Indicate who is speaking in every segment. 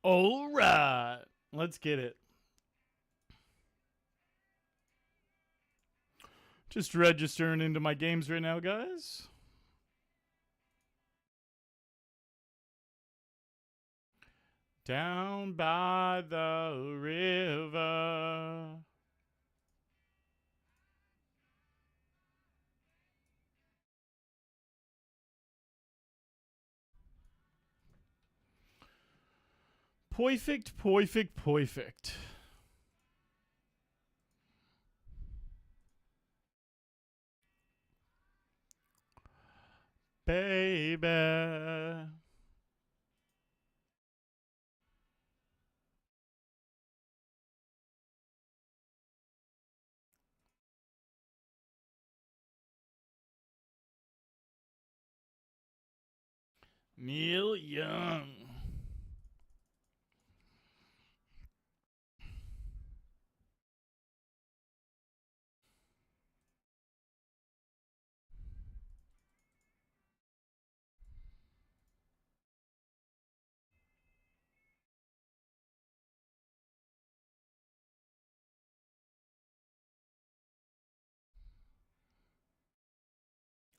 Speaker 1: All right. Let's get it. Just registering into my games right now, guys. Down by the river. Perfect, perfect, perfect. Baby. Neil Young.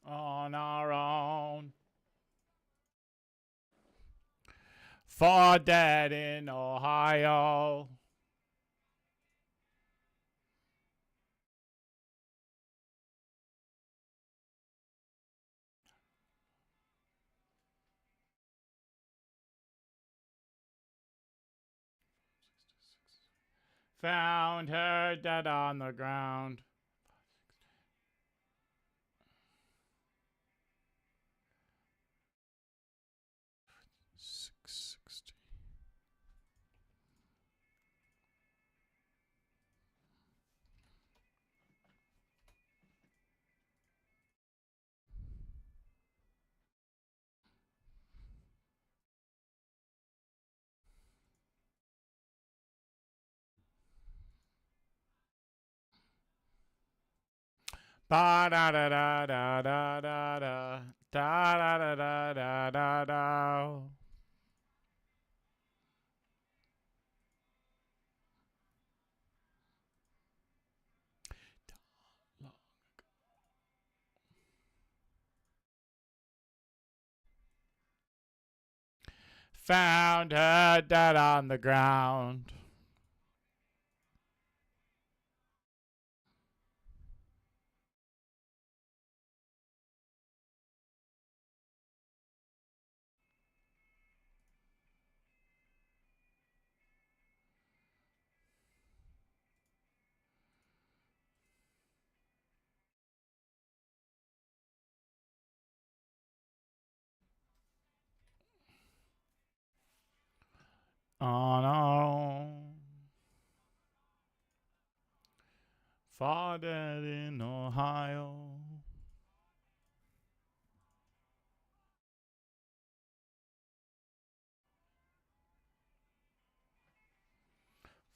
Speaker 1: On our own. For Dad in Ohio. Found her dead on the ground. Ba da da da da da da da da da da da da da. Found her dead on the ground. Oh no. Far dead in Ohio.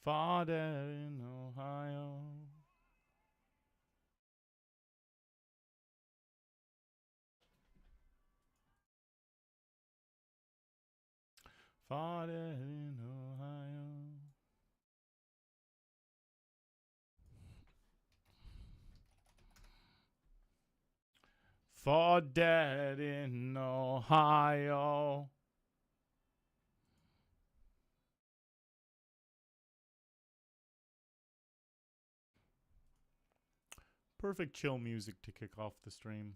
Speaker 1: Far dead in Ohio. Far dead in Ohio. For dead in Ohio. Perfect chill music to kick off the stream.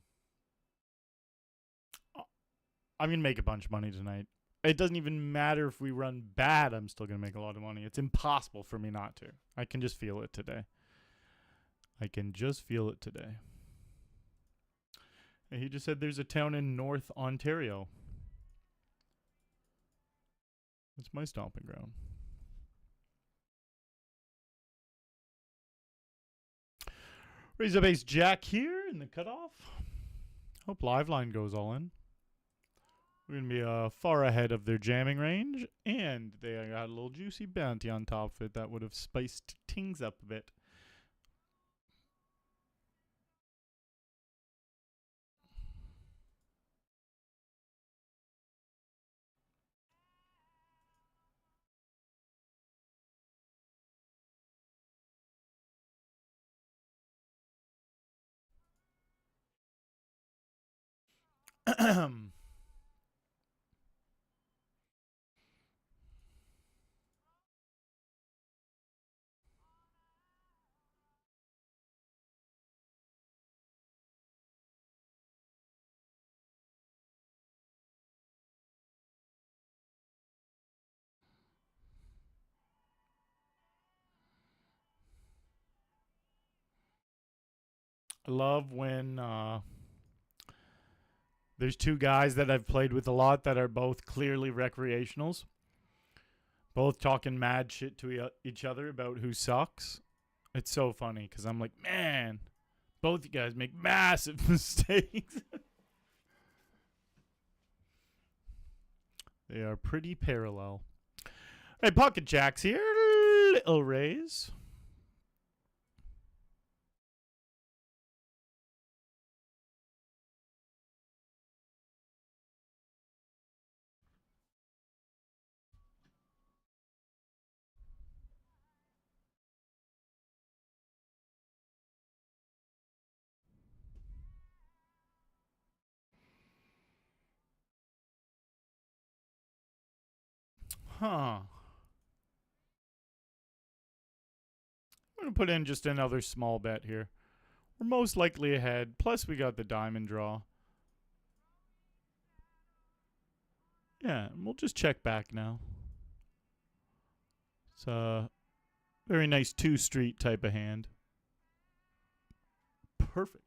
Speaker 1: I'm going to make a bunch of money tonight. It doesn't even matter if we run bad, I'm still going to make a lot of money. It's impossible for me not to. I can just feel it today. I can just feel it today. And he just said there's a town in North Ontario. That's my stomping ground. Raise up ace jack here in the cutoff. Hope Liveline goes all in. We're going to be far ahead of their jamming range. And they got a little juicy bounty on top of it that would have spiced things up a bit. I love when there's two guys that I've played with a lot that are both clearly recreationals, both talking mad shit to each other about who sucks. It's so funny because I'm like, man, both you guys make massive mistakes. They are pretty parallel. Hey, Pocket Jacks here. Little raise. Huh. I'm going to put in just another small bet here. We're most likely ahead. Plus, we got the diamond draw. Yeah, and we'll just check back now. It's a very nice two-street type of hand. Perfect.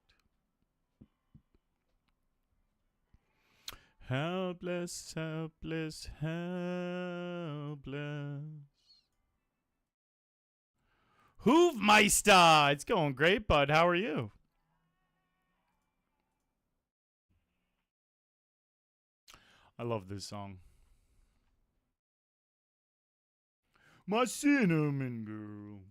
Speaker 1: Helpless, helpless, helpless. Hoofmeister! It's going great, bud. How are you? I love this song. My cinnamon girl.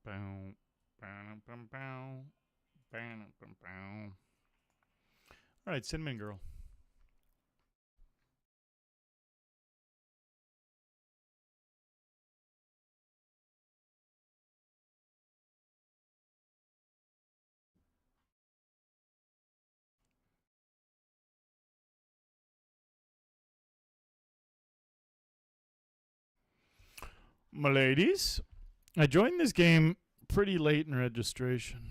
Speaker 1: Bow, bow, bow, bow, bow, bow, bow. All right, cinnamon girl. My ladies, I joined this game pretty late in registration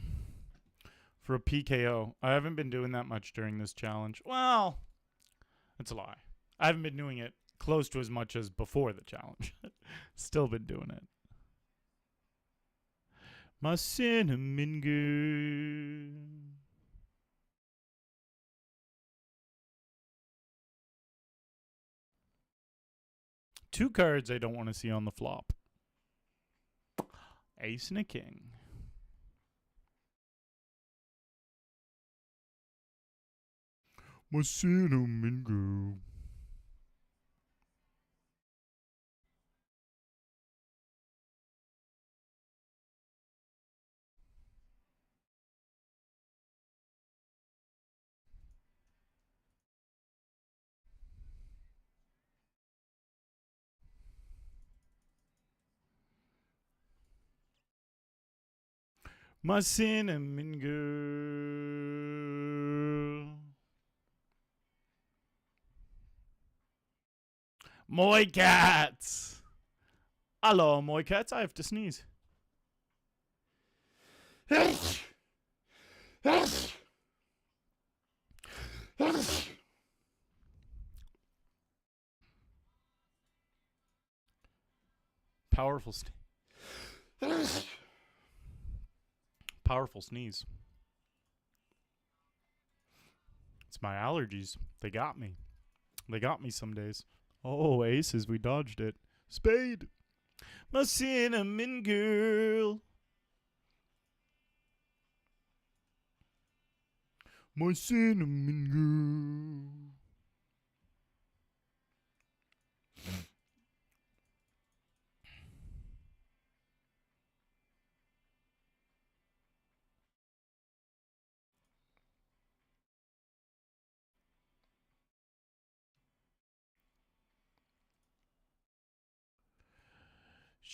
Speaker 1: for a PKO. I haven't been doing that much during this challenge. Well, that's a lie. I haven't been doing it close to as much as before the challenge. Still been doing it. My cinnamon girl. Two cards I don't want to see on the flop. Ace and a king. My cinnamon girl. My cinnamon girl. Moi cats. Hello, moi cats. I have to sneeze. Powerful sneeze. Powerful sneeze. It's my allergies. They got me. They got me some days. Oh, aces. We dodged it. Spade. My cinnamon girl. My cinnamon girl.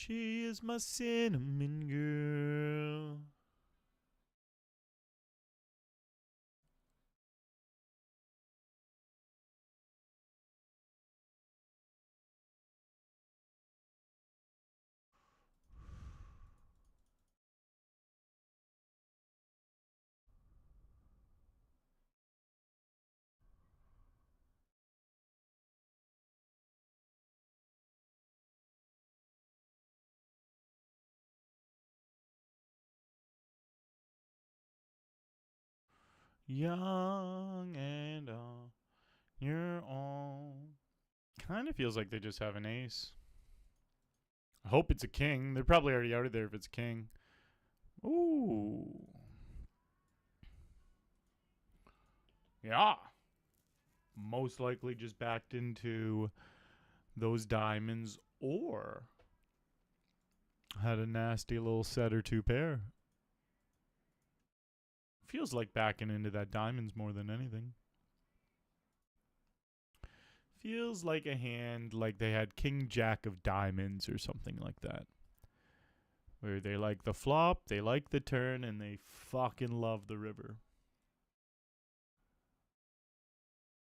Speaker 1: She is my cinnamon girl. Young and on your own. Kind of feels like they just have an ace. I hope it's a king. They're probably already out of there if it's a king. Ooh. Yeah. Most likely just backed into those diamonds or had a nasty little set or two pair. Feels like backing into that diamonds more than anything. Feels like a hand like they had king jack of diamonds or something like that. Where they like the flop, they like the turn, and they fucking love the river.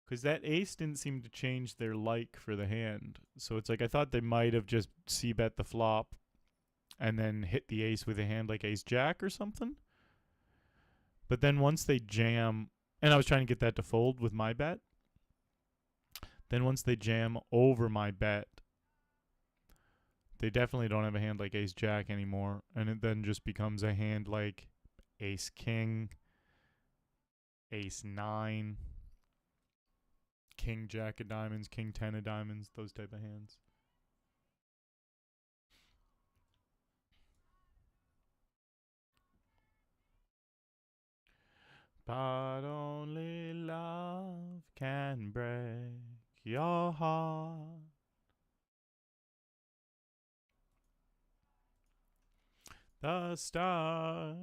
Speaker 1: Because that ace didn't seem to change their like for the hand. So it's like I thought they might have just c-bet the flop and then hit the ace with a hand like ace jack or something. But then once they jam, and I was trying to get that to fold with my bet. Then once they jam over my bet, they definitely don't have a hand like ace jack anymore. And it then just becomes a hand like ace king, ace nine, king jack of diamonds, king 10 of diamonds, those type of hands. But only love can break your heart. The start.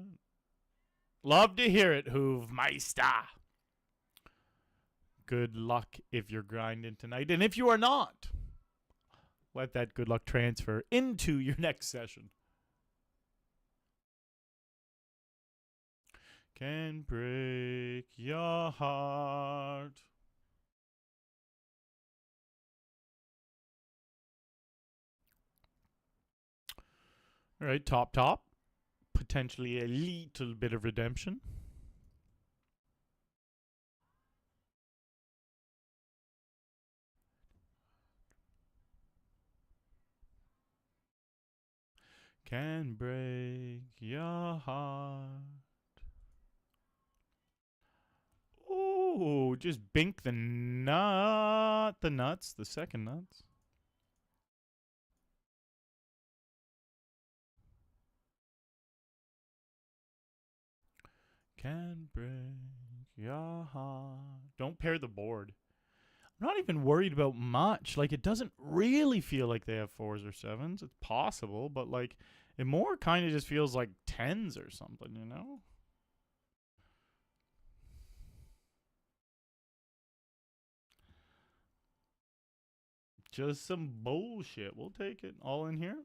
Speaker 1: Love to hear it, Hoovmeister. Good luck if you're grinding tonight. And if you are not, let that good luck transfer into your next session. Can break your heart. All right, top. Potentially a little bit of redemption. Can break your heart. Ooh, just bink the nuts, the second nuts. Can break your heart. Don't pair the board. I'm not even worried about much. Like, it doesn't really feel like they have fours or sevens. It's possible, but like, it more kind of just feels like tens or something, you know? Just some bullshit. We'll take it. All in here.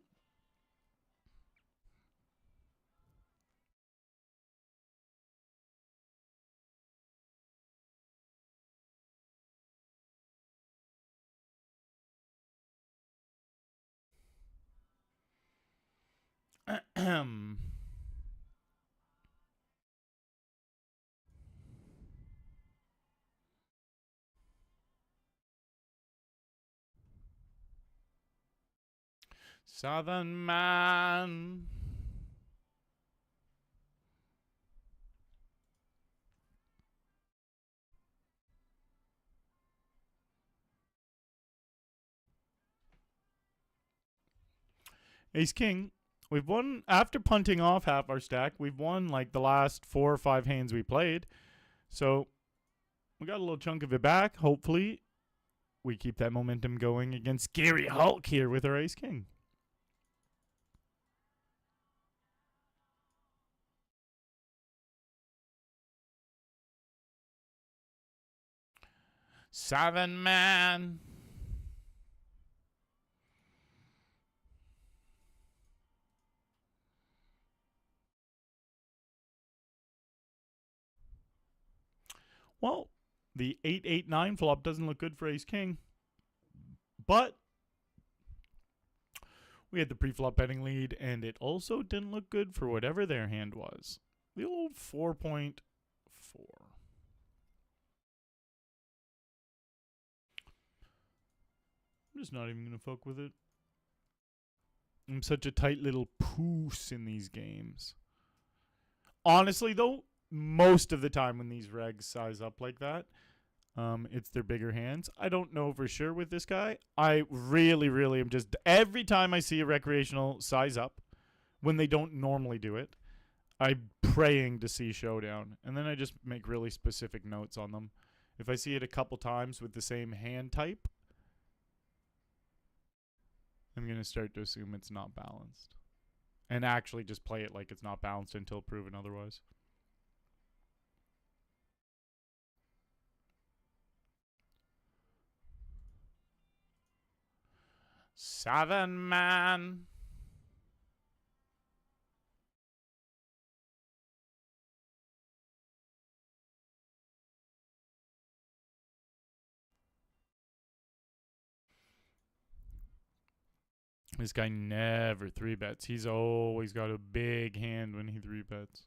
Speaker 1: Southern man. Ace King. We've won after punting off half our stack. We've won like the last 4 or 5 hands we played. So we got a little chunk of it back. Hopefully we keep that momentum going against Scary Hulk here with our Ace King. Seven man. Well, the 8-8-9 flop doesn't look good for ace-king. But we had the pre-flop betting lead, and it also didn't look good for whatever their hand was. The old 4.4. I'm just not even going to fuck with it. I'm such a tight little poos in these games. Honestly, though, most of the time when these regs size up like that, it's their bigger hands. I don't know for sure with this guy. I really, really am just... Every time I see a recreational size up, when they don't normally do it, I'm praying to see showdown. And then I just make really specific notes on them. If I see it a couple times with the same hand type, I'm going to start to assume it's not balanced. And actually just play it like it's not balanced until proven otherwise. Southern man. This guy never 3-bets. He's always got a big hand when he 3-bets.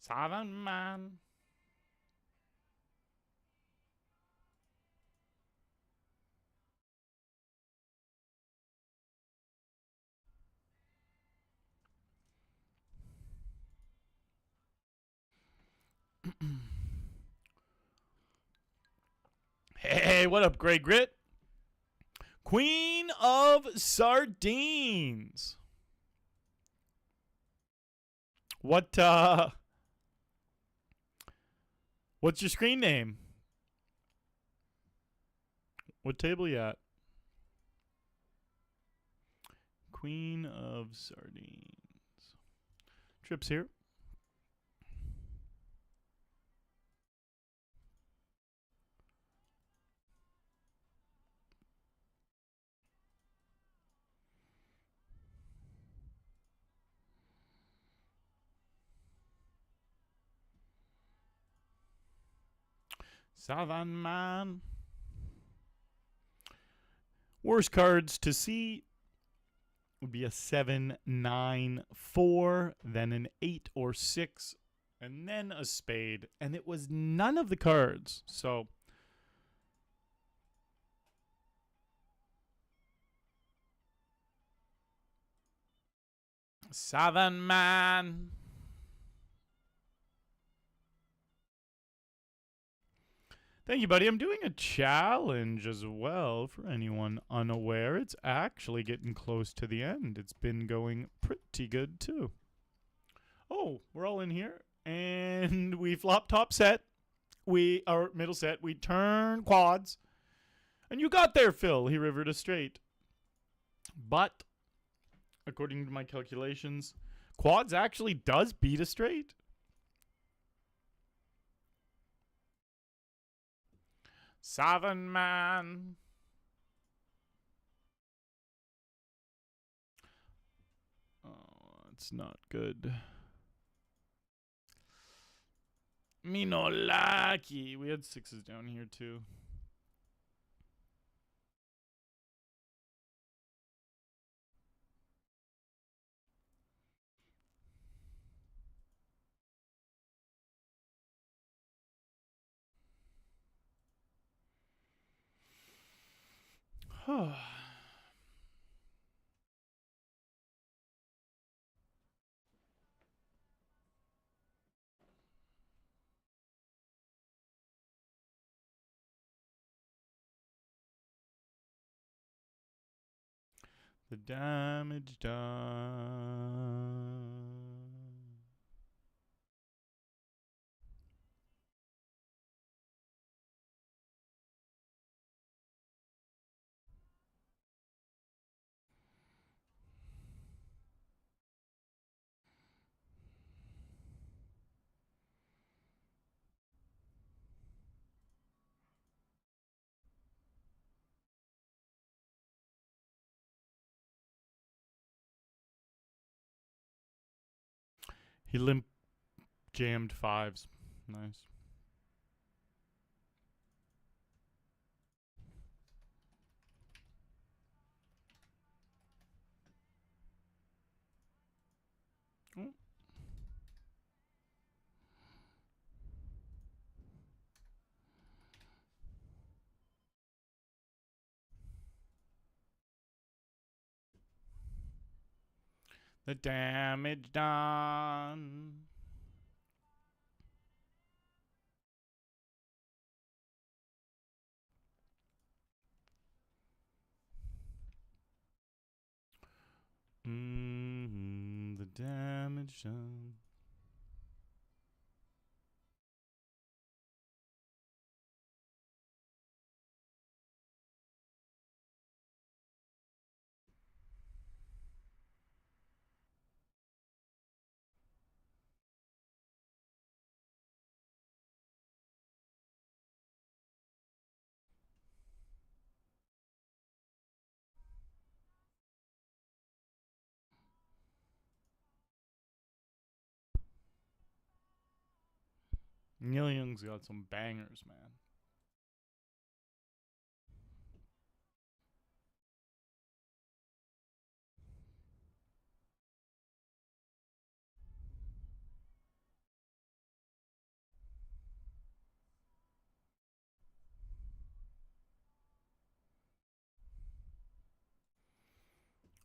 Speaker 1: Southern man. Hey, what up, Grey Grit? Queen of Sardines. What's your screen name? What table you at? Queen of Sardines. Trips here. Southern man. Worst cards to see would be a 7, 9, 4, then an 8 or 6, and then a spade. And it was none of the cards. So Southern man. Thank you, buddy. I'm doing a challenge as well for anyone unaware. It's actually getting close to the end. It's been going pretty good, too. Oh, we're all in here. And we flop top set. Our middle set. We turn quads. And you got there, Phil. He rivered a straight. But, according to my calculations, quads actually does beat a straight. Southern man. Oh, it's not good. Me no lucky. We had 6s down here too. The damage done. He limp jammed fives. Nice. Oh. The damage done. The damage done. Neil Young's got some bangers, man.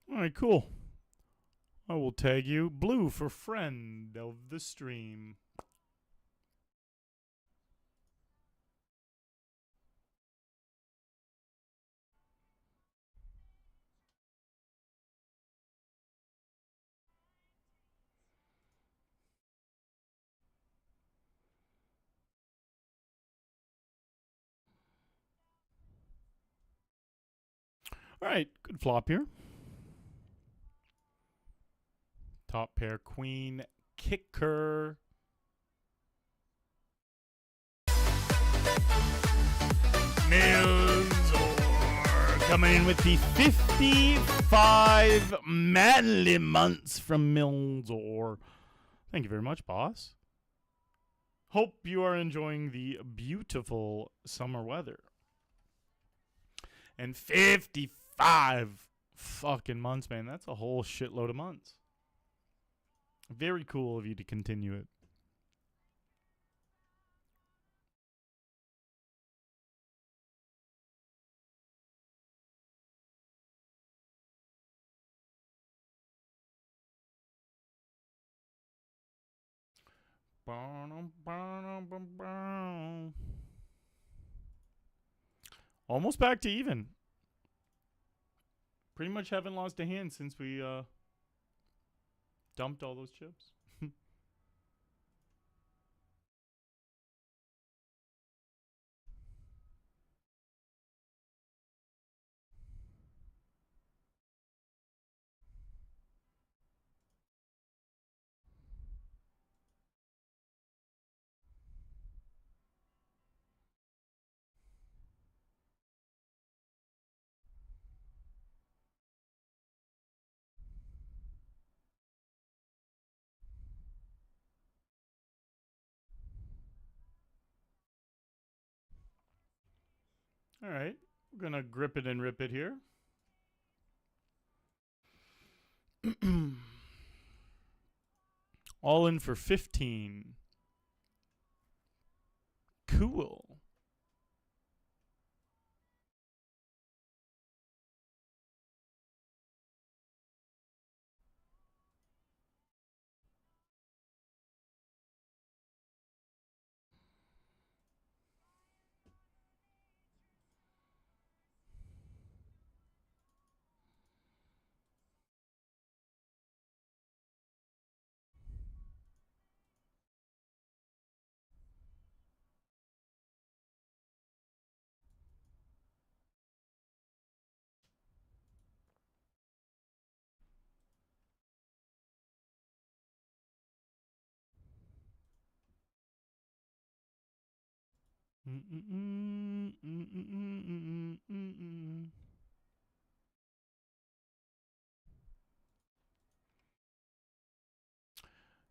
Speaker 1: All right, cool. I will tag you blue for friend of the stream. All right, good flop here. Top pair queen kicker. Milzor coming in with the 55 manly months from Milzor. Thank you very much, boss. Hope you are enjoying the beautiful summer weather. And 55 fucking months, man. That's a whole shitload of months. Very cool of you to continue it. Almost back to even. Pretty much haven't lost a hand since we dumped all those chips. All right. We're going to grip it and rip it here. All in for 15. Cool.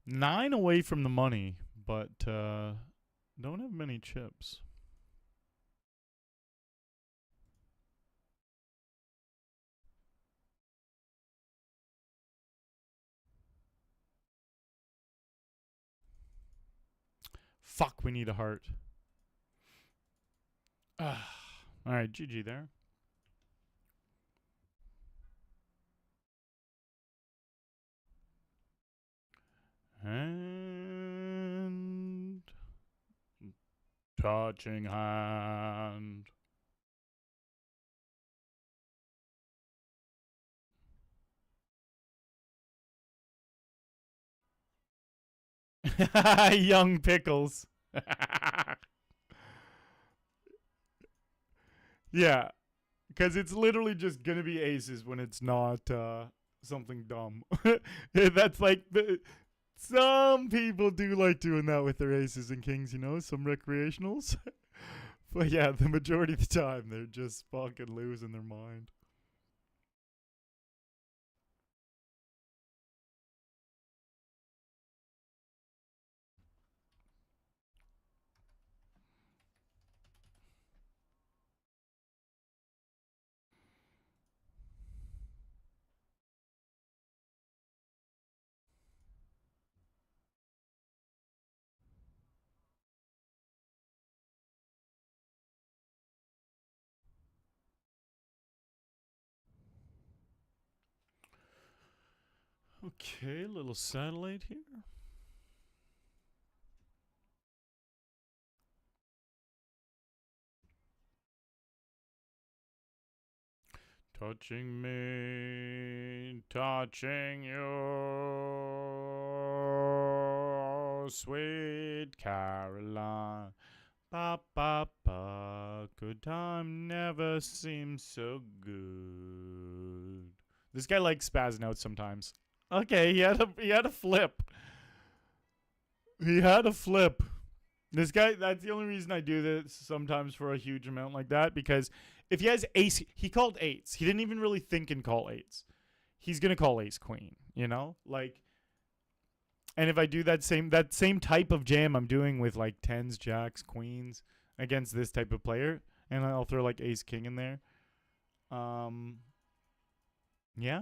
Speaker 1: 9 away from the money, but don't have many chips. Fuck, we need a heart. All right, GG there. And touching hand. Young pickles. Yeah, because it's literally just gonna be aces when it's not something dumb. That's like some people do like doing that with their aces and kings, you know, some recreationals. But yeah, the majority of the time they're just fucking losing their mind. Okay, little satellite here. Touching me, touching you, sweet Caroline. Ba ba ba, good time never seems so good. This guy likes spazzing out sometimes. Okay, he had a flip. He had a flip. This guy, that's the only reason I do this sometimes for a huge amount like that, because if he has ace, he called eights. He didn't even really think and call eights. He's going to call ace queen, you know? Like, and if I do that same type of jam I'm doing with like tens, jacks, queens against this type of player, and I'll throw like ace king in there. Yeah.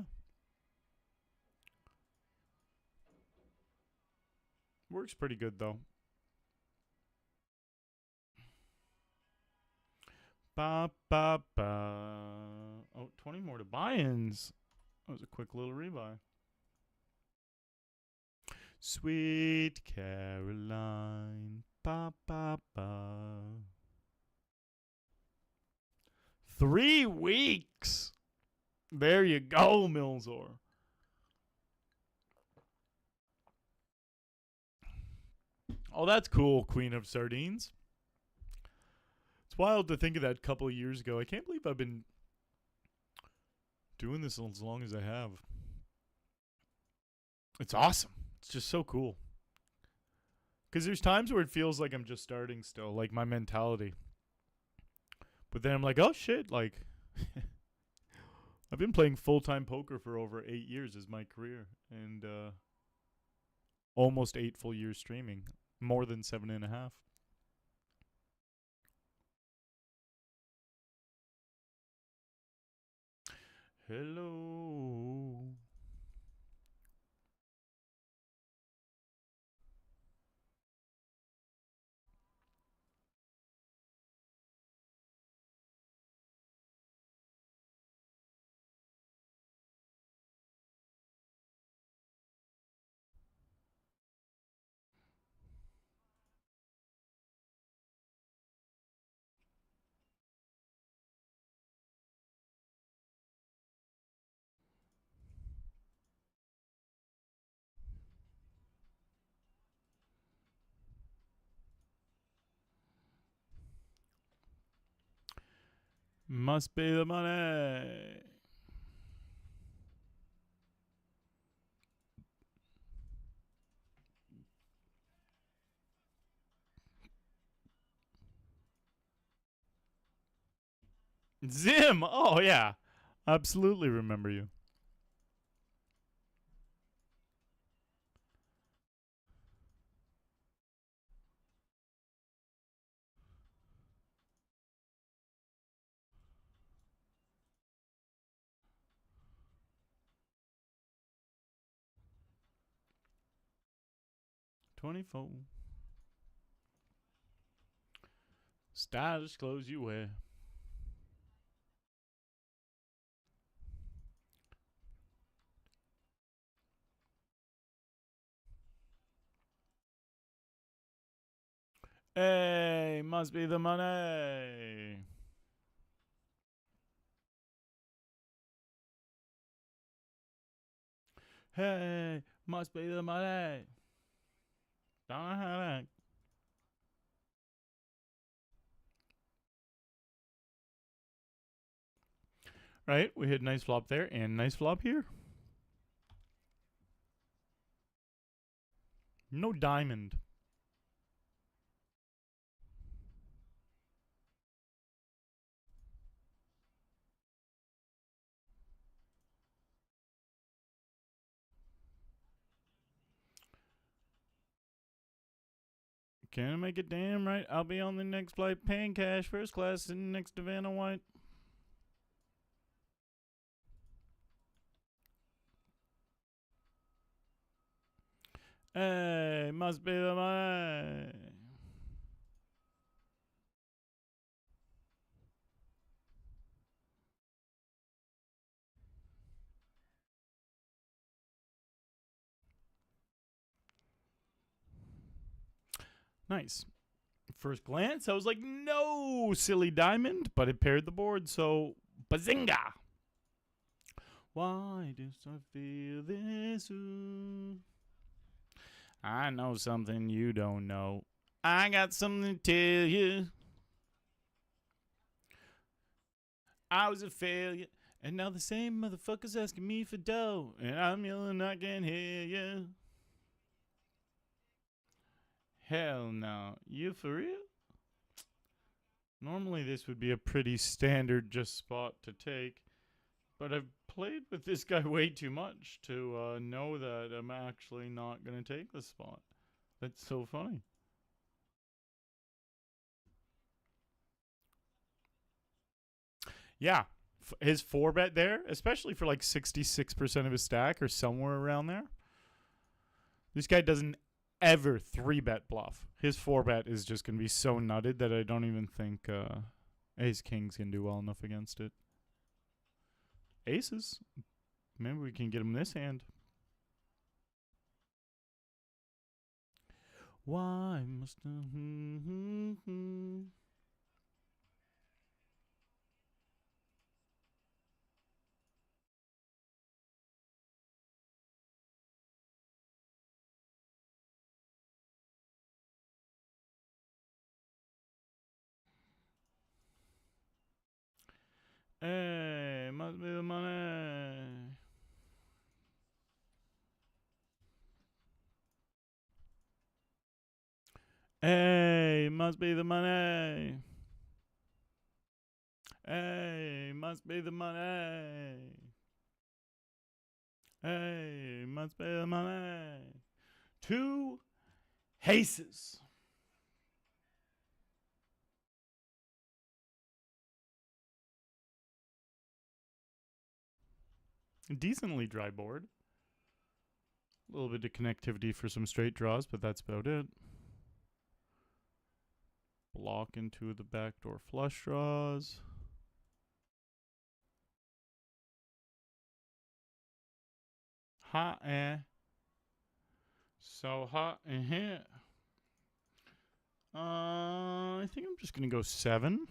Speaker 1: Works pretty good though. Ba ba ba. Oh, 20 more to buy-ins. That was a quick little rebuy. Sweet Caroline. Ba ba ba. 3 weeks. There you go, Milzor. Oh, that's cool, Queen of Sardines. It's wild to think of that a couple of years ago. I can't believe I've been doing this as long as I have. It's awesome. It's just so cool. Because there's times where it feels like I'm just starting still, like my mentality. But then I'm like, oh shit, like I've been playing full-time poker for over 8 years as my career, and almost 8 full years streaming, more than 7.5. Hello. Must be the money. Zim. Oh yeah, absolutely remember you. 24. Stylish clothes you wear. Hey, must be the money. Hey, must be the money. Don't know how to. Right, we hit nice flop there and nice flop here. No diamond. Can I make it damn right? I'll be on the next flight paying cash first class sitting next to Vanna White. Hey, must be the money. Nice. First glance, I was like, no, silly diamond, but it paired the board, so bazinga. Why do I feel this? Ooh. I know something you don't know. I got something to tell you. I was a failure, and now the same motherfucker's asking me for dough, and I'm yelling I can't hear you. Hell no. You for real? Normally this would be a pretty standard just spot to take, but I've played with this guy way too much to know that I'm actually not going to take the spot. That's so funny. Yeah, his 4-bet there, especially for like 66% of his stack or somewhere around there. This guy doesn't ever 3-bet bluff. His 4-bet is just going to be so nutted that I don't even think Ace Kings can do well enough against it. Aces. Maybe we can get him this hand. Why must I? Hey, must be the money. Hey, must be the money. Hey, must be the money. Hey, must be the money. 2 aces. Decently dry board. A little bit of connectivity for some straight draws, but that's about it. Block into the backdoor flush draws. Hot so hot in here. I think I'm just gonna go 7.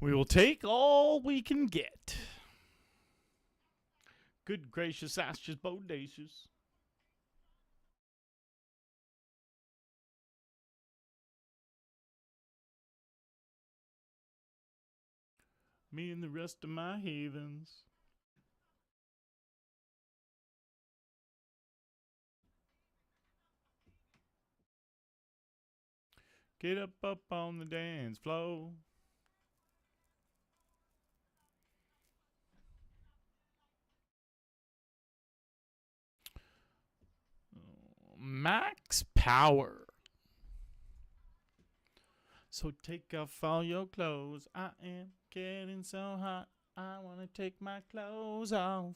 Speaker 1: We will take all we can get. Good gracious, that's just bodacious. Me and the rest of my heathens. Get up on the dance floor. Max power. So take off all your clothes. I am getting so hot. I want to take my clothes off.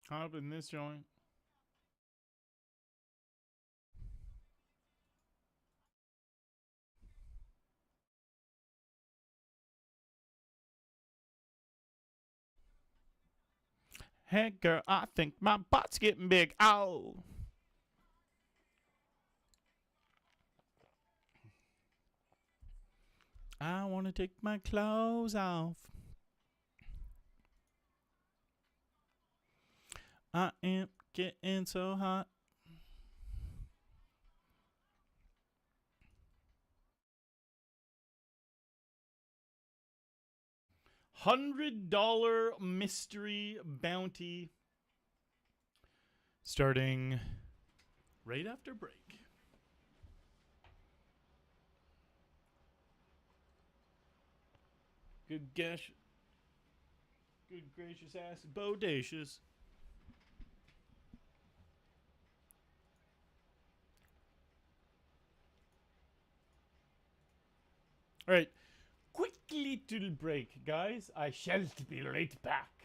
Speaker 1: Hop in this joint. Hey girl, I think my butt's getting big. Ow. I want to take my clothes off. I am getting so hot. $100 mystery bounty starting right after break. Good gosh. Good gracious ass bodacious. All right. Quick little break, guys. I shall be right back.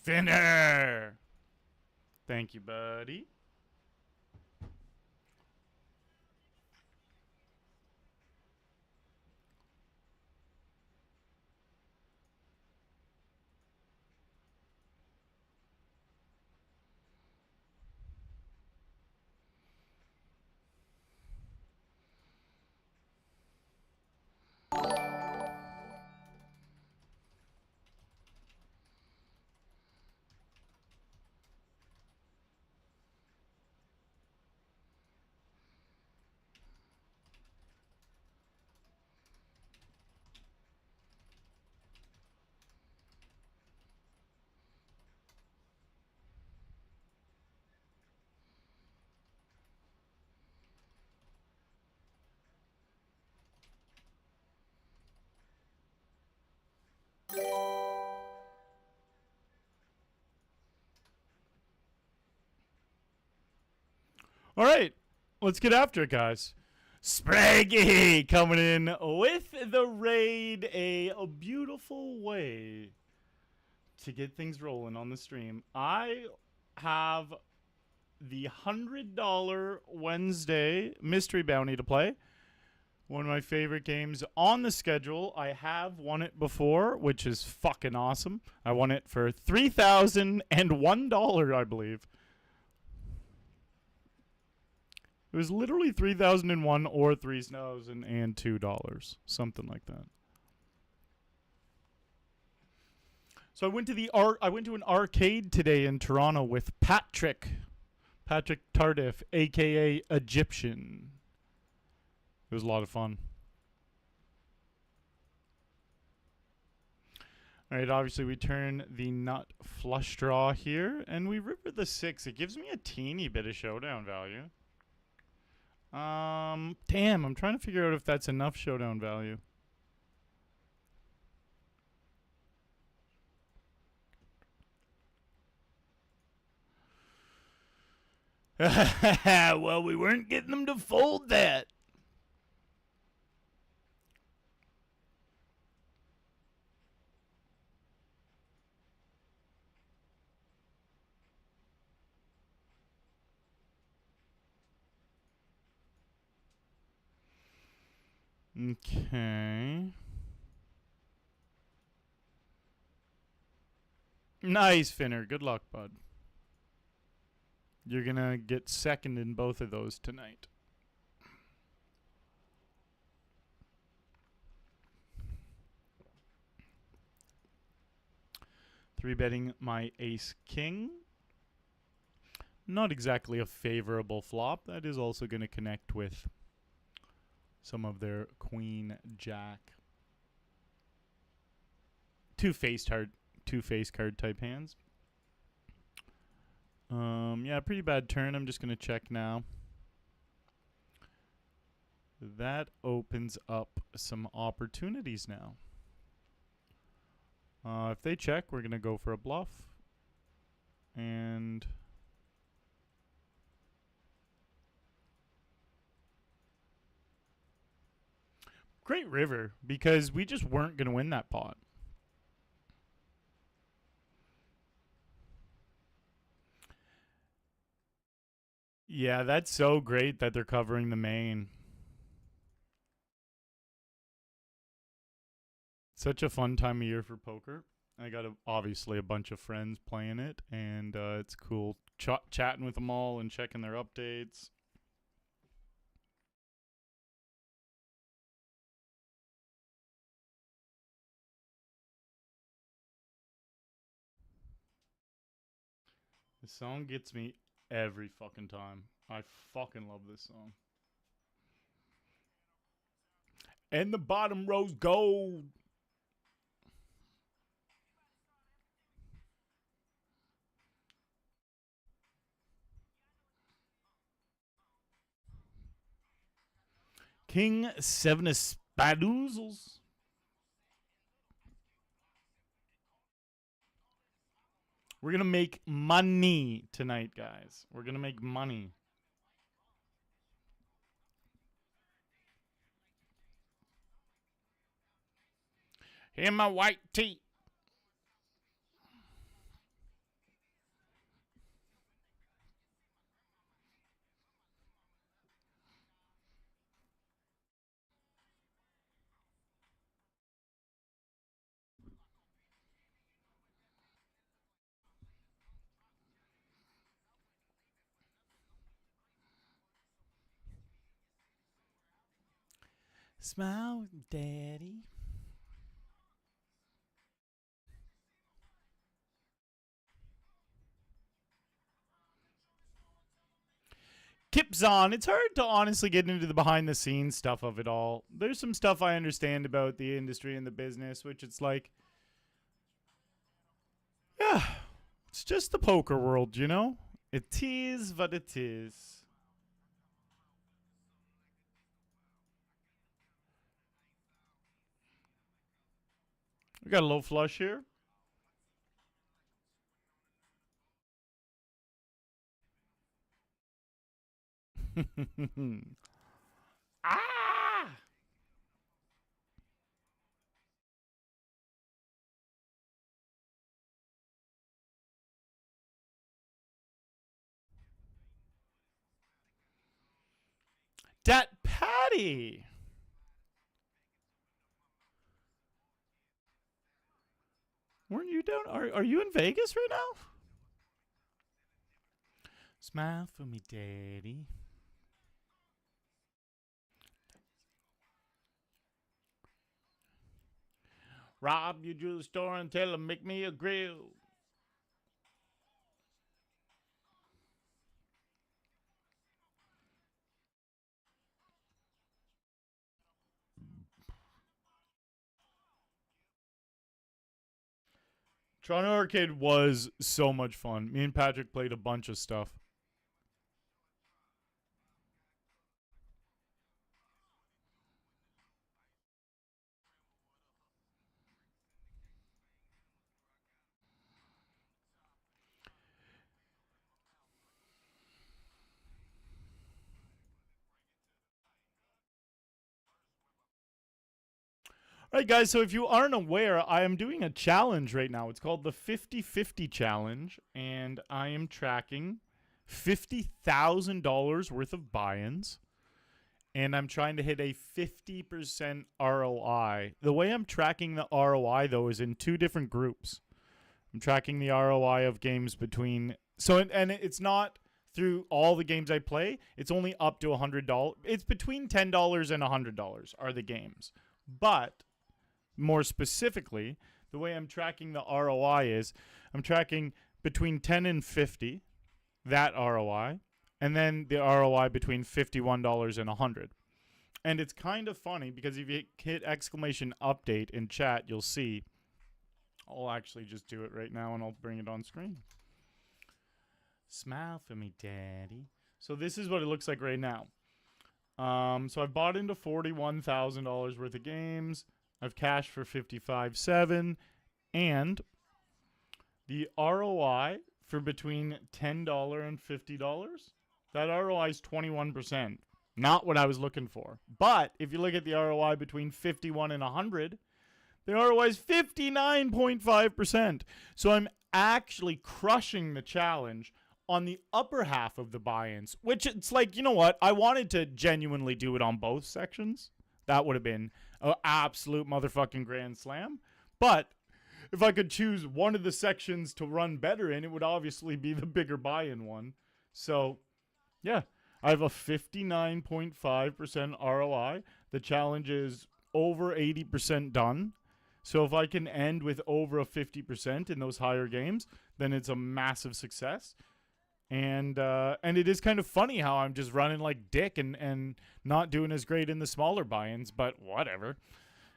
Speaker 1: Finner. Thank you, buddy. All right, let's get after it, guys. Spraggy coming in with the raid, a beautiful way to get things rolling on the stream. I have the $100 Wednesday mystery bounty to play. One of my favorite games on the schedule. I have won it before, which is fucking awesome. I won it for $3,001, I believe. It was literally $3,001 or $3,002, something like that. So I went to an arcade today in Toronto with Patrick Tardif, aka Egyptian. It was a lot of fun. All right, obviously we turn the nut flush draw here, and we river the 6. It gives me a teeny bit of showdown value. Damn, I'm trying to figure out if that's enough showdown value. Well, we weren't getting them to fold that. Okay. Nice, Finner. Good luck, bud. You're going to get second in both of those tonight. Three betting my ace king. Not exactly a favorable flop. That is also going to connect with some of their queen jack. Two face card type hands. Yeah, pretty bad turn. I'm just going to check now. That opens up some opportunities now. If they check, we're going to go for a bluff. And great river, because we just weren't going to win that pot. Yeah, that's so great that they're covering the main. Such a fun time of year for poker. I got obviously a bunch of friends playing it, and it's cool chatting with them all and checking their updates. This song gets me every fucking time. I fucking love this song. And the bottom row's gold. King 7 of spadoozles. We're going to make money tonight, guys. We're going to make money. Hear my white tee. Smile, daddy. Kip's on. It's hard to honestly get into the behind the scenes stuff of it all. There's some stuff I understand about the industry and the business, which it's like, yeah, it's just the poker world, you know? It is what it is. We got a low flush here. Ah! Dat Patty! Weren't you down? Are you in Vegas right now? Smile for me, daddy. Rob you to the store and tell him make me a grill. Toronto Arcade was so much fun. Me and Patrick played a bunch of stuff. All right, guys, so if you aren't aware, I am doing a challenge right now. It's called the 50-50 challenge, and I am tracking $50,000 worth of buy-ins, and I'm trying to hit a 50% ROI. The way I'm tracking the ROI, though, is in two different groups. I'm tracking the ROI of games between... And it's not through all the games I play. It's only up to $100. It's between $10 and $100 are the games. But... more specifically, the way I'm tracking the ROI is I'm tracking between 10 and 50, that ROI, and then the ROI between $51 and 100. And it's kind of funny because if you hit exclamation update in chat, you'll see. I'll actually just do it right now and I'll bring it on screen. Smile for me, daddy. So this is what it looks like right now. So I've bought into $41,000 worth of games. I've cashed for 55.7, and the ROI for between $10 and $50, that ROI is 21%. Not what I was looking for. But if you look at the ROI between 51 and 100, the ROI is 59.5%. So I'm actually crushing the challenge on the upper half of the buy-ins, which it's like, you know what? I wanted to genuinely do it on both sections. That would have been an absolute motherfucking grand slam. But if I could choose one of the sections to run better in, it would obviously be the bigger buy-in one. So, yeah, I have a 59.5% ROI. The challenge is over 80% done. So if I can end with over a 50% in those higher games, then it's a massive success. And it is kind of funny how I'm just running like dick and not doing as great in the smaller buy-ins, but whatever.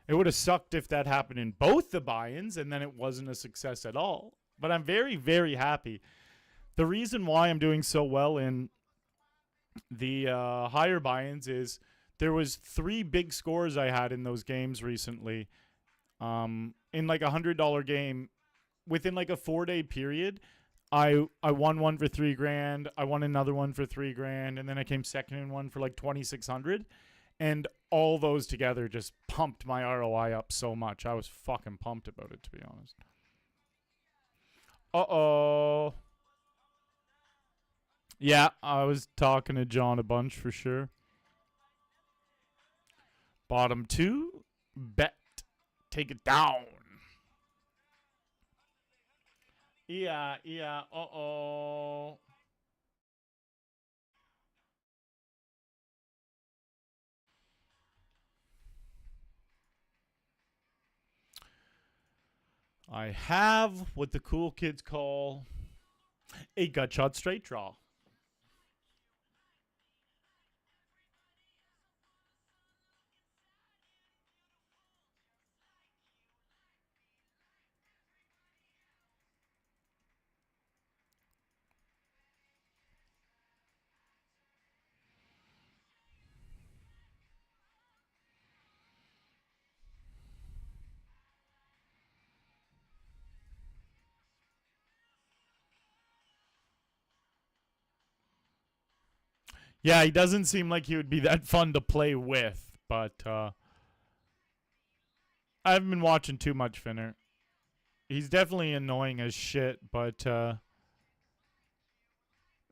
Speaker 1: It would have sucked if that happened in both the buy-ins and then it wasn't a success at all. But I'm very, very happy. The reason why I'm doing so well in the higher buy-ins is there was 3 big scores I had in those games recently. In like $100 game, within like a 4-day period, I won one for $3,000. I won another one for $3,000, and then I came second in one for like 2,600. And all those together just pumped my ROI up so much. I was fucking pumped about it, to be honest. Uh-oh. Yeah, I was talking to John a bunch for sure. Bottom 2, bet. Take it down. Yeah, uh-oh. I have what the cool kids call a gut shot straight draw. Yeah, he doesn't seem like he would be that fun to play with, but I haven't been watching too much Finner. He's definitely annoying as shit, but yeah,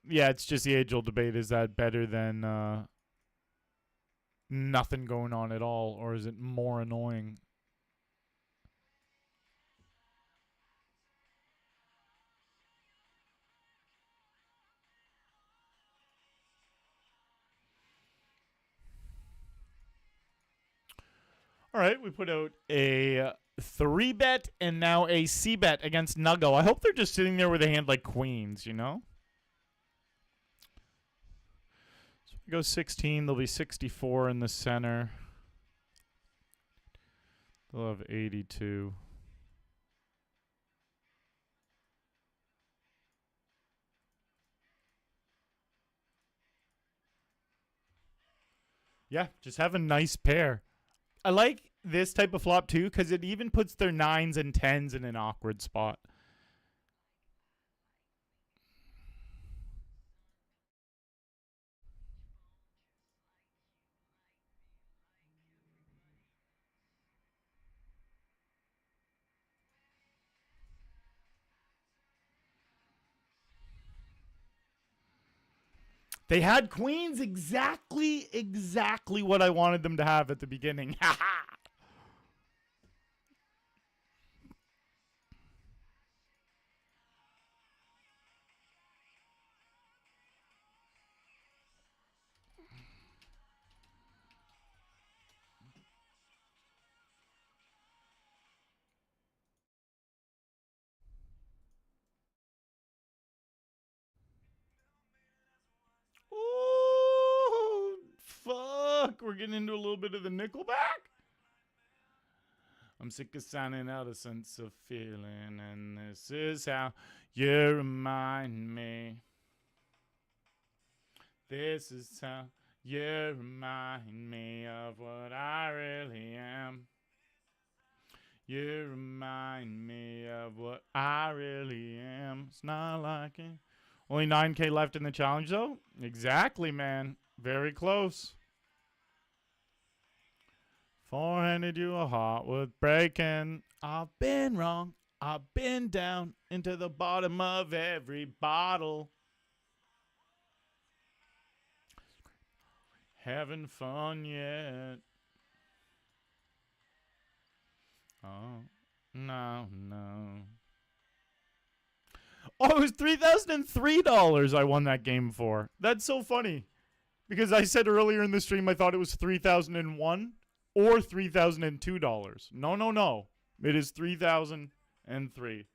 Speaker 1: it's just the age-old debate. Is that better than nothing going on at all, or is it more annoying? All right, we put out a 3-bet and now a C-bet against Nuggo. I hope they're just sitting there with a hand like queens, you know? So we go 16. There'll be 64 in the center. They'll have 82. Yeah, just have a nice pair. I like this type of flop too because it even puts their 9s and 10s in an awkward spot. They had queens exactly what I wanted them to have at the beginning. Ooh, fuck. We're getting into a little bit of the Nickelback. I'm sick of sounding out a sense of feeling, and this is how you remind me. This is how you remind me of what I really am. You remind me of what I really am. It's not like it. Only 9K left in the challenge, though? Exactly, man. Very close. Forehanded you a heart with breaking. I've been wrong. I've been down into the bottom of every bottle. Having fun yet? Oh, no. Oh, it was $3,003 I won that game for. That's so funny. Because I said earlier in the stream I thought it was 3001 or $3,002. No. It is 3003.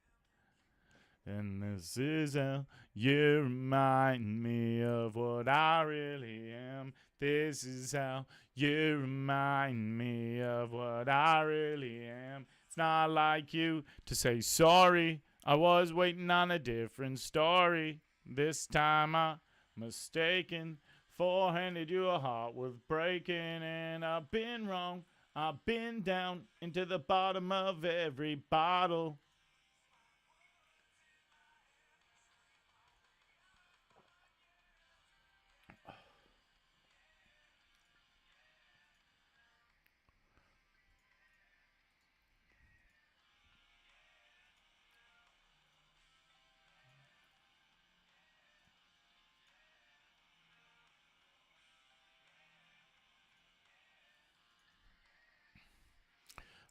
Speaker 1: And this is how you remind me of what I really am. This is how you remind me of what I really am. It's not like you to say sorry. I was waiting on a different story. This time I'm mistaken. Forehanded you a heart with breaking, and I've been wrong. I've been down into the bottom of every bottle.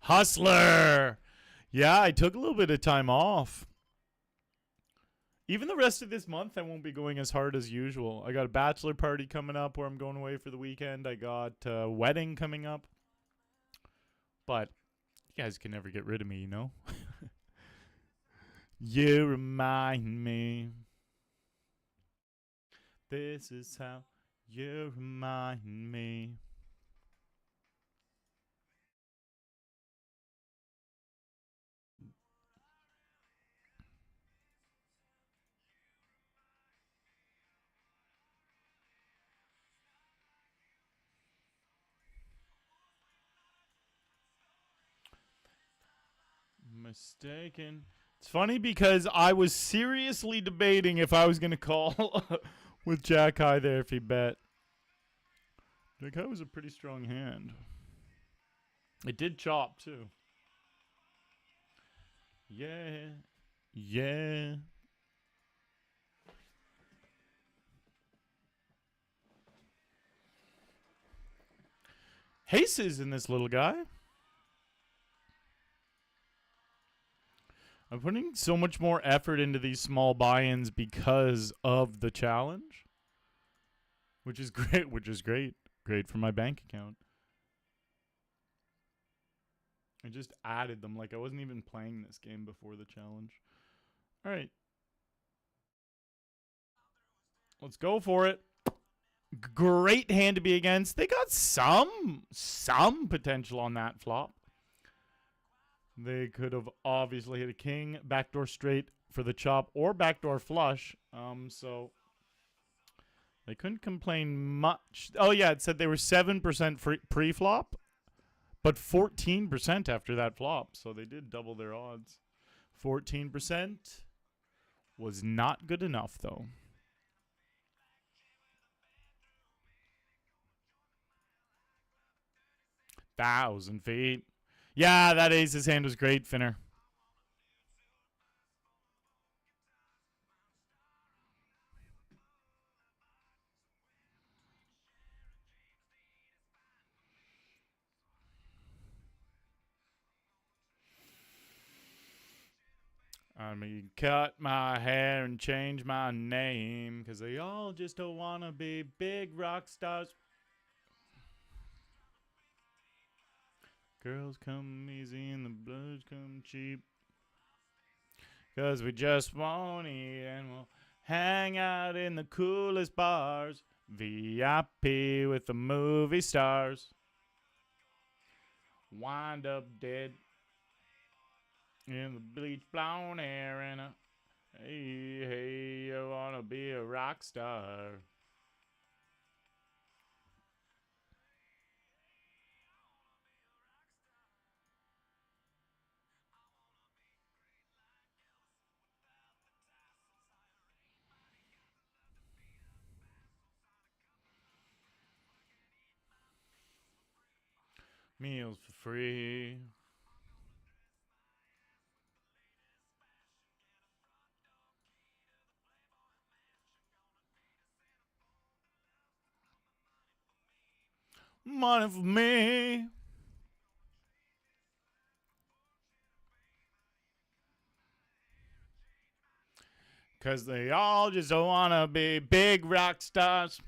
Speaker 1: Hustler. Yeah, I took a little bit of time off. Even the rest of this month, I won't be going as hard as usual. I got a bachelor party coming up where I'm going away for the weekend. I got a wedding coming up. But you guys can never get rid of me, you know? You remind me. This is how you remind me. Mistaken. It's funny because I was seriously debating if I was going to call with Jack High there if he bet. Jack High was a pretty strong hand. It did chop too. Yeah. Yeah. Aces in this little guy. I'm putting so much more effort into these small buy-ins because of the challenge, which is great. Great for my bank account. I just added them like I wasn't even playing this game before the challenge. All right, let's go for it. Great hand to be against. They got some potential on that flop. They could have obviously hit a king, backdoor straight for the chop, or backdoor flush. So they couldn't complain much. Oh yeah, it said they were 7% pre-flop, but 14% after that flop. So they did double their odds. 14% was not good enough though. 1,000 feet. Yeah, that ace's hand was great, Finner. I mean, cut my hair and change my name, 'cause they all just don't want to be big rock stars. Girls come easy and the blues come cheap. 'Cause we just won't eat and we'll hang out in the coolest bars. VIP with the movie stars. Wind up dead in the bleach blonde hair and a hey, hey, you wanna be a rock star. Meals for free. Money for me. Cause they all just don't wanna be big rock stars.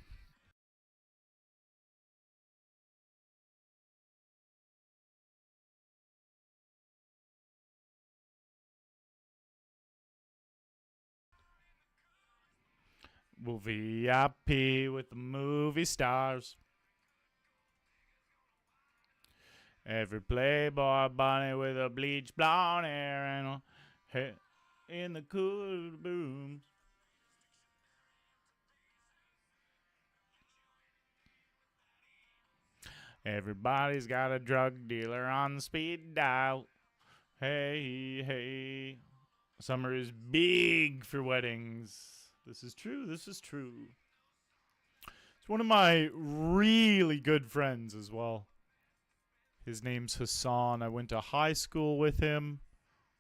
Speaker 1: Well, VIP with the movie stars. Every playboy bunny with a bleach blonde hair and a head in the cool booms. Everybody's got a drug dealer on the speed dial. Hey, hey. Summer is big for weddings. This is true. This is true. It's one of my really good friends as well. His name's Hassan. I went to high school with him.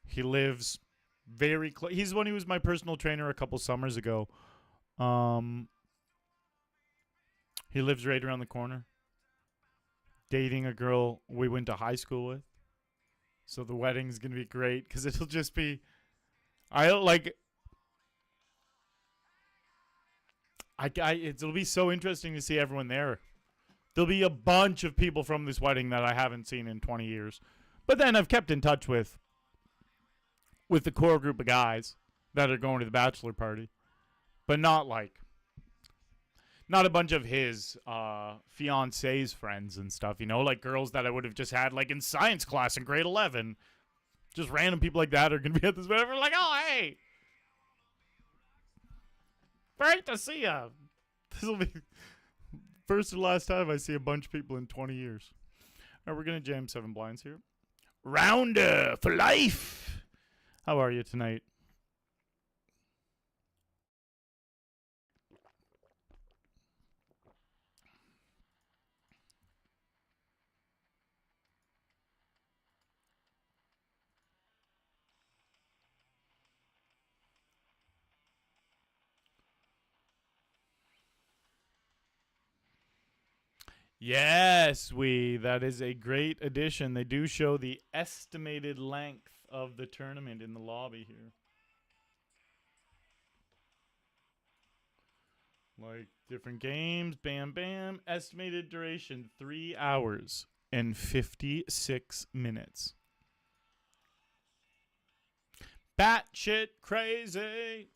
Speaker 1: He lives very close. He's when he was my personal trainer a couple summers ago. He lives right around the corner. Dating a girl we went to high school with. So the wedding's going to be great because it'll just be... it'll be so interesting to see everyone there. There'll be a bunch of people from this wedding that I haven't seen in 20 years. But then I've kept in touch with with the core group of guys that are going to the bachelor party, but not a bunch of his fiance's friends and stuff, like girls that I would have just had like in science class in grade 11. Just random people like that are going to be at this event. We're like, oh, hey, great to see you. This will be first and last time I see a bunch of people in 20 years. All right, we're going to jam 7 blinds here. Rounder for life. How are you tonight? Yes, that is a great addition. They do show the estimated length of the tournament in the lobby here. Like different games, bam, bam. Estimated duration 3 hours and 56 minutes. Batshit crazy.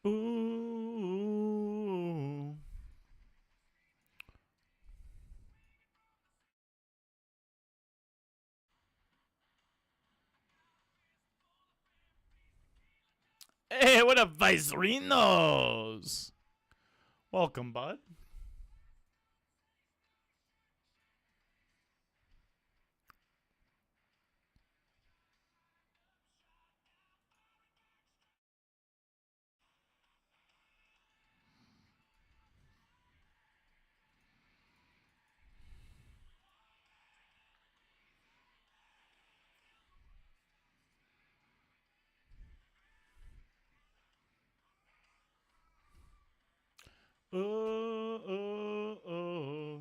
Speaker 1: Ooh. Hey, what up, Vicerinos? Welcome, bud. Oh, oh, oh.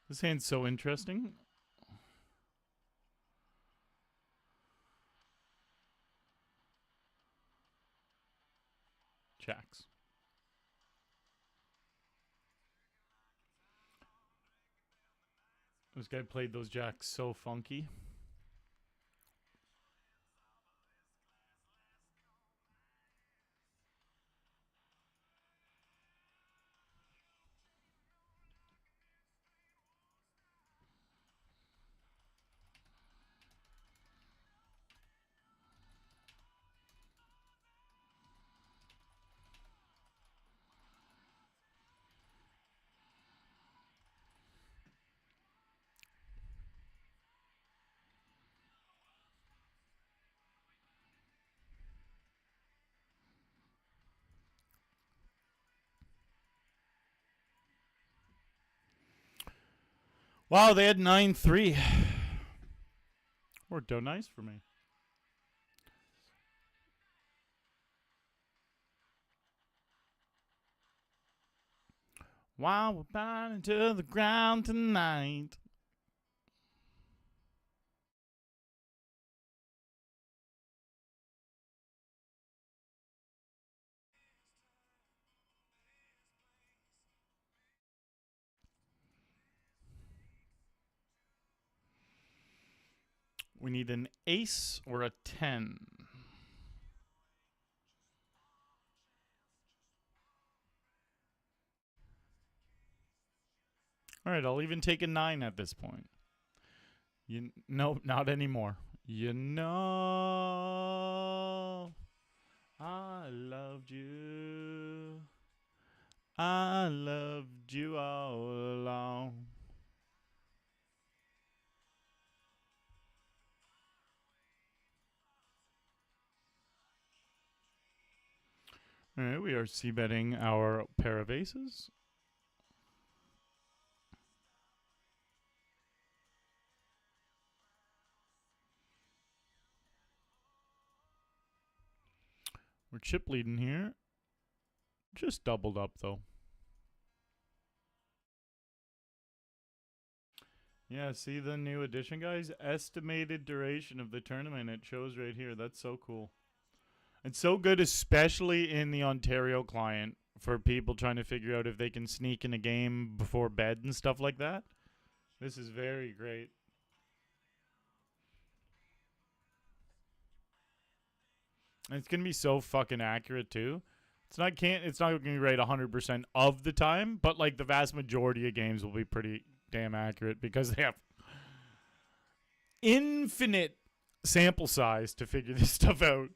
Speaker 1: This hand's so interesting. Jacks. This guy played those jacks so funky. Wow, they had 9-3. Worked out nice for me. Wow, we're bound to the ground tonight. We need an ace or a 10. All right, I'll even take a 9 at this point. No, not anymore. I loved you. I loved you all along. All right, we are c-betting our pair of aces. We're chip leading here. Just doubled up, though. Yeah, see the new addition, guys? Estimated duration of the tournament. It shows right here. That's so cool. It's so good, especially in the Ontario client, for people trying to figure out if they can sneak in a game before bed and stuff like that. This is very great. And it's gonna be so fucking accurate too. It's not gonna be right 100% of the time, but like the vast majority of games will be pretty damn accurate because they have infinite sample size to figure this stuff out.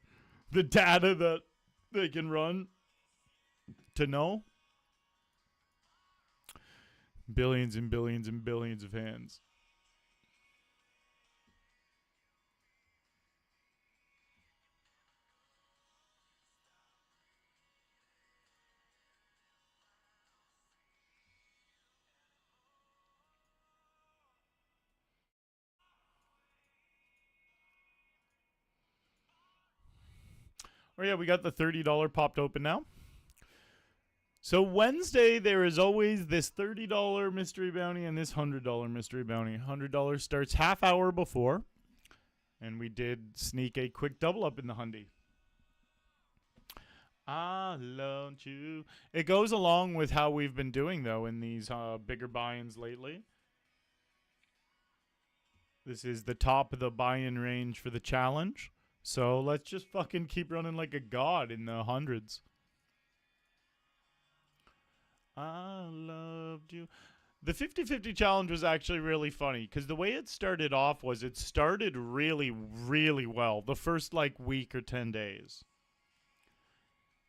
Speaker 1: The data that they can run to know billions and billions and billions of hands. Oh yeah, we got the $30 popped open now. So Wednesday there is always this $30 mystery bounty and this $100 mystery bounty. $100 starts half hour before, and we did sneak a quick double up in the Hyundai. I love you. It goes along with how we've been doing though in these bigger buy-ins lately. This is the top of the buy-in range for the challenge. So let's just fucking keep running like a god in the hundreds. I loved you. The 50-50 challenge was actually really funny because the way it started off was it started really, really well the first like week or 10 days.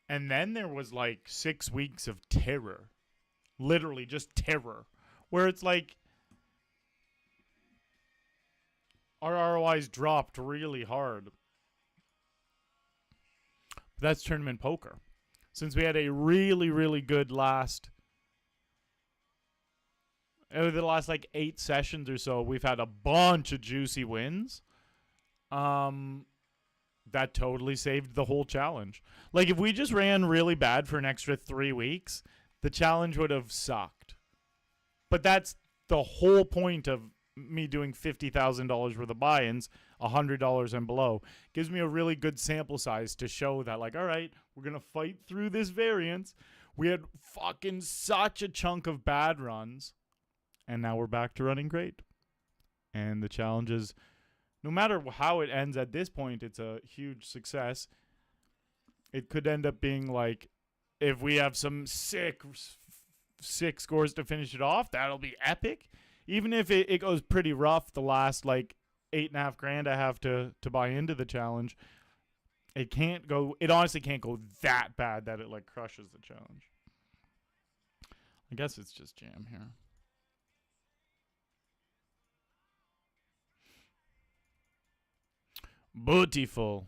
Speaker 1: And then there was like 6 weeks of terror. Literally just terror. Where it's like our ROIs dropped really hard. But that's tournament poker. Since we had a really, really good last over the last like 8 sessions or so, we've had a bunch of juicy wins. That totally saved the whole challenge. Like if we just ran really bad for an extra 3 weeks, the challenge would have sucked. But that's the whole point of me doing $50,000 worth of buy-ins, $100 and below. Gives me a really good sample size to show that like, all right, we're going to fight through this variance. We had fucking such a chunk of bad runs. And now we're back to running great. And the challenge is, no matter how it ends at this point, it's a huge success. It could end up being like, if we have some sick scores to finish it off, that'll be epic. Even if it goes pretty rough, the last like $8,500 I have to buy into the challenge, it honestly can't go that bad that it like crushes the challenge. I guess it's just jam here. Beautiful.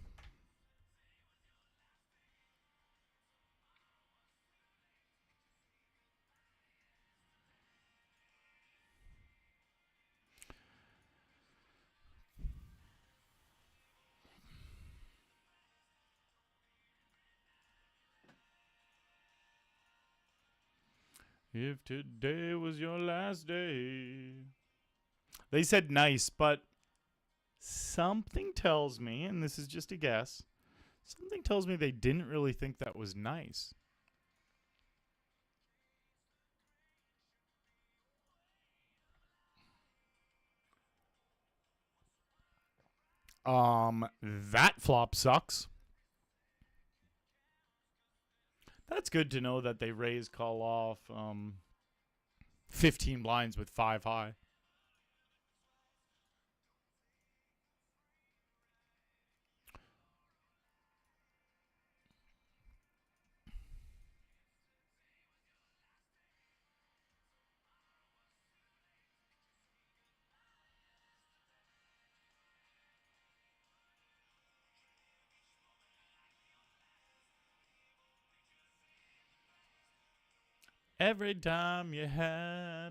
Speaker 1: If today was your last day. They said nice, but something tells me, and this is just a guess, something tells me they didn't really think that was nice. That flop sucks. That's good to know that they raise call off 15 blinds with 5 high. Every time you had.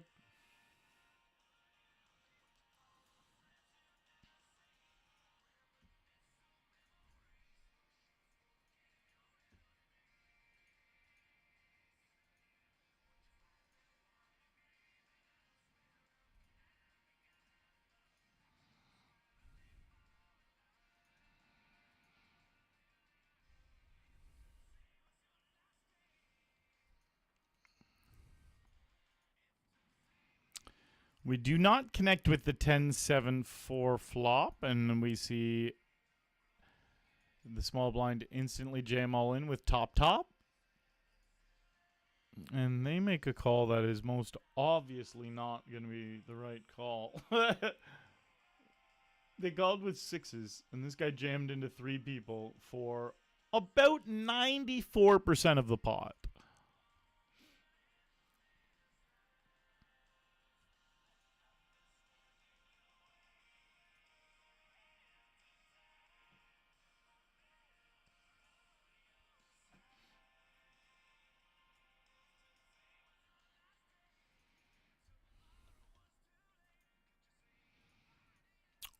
Speaker 1: We do not connect with the 10-7-4 flop, and we see the small blind instantly jam all in with top top. And they make a call that is most obviously not going to be the right call. They called with sixes, and this guy jammed into three people for about 94% of the pot.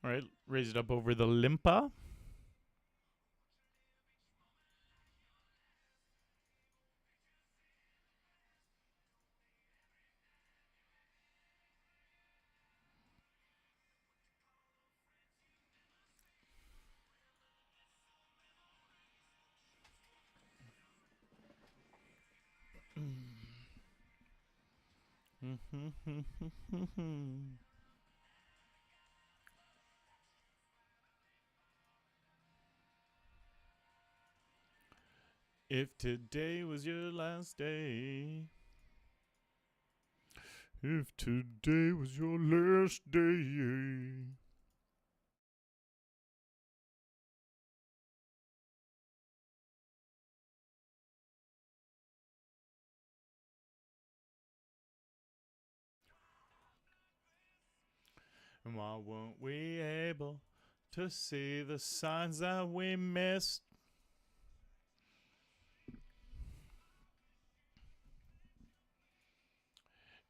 Speaker 1: All right, raise it up over the limpa. If today was your last day. If today was your last day. And why weren't we able to see the signs that we missed?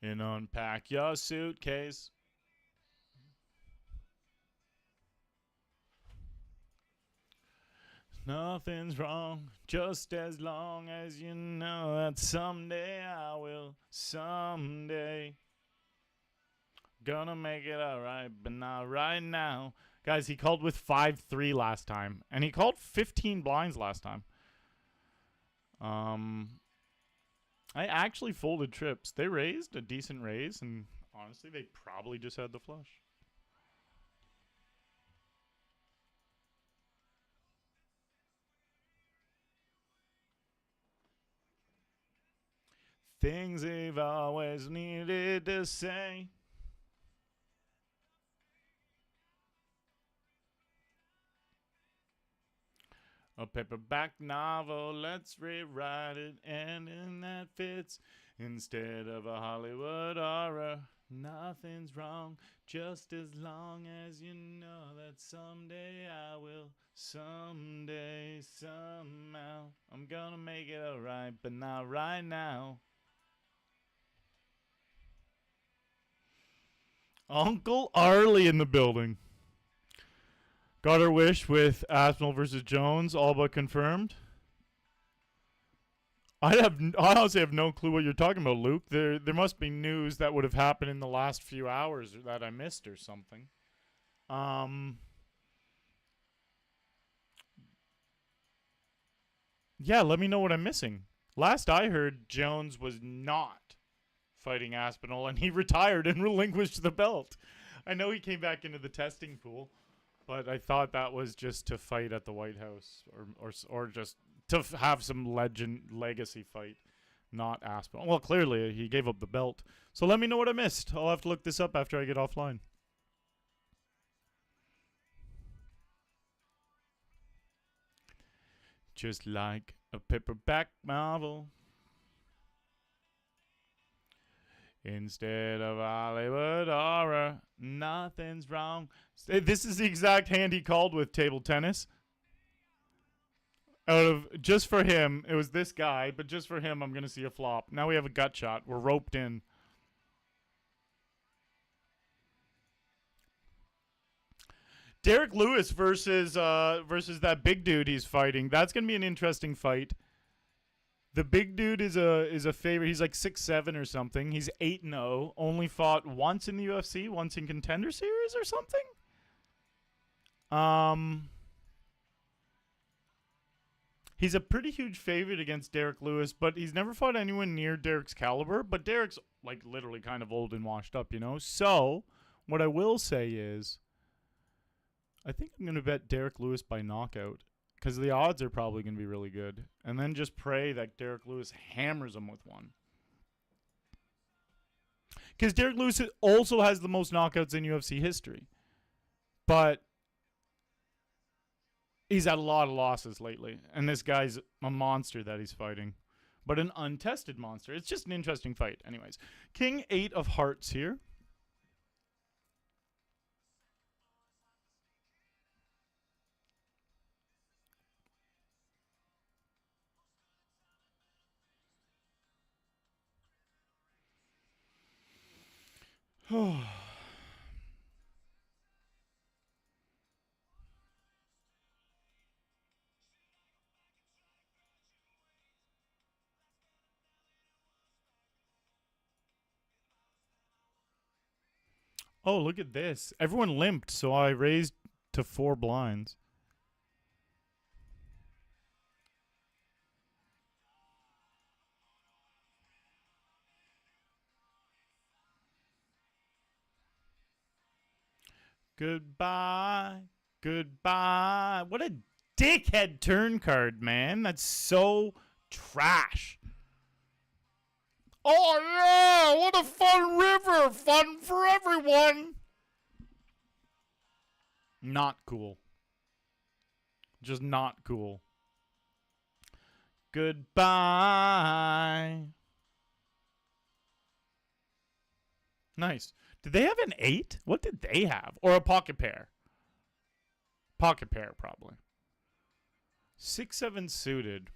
Speaker 1: And unpack your suitcase. Nothing's wrong, just as long as you know that someday I will. Someday. Gonna make it alright, but not right now. Guys, he called with 5-3 last time. And he called 15 blinds last time. I actually folded trips. They raised a decent raise, and honestly, they probably just had the flush. Things they've always needed to say. A paperback novel, let's rewrite it, ending that fits instead of a Hollywood horror. Nothing's wrong, just as long as you know that someday I will. Someday, somehow, I'm gonna make it alright, but not right now. Uncle Arlie in the building. Got her wish with Aspinall versus Jones, all but confirmed. I honestly have no clue what you're talking about, Luke. There must be news that would have happened in the last few hours that I missed or something. Yeah, let me know what I'm missing. Last I heard, Jones was not fighting Aspinall, and he retired and relinquished the belt. I know he came back into the testing pool, but I thought that was just to fight at the White House, or just to have some legacy fight, not Aspinall. Well, clearly he gave up the belt. So let me know what I missed. I'll have to look this up after I get offline. Just like a paperback novel. Instead of Hollywood horror, nothing's wrong. This is the exact hand he called with table tennis. Out of just for him, it was this guy, but just for him, I'm gonna see a flop. Now we have a gut shot. We're roped in. Derek Lewis versus that big dude he's fighting. That's gonna be an interesting fight. The big dude is a favorite. He's like 6'7" or something. He's 8-0. Only fought once in the UFC, once in Contender Series or something. He's a pretty huge favorite against Derek Lewis, but he's never fought anyone near Derek's caliber. But Derek's like literally kind of old and washed up, you know? So, what I will say is, I think I'm going to bet Derek Lewis by knockout because the odds are probably going to be really good. And then just pray that Derek Lewis hammers him with one. Because Derek Lewis also has the most knockouts in UFC history. But he's had a lot of losses lately. And this guy's a monster that he's fighting. But an untested monster. It's just an interesting fight. Anyways, King 8 of Hearts here. Oh, look at this. Everyone limped, so I raised to 4 blinds. Goodbye. Goodbye. What a dickhead turn card, man. That's so trash. Oh, yeah. What a fun river. Fun for everyone. Not cool. Just not cool. Goodbye. Nice. Did they have an 8? What did they have? Or a pocket pair? Pocket pair, probably. 6-7 suited.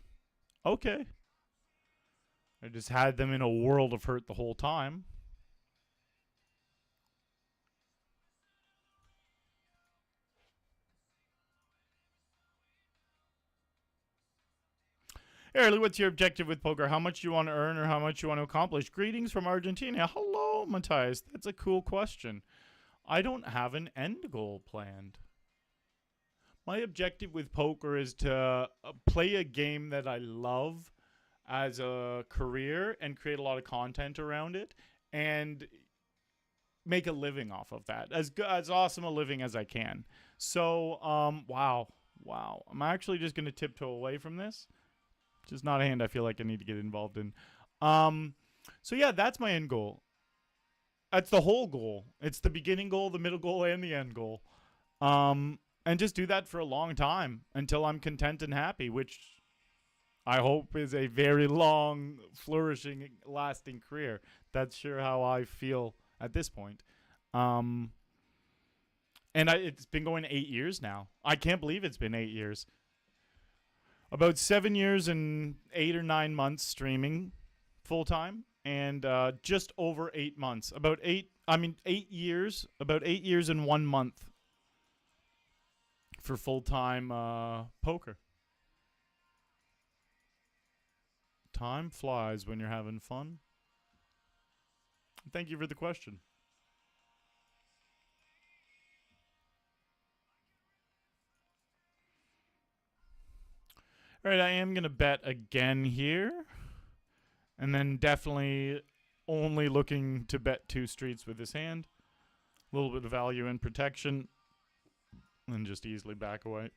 Speaker 1: Okay. I just had them in a world of hurt the whole time. Arlie, what's your objective with poker? How much you want to earn or how much you want to accomplish? Greetings from Argentina. Hello, Matthias. That's a cool question. I don't have an end goal planned. My objective with poker is to play a game that I love as a career and create a lot of content around it and make a living off of that. As awesome a living as I can. So, wow. I'm actually just going to tiptoe away from this. Just not a hand I feel like I need to get involved in. So yeah, that's my end goal. That's the whole goal. It's the beginning goal, the middle goal, and the end goal. And just do that for a long time until I'm content and happy, which I hope is a very long, flourishing, lasting career. That's sure how I feel at this point. And it's been going 8 years now. I can't believe it's been 8 years. About 7 years and 8 or 9 months streaming full time, and just over 8 months. 8 years. About 8 years and 1 month for full time poker. Time flies when you're having fun. Thank you for the question. All right, I am going to bet again here. And then definitely only looking to bet 2 streets with this hand. A little bit of value in protection. And just easily back away.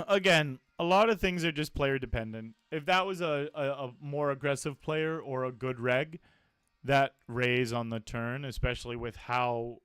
Speaker 1: Again, a lot of things are just player dependent. If that was a more aggressive player or a good reg, that raise on the turn, especially with how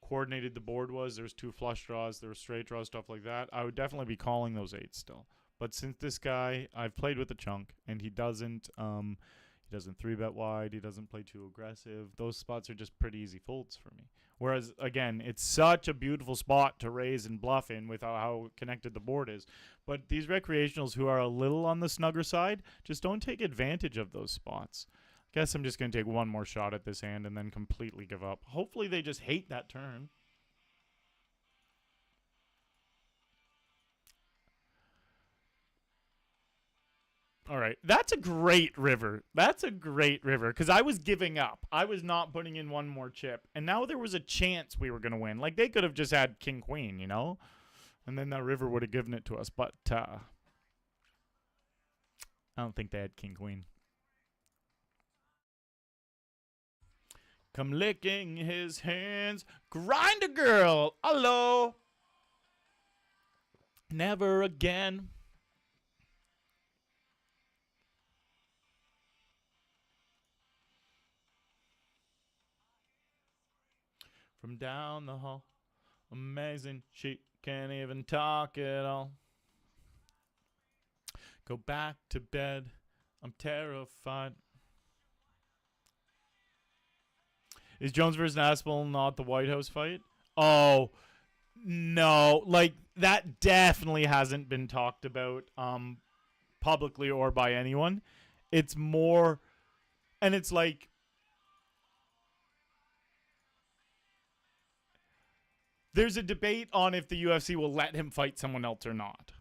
Speaker 1: coordinated the board was, there was 2 flush draws, there was straight draws, stuff like that, I would definitely be calling those 8s still. But since this guy, I've played with a chunk, and he doesn't 3-bet wide. He doesn't play too aggressive. Those spots are just pretty easy folds for me. Whereas, again, it's such a beautiful spot to raise and bluff in with how connected the board is. But these recreationals who are a little on the snugger side just don't take advantage of those spots. Guess I'm just going to take one more shot at this hand and then completely give up. Hopefully they just hate that turn. All right. That's a great river. That's a great river because I was giving up. I was not putting in one more chip. And now there was a chance we were going to win. Like, they could have just had king, queen, you know? And then that river would have given it to us. But I don't think they had king, queen. Come licking his hands. Grind a girl. Hello. Never again. From down the hall. Amazing. She can't even talk at all. Go back to bed. I'm terrified. Is Jones versus Aspel not the White House fight? Oh, no. Like, that definitely hasn't been talked about publicly or by anyone. It's more, and it's like, there's a debate on if the UFC will let him fight someone else or not.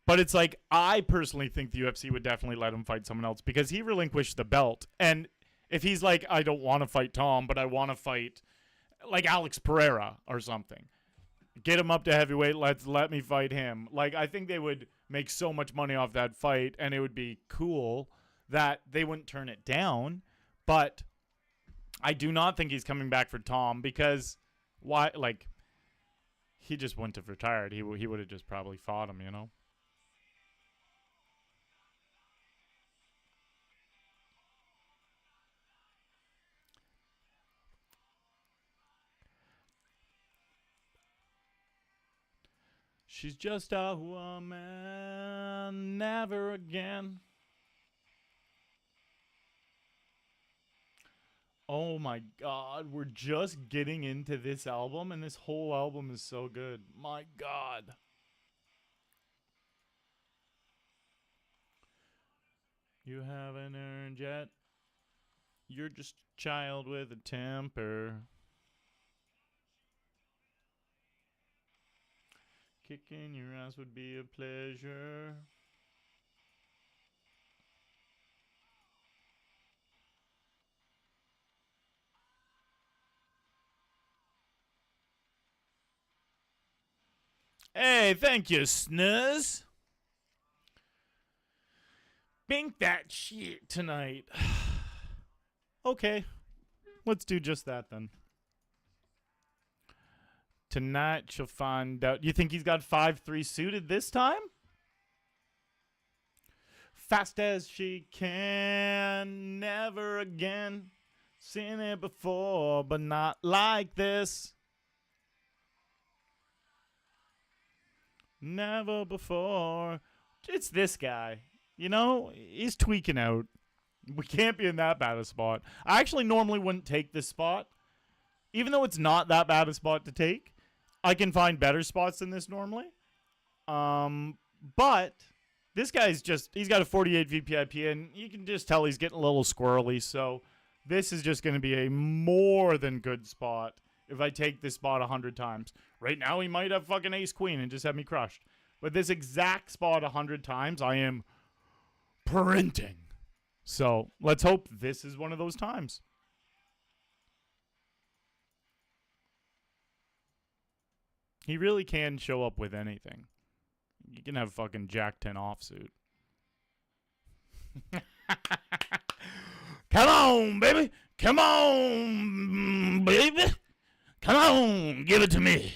Speaker 1: But it's like, I personally think the UFC would definitely let him fight someone else because he relinquished the belt. And if he's like, I don't want to fight Tom, but I want to fight like Alex Pereira or something, get him up to heavyweight, let me fight him. Like, I think they would make so much money off that fight, and it would be cool that they wouldn't turn it down. But I do not think he's coming back for Tom because why? Like, he just wouldn't have retired. He would have just probably fought him, you know? She's just a woman, never again. Oh my God, we're just getting into this album, and this whole album is so good. My God. You haven't earned yet. You're just a child with a temper. Kicking your ass would be a pleasure. Hey, thank you, Snuzz. Bink that shit tonight. Okay, let's do just that then. Tonight she'll find out. You think he's got 5-3 suited this time? Fast as she can, never again. Seen it before, but not like this. Never before. It's this guy. You know, he's tweaking out. We can't be in that bad a spot. I actually normally wouldn't take this spot. Even though it's not that bad a spot to take, I can find better spots than this normally. But this guy's just, he's got a 48 VPIP, and you can just tell he's getting a little squirrely. So this is just going to be a more than good spot if I take this spot 100 times. Right now, he might have fucking ace queen and just have me crushed. But this exact spot 100 times, I am printing. So let's hope this is one of those times. He really can show up with anything. You can have fucking Jack 10 offsuit. Come on, baby. Come on, baby. Come on, give it to me.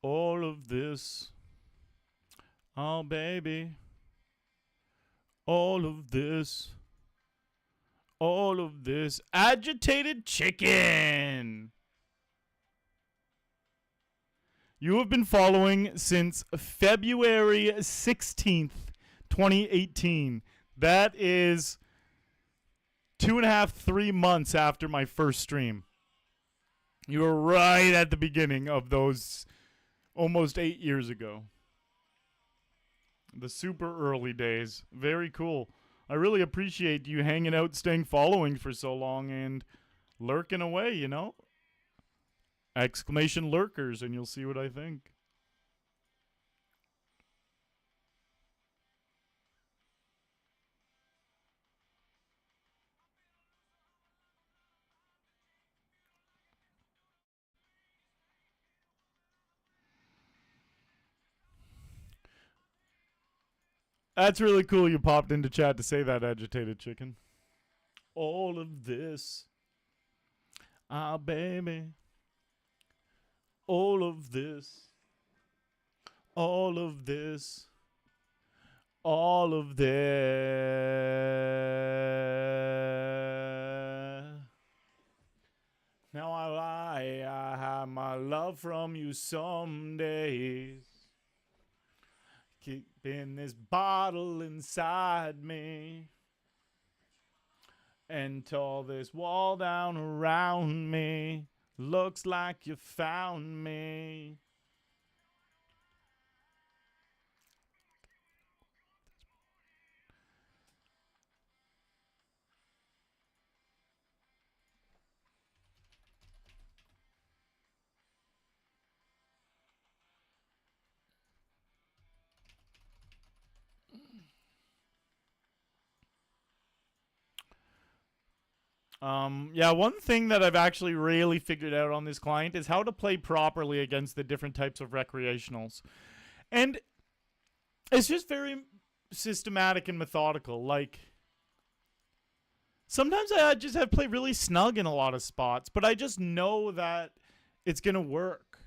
Speaker 1: All of this. Oh, baby. All of this. All of this. Agitated chicken. You have been following since February 16th, 2018. That is 2.5, 3 months after my first stream. You were right at the beginning of those almost 8 years ago. The super early days. Very cool. I really appreciate you hanging out, staying following for so long, and lurking away, you know? Exclamation lurkers, and you'll see what I think. That's really cool you popped into chat to say that, agitated chicken. All of this. Ah, baby. All of this. All of this. All of this. Now I lie, I have my love from you some days. Keeping this bottle inside me. And tore this wall down around me. Looks like you found me. Yeah, one thing that I've actually really figured out on this client is how to play properly against the different types of recreationals. And it's just very systematic and methodical. Like, sometimes I just have to play really snug in a lot of spots, but I just know that it's going to work.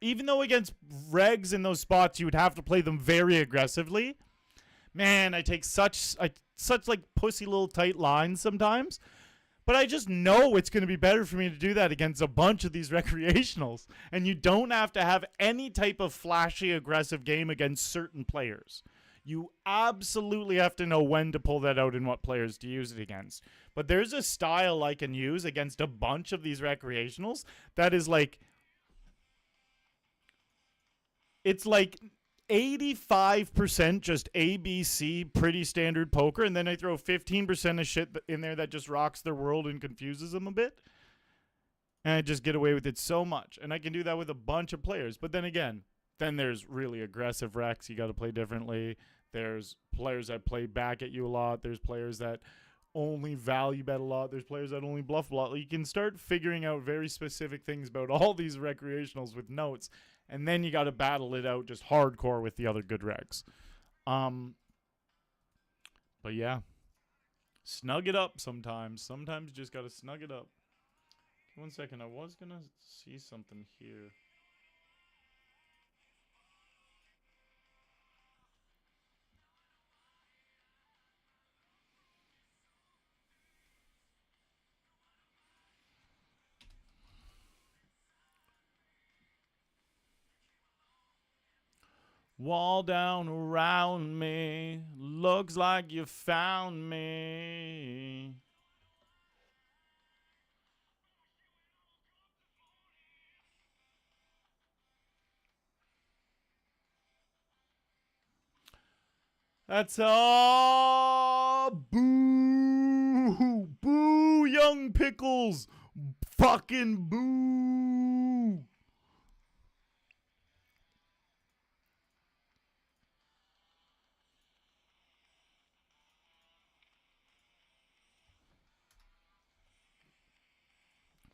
Speaker 1: Even though against regs in those spots you would have to play them very aggressively, man, I take such like pussy little tight lines sometimes. But I just know it's going to be better for me to do that against a bunch of these recreationals. And you don't have to have any type of flashy, aggressive game against certain players. You absolutely have to know when to pull that out and what players to use it against. But there's a style I can use against a bunch of these recreationals that is like... It's like 85% just ABC, pretty standard poker, and then I throw 15% of shit in there that just rocks their world and confuses them a bit. And I just get away with it so much. And I can do that with a bunch of players. But then again, then there's really aggressive recs you got to play differently. There's players that play back at you a lot. There's players that only value bet a lot. There's players that only bluff a lot. You can start figuring out very specific things about all these recreationals with notes. And then you got to battle it out just hardcore with the other good regs. But yeah. Snug it up sometimes. Sometimes you just got to snug it up. 1 second. I was going to see something here. Wall down around me. Looks like you found me. That's all. Boo. Boo, young pickles. Fucking boo.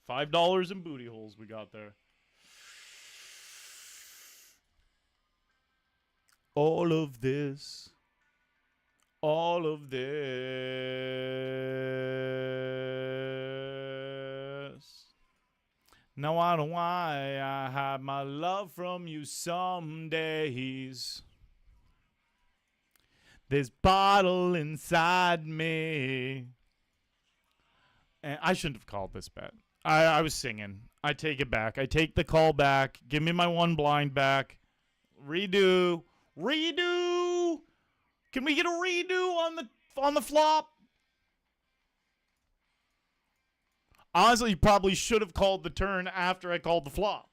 Speaker 1: $5 in booty holes we got there. All of this. All of this. Now I know why I hide my love from you some days. This bottle inside me. And I shouldn't have called this bet. I was singing. I take it back. I take the call back. Give me my one blind back. Redo. Redo. Can we get a redo on the flop? Honestly, you probably should have called the turn after I called the flop.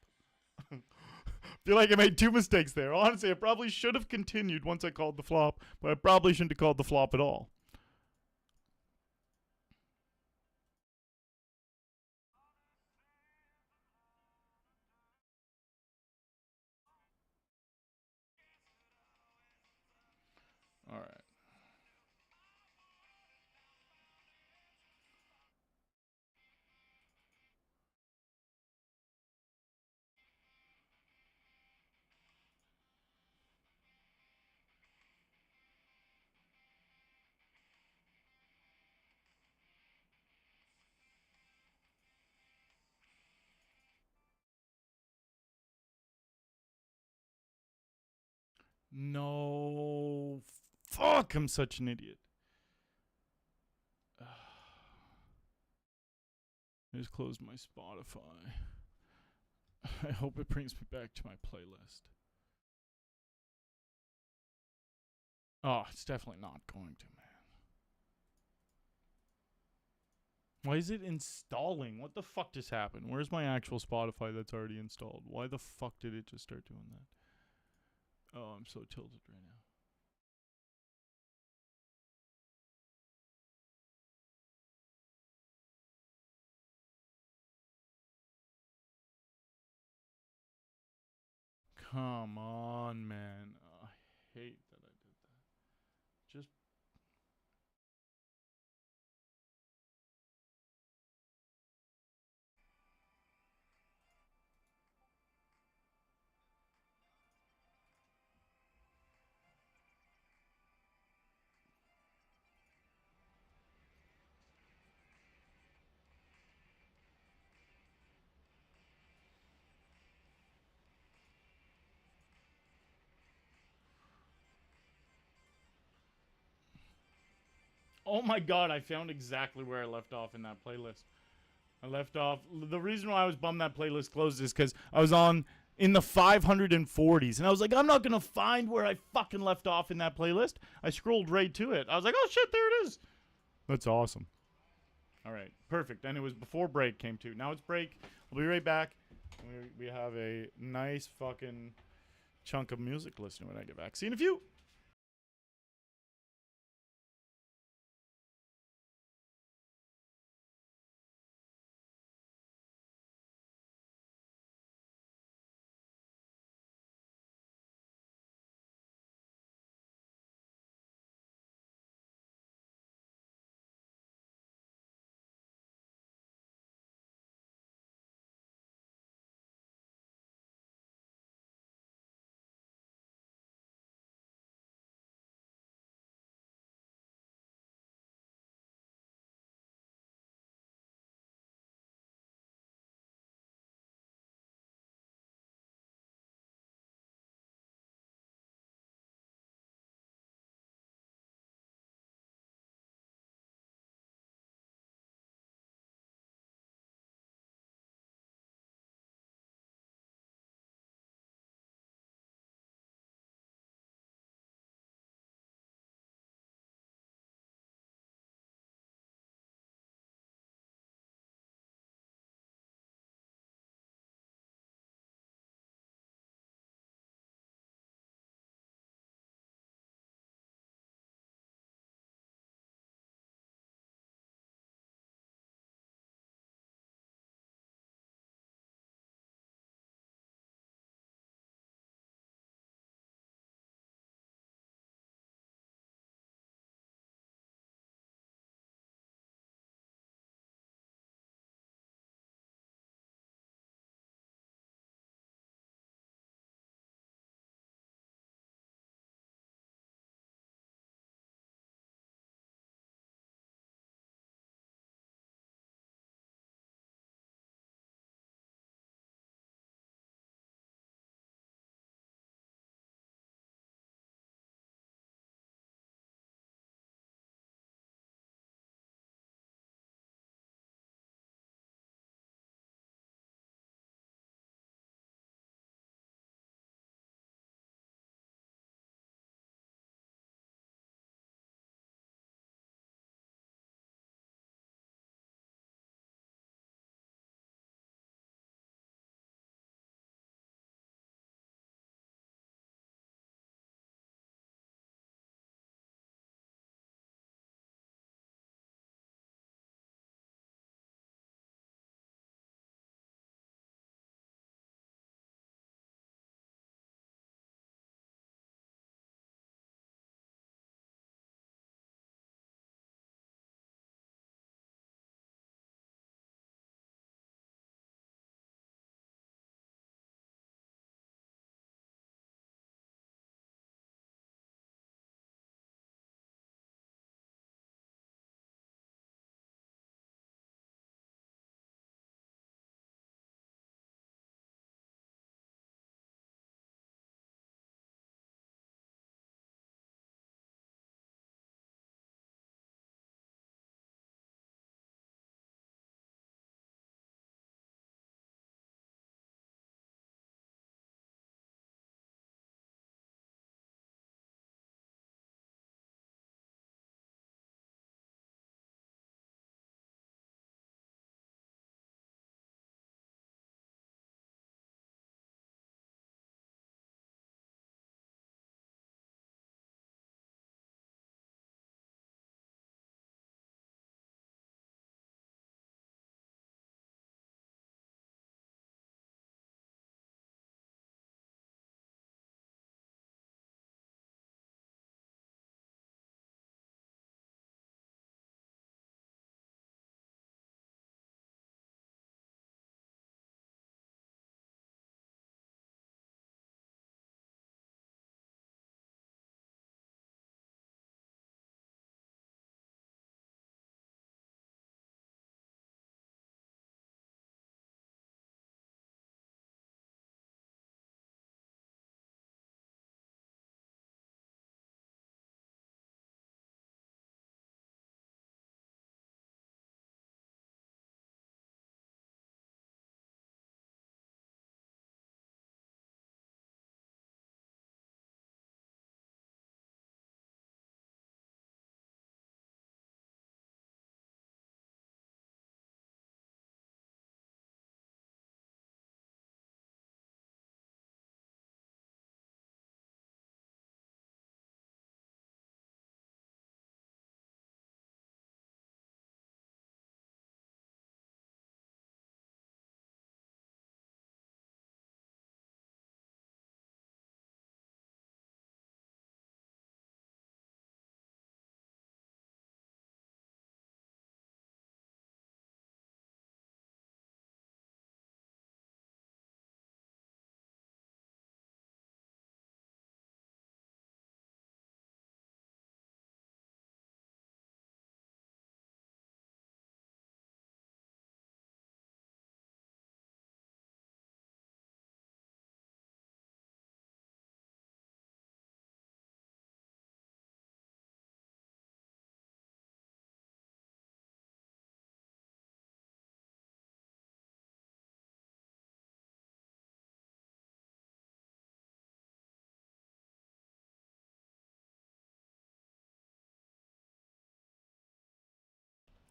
Speaker 1: Feel like I made two mistakes there. Honestly, I probably should have continued once I called the flop, but I probably shouldn't have called the flop at all. All right. No. Fuck, I'm such an idiot. I just closed my Spotify. I hope it brings me back to my playlist. Oh, it's definitely not going to, man. Why is it installing? What the fuck just happened? Where's my actual Spotify that's already installed? Why the fuck did it just start doing that? Oh, I'm so tilted right now. Come on, man. Oh, I hate that I did that. Just oh my god, I found exactly where I left off in that playlist. I left off. The reason why I was bummed that playlist closed is because I was on in the 540s. And I was like, I'm not going to find where I fucking left off in that playlist. I scrolled right to it. I was like, oh shit, there it is. That's awesome. All right, perfect. And it was before break came to. Now it's break. We'll be right back. We have a nice fucking chunk of music listening when I get back. See you in a few.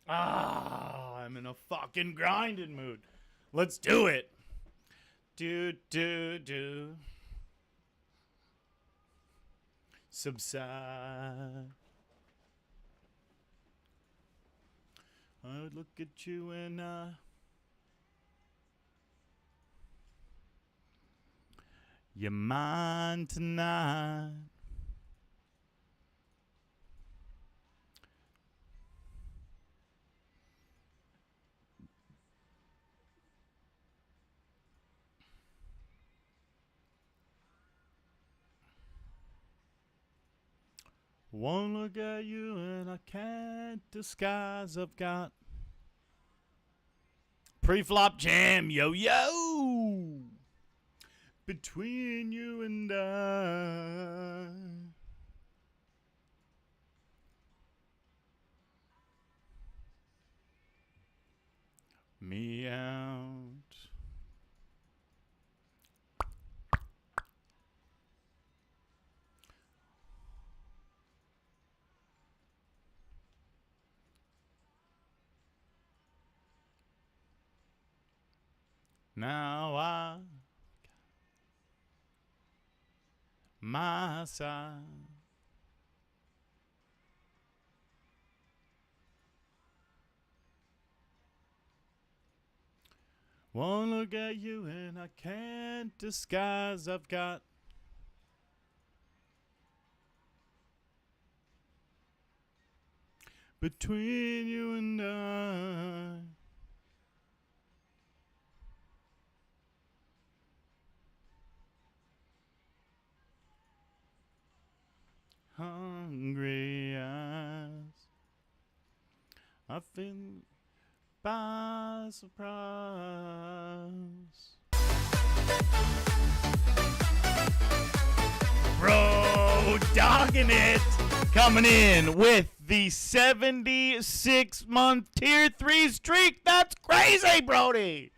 Speaker 1: I'm in a fucking grinding mood. Let's do it. Do. Subside. I would look at you and you're mine tonight. One look at you and I can't disguise I've got pre-flop jam, yo. Between you and I. Me out. Now my side. One look at you and I can't disguise I've got between you and I. Hungry eyes. I feel by surprise. Bro, dogging it. Coming in with the 76-month Tier 3 streak. That's crazy, Brody.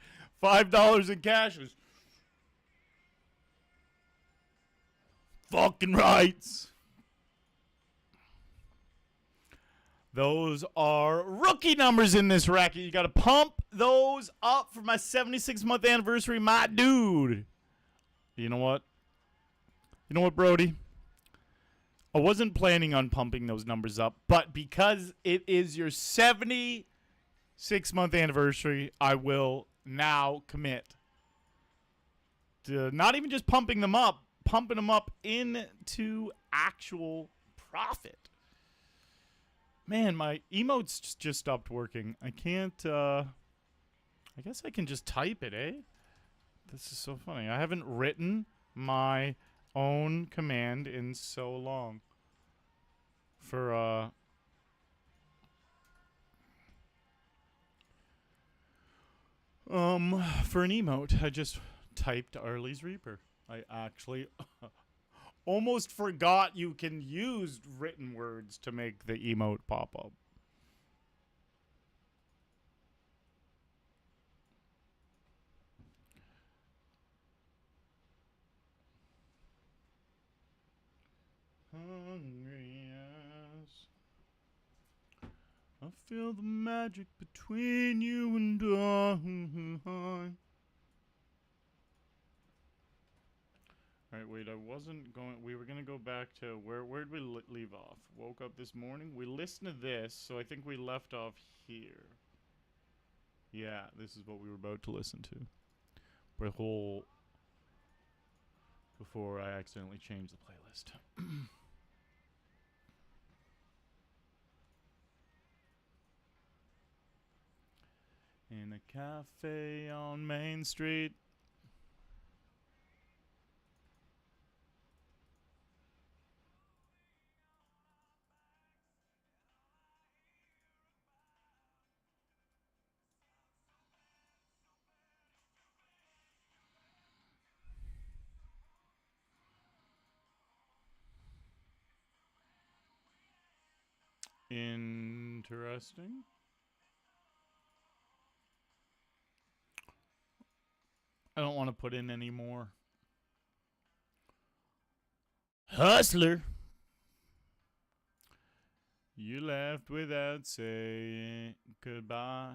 Speaker 1: $5 in cash is fucking rights. Those are rookie numbers in this racket. You got to pump those up for my 76-month anniversary, my dude. You know what? You know what, Brody? I wasn't planning on pumping those numbers up, but because it is your 76-month anniversary, I will now commit to not even just pumping them up into actual profit. Man, my emotes just stopped working. I can't, I guess I can just type it, eh? This is so funny. I haven't written my own command in so long. For an emote, I just typed Arlie's Reaper. I actually almost forgot you can use written words to make the emote pop up. Hungry ass. I feel the magic between you and I. Alright, wait, I wasn't going... We were going to go back to... Where'd we leave off? Woke up this morning. We listened to this, so I think we left off here. Yeah, this is what we were about to listen to. The whole... Before I accidentally changed the playlist. In a cafe on Main Street. Interesting. I don't want to put in any more. Hustler. You left without saying goodbye.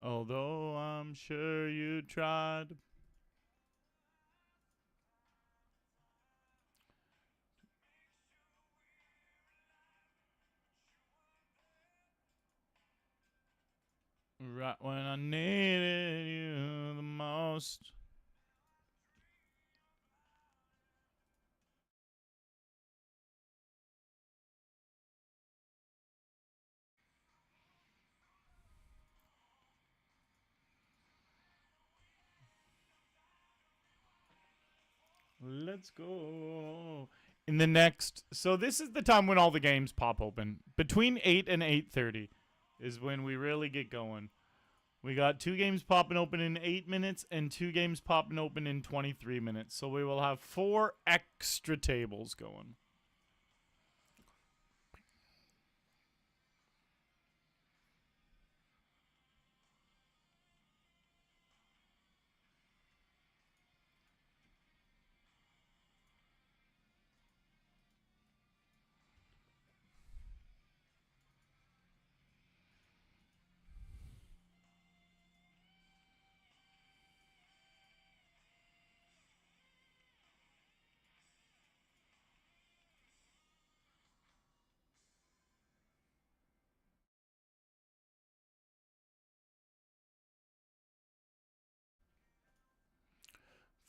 Speaker 1: Although I'm sure you tried. Right when I needed you the most. Let's go. In the next, so this is the time when all the games pop open. Between 8 and 8:30 is when we really get going. We got 2 games popping open in 8 minutes and 2 games popping open in 23 minutes. So we will have 4 extra tables going.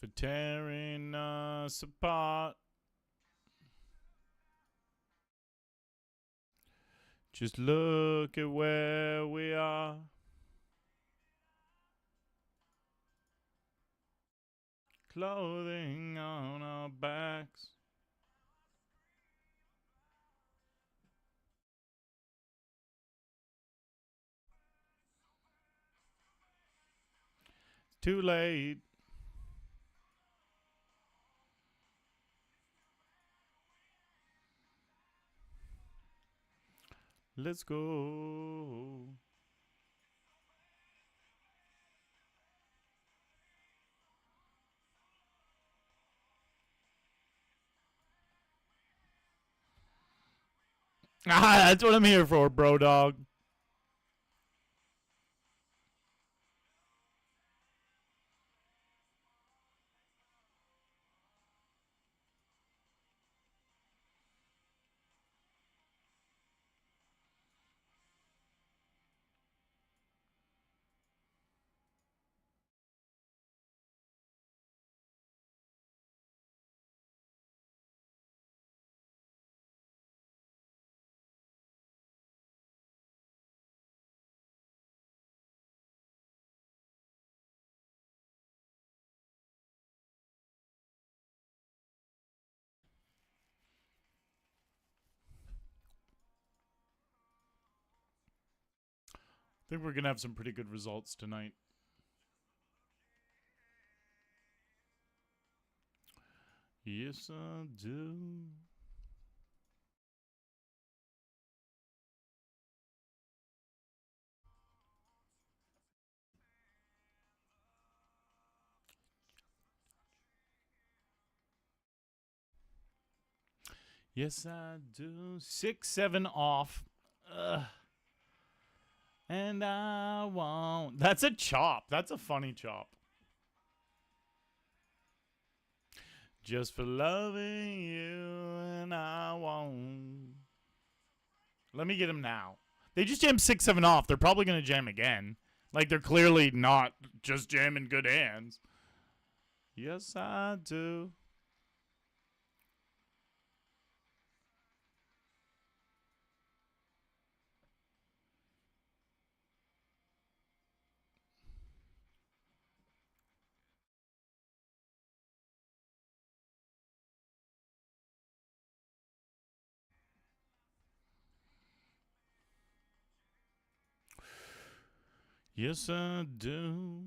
Speaker 1: For tearing us apart. Just look at where we are. Clothing on our backs. Too late. Let's go. Ah, that's what I'm here for, bro dog. I think we're going to have some pretty good results tonight. Yes, I do. Yes, I do. 6-7 off. Ugh. And I won't. That's a chop. That's a funny chop. Just for loving you, and I won't. Let me get him now. They just jammed 6-7 off. They're probably going to jam again. Like, they're clearly not just jamming good hands. Yes, I do. Yes, I do.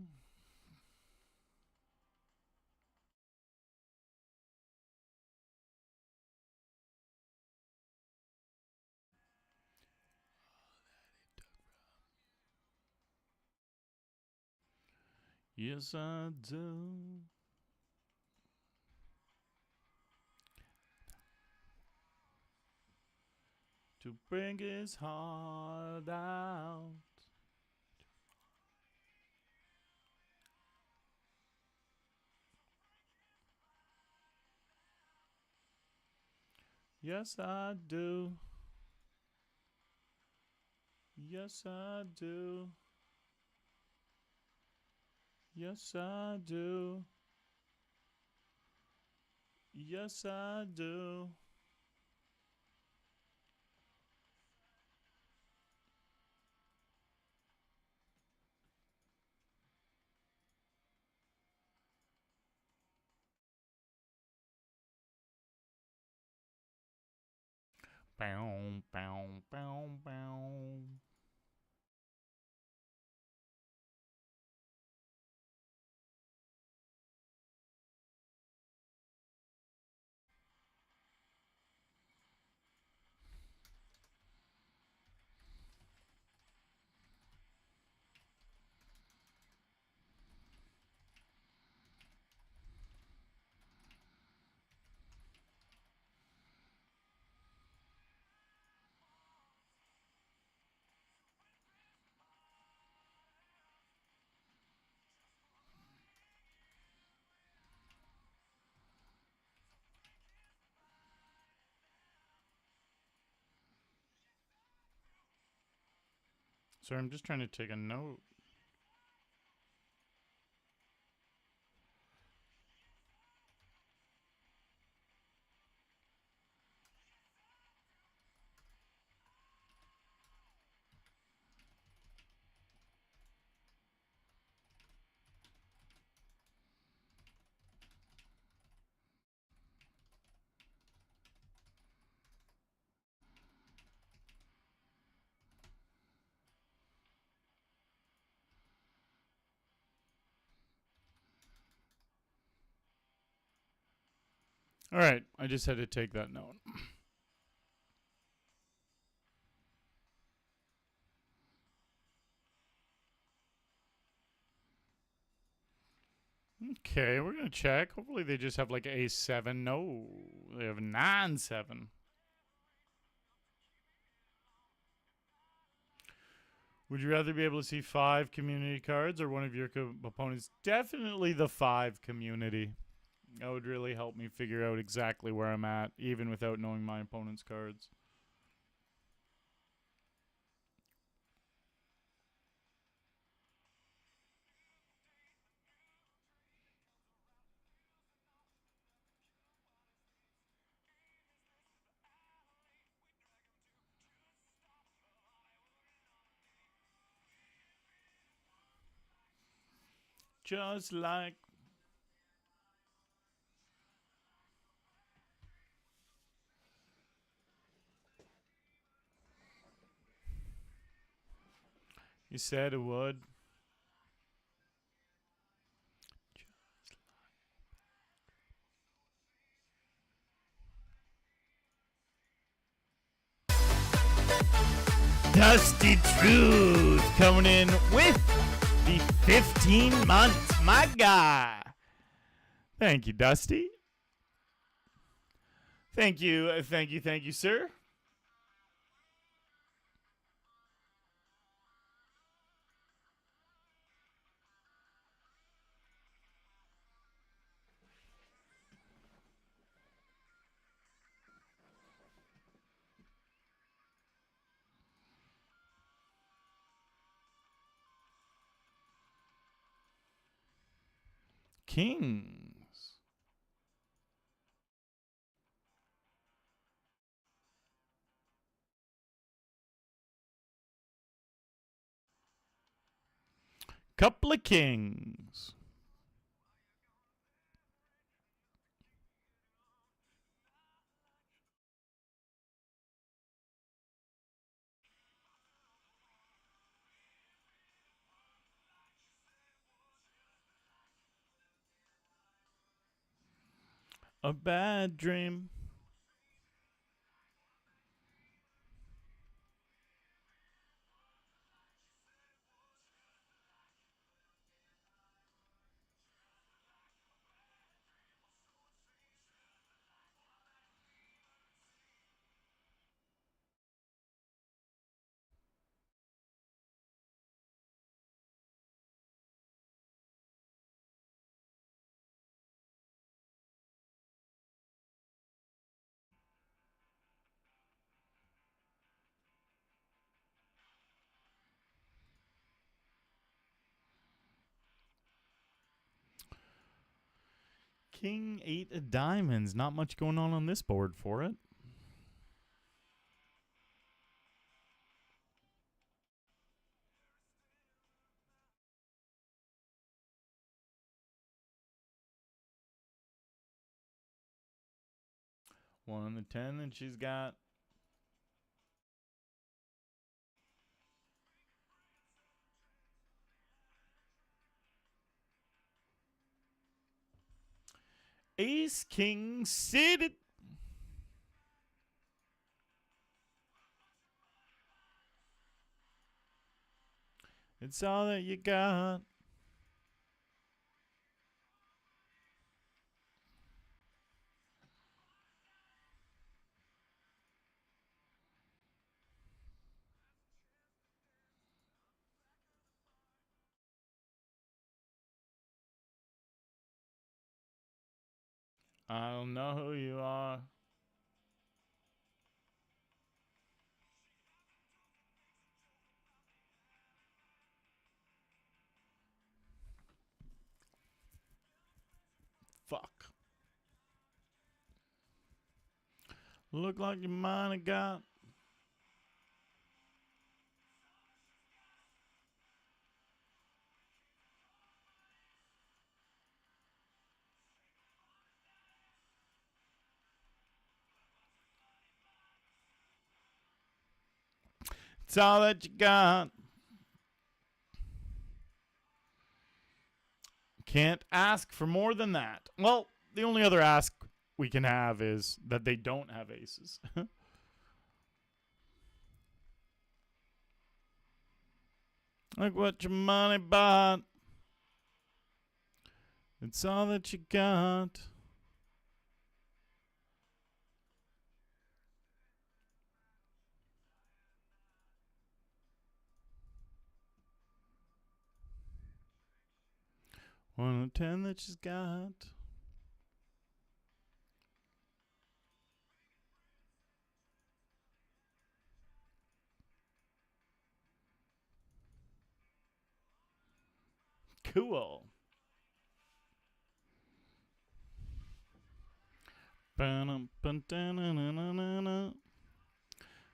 Speaker 1: Yes, I do. to bring his heart out. Yes, I do. Yes, I do. Yes, I do. Yes, I do. Bow, bow, bow, bow. Sorry, I'm just trying to take a note. All right, I just had to take that note. Okay, we're gonna check. Hopefully, they just have like A7. No, they have 9-7. Would you rather be able to see 5 community cards or one of your opponents? Definitely the 5 community. That would really help me figure out exactly where I'm at, even without knowing my opponent's cards. Just like you said it would. Dusty Truth coming in with the 15 months. My guy. Thank you, Dusty. Thank you, thank you, sir. Kings. Couple of kings. A bad dream. King 8 of diamonds. Not much going on this board for it. One on the 10 that she's got. Ace King suited. It's all that you got. I don't know who you are. Fuck. Look like you might have got. It's all that you got. Can't ask for more than that. Well, the only other ask we can have is that they don't have aces. Like what your money bought. It's all that you got. One on 10 that she's got. Cool.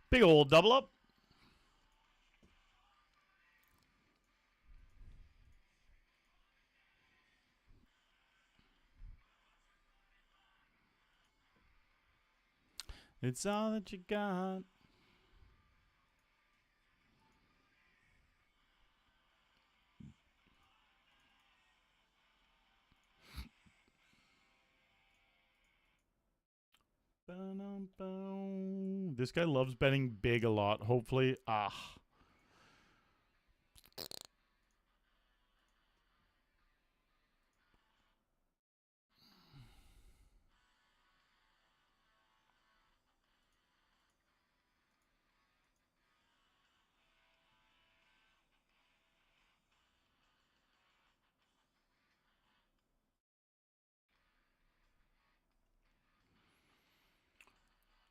Speaker 1: Big old double up. It's all that you got. This guy loves betting big a lot. Hopefully,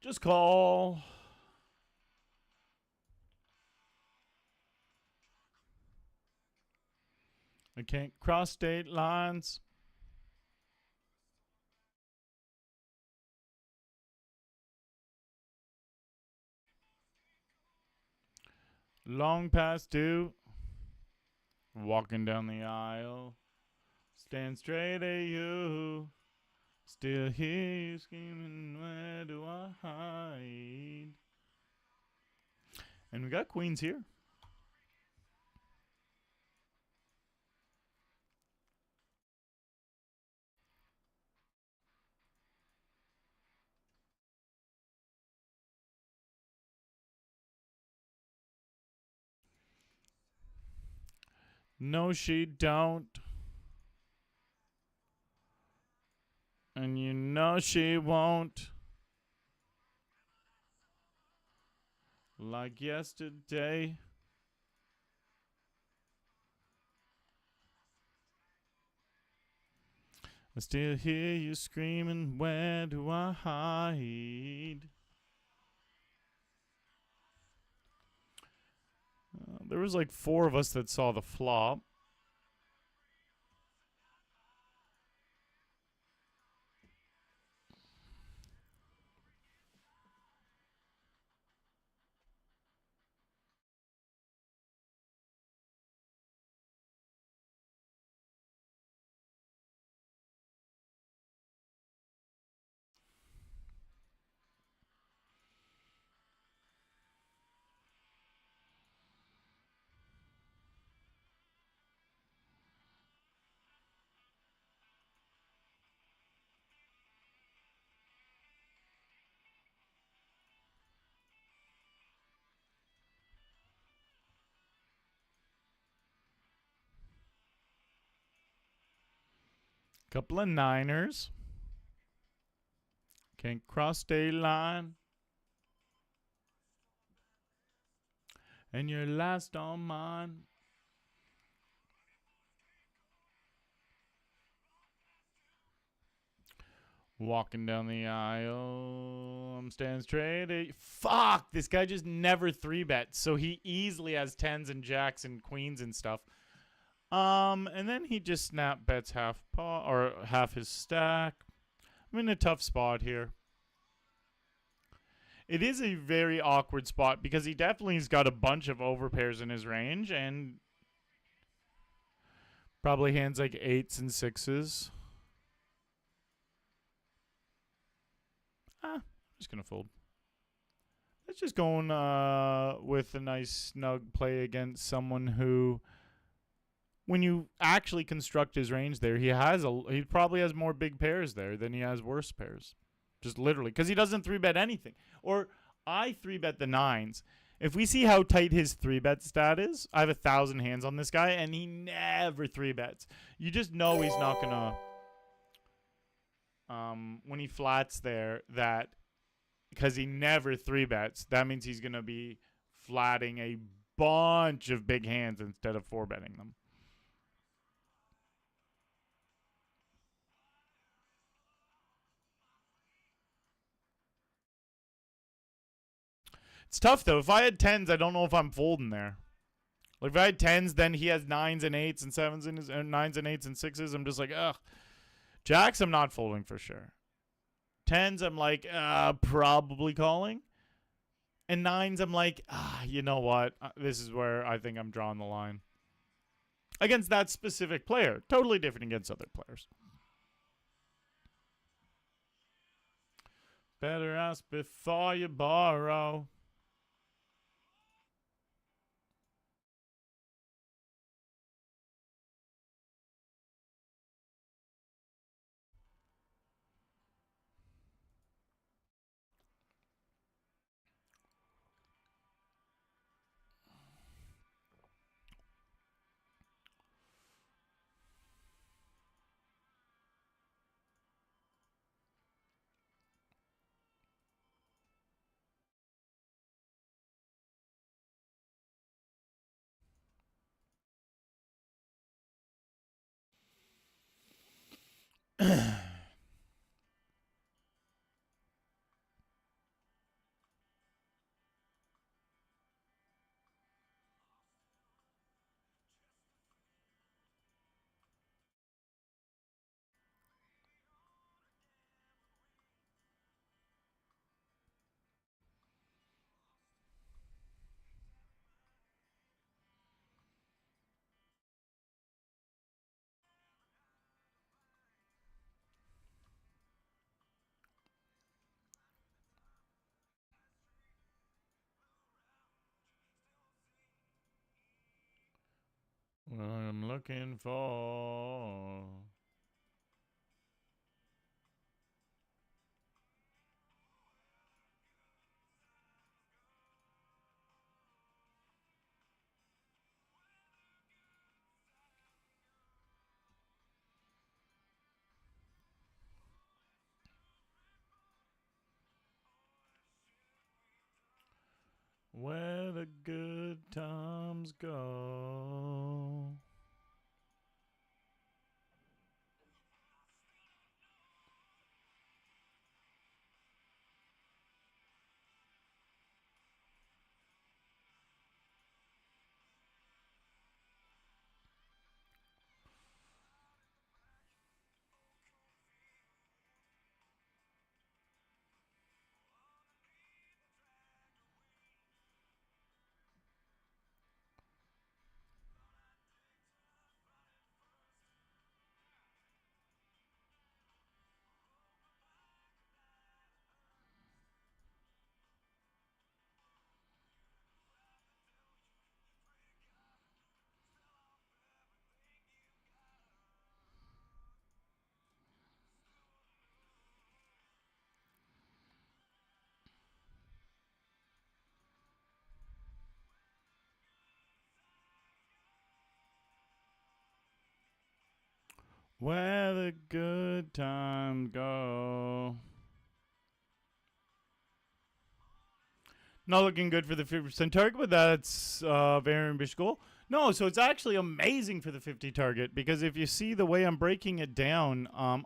Speaker 1: just call. I can't cross state lines. Long past due. Walking down the aisle. Stand straight at you. Still hear you screaming, where do I hide? And we got queens here. No, she don't. And you know she won't. Like yesterday. I still hear you screaming, where do I hide? There was like 4 of us that saw the flop. Couple of niners. Can't cross state line. And you're last on mine. Walking down the aisle. I'm standing straight. Fuck! This guy just never 3-bets. So he easily has 10s and jacks and queens and stuff. And then he just snap bets half paw or half his stack. I'm in a tough spot here. It is a very awkward spot because he definitely has got a bunch of overpairs in his range and probably hands like 8s and 6s. I'm just going to fold. Let's just go with a nice snug play against someone who, when you actually construct his range there, he probably has more big pairs there than he has worse pairs. Just literally. Because he doesn't 3-bet anything. Or I 3-bet the 9s. If we see how tight his 3-bet stat is, I have 1,000 hands on this guy, and he never 3-bets. You just know he's not going to, when he flats there, that because he never 3-bets, that means he's going to be flatting a bunch of big hands instead of 4-betting them. It's tough, though. If I had 10s, I don't know if I'm folding there. Like, if I had 10s, then he has 9s and 8s and 7s in his 9s and 8s and 6s. I'm just like, ugh. Jacks, I'm not folding for sure. 10s, I'm like, probably calling. And 9s, I'm like, you know what? This is where I think I'm drawing the line. Against that specific player. Totally different against other players. Better ask before you borrow. What I'm looking for. Where the good times go. Where the good times go. Not looking good for the 50% target, but that's very ambitious goal. No, so it's actually amazing for the 50 target because if you see the way I'm breaking it down, I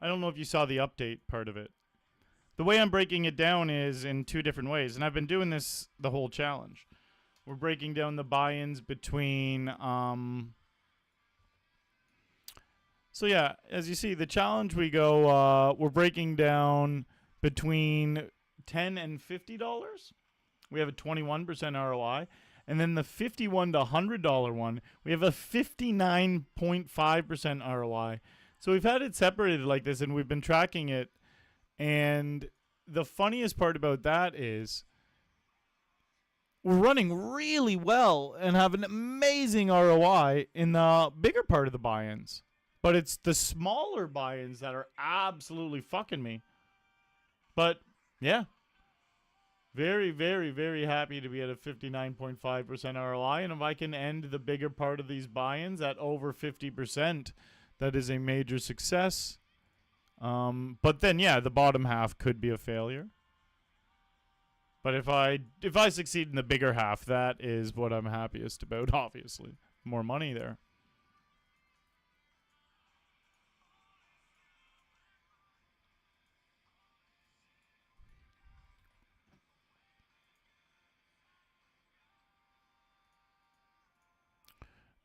Speaker 1: don't know if you saw the update part of it. The way I'm breaking it down is in two different ways, and I've been doing this the whole challenge. We're breaking down the buy-ins between so yeah, as you see, the challenge we go we're breaking down between $10 and $50. We have a 21% ROI. And then the $51 to $100 one, we have a 59.5% ROI. So we've had it separated like this and we've been tracking it. And the funniest part about that is we're running really well and have an amazing ROI in the bigger part of the buy-ins. But it's the smaller buy-ins that are absolutely fucking me. But yeah, very, very, very happy to be at a 59.5% ROI. And if I can end the bigger part of these buy-ins at over 50%, that is a major success. But then, yeah, the bottom half could be a failure. But if I succeed in the bigger half, that is what I'm happiest about, obviously. More money there.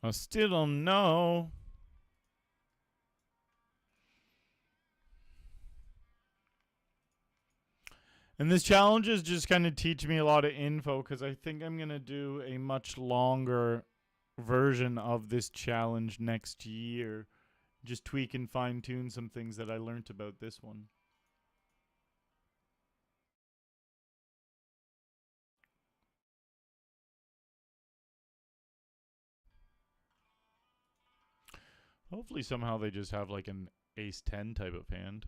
Speaker 1: I still don't know. And this challenge is just kind of teach me a lot of info because I think I'm going to do a much longer version of this challenge next year. Just tweak and fine tune some things that I learned about this one. Hopefully somehow they just have like an ace 10 type of hand.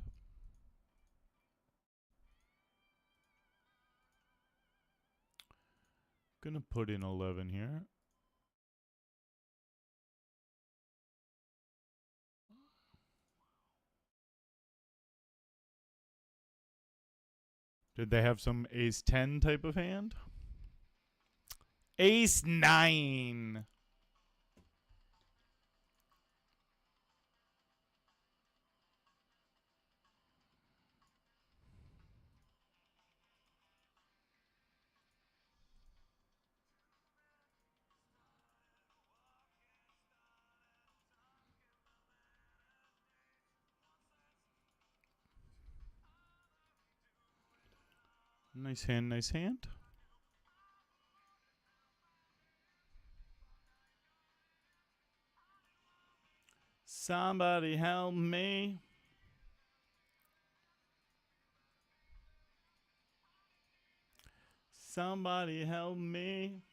Speaker 1: Gonna put in 11 here. Did they have some ace 10 type of hand? Ace 9. Nice hand, nice hand. Somebody help me. Somebody help me.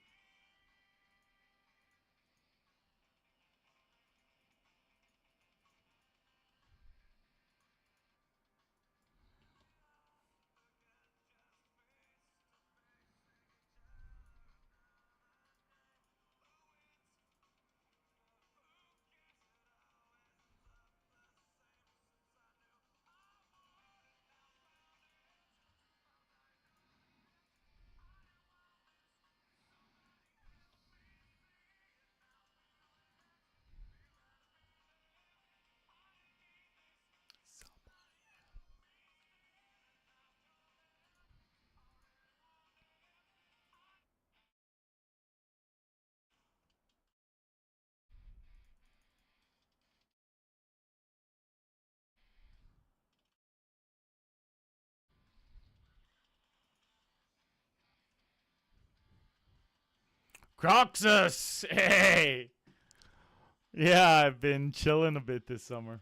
Speaker 1: Croxus! Hey! Yeah, I've been chilling a bit this summer.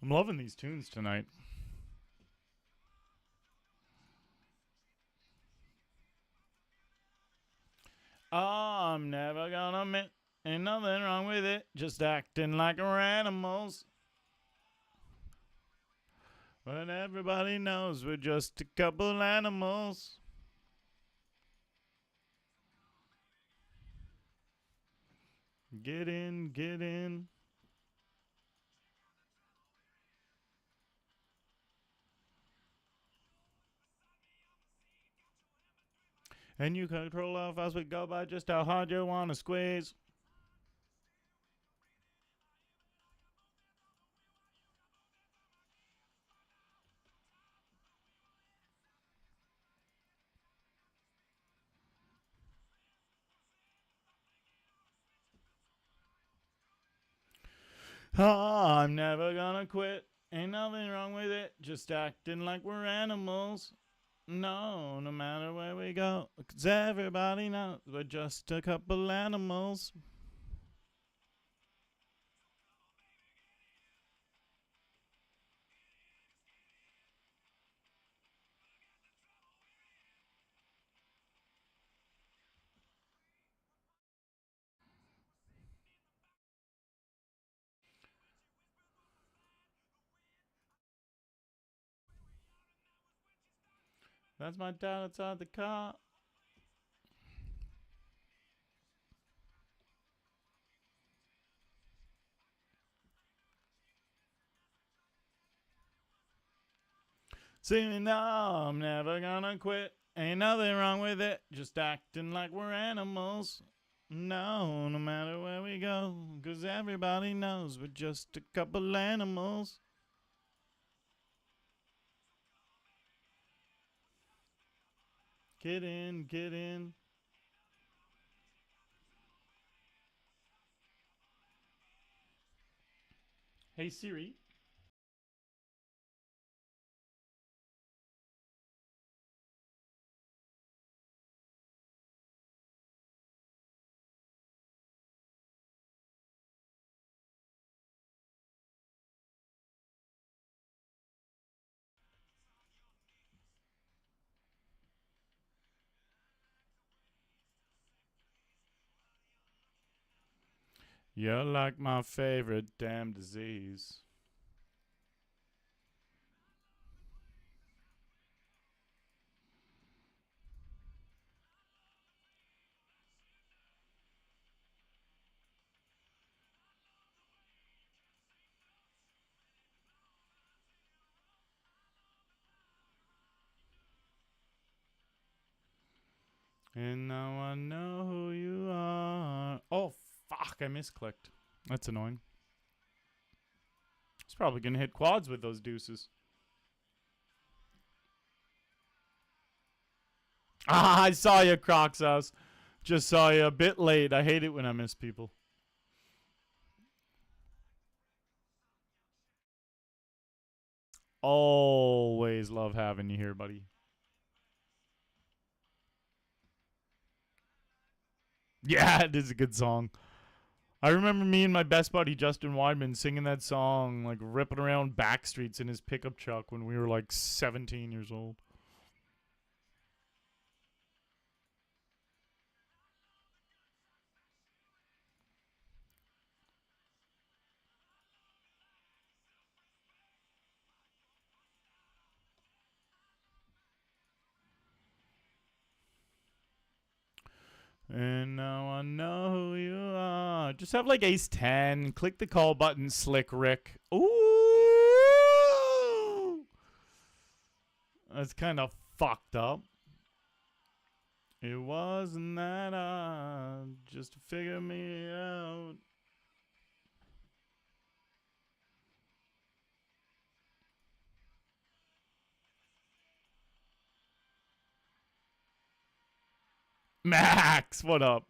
Speaker 1: I'm loving these tunes tonight. I'm never gonna admit. Ain't nothing wrong with it. Just acting like we're animals. But everybody knows we're just a couple animals. Get in, get in. And you control how fast we go by just how hard you want to squeeze. Oh, I'm never gonna quit. Ain't nothing wrong with it. Just acting like we're animals. No, no matter where we go. 'Cause everybody knows we're just a couple animals. That's my dad outside the car. Singing, no, I'm never gonna quit. Ain't nothing wrong with it. Just acting like we're animals. No, no matter where we go. 'Cause everybody knows we're just a couple animals. Get in, get in. Hey Siri. You're like my favorite damn disease. And now I know who you are. Oh, fuck. I misclicked. That's annoying. It's probably going to hit quads with those deuces. Ah, I saw you, Crocs House. Just saw you a bit late. I hate it when I miss people. Always love having you here, buddy. Yeah, it is a good song. I remember me and my best buddy Justin Weidman singing that song, like ripping around back streets in his pickup truck when we were like 17 years old. And now I know who you are. Just have like ace 10. Click the call button, Slick Rick. Ooh! That's kind of fucked up. It wasn't that hard just to figure me out. Max, what up?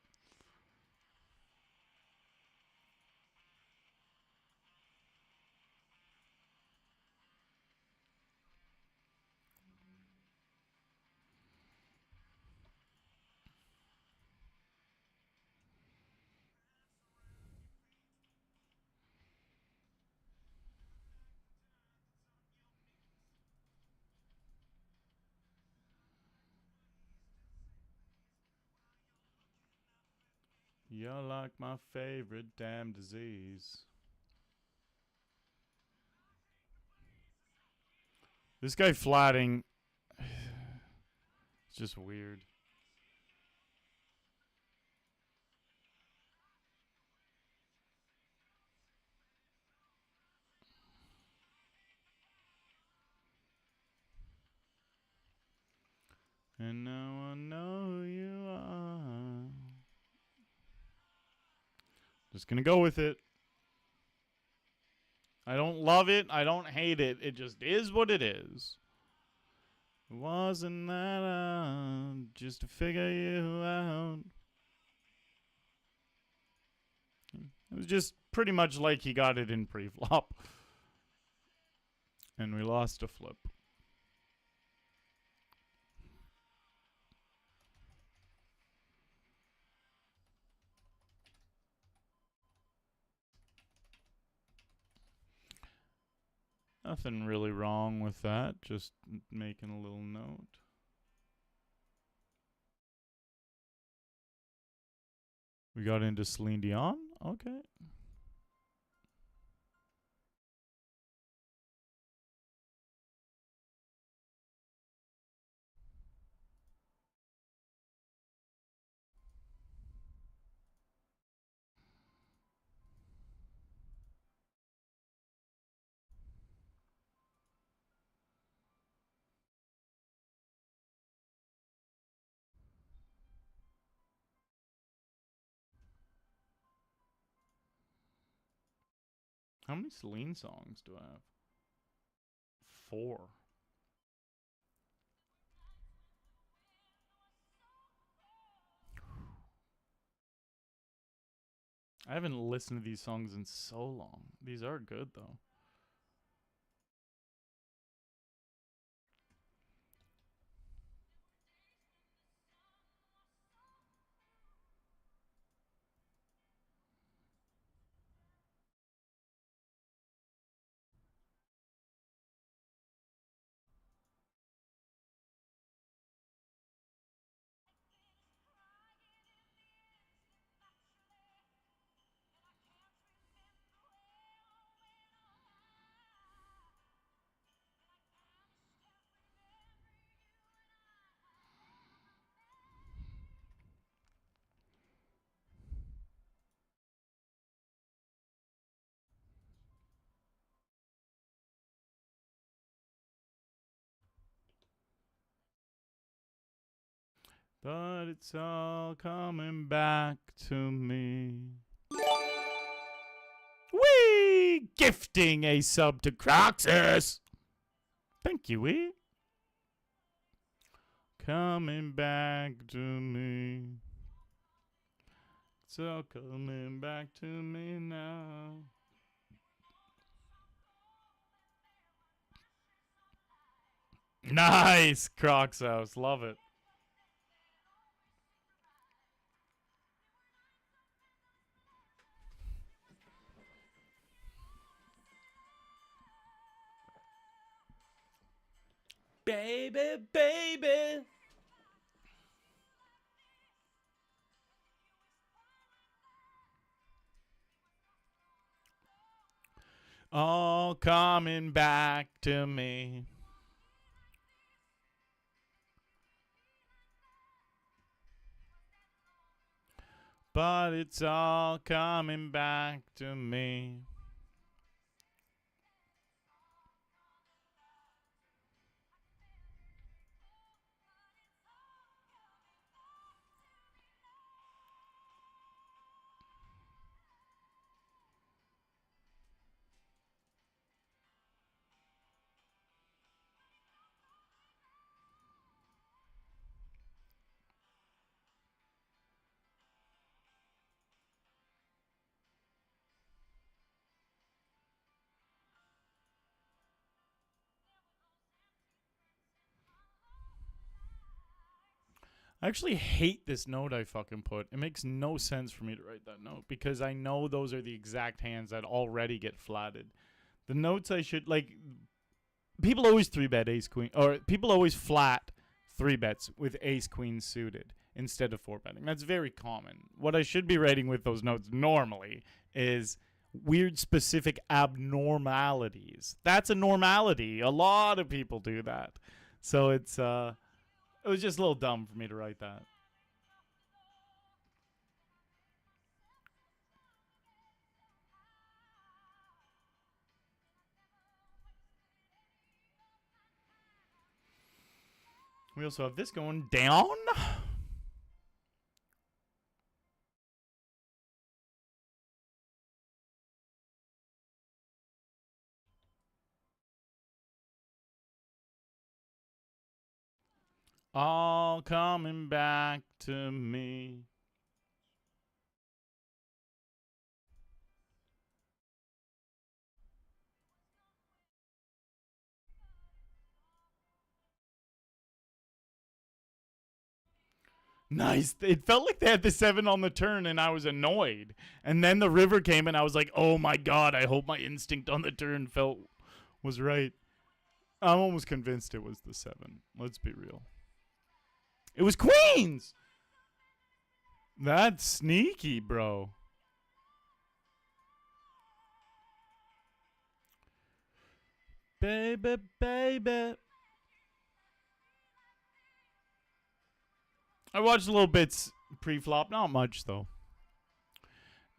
Speaker 1: You're like my favorite damn disease. This guy flatting. It's just weird. And now I know who you are. Just gonna go with it. I don't love it. I don't hate it. It just is what it is. Wasn't that just to figure you out? It was just pretty much like he got it in pre-flop. And we lost a flip. Nothing really wrong with that. Just making a little note. We got into Celine Dion. Okay. How many Celine songs do I have? 4. I haven't listened to these songs in so long. These are good, though. But it's all coming back to me. Wee! Gifting a sub to Croxus. Thank you, Wee. Coming back to me. It's all coming back to me now. Nice, Crocs House. Love it. Baby, baby. All coming back to me. But it's all coming back to me. I actually hate this note I fucking put. It makes no sense for me to write that note because I know those are the exact hands that already get flatted. The notes I should, like, people always 3-bet ace queen, or people always flat 3-bets with ace queen suited. instead of 4-betting. That's very common. What I should be writing with those notes normally is weird specific abnormalities. That's a normality. A lot of people do that. So it was just a little dumb for me to write that. We also have this going down. All coming back to me. Nice. It felt like they had the 7 on the turn, and I was annoyed. And then the river came, and I was like, oh my god, I hope my instinct on the turn was right. I'm almost convinced it was the 7. Let's be real. It was queens! That's sneaky, bro. Baby, baby. I watched little bits pre-flop. Not much, though.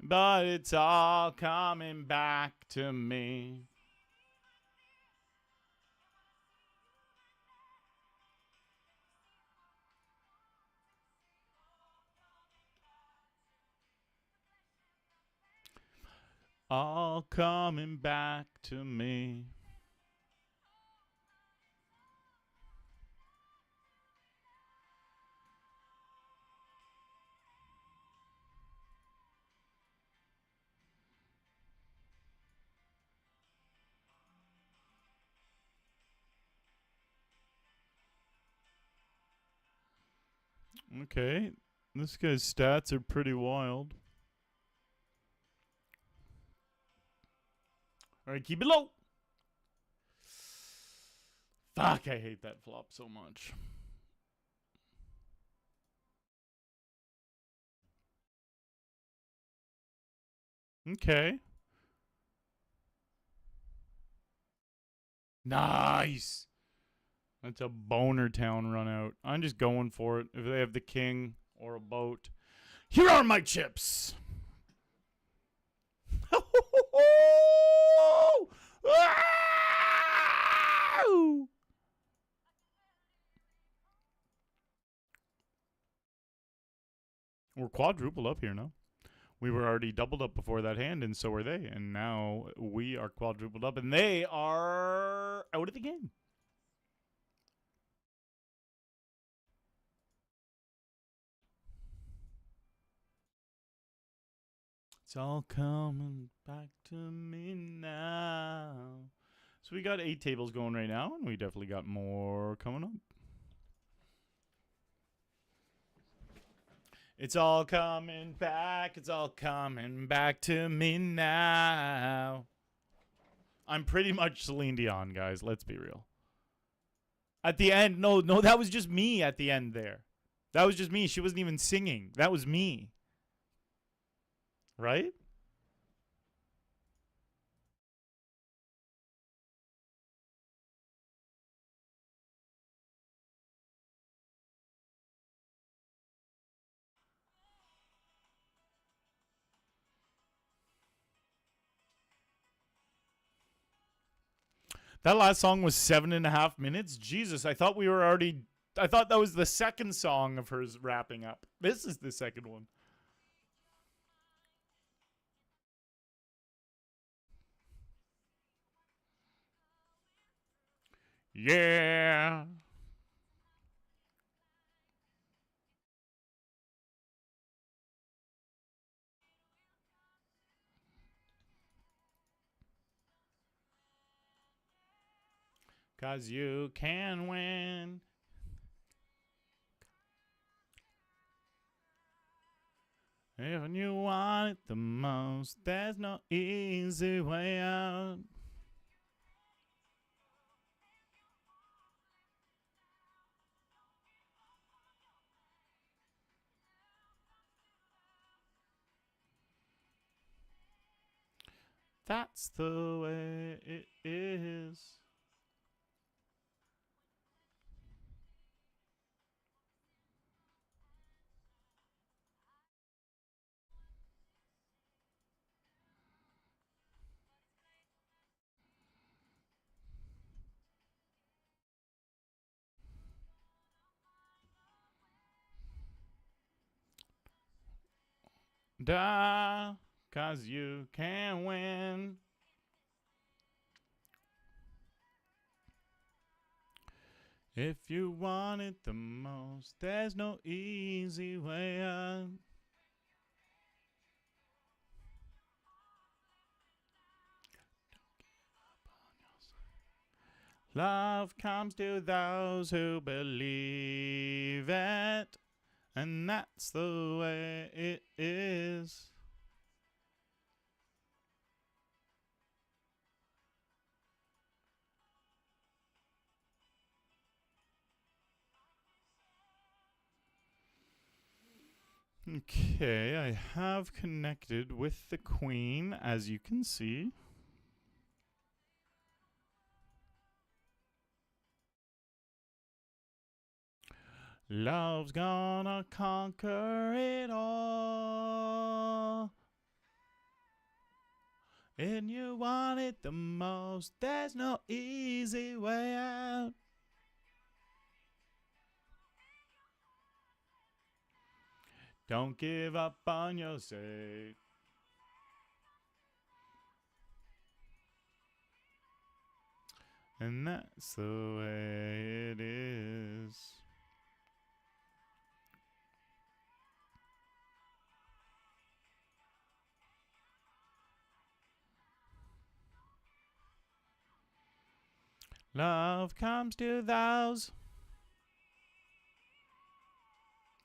Speaker 1: But it's all coming back to me. All coming back to me. Okay. This guy's stats are pretty wild. All right, keep it low. Fuck, I hate that flop so much. Okay. Nice. That's a boner town run out. I'm just going for it. If they have the king or a boat. Here are my chips. We're quadrupled up here now. We were already doubled up before that hand, and so are they. And now we are quadrupled up, and they are out of the game. It's all coming back to me now. So we got 8 tables going right now, and we definitely got more coming up. It's all coming back. It's all coming back to me now. I'm pretty much Celine Dion, guys. Let's be real. At the end, no, that was just me at the end there. That was just me. She wasn't even singing. That was me. Right? That last song was 7.5 minutes. Jesus, I thought we were already. I thought that was the second song of hers wrapping up. This is the second one. Yeah. Cause you can win. If you want it the most, there's no easy way out. That's the way it is. Da, 'cause you can win. If you want it the most, there's no easy way out. Love comes to those who believe it, and that's the way it is. Okay, I have connected with the queen, as you can see. Love's gonna conquer it all. And you want it the most, there's no easy way out. Don't give up on your sake. And that's the way it is. Love comes to those,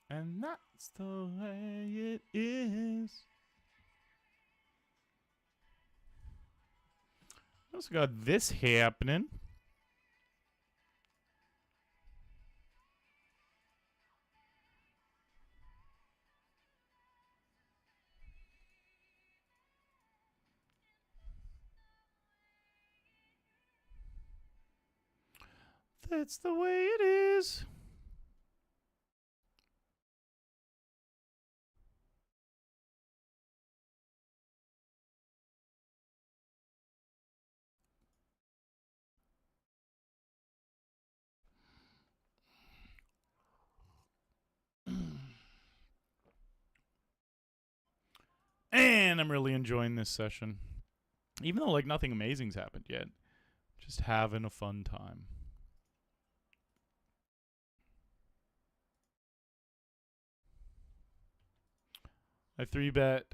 Speaker 1: and that's the way it is. Also got this happening. That's the way it is. And I'm really enjoying this session. Even though like nothing amazing's happened yet. Just having a fun time. I 3-bet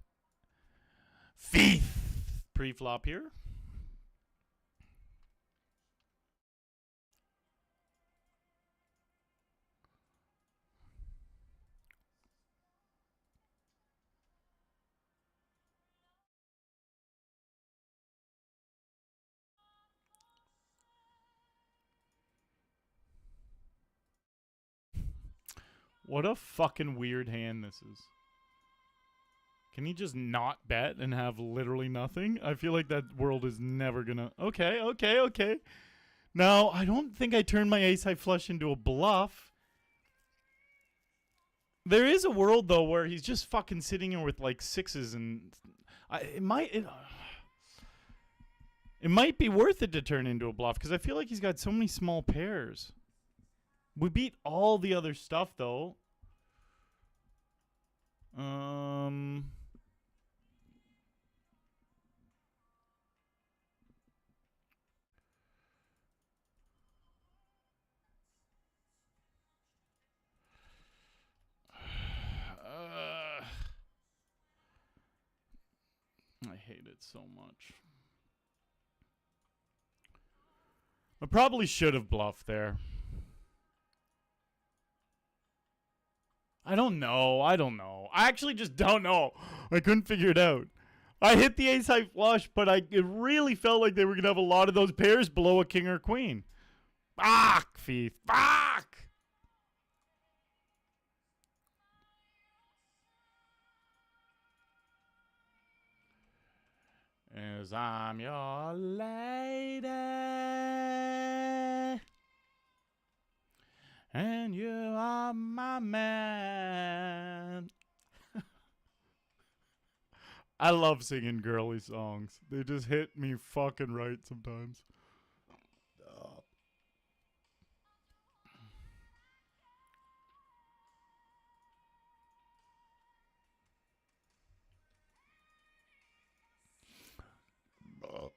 Speaker 1: Feith pre-flop here. What a fucking weird hand this is. Can he just not bet and have literally nothing? I feel like that world is never gonna... Okay. No, I don't think I turned my ace-high flush into a bluff. There is a world, though, where he's just fucking sitting here with, like, sixes and... It might be worth it to turn into a bluff, because I feel like he's got so many small pairs. We beat all the other stuff, though. I hate it so much. I probably should have bluffed there. I don't know. I actually just don't know. I couldn't figure it out. I hit the ace-high flush, but it really felt like they were going to have a lot of those pairs below a king or queen. Fuck, Feith. Fuck! 'Cause I'm your lady. And you are my man. I love singing girly songs. They just hit me fucking right sometimes.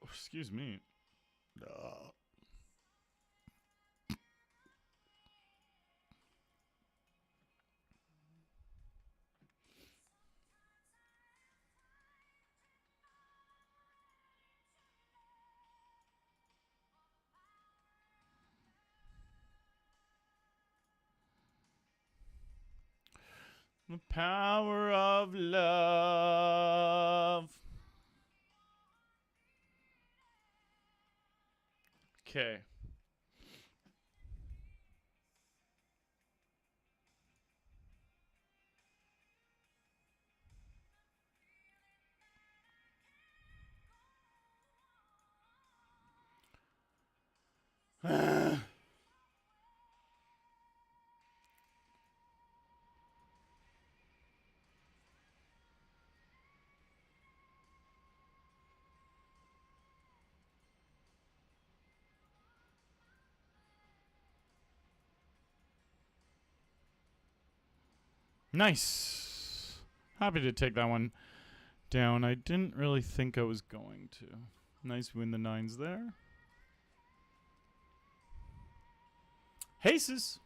Speaker 1: Excuse me. The power of love. Okay. Nice. Happy to take that one down. I didn't really think I was going to. Nice win the nines there. Aces.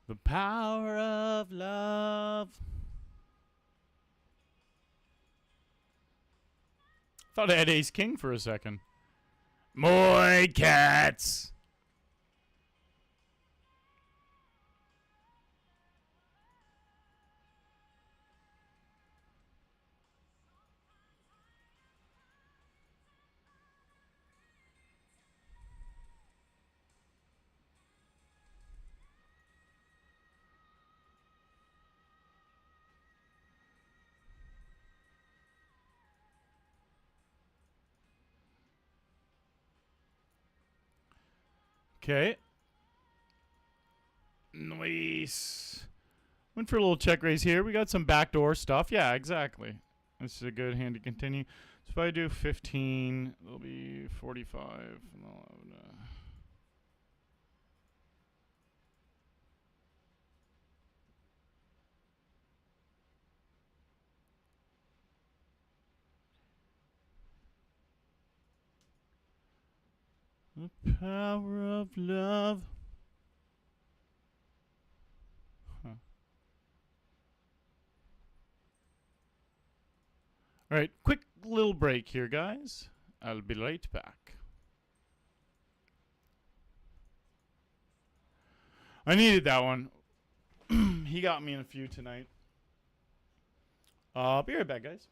Speaker 1: The power of love. Thought I had ace king for a second. Moi cats. Okay. Nice. Went for a little check raise here. We got some backdoor stuff. Yeah, exactly. This is a good hand to continue. So if I do 15, it'll be 45. And I'll have, the power of love. Huh. All right, quick little break here, guys. I'll be right back. I needed that one. He got me in a few tonight. Be right back, guys.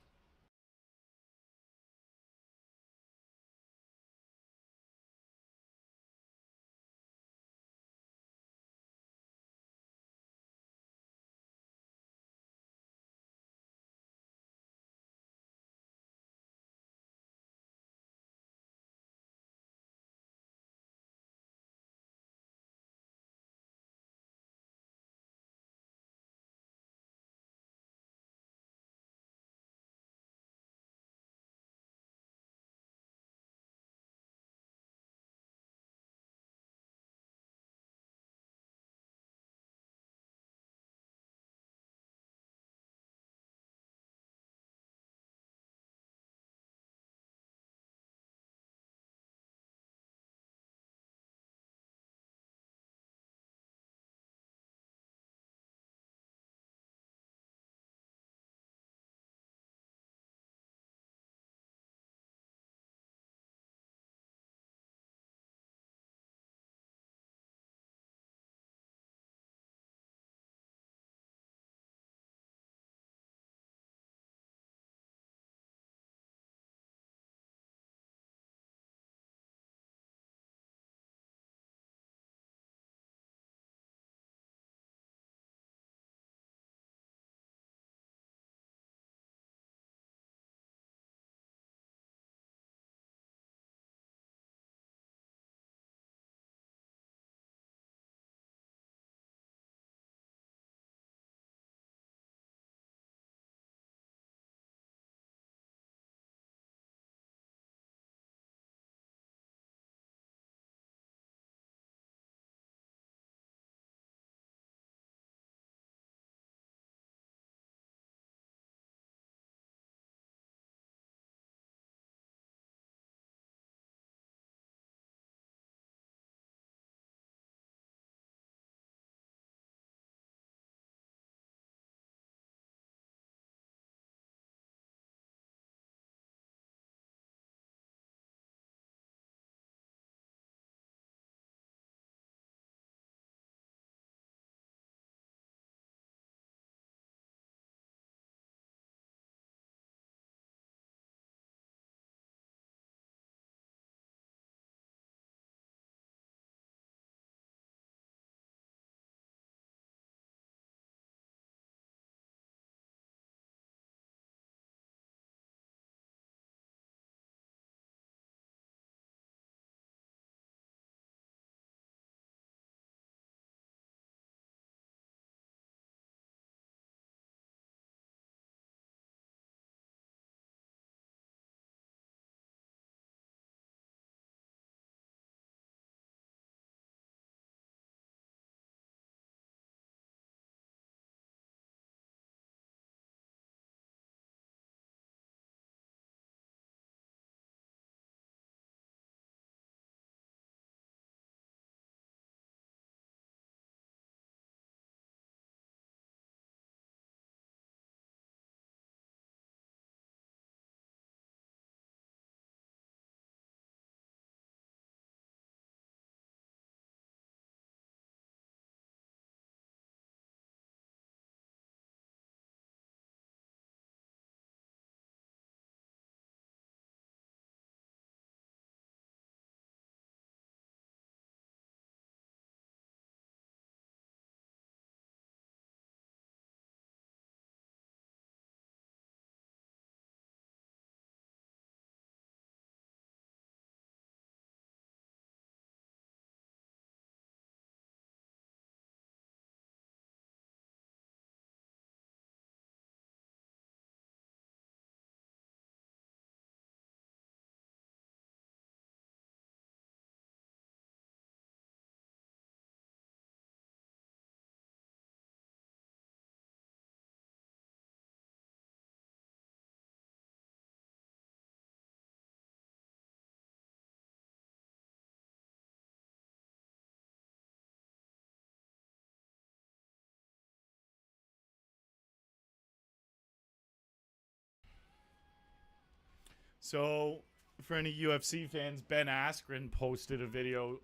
Speaker 1: So, for any UFC fans, Ben Askren posted a video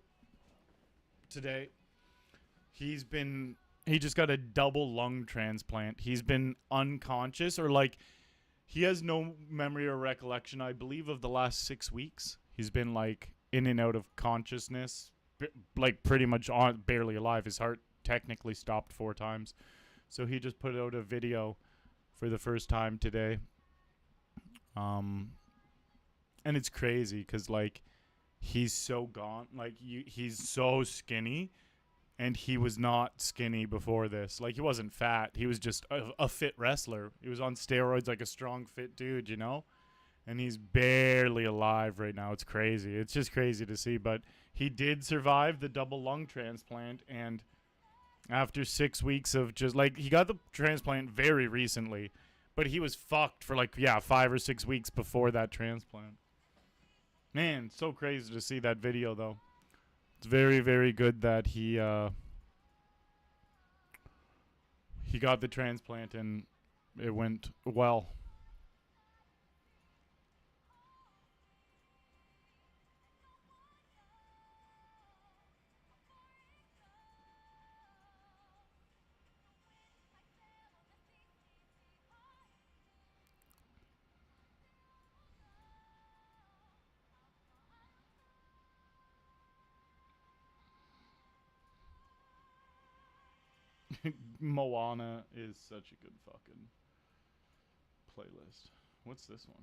Speaker 1: today. He just got a double lung transplant. He's been unconscious, or like he has no memory or recollection, I believe, of the last 6 weeks. He's been like in and out of consciousness, like pretty much barely alive. His heart technically stopped 4 times. So he just put out a video for the first time today. And it's crazy because like he's so gone, like he's so skinny, and he was not skinny before this. Like he wasn't fat. He was just a fit wrestler. He was on steroids, like a strong, fit dude, you know. And he's barely alive right now. It's crazy. It's just crazy to see. But he did survive the double lung transplant, and after 6 weeks of just like he got the transplant very recently, but he was fucked for like 5 or 6 weeks before that transplant. Man, so crazy to see that video though. It's very, very good that he got the transplant and it went well. Moana is such a good fucking playlist. What's this one?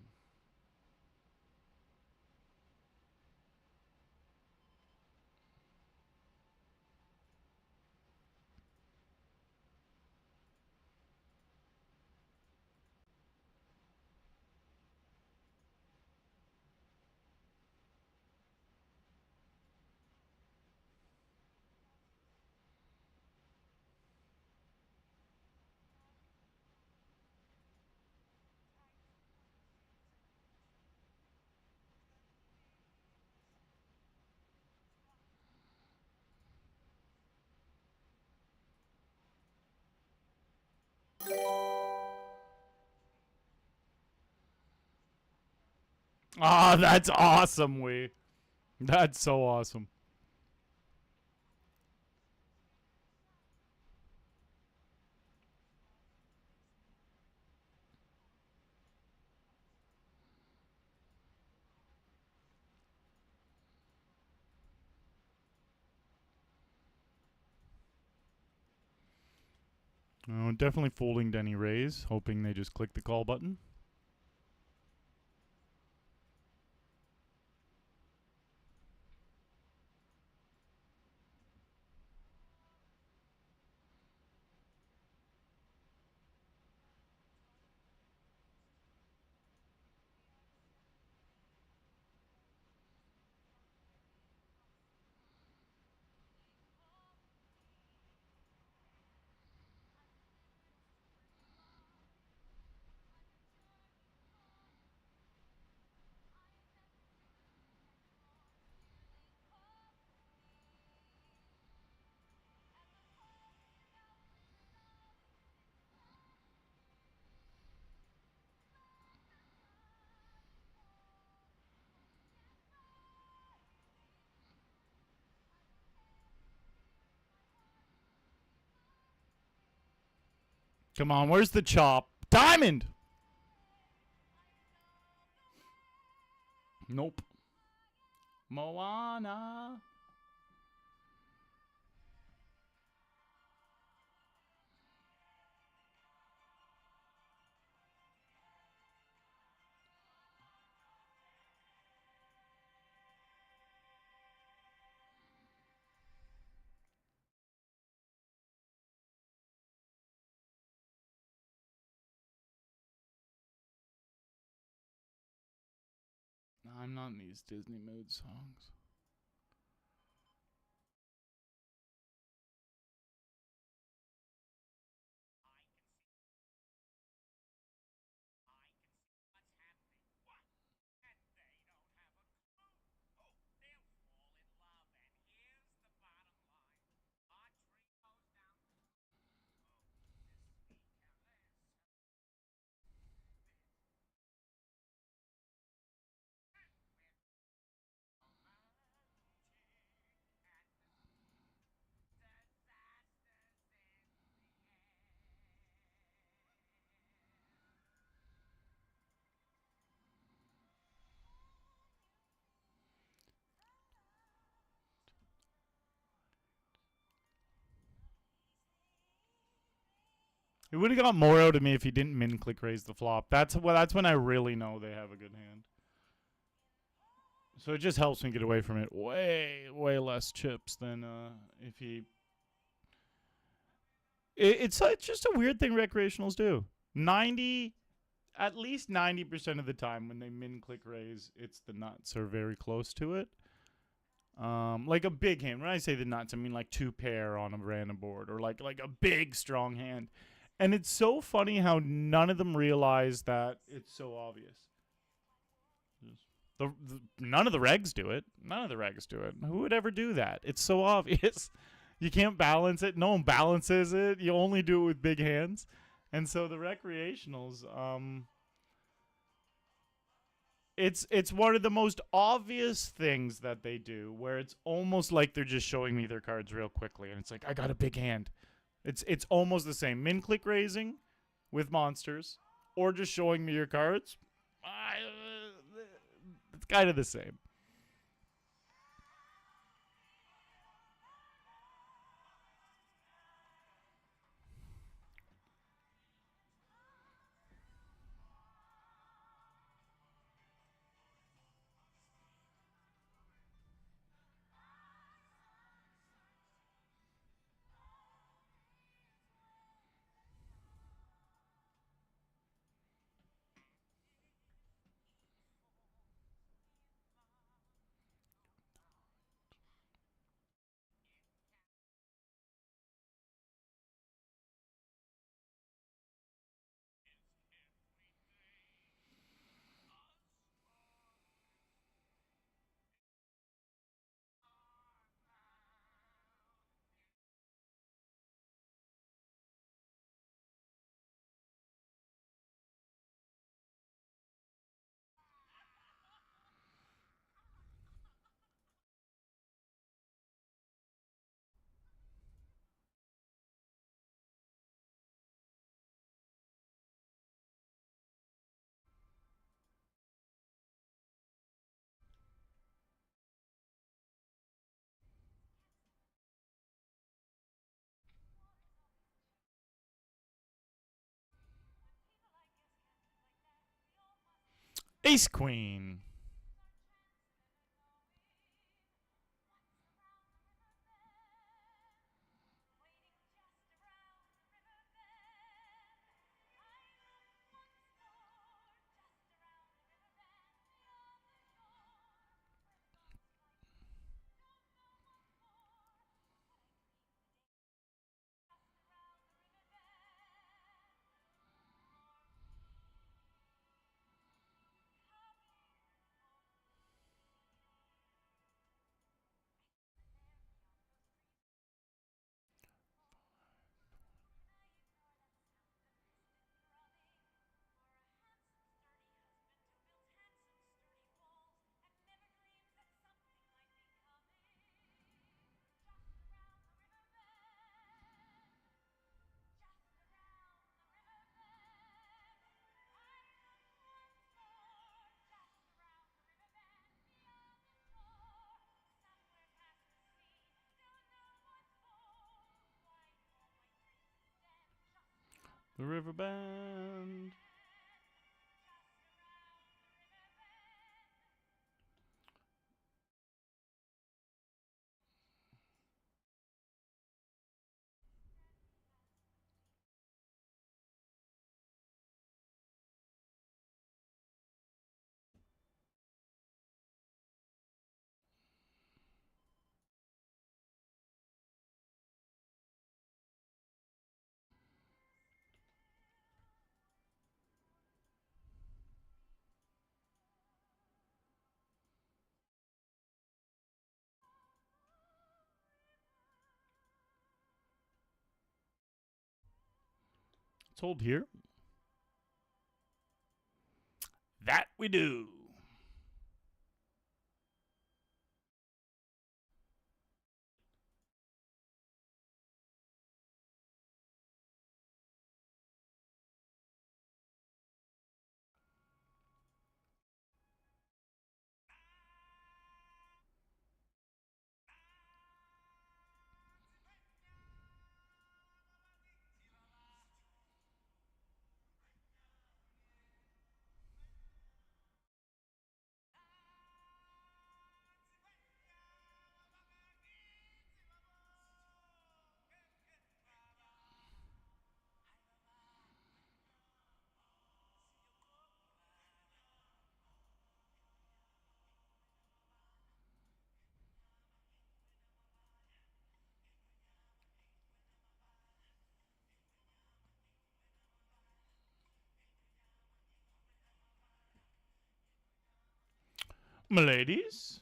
Speaker 1: Ah, that's awesome, we. That's so awesome. Definitely folding Denny Rays, hoping they just click the call button. Come on, where's the chop? Diamond! Nope. Moana. I'm not in these Disney mood songs. It would have got more out of me if he didn't min click raise the flop. That's when I really know they have a good hand. So it just helps me get away from it way less chips than if he. It's just a weird thing recreationals do. At least 90% of the time when they min click raise, it's the nuts or very close to it. Like a big hand. When I say the nuts, I mean like 2 pair on a random board or like a big strong hand. And it's so funny how none of them realize that it's so obvious. None of the regs do it. None of the regs do it. Who would ever do that? It's so obvious. You can't balance it. No one balances it. You only do it with big hands. And so the recreationals, it's one of the most obvious things that they do, where it's almost like they're just showing me their cards real quickly, and it's like, I got a big hand. It's almost the same. Min click raising with monsters, or just showing me your cards. It's kind of the same. Ace Queen. The River Band. It's hold here. That we do. Miladies.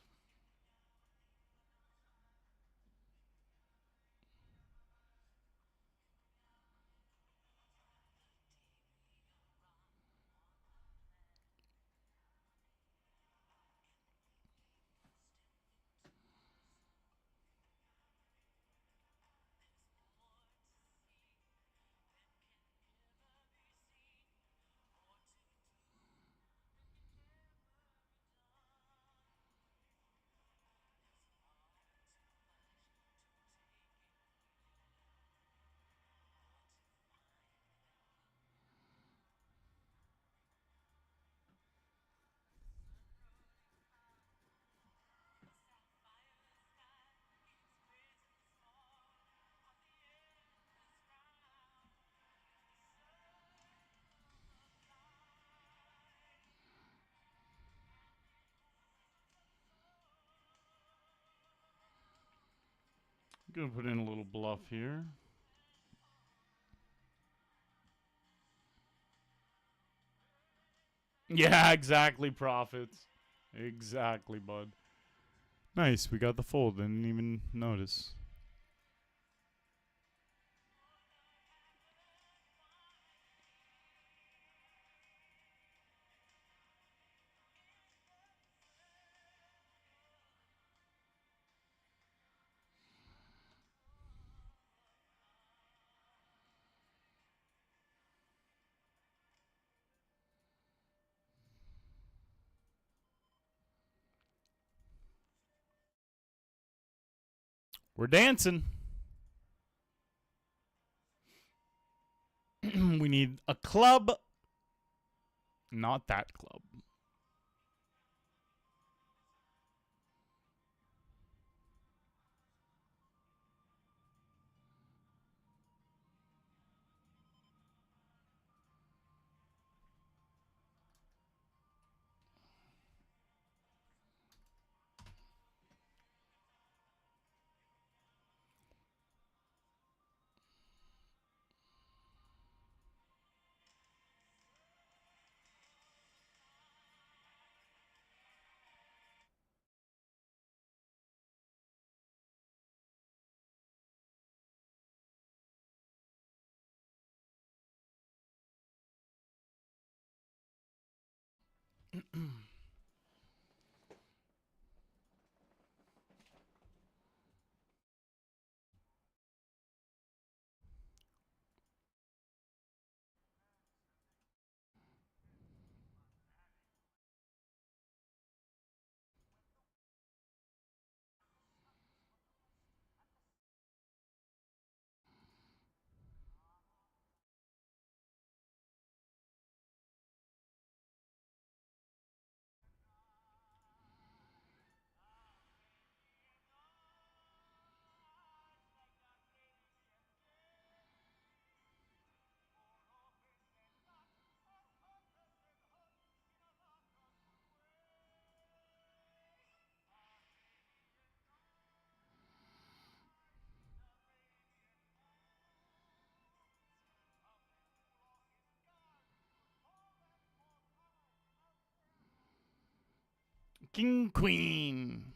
Speaker 1: Gonna put in a little bluff here. Yeah, exactly, profits. Exactly, bud. Nice, we got the fold. Didn't even notice. We're dancing. We need a club. Not that club. King, queen.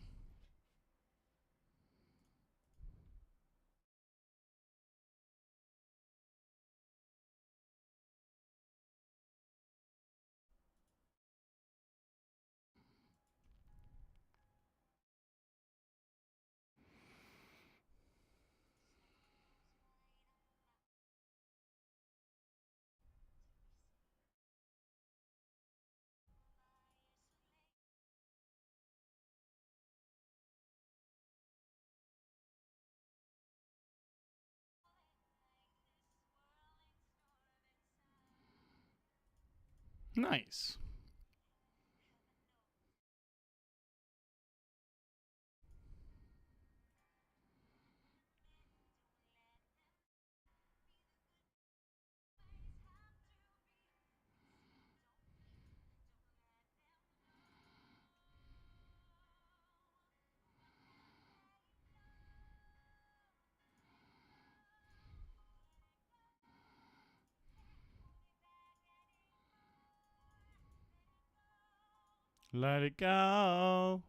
Speaker 1: Nice. Let it go.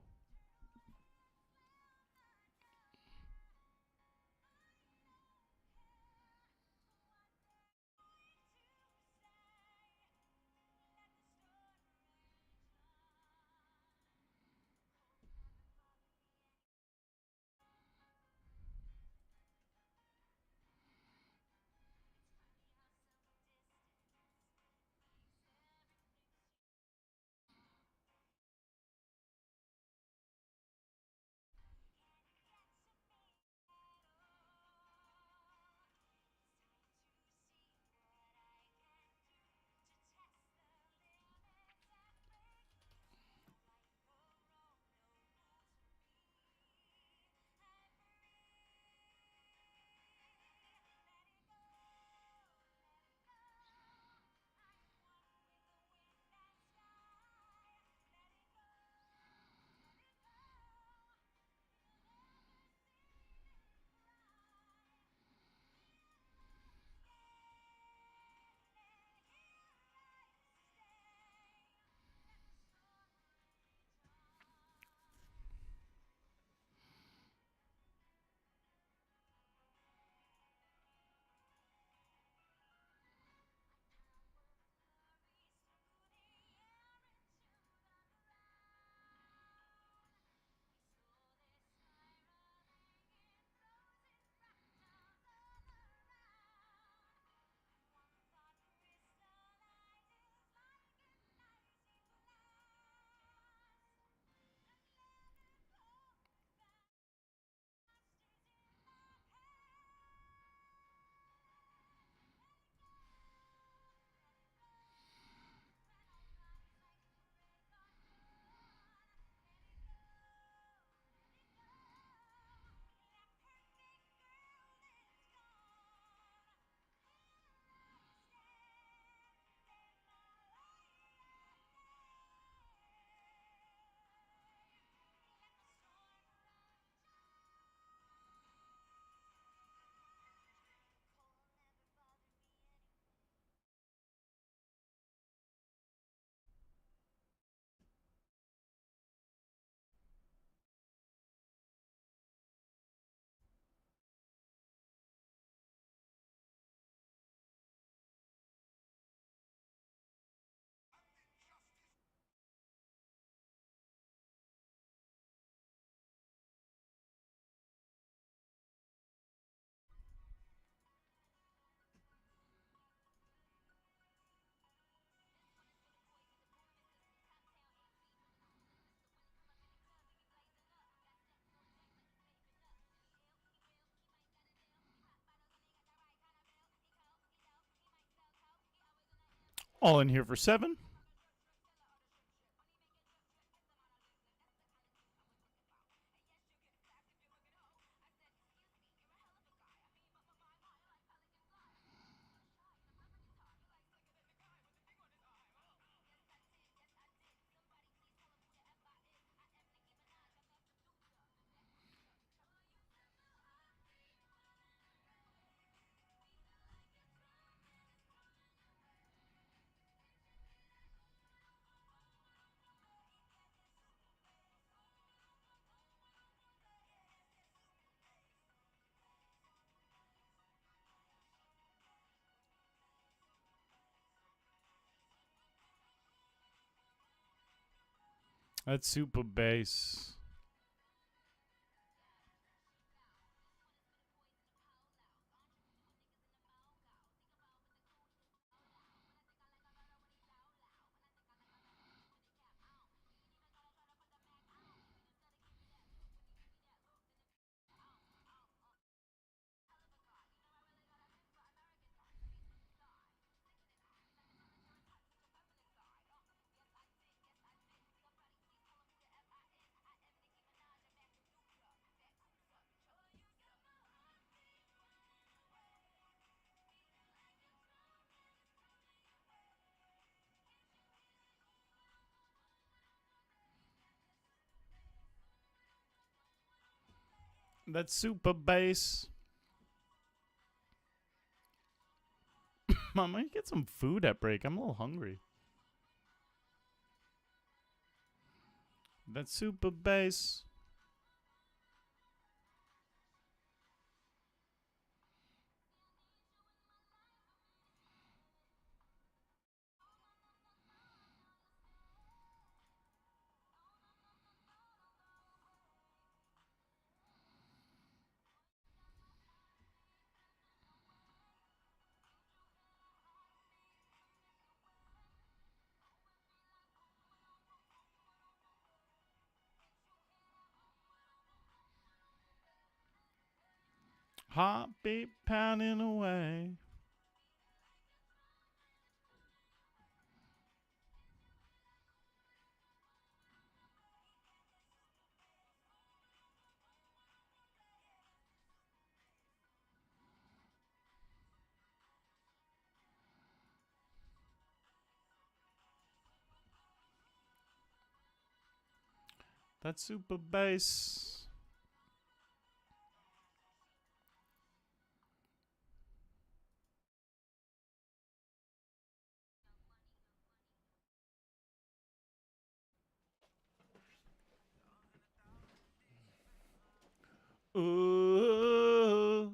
Speaker 1: All in here for 7. That's super bass. That's super bass. I might get some food at break. I'm a little hungry. That's super bass. Heartbeat pounding away. That's super bass. Ooh.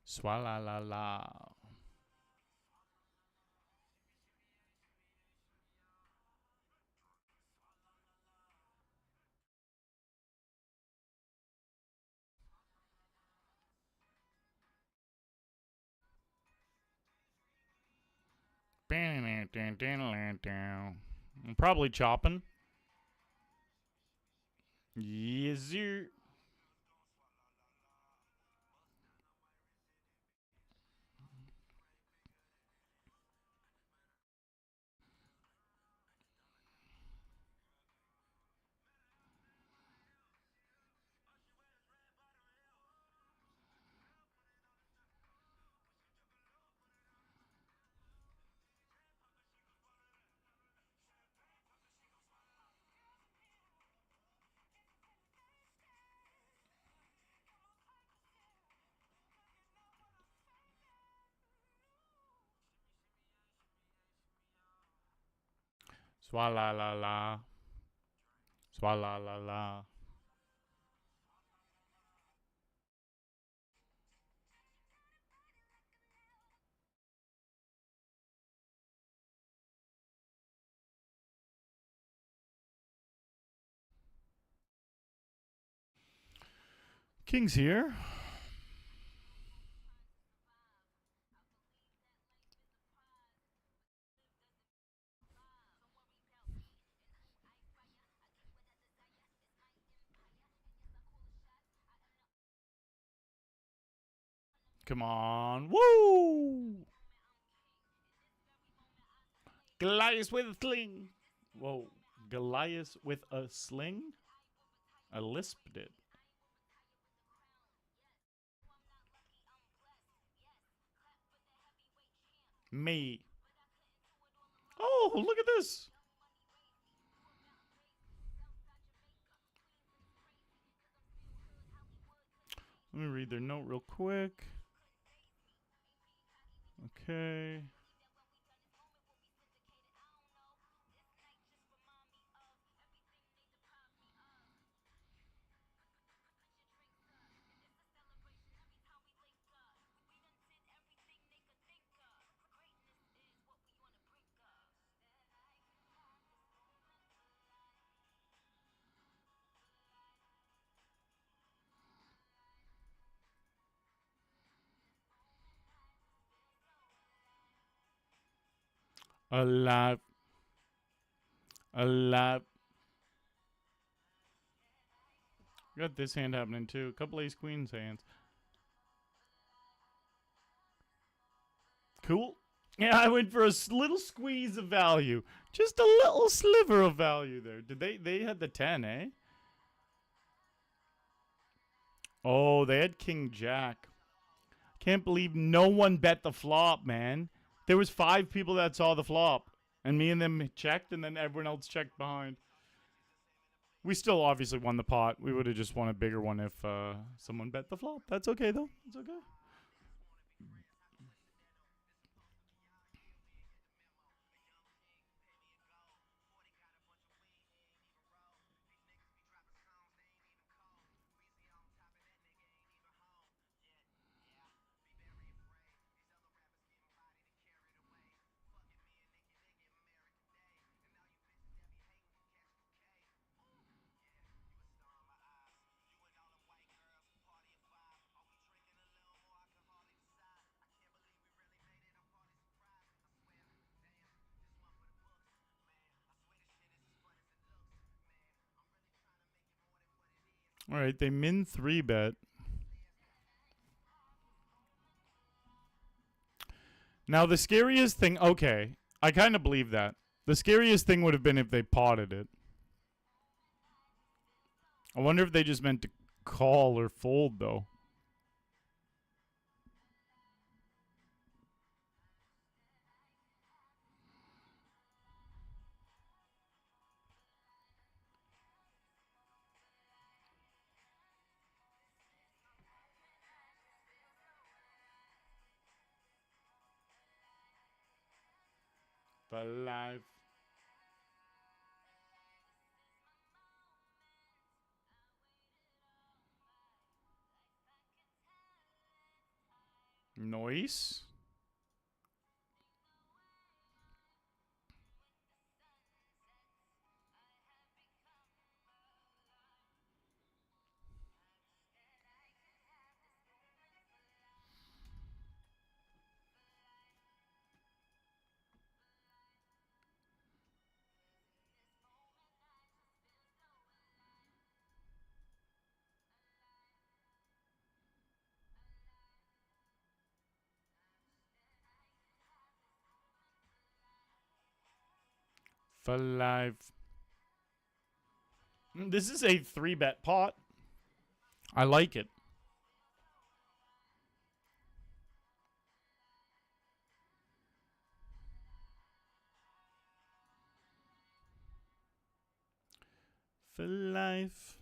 Speaker 1: Swala la la. I'm probably chopping. Yes, sir. Swala la la. Swala la la. King's here. Come on. Woo! Goliath with a sling. Whoa. Goliath with a sling? I lisped it. Me. Oh, look at this. Let me read their note real quick. Okay. Alive. Alive. Got this hand happening too. A couple ace queens hands. Cool. Yeah, I went for a little squeeze of value. Just a little sliver of value there. Did they had the 10, eh? Oh, they had King Jack. Can't believe no one bet the flop, man. There was 5 people that saw the flop. And me and them checked, and then everyone else checked behind. We still obviously won the pot. We would have just won a bigger one if someone bet the flop. That's okay, though. It's okay. All right, they min 3 bet. Now, the scariest thing, okay, I kind of believe that. The scariest thing would have been if they potted it. I wonder if they just meant to call or fold, though. For life. Noise. For life. This is a 3 bet pot. I like it. For life.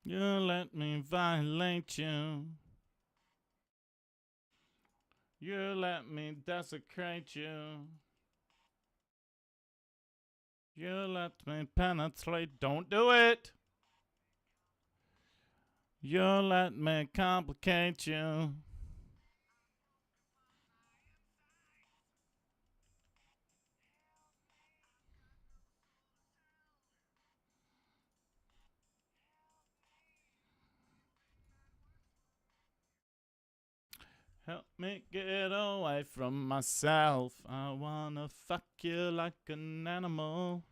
Speaker 1: You let me violate you. You let me desecrate you. You let me penetrate. Don't do it. You let me complicate you. Help me get away from myself. I wanna fuck you like an animal.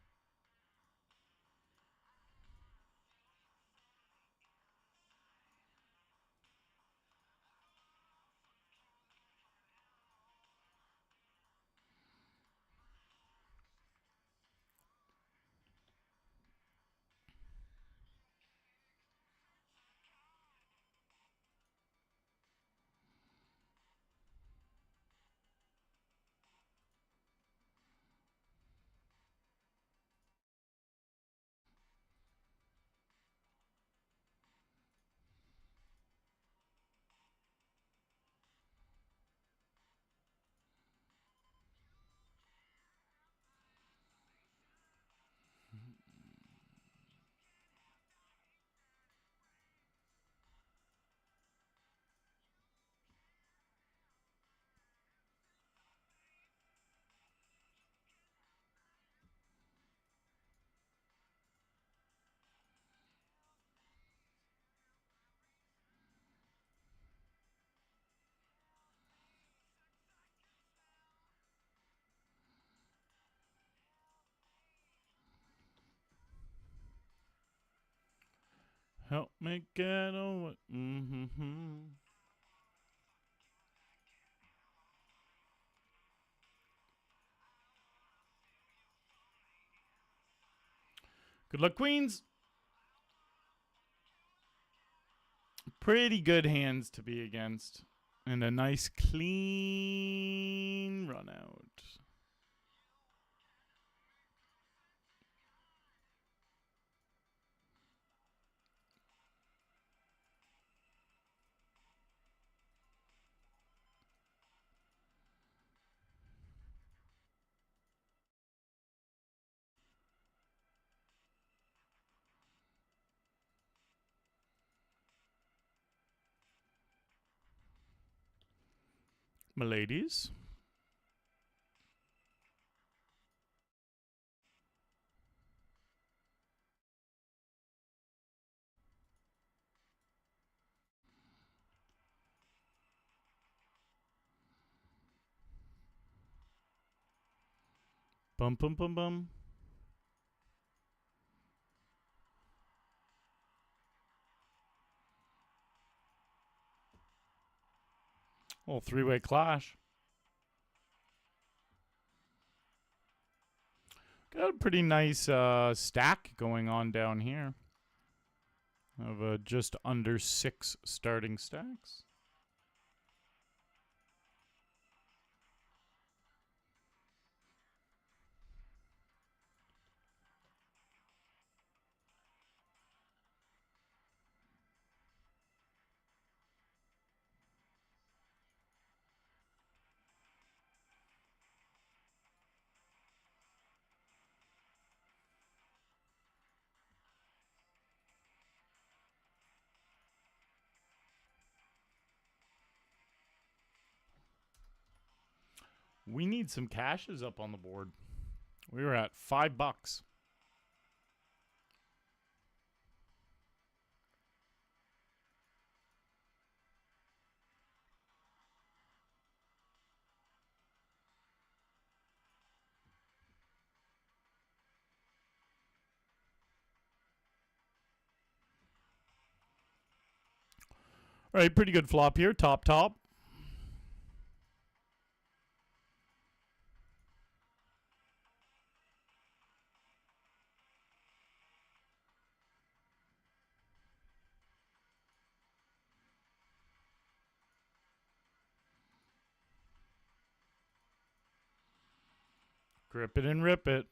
Speaker 1: Help me get away. Mm-hmm. Good luck, queens. Pretty good hands to be against. And a nice clean run out. My ladies. Bum, bum, bum, bum. Oh, three-way clash. Got a pretty nice stack going on down here. Of just under 6 starting stacks. We need some cashes up on the board. We were at $5. All right, pretty good flop here. Top, top. Grip it and rip it.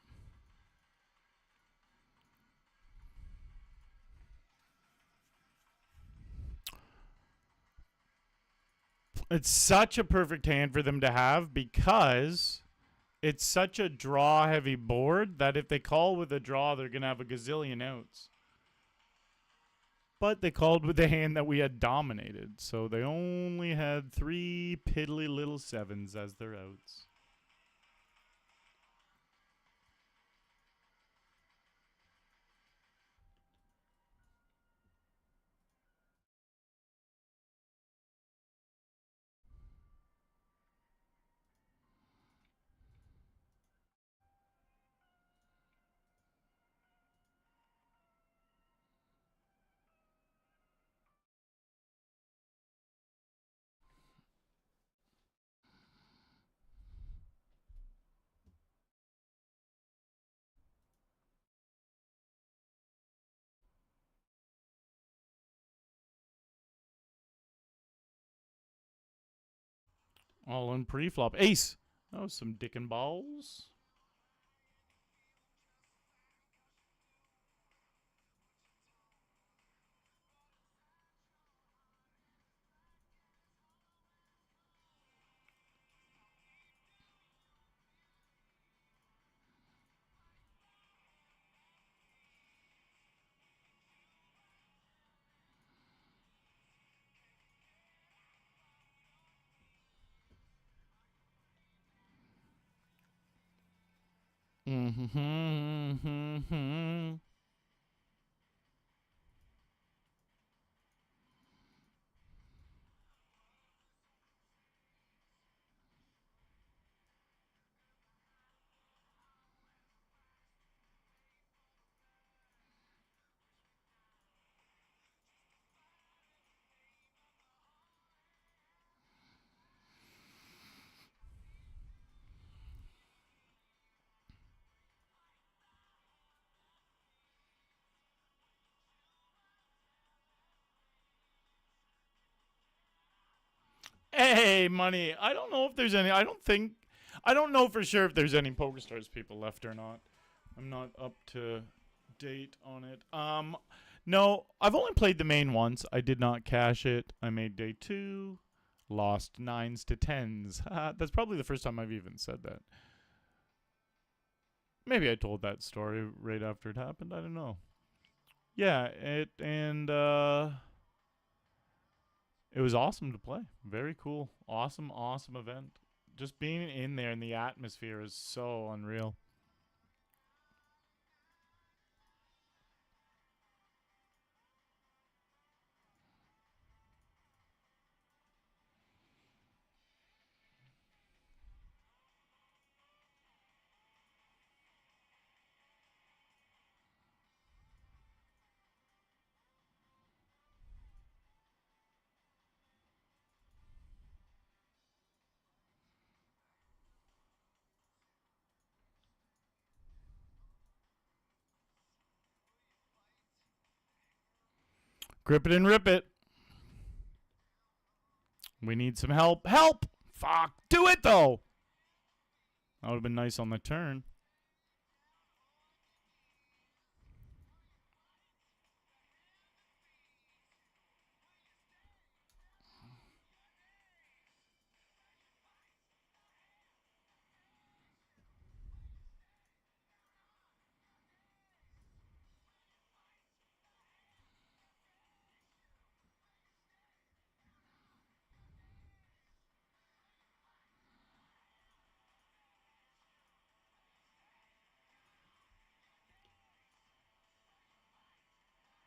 Speaker 1: It's such a perfect hand for them to have because it's such a draw-heavy board that if they call with a draw, they're going to have a gazillion outs. But they called with the hand that we had dominated, so they only had 3 piddly little 7s as their outs. All in pre-flop. Ace. That was some dick and balls. Mm-hmm. Hey, money. I don't know if there's any. I don't know for sure if there's any PokerStars people left or not. I'm not up to date on it. No, I've only played the main once. I did not cash it. I made day 2, lost 9s to 10s. That's probably the first time I've even said that. Maybe I told that story right after it happened. I don't know. Yeah, it was awesome to play. Very cool. Awesome, awesome event. Just being in there and the atmosphere is so unreal. Grip it and rip it. We need some help. Help! Fuck. Do it though. That would have been nice on the turn.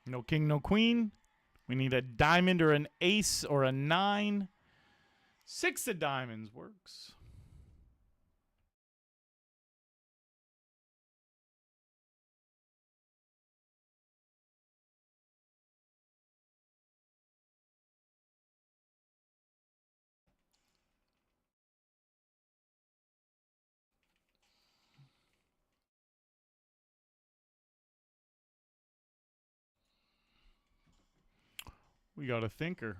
Speaker 1: No king, no queen. We need a diamond or an ace or a 9. 6 of diamonds works. We got a thinker.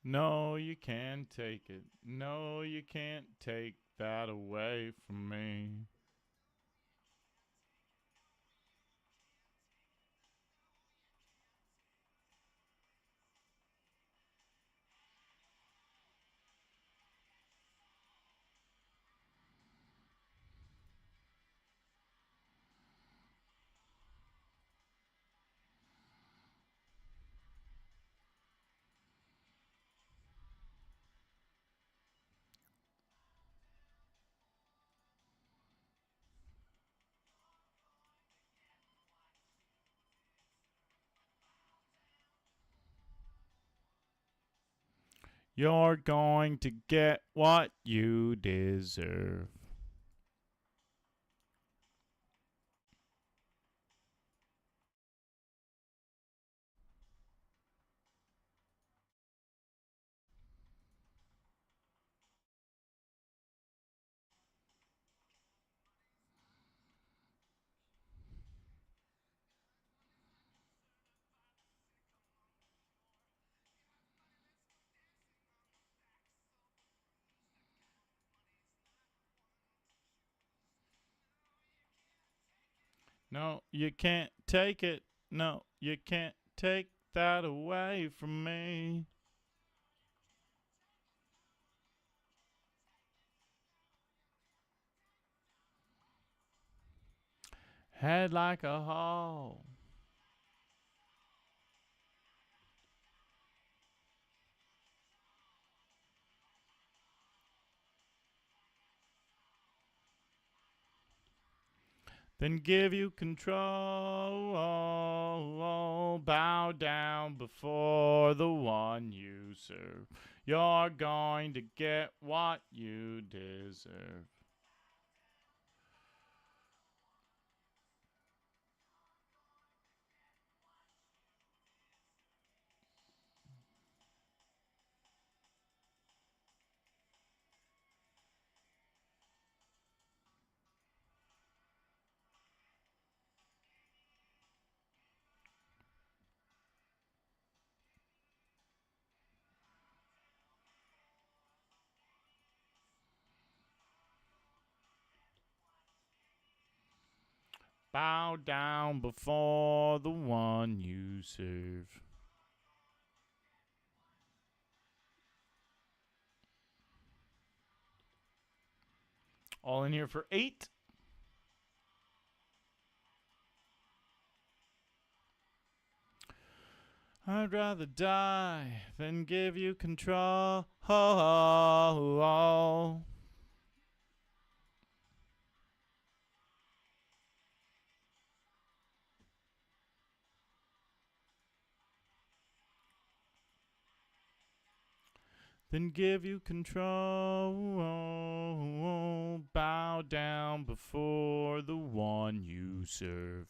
Speaker 1: No, you can't take it. No, you can't take that away from me. You're going to get what you deserve. No, you can't take it. No, you can't take that away from me. Head like a hole. then give you control. Bow down before the one you serve. You're going to get what you deserve. Bow down before the one you serve. All in here for 8. I'd rather die than give you control. Then give you control. Bow down before the one you serve.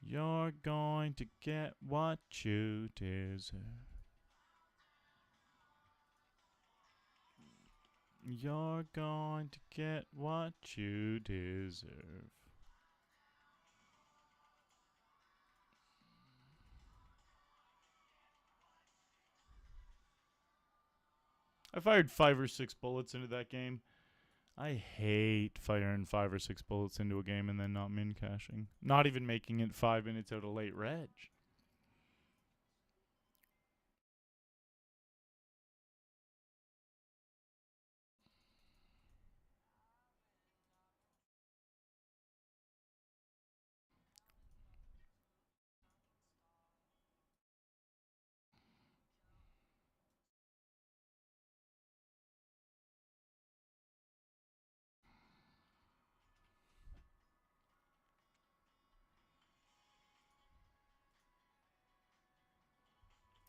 Speaker 1: You're going to get what you deserve. You're going to get what you deserve. I fired 5 or 6 bullets into that game. I hate firing 5 or 6 bullets into a game and then not min cashing. Not even making it 5 minutes out of late reg.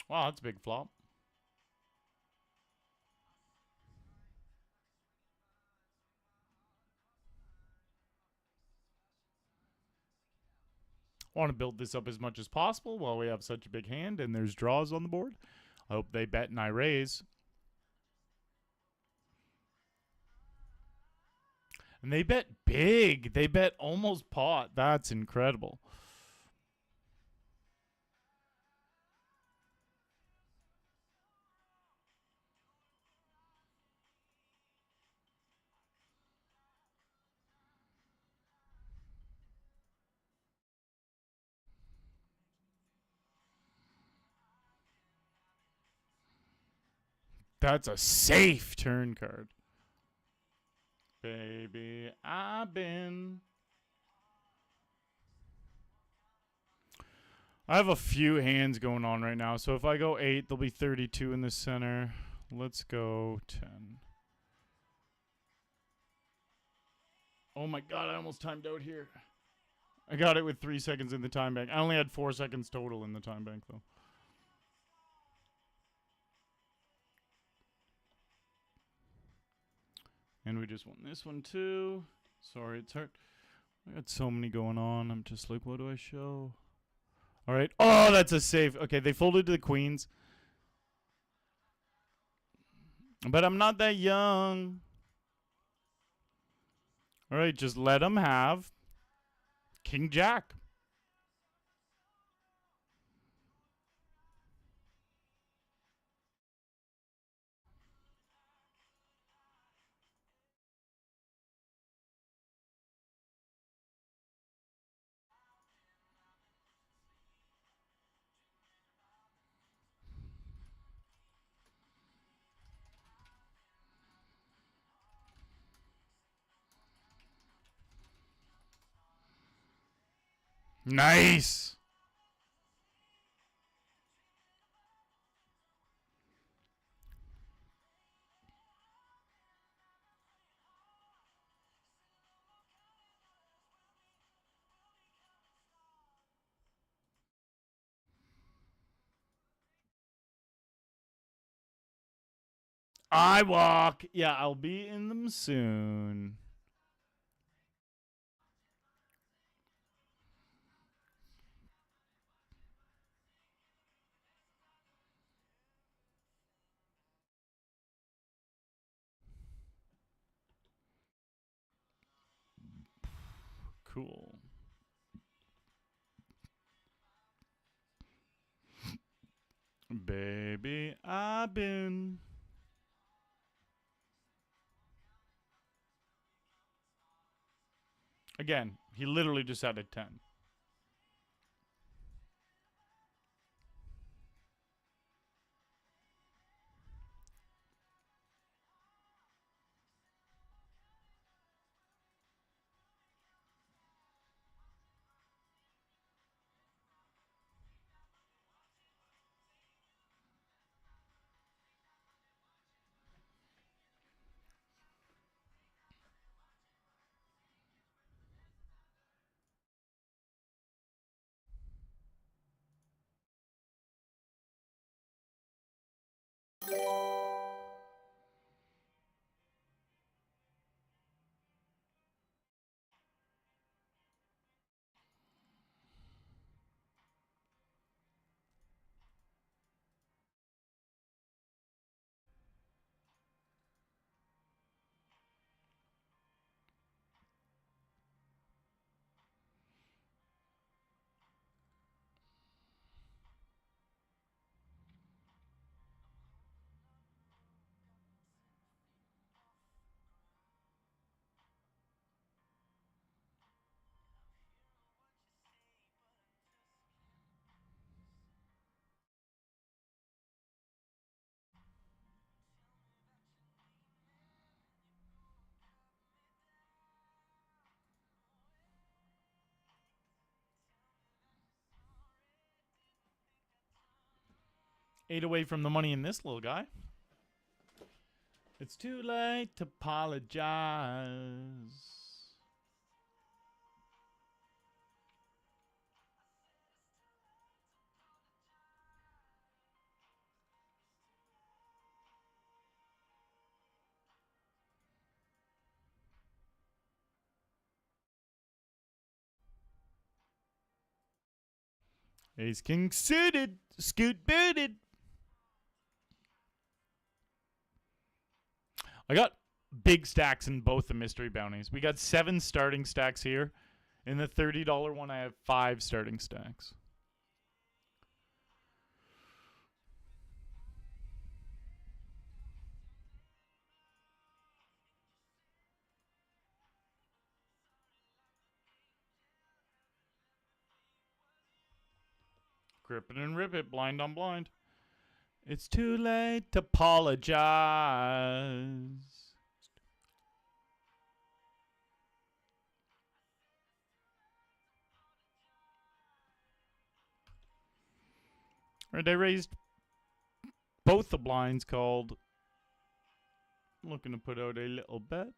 Speaker 1: Wow, that's a big flop. I want to build this up as much as possible while we have such a big hand and there's draws on the board. I hope they bet and I raise. And they bet big. They bet almost pot. That's incredible. That's a safe turn card. Baby, I've been. I have a few hands going on right now. So if I go 8, there'll be 32 in the center. Let's go 10. Oh my god, I almost timed out here. I got it with 3 seconds in the time bank. I only had 4 seconds total in the time bank, though. And we just won this one, too. Sorry, it's hard. I got so many going on. I'm just like, what do I show? All right. Oh, that's a save. Okay, they folded to the queens. But I'm not that young. All right, just let them have King Jack. Nice. I walk. Yeah, I'll be in them soon. Cool. Baby, I've been. Again, he literally just had a 10. Eight away from the money in this little guy. It's too late to apologize. Ace king suited, scoot booted. I got big stacks in both the mystery bounties. We got 7 starting stacks here. In the $30 one, I have 5 starting stacks. Grip it and rip it, blind on blind. It's too late to apologize. Alright, I raised both the blinds called. Looking to put out a little bet.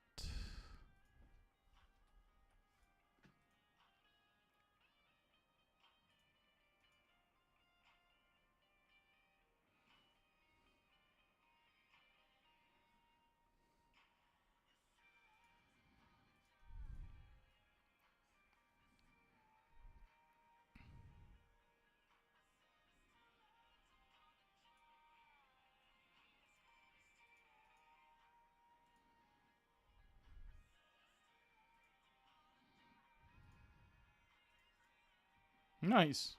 Speaker 1: Nice.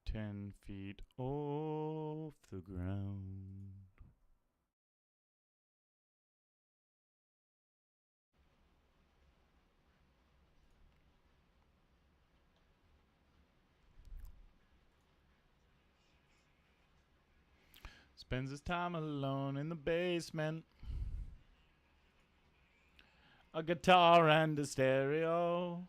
Speaker 1: "10 feet off the ground." Spends his time alone in the basement. A guitar and a stereo.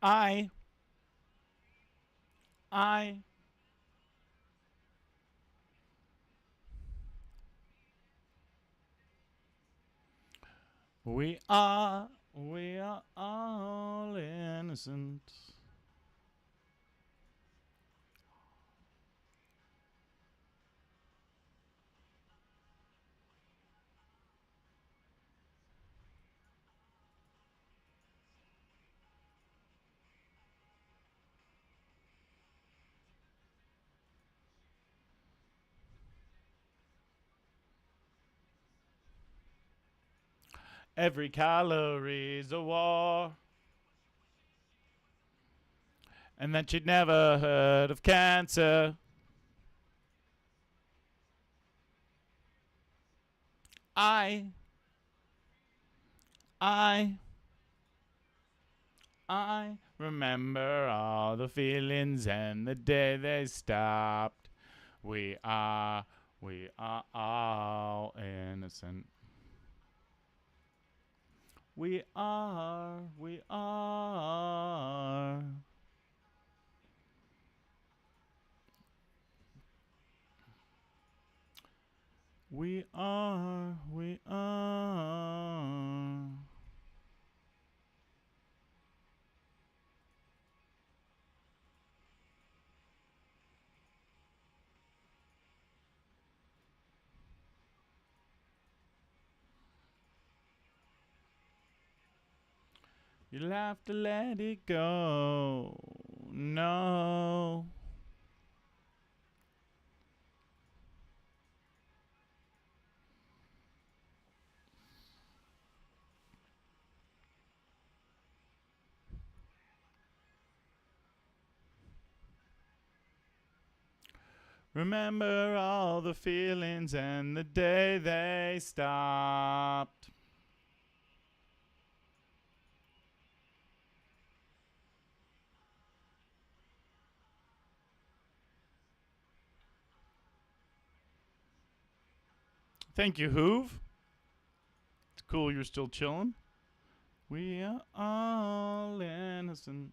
Speaker 1: I we are all innocent. Every calories a war. And that you'd never heard of cancer. I I I remember all the feelings and the day they stopped. We are all innocent. We are. We are. You'll have to let it go. No. Remember all the feelings and the day they stopped. Thank you, Hoove. It's cool you're still chilling. We are all innocent.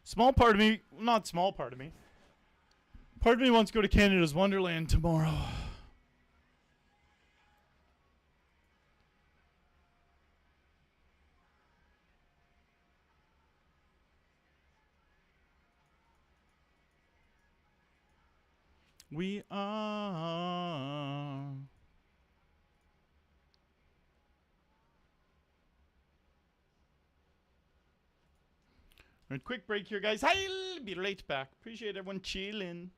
Speaker 1: Small part of me, not small part of me, part of me wants to go to Canada's Wonderland tomorrow. We are. Alright, quick break here, guys. I'll be right back. Appreciate everyone chilling.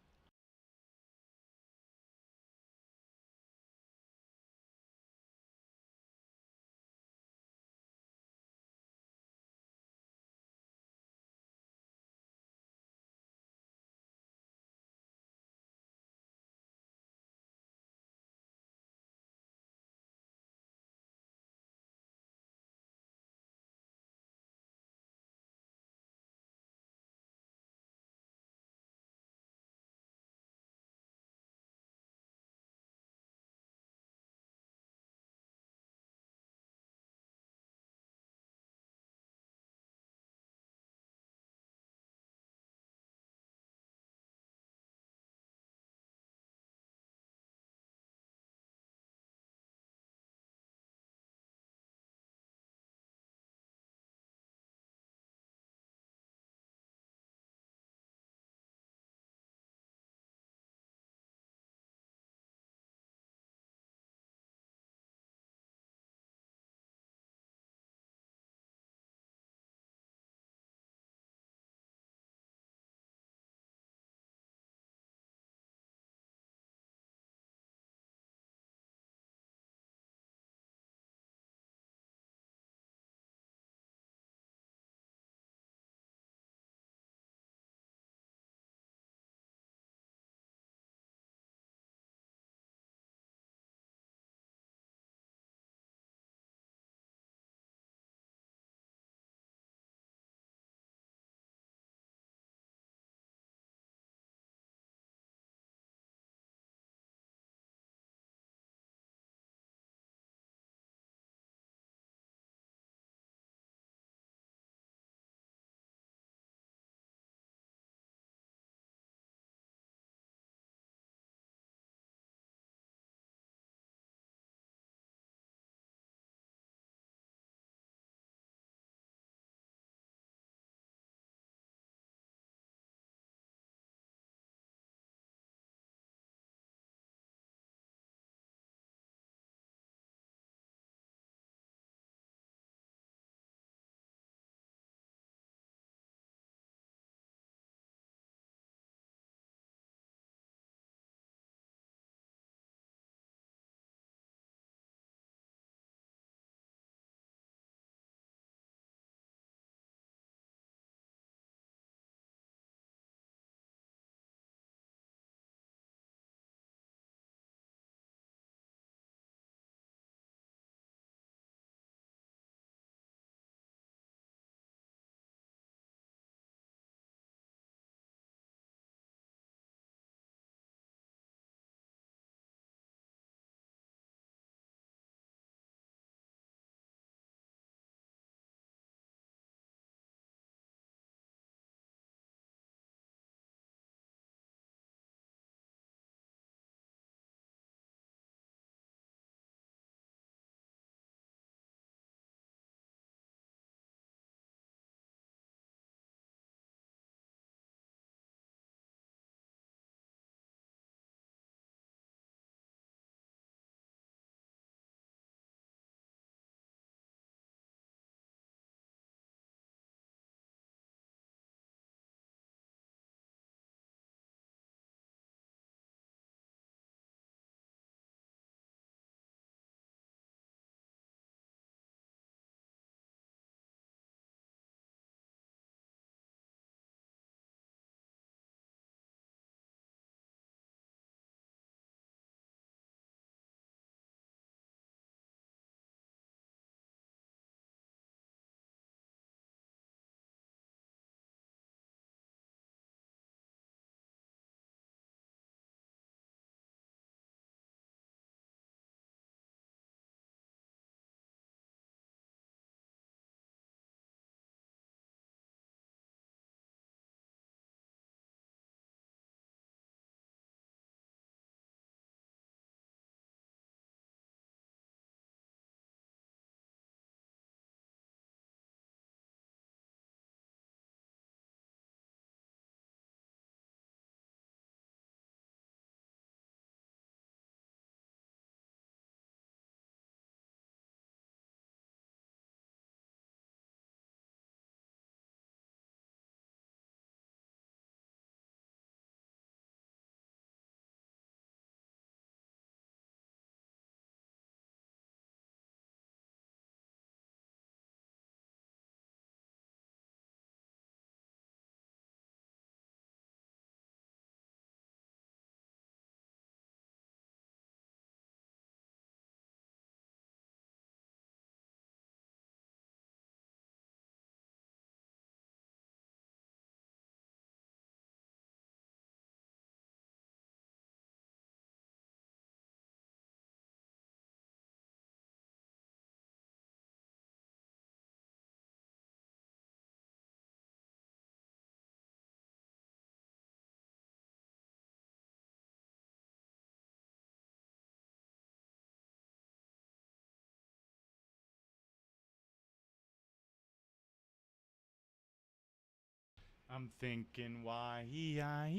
Speaker 1: I'm thinking why yeah.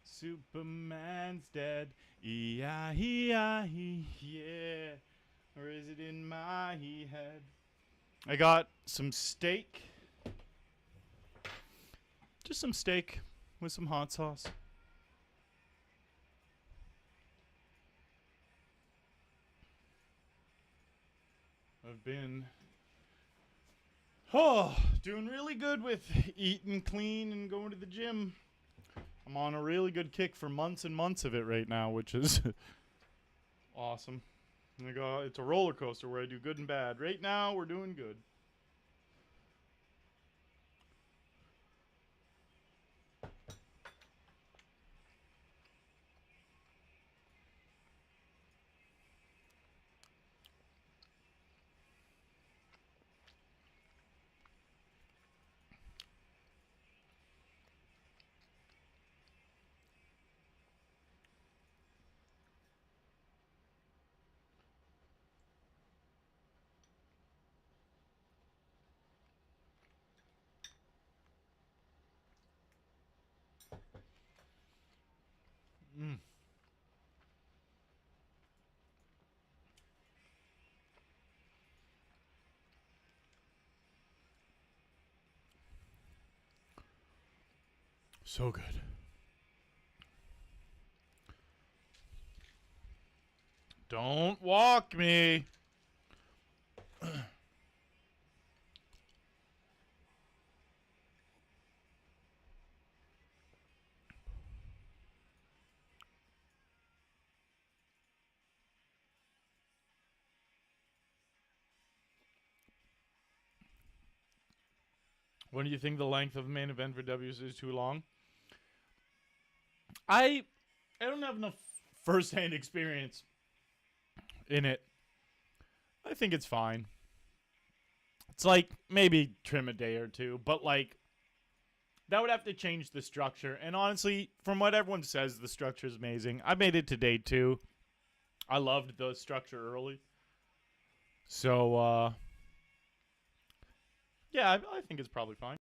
Speaker 1: Superman's dead. Yeah. Or is it in my head? I got some steak. Just some steak with some hot sauce. I've been doing really good with eating clean and going to the gym. I'm on a really good kick for months and months of it right now, which is awesome. It's a roller coaster where I do good and bad. Right now, we're doing good. Mm. So good. Don't walk me. When do you think the length of the main event for W's is too long? I don't have enough first-hand experience in it. I think it's fine. It's like maybe trim a day or two, but like that would have to change the structure. And honestly, from what everyone says, the structure is amazing. I made it to day 2. I loved the structure early. So yeah, I think it's probably fine.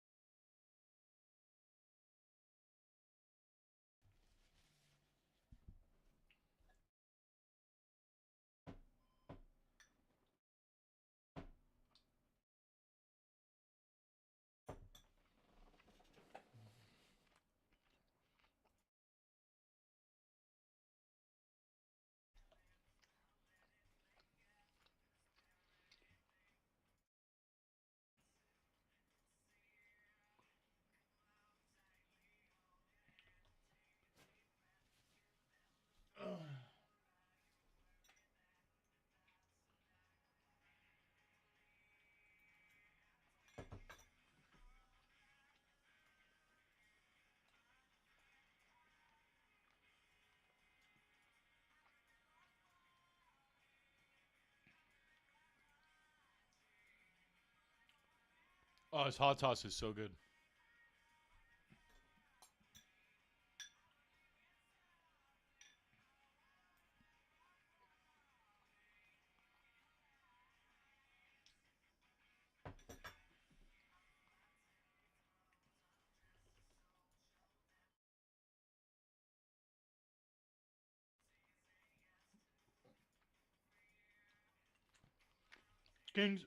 Speaker 1: Oh, his hot sauce is so good. Kings.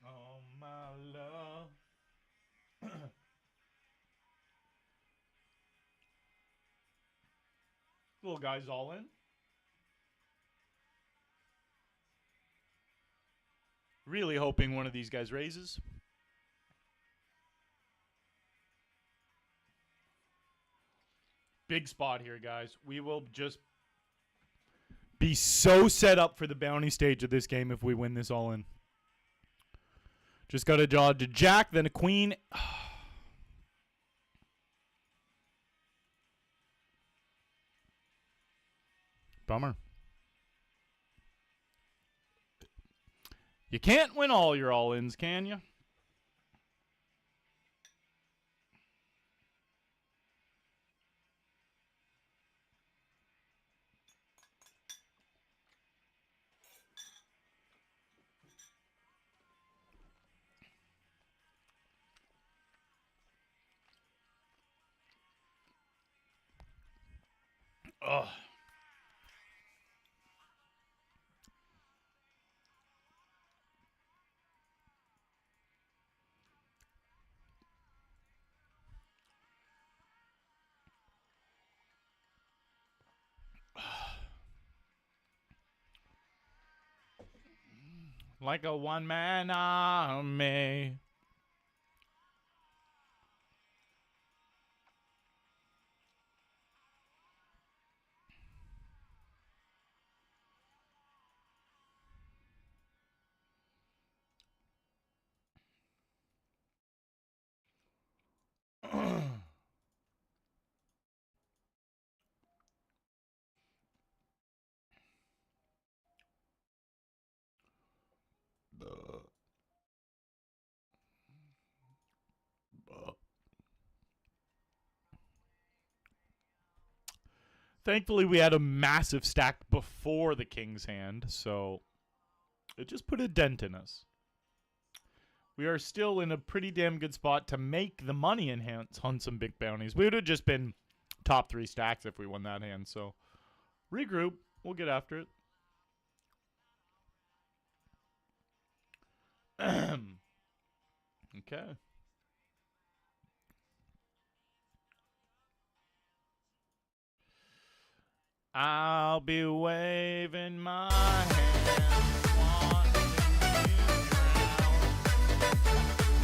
Speaker 1: Oh, my love. Little guy's all in. Really hoping one of these guys raises. Big spot here, guys. We will just be so set up for the bounty stage of this game if we win this all in. Just got to dodge a jack, then a queen. Bummer. You can't win all your all-ins, can you? like a one-man army. Thankfully, we had a massive stack before the king's hand, so it just put a dent in us. We are still in a pretty damn good spot to make the money in hands on some big bounties. We would have just been top 3 stacks if we won that hand, so regroup. We'll get after it. Okay. I'll be waving my hand.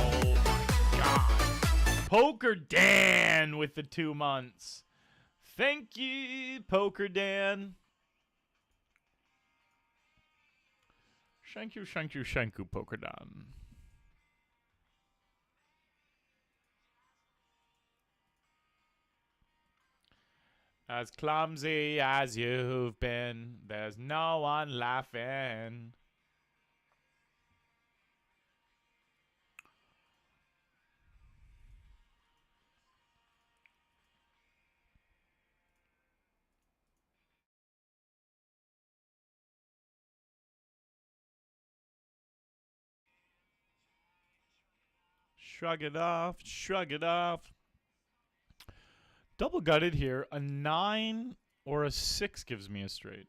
Speaker 1: Oh my god. Poker Dan with the 2 months. Thank you, Poker Dan. Thank you, thank you, thank you, Poker Dan. As clumsy as you've been, there's no one laughing. Shrug it off, shrug it off. Double gutted here. A 9 or a 6 gives me a straight.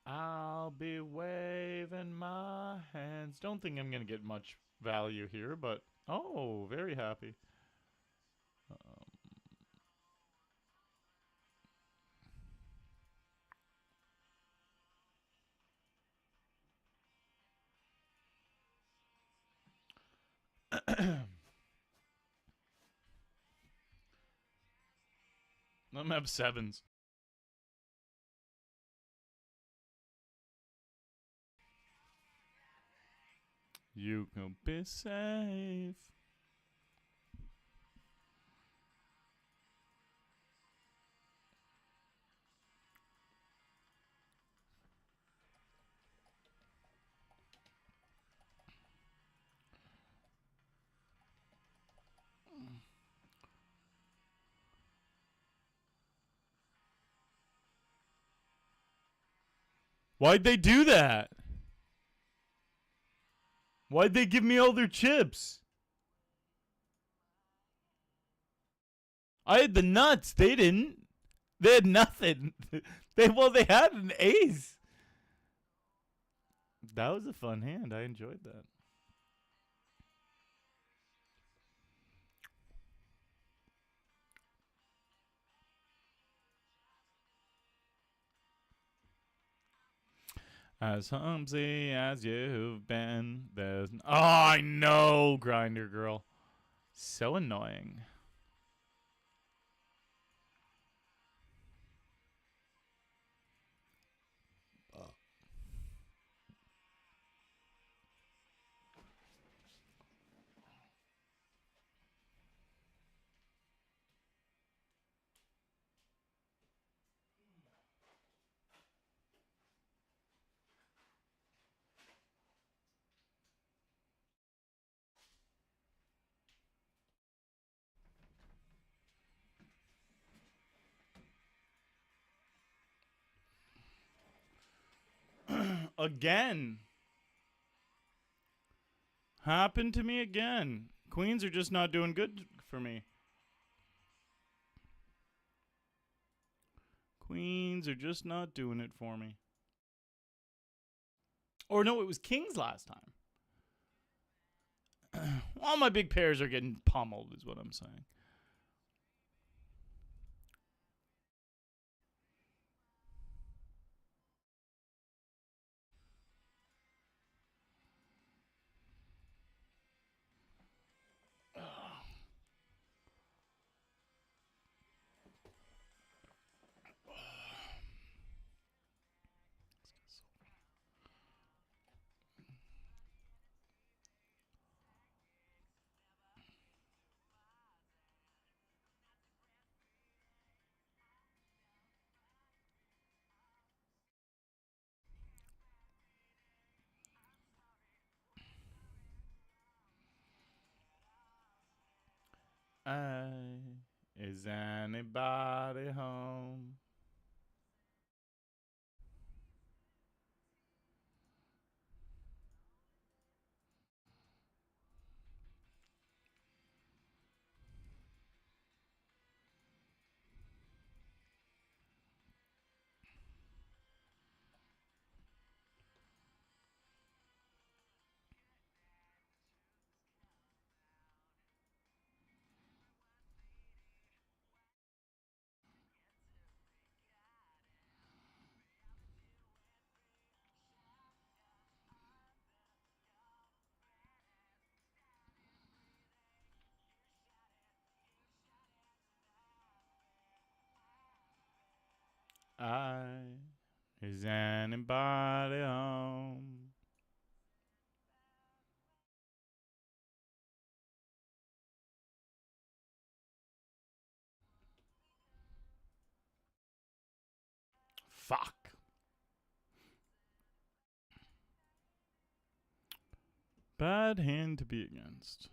Speaker 1: I'll be waving my hands. Don't think I'm going to get much value here, but oh, very happy. Let me have 7s. You can be safe. Why'd they do that? Why'd they give me all their chips? I had the nuts. They didn't. They had nothing. They had an ace. That was a fun hand. I enjoyed that. As clumsy as you've been, there's... Oh, I know, Grinder Girl. So annoying. Again. Happened to me again. Queens are just not doing good for me. Queens are just not doing it for me. Or no, it was kings last time. All my big pairs are getting pummeled is what I'm saying. Is anybody home? Is anybody home? Fuck. Bad hand to be against.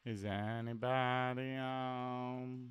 Speaker 1: Is anybody home?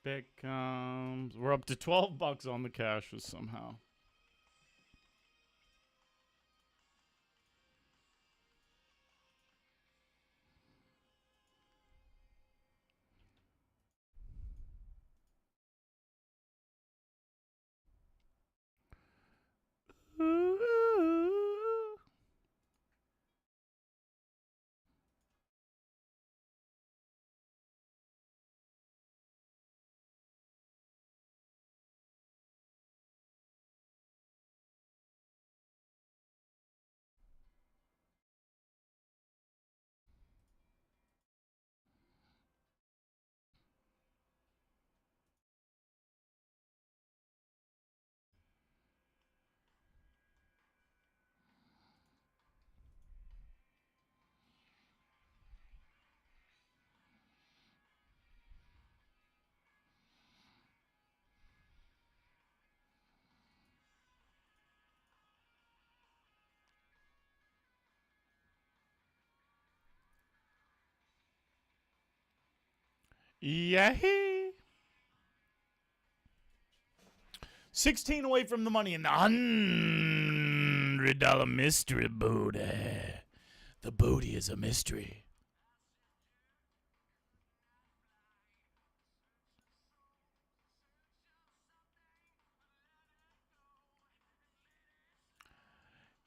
Speaker 1: Big comes. We're up to $12 on the cashes somehow. Yay! 16 away from the money in the $100 mystery booty. The booty is a mystery.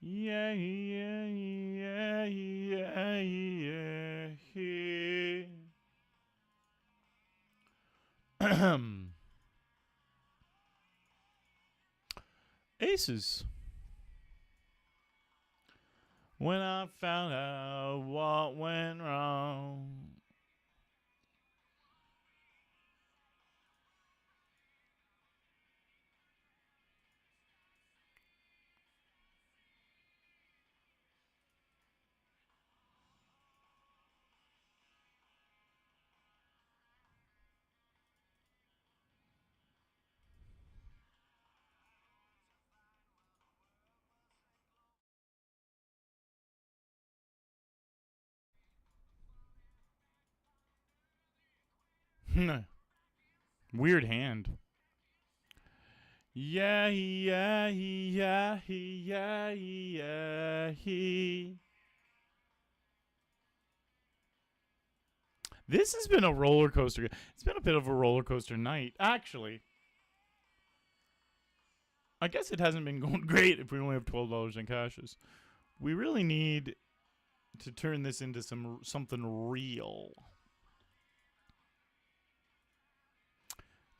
Speaker 1: Yeah, yeah, yeah, yeah, yeah. Aces. When I found out what went wrong. Weird hand. Yeah, yeah, yeah, yeah, yeah, he. This has been a roller coaster. It's been a bit of a roller coaster night, actually. I guess it hasn't been going great if we only have $12 in cashes. We really need to turn this into something real.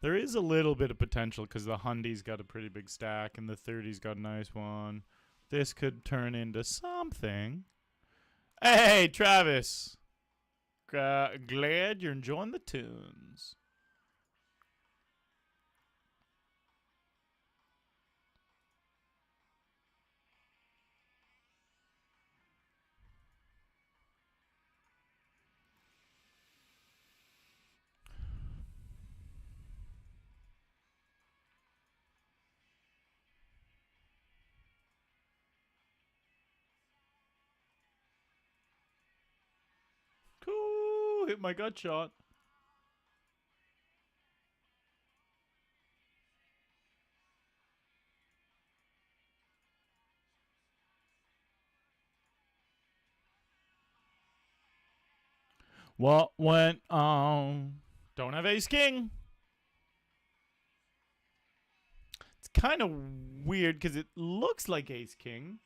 Speaker 1: There is a little bit of potential because the Hundy's got a pretty big stack and the 30's got a nice one. This could turn into something. Hey, Travis. Glad you're enjoying the tunes. Cool. Hit my gut shot. What went on? Don't have ace king. It's kind of weird because it looks like ace king,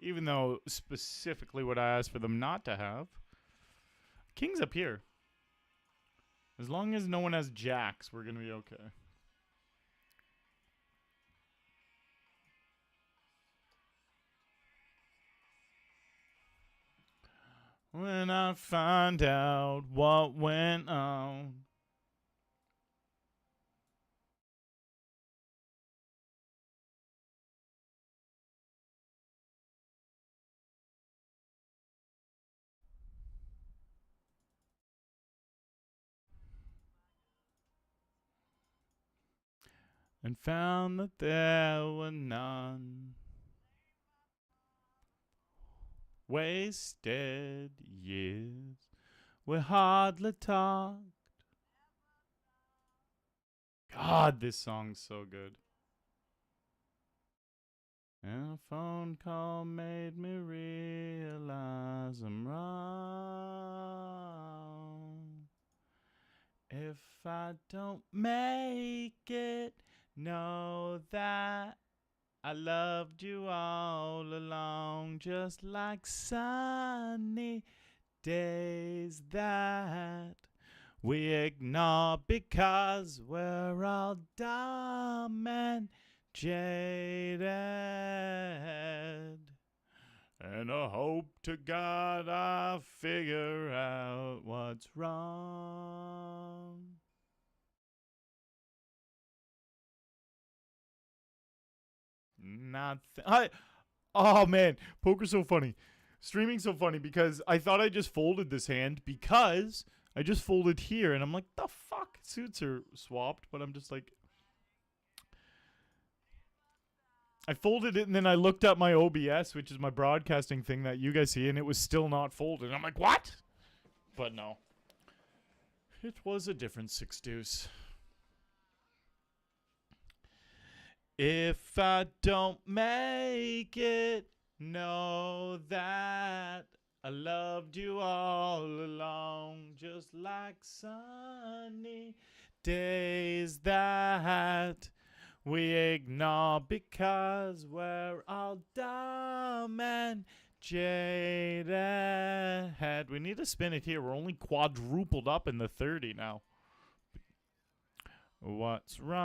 Speaker 1: even though specifically what I asked for them not to have. King's up here. As long as no one has jacks, we're going to be okay. When I find out what went on. And found that there were none. Wasted years. We hardly talked. God, this song's so good. And a phone call made me realize I'm wrong. If I don't make it, know that I loved you all along, just like sunny days that we ignore because we're all dumb and jaded. And I hope to God I figure out what's wrong. Oh man, poker's so funny. Streaming's so funny because I thought I just folded this hand because I just folded here and I'm like, the fuck? Suits are swapped, but I'm just like, I folded it and then I looked at my OBS, which is my broadcasting thing that you guys see, and it was still not folded. I'm like, what? But no. It was a different six deuce. If I don't make it, know that I loved you all along, just like sunny days that we ignore because we're all dumb and jaded. We need to spin it here. We're only quadrupled up in the 30 now. What's wrong?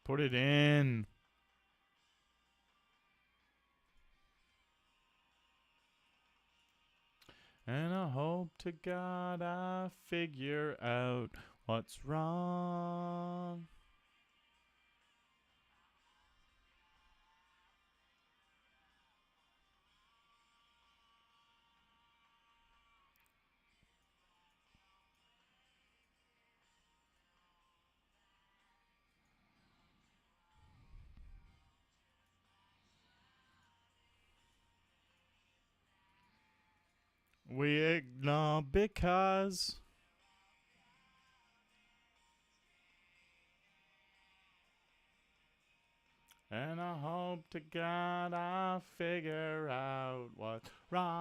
Speaker 1: Put it in. And I hope to God I figure out what's wrong. ignore because and I hope to God I figure out what's wrong.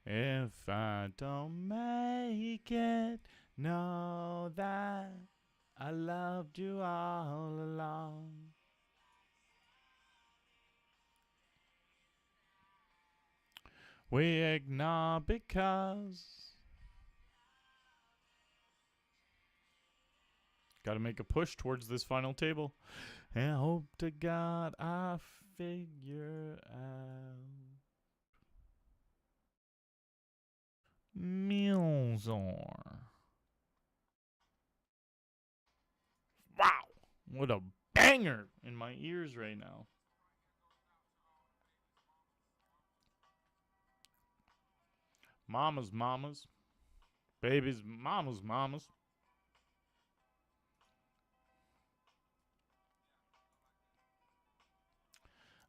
Speaker 1: If I don't make it, know that I loved you all along. We ignore because gotta make a push towards this final table. And I hope to God I figure out. Milzor. Wow. What a banger in my ears right now. Mamas, mamas. Babies, mamas, mamas.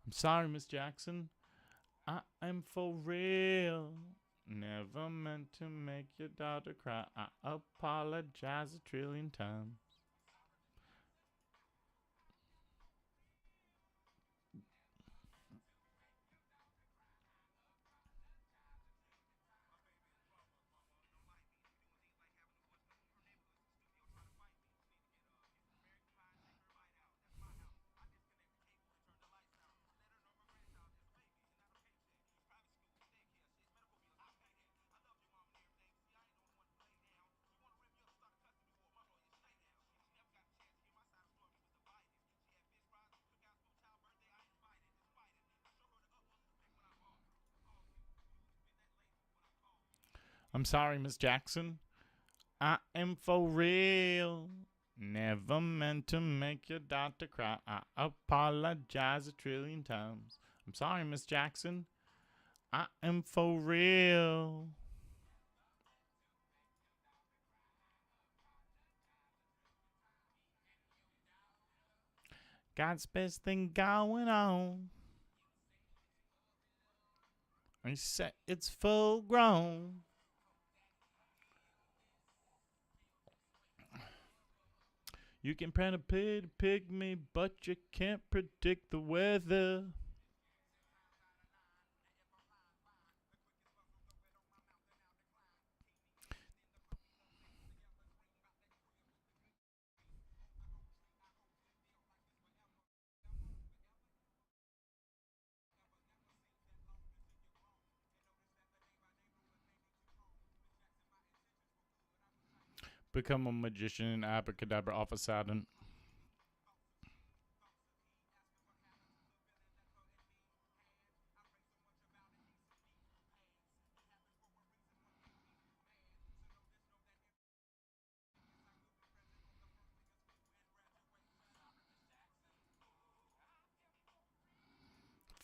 Speaker 1: I'm sorry, Miss Jackson. I am for real. Never meant to make your daughter cry. I apologize a trillion times. I'm sorry, Miss Jackson. I am for real. Never meant to make your daughter cry. I apologize a trillion times. I'm sorry, Miss Jackson. I am for real. God's best thing going on. I said it's full grown. You can plan a pygmy, but you can't predict the weather. Become a magician and abracadabra off a Saturn.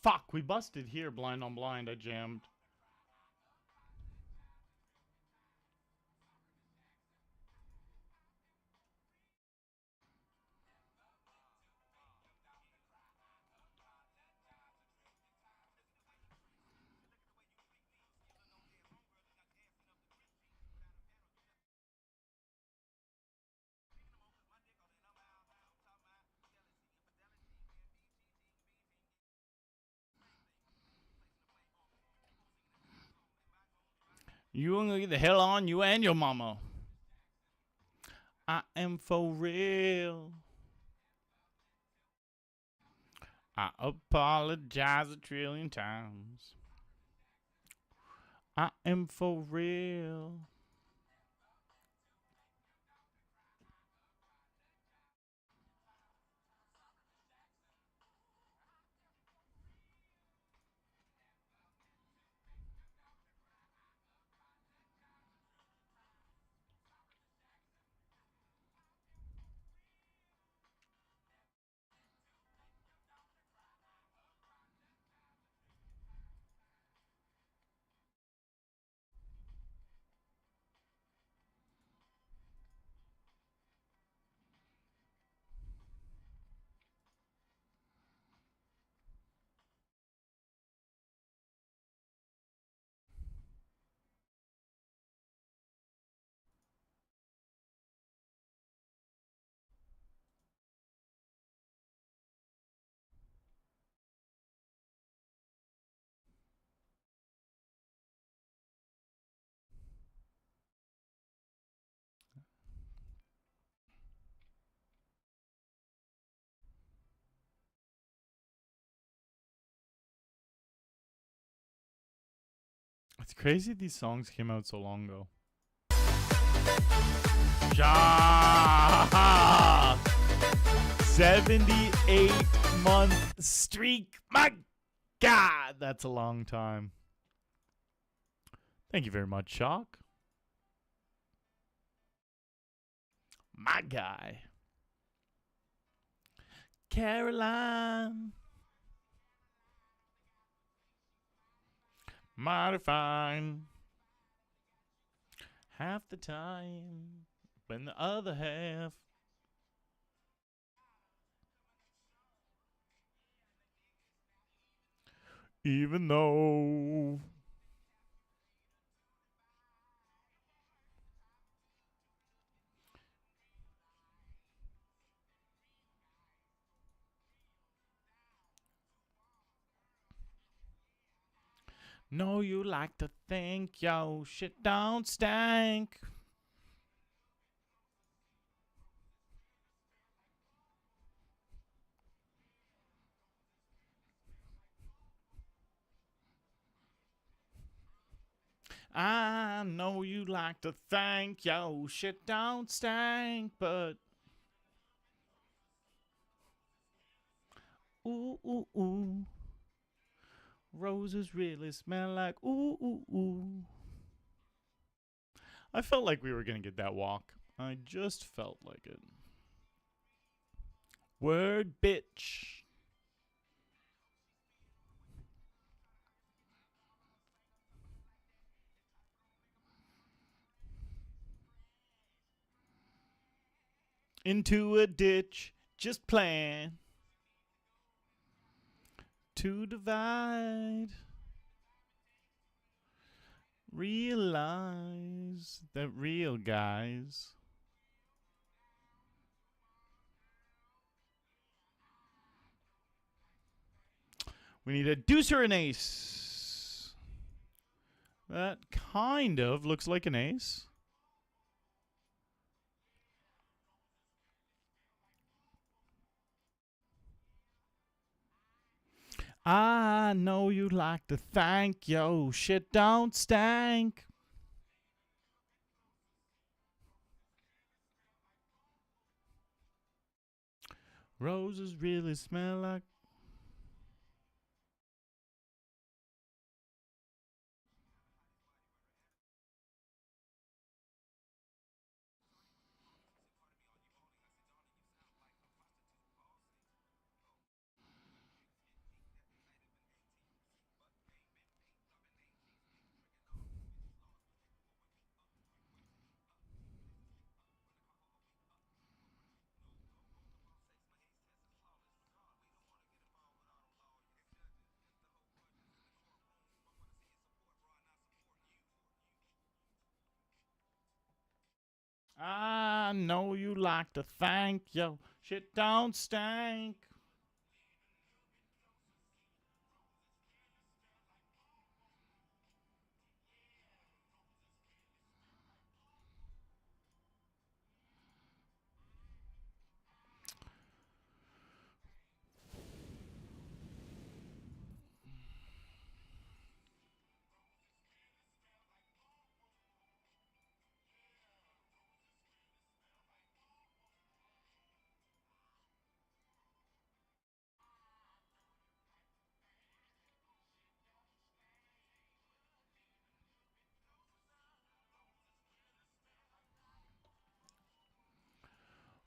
Speaker 1: Fuck, we busted here, blind on blind. I jammed. You gonna get the hell on you and your mama. I am for real. I apologize a trillion times. I am for real. It's crazy these songs came out so long ago. Ja! 78-month streak. My God, that's a long time. Thank you very much, Shock. My guy. Caroline. Mighty fine. Half the time. When the other half. Even though. Know you like to think yo shit don't stank. I know you like to think yo shit don't stank, but ooh ooh ooh, roses really smell like ooh ooh ooh. I felt like we were gonna get that walk. I just felt like it. Word bitch. Into a ditch, just plan to divide. Realize that real guys. We need a deuce or an ace. That kind of looks like an ace. I know you like to thank yo shit don't stank. Roses really smell like. I know you like to thank yo shit don't stank.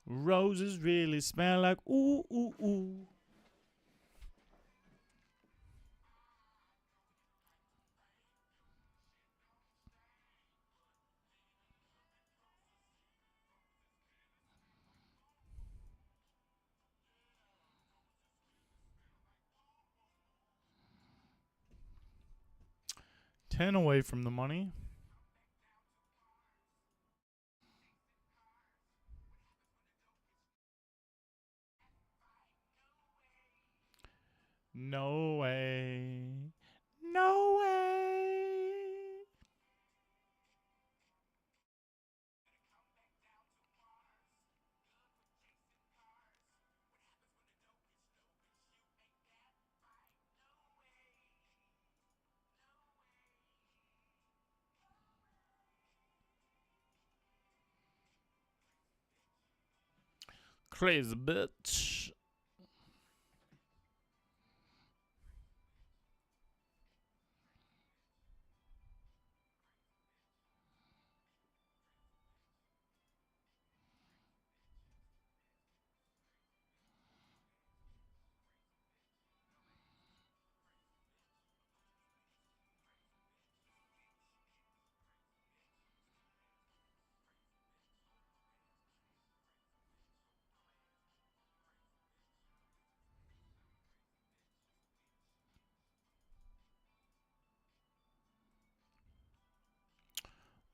Speaker 1: Roses really smell like ooh ooh ooh. Ten away from the money. No way. No way. Crazy bitch.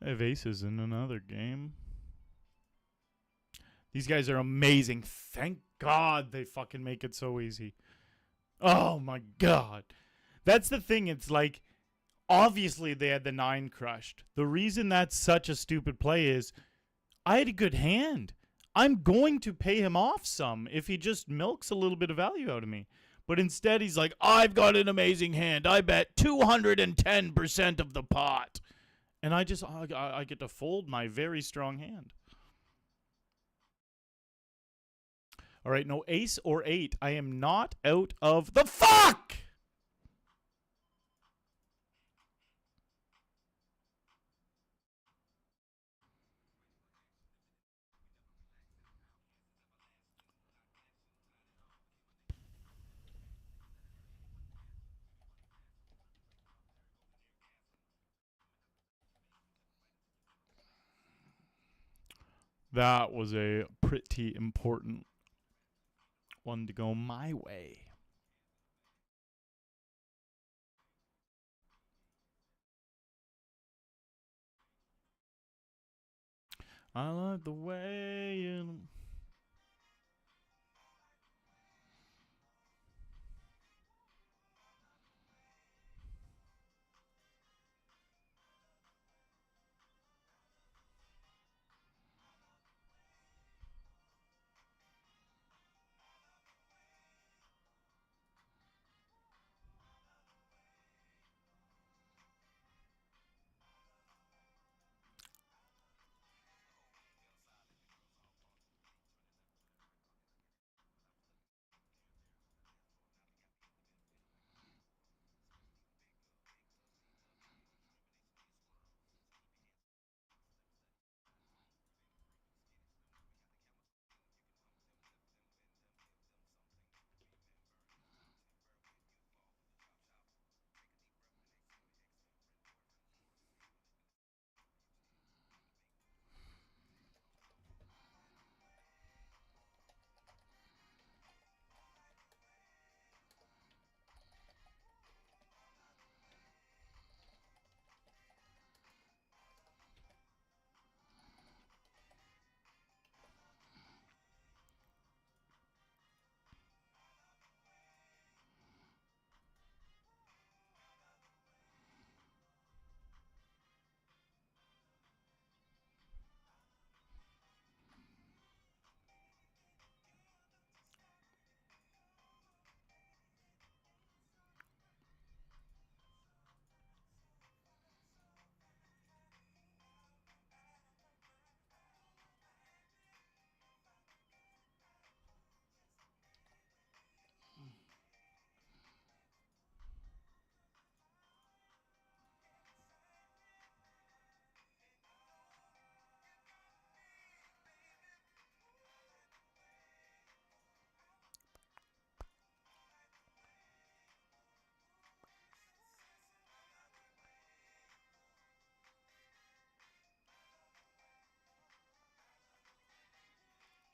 Speaker 1: I have aces in another game. These guys are amazing. Thank God they fucking make it so easy. Oh my God. That's the thing. It's like, obviously they had the 9 crushed. The reason that's such a stupid play is I had a good hand. I'm going to pay him off some if he just milks a little bit of value out of me. But instead, he's like, I've got an amazing hand. I bet 210% of the pot. And I get to fold my very strong hand. All right, no ace or 8. I am not out of the fuck! That was a pretty important one to go my way. I love the way you...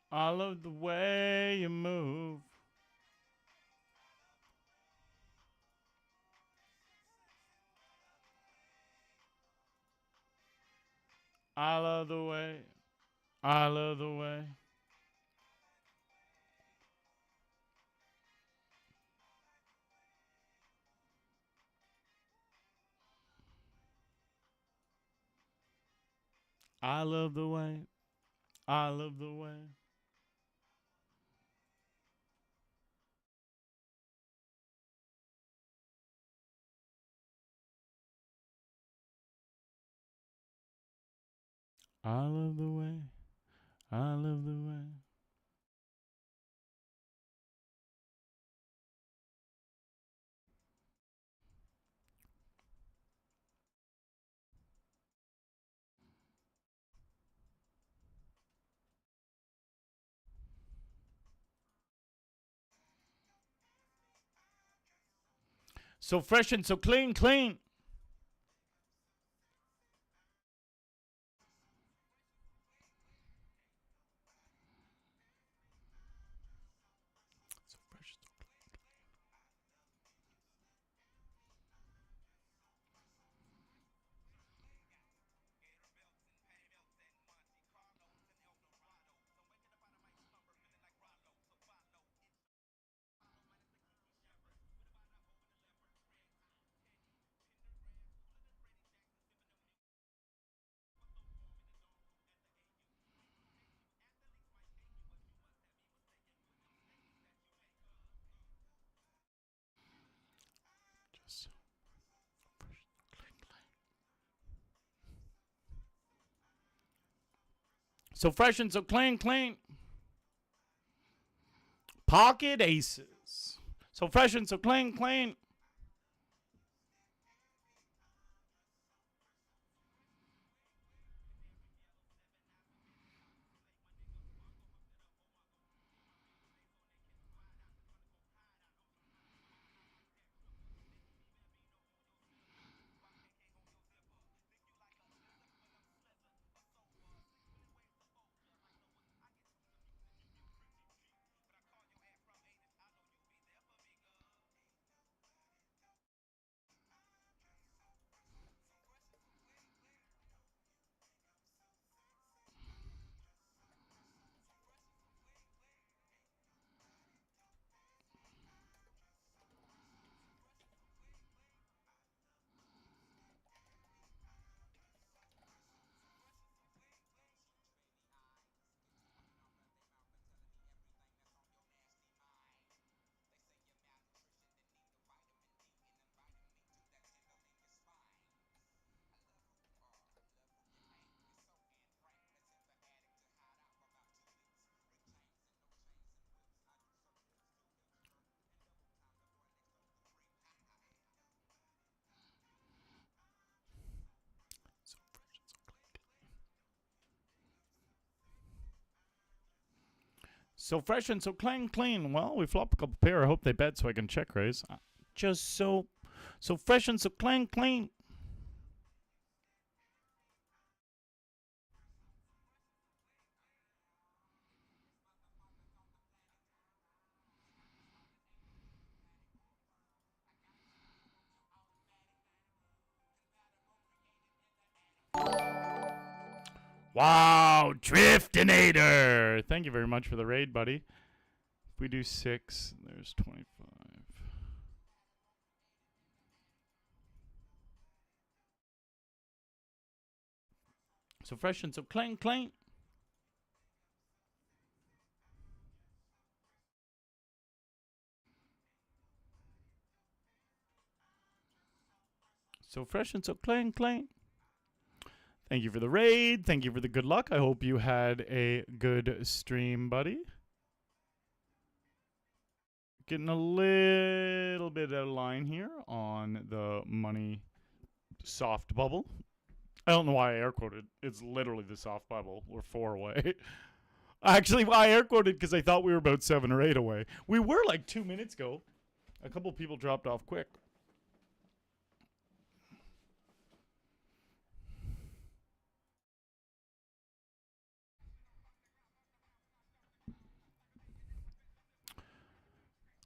Speaker 1: I love the way you move. I love the way. I love the way. I love the way. I love the way. I love the way. I love the way. So fresh and so clean, clean. So fresh and so just fresh, clean, clean. So fresh and so clean, clean. Pocket aces. So fresh and so clean, clean. So fresh and so clean, clean. Well, we flop a couple pair. I hope they bet so I can check raise. Just so fresh and so clean, clean. Wow, Driftinator. Thank you very much for the raid, buddy. If we do 6, there's 25. So fresh and so clean, clean. So fresh and so clean, clean. Thank you for the raid. Thank you for the good luck. I hope you had a good stream, buddy. Getting a little bit out of line here on the money soft bubble. I don't know why I air quoted. It's literally the soft bubble. We're 4 away. Actually, I air quoted because I thought we were about 7 or 8 away. We were like 2 minutes ago. A couple people dropped off quick.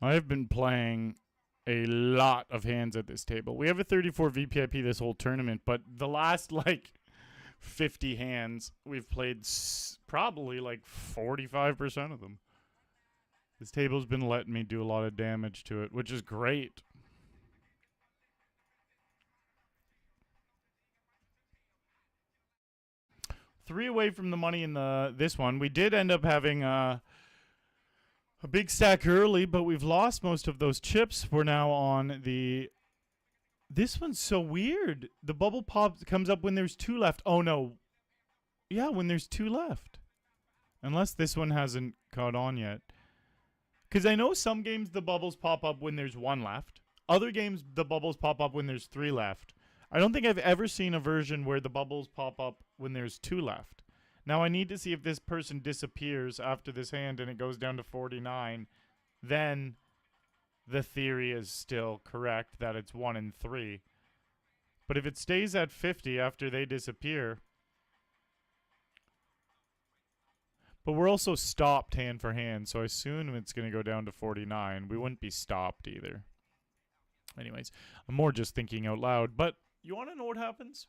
Speaker 1: I've been playing a lot of hands at this table. We have a 34 VPIP this whole tournament, but the last like 50 hands, we've played probably like 45% of them. This table's been letting me do a lot of damage to it, which is great. Three away from the money in this one. We did end up having a big stack early, but we've lost most of those chips. We're now on the... This one's so weird. The bubble pop comes up when there's 2 left. Oh, no. Yeah, when there's 2 left. Unless this one hasn't caught on yet. Because I know some games the bubbles pop up when there's 1 left. Other games the bubbles pop up when there's 3 left. I don't think I've ever seen a version where the bubbles pop up when there's 2 left. Now I need to see if this person disappears after this hand and it goes down to 49. Then the theory is still correct that it's 1 in 3. But if it stays at 50 after they disappear, but we're also stopped hand for hand, so I assume it's going to go down to 49. We wouldn't be stopped either. Anyways, I'm more just thinking out loud. But you want to know what happens?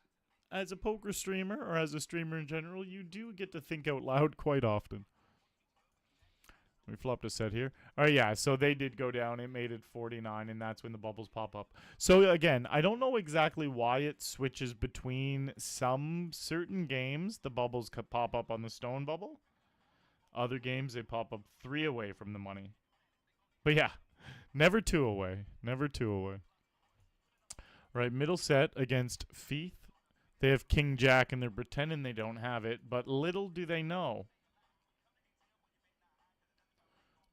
Speaker 1: As a poker streamer, or as a streamer in general, you do get to think out loud quite often. We flopped a set here. Oh, yeah, so they did go down. It made it 49, and that's when the bubbles pop up. So, again, I don't know exactly why it switches between some certain games. The bubbles could pop up on the stone bubble. Other games, they pop up 3 away from the money. But, yeah, never 2 away. Never 2 away. Right, middle set against Feith. They have King Jack, and they're pretending they don't have it, but little do they know.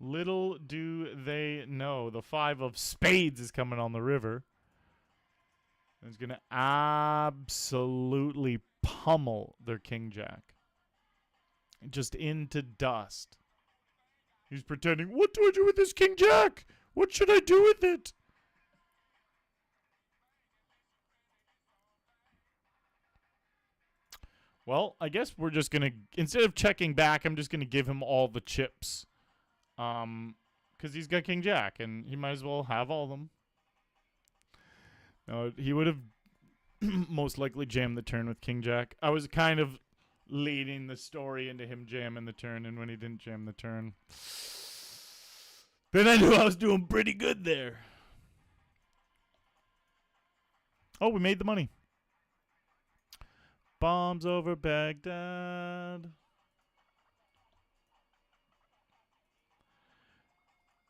Speaker 1: Little do they know. The 5 of spades is coming on the river. It's going to absolutely pummel their King Jack. Just into dust. He's pretending, what do I do with this King Jack? What should I do with it? Well, I guess we're just going to, instead of checking back, I'm just going to give him all the chips. Because he's got King Jack, and he might as well have all of them. No, he would have most likely jammed the turn with King Jack. I was kind of leading the story into him jamming the turn, and when he didn't jam the turn, then I knew I was doing pretty good there. Oh, we made the money. Bombs over Baghdad.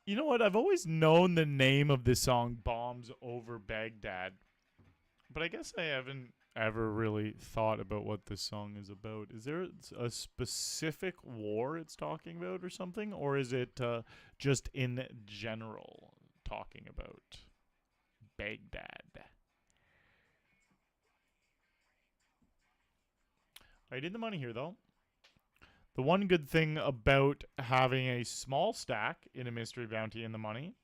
Speaker 1: You know what? I've always known the name of this song, Bombs Over Baghdad. But I guess I haven't ever really thought about what this song is about. Is there a specific war it's talking about or something? Or is it just in general talking about Baghdad? I did the money here, though. The one good thing about having a small stack in a mystery bounty in the money,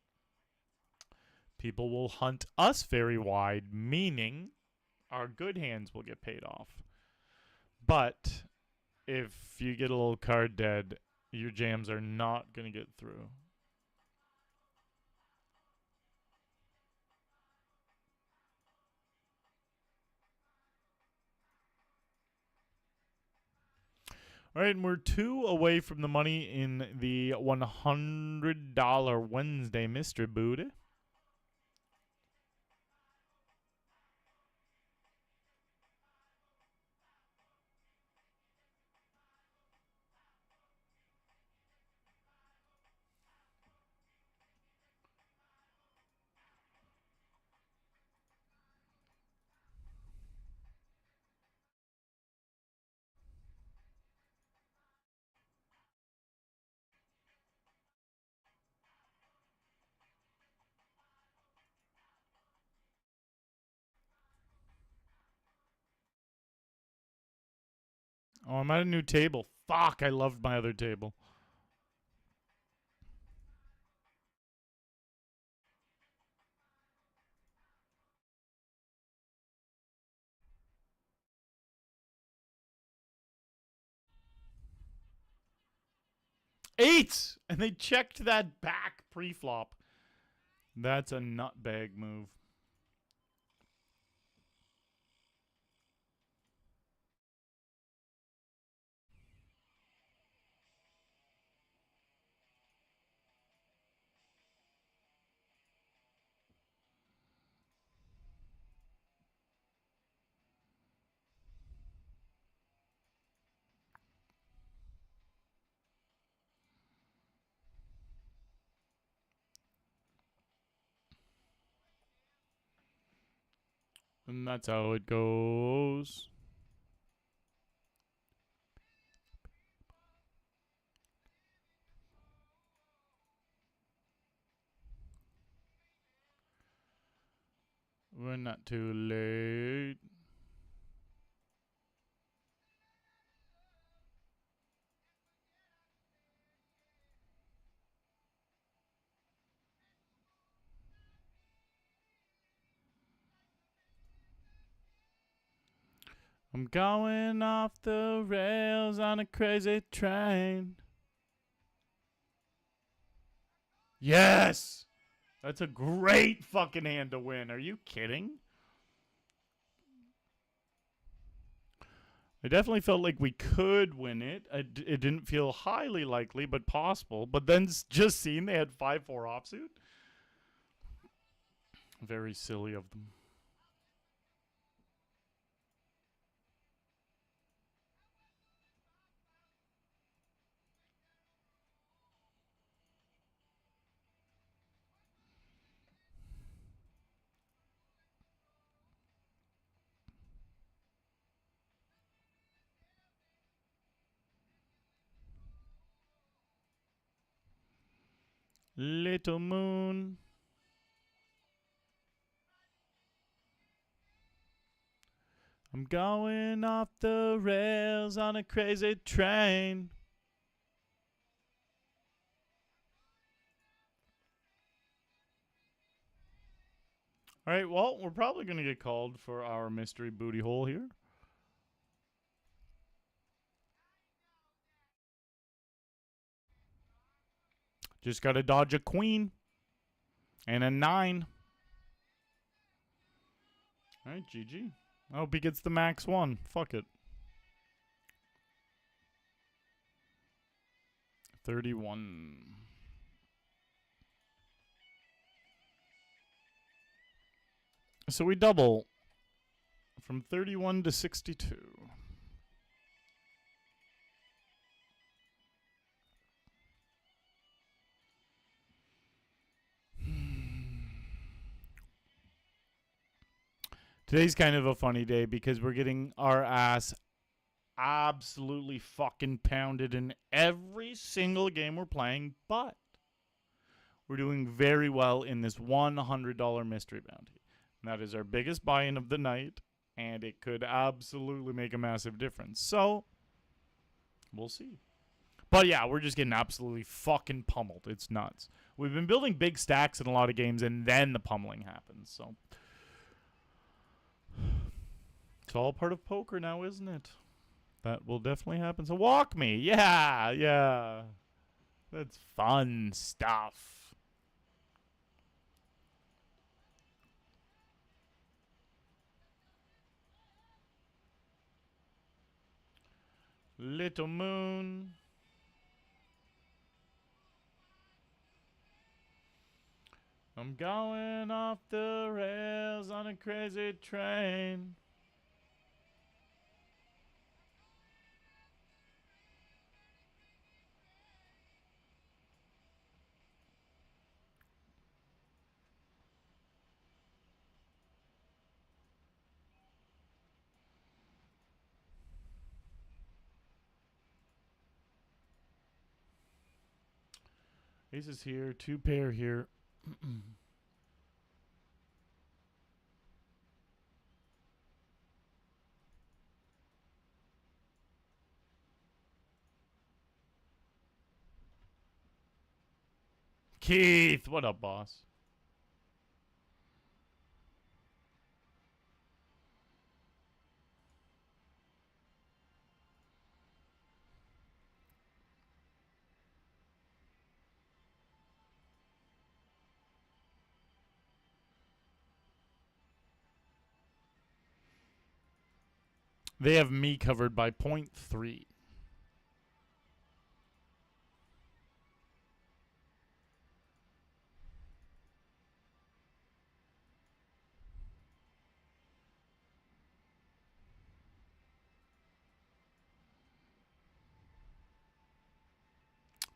Speaker 1: people will hunt us very wide, meaning our good hands will get paid off. But if you get a little card dead, your jams are not going to get through. All right, and we're 2 away from the money in the $100 Wednesday Mr. Booty. Oh, I'm at a new table. Fuck, I loved my other table. Eight! And they checked that back pre-flop. That's a nutbag move. And that's how it goes. We're not too late. I'm going off the rails on a crazy train. Yes! That's a great fucking hand to win. Are you kidding? I definitely felt like we could win it. It didn't feel highly likely, but possible. But then just seeing they had 5-4 offsuit. Very silly of them. Little moon. I'm going off the rails on a crazy train. All right, well, we're probably going to get called for our mystery booty hole here. Just got to dodge a queen and a 9. All right, GG. I hope he gets the max 1. Fuck it. 31. So we double from 31 to 62. Today's kind of a funny day because we're getting our ass absolutely fucking pounded in every single game we're playing, but we're doing very well in this $100 mystery bounty. And that is our biggest buy-in of the night, and it could absolutely make a massive difference. So, we'll see. But yeah, we're just getting absolutely fucking pummeled. It's nuts. We've been building big stacks in a lot of games, and then the pummeling happens. So, it's all part of poker now, isn't it? That will definitely happen. So walk me. Yeah, yeah. That's fun stuff. Little moon. I'm going off the rails on a crazy train. Ace is here, 2 pair here. Keith, what up, boss? They have me covered by 0.3.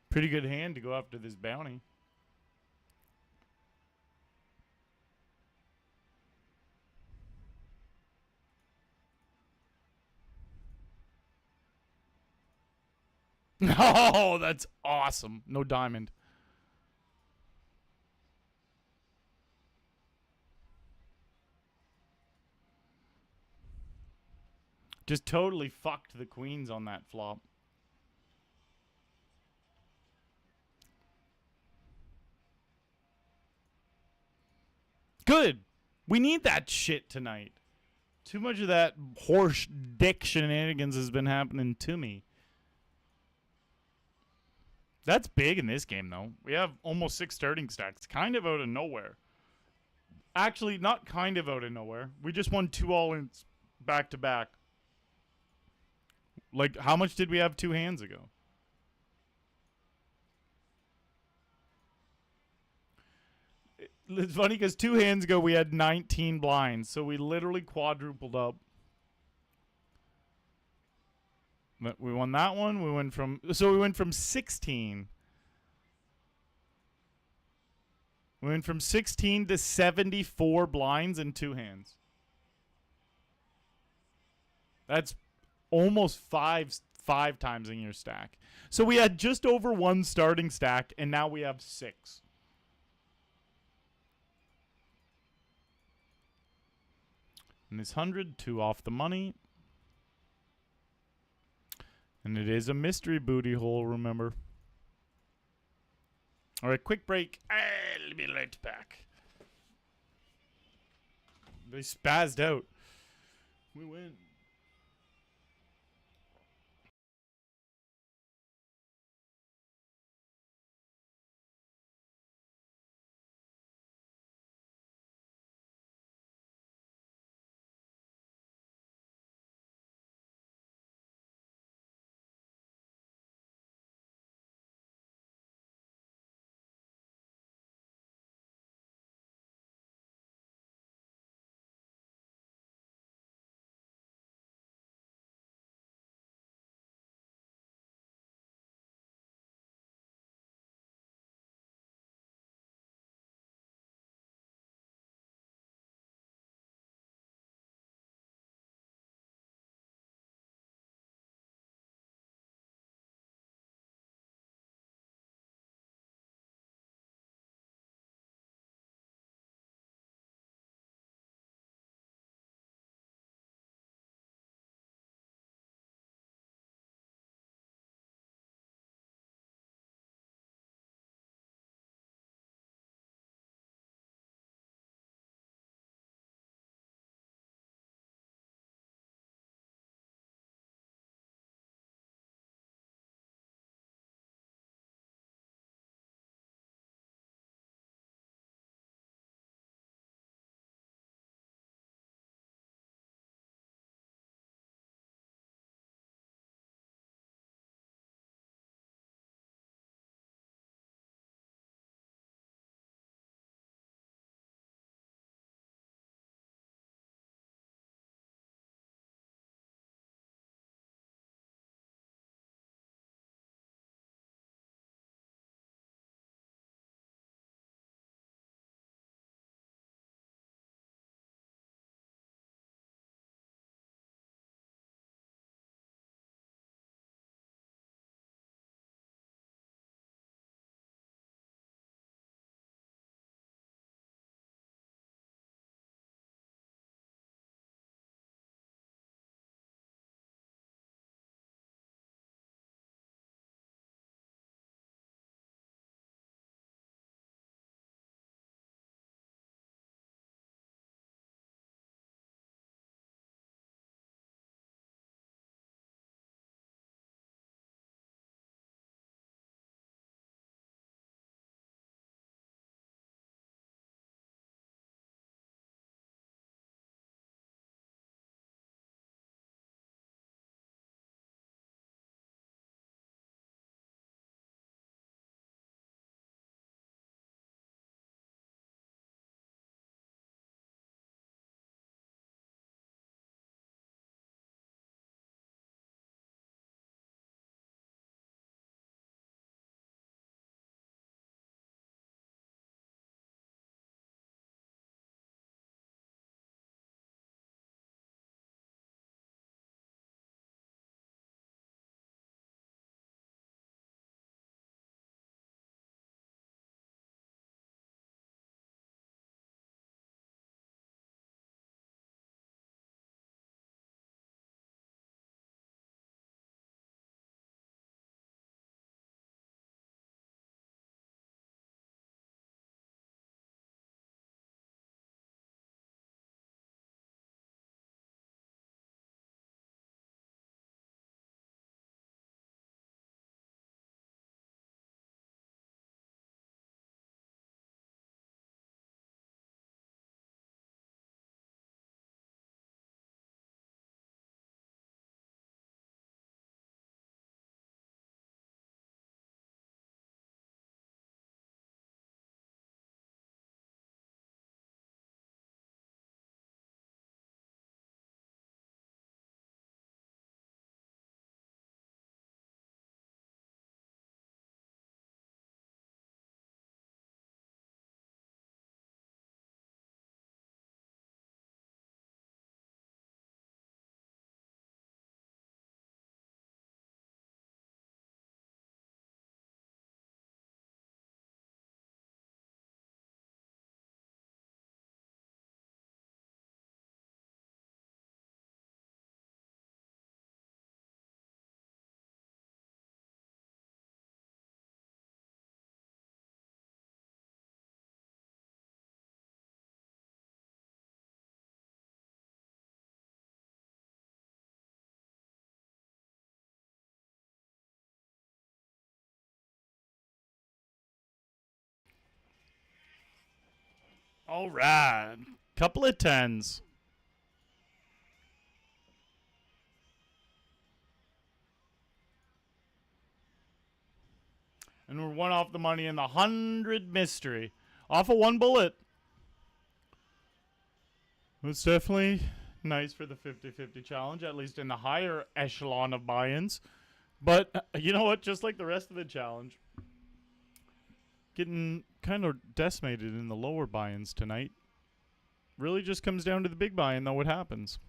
Speaker 1: Pretty good hand to go after this bounty. Oh, that's awesome. No diamond. Just totally fucked the queens on that flop. Good. We need that shit tonight. Too much of that horse dick shenanigans has been happening to me. That's big in this game, though. We have almost 6 starting stacks. Kind of out of nowhere. Actually, not kind of out of nowhere. We just won 2 all-ins back-to-back. Like, how much did we have 2 hands ago? It's funny because 2 hands ago we had 19 blinds, so we literally quadrupled up. But we won that one. We went from 16. We went from 16 to 74 blinds in 2 hands. That's almost five times in your stack. So we had just over 1 starting stack, and now we have 6. And this 100, 2 off the money. And it is a mystery booty hole, remember. All right, quick break. I'll be right back. They spazzed out. We win. All right. Couple of tens. And we're one off the money in the 100 mystery. Off of one bullet. It's definitely nice for the 50-50 challenge, at least in the higher echelon of buy-ins. But you know what? Just like the rest of the challenge, getting kind of decimated in the lower buy-ins tonight. Really just comes down to the big buy-in, though, what happens.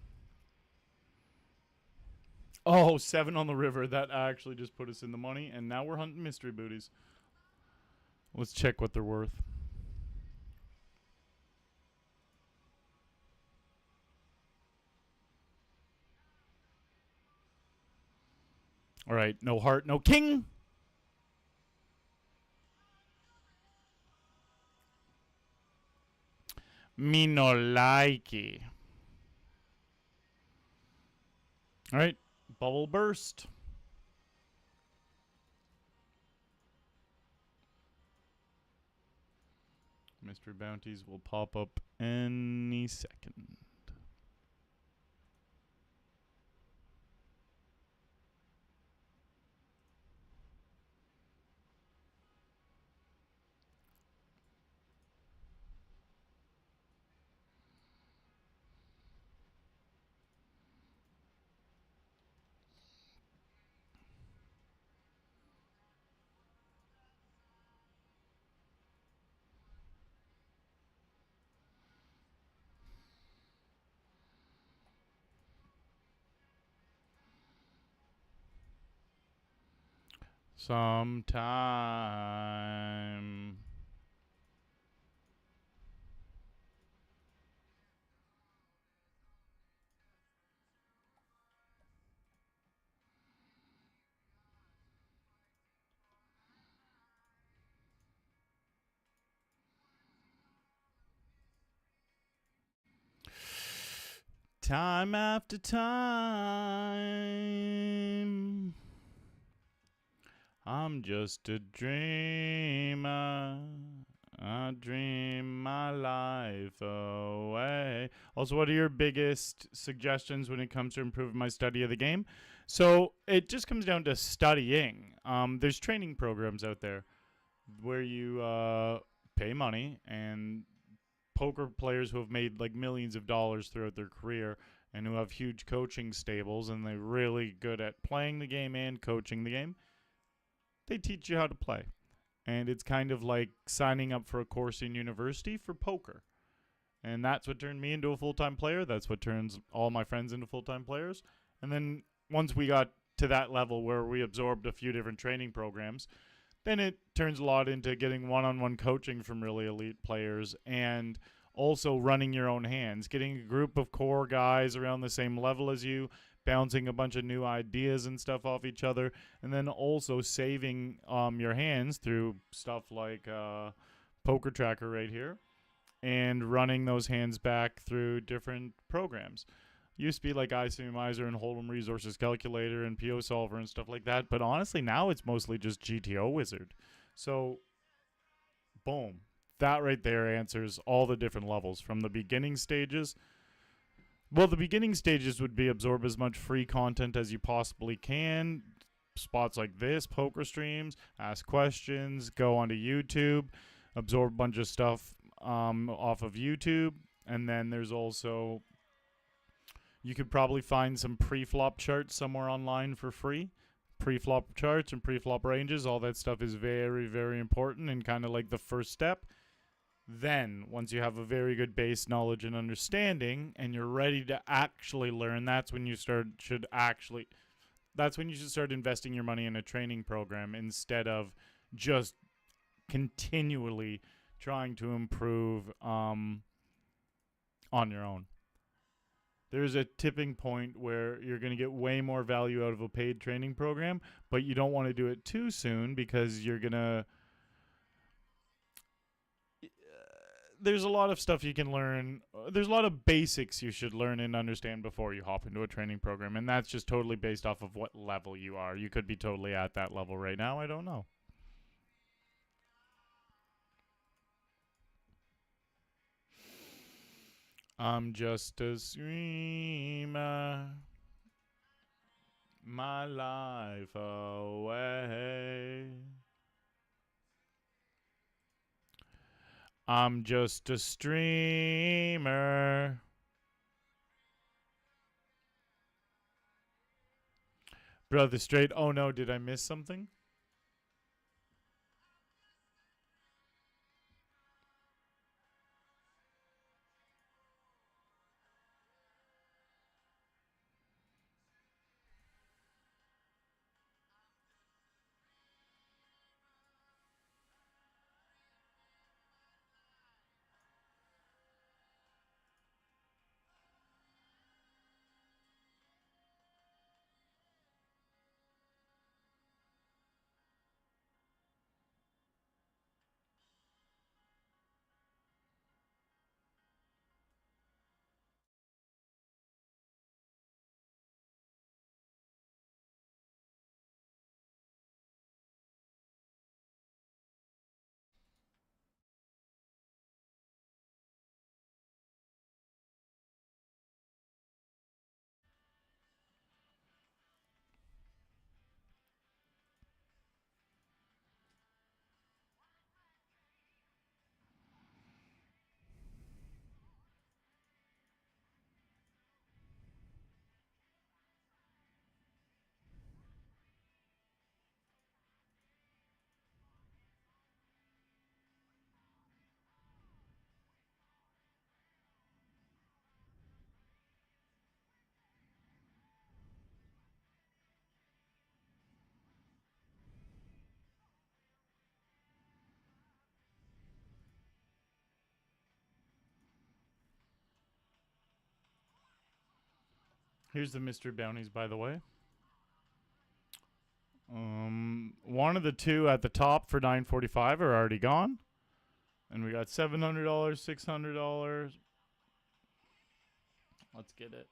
Speaker 1: Oh, 7 on the river. That actually just put us in the money, and now we're hunting mystery booties. Let's check what they're worth. All right, no heart, no king. Me no likey. All right, bubble burst. Mystery bounties will pop up any second. Sometime. Time after time. I'm just a dreamer. I dream my life away. Also, what are your biggest suggestions when it comes to improving my study of the game? So it just comes down to studying. There's training programs out there where you pay money, and poker players who have made like millions of dollars throughout their career and who have huge coaching stables and they're really good at playing the game and coaching the game, they teach you how to play. And it's kind of like signing up for a course in university for poker. And that's what turned me into a full-time player. That's what turns all my friends into full-time players. And then once we got to that level where we absorbed a few different training programs, then it turns a lot into getting one-on-one coaching from really elite players and also running your own hands, getting a group of core guys around the same level as you, bouncing a bunch of new ideas and stuff off each other, and then also saving your hands through stuff like Poker Tracker right here, and running those hands back through different programs. Used to be like iSemizer and Hold'em Resources Calculator and PO Solver and stuff like that, but honestly now it's mostly just GTO Wizard. So, boom. That right there answers all the different levels from the beginning stages. Well, the beginning stages would be absorb as much free content as you possibly can. Spots like this, poker streams, ask questions, go onto YouTube, absorb a bunch of stuff off of YouTube. And then there's also, you could probably find some pre-flop charts somewhere online for free. Pre-flop charts and pre-flop ranges, all that stuff is very, very important and kind of like the first step. Then, once you have a very good base knowledge and understanding, and you're ready to actually learn, that's when you should start investing your money in a training program instead of just continually trying to improve on your own. There's a tipping point where you're going to get way more value out of a paid training program, but you don't want to do it too soon because you're going to... There's a lot of stuff you can learn. There's a lot of basics you should learn and understand before you hop into a training program, and that's just totally based off of what level you are. You could be totally at that level right now. I don't know. I'm just a streamer. My life away. I'm just a streamer. Brother Straight. Oh no, did I miss something? Here's the mystery bounties, by the way. One of the two at the top for $9.45 are already gone, and we got $700, $600. Let's get it.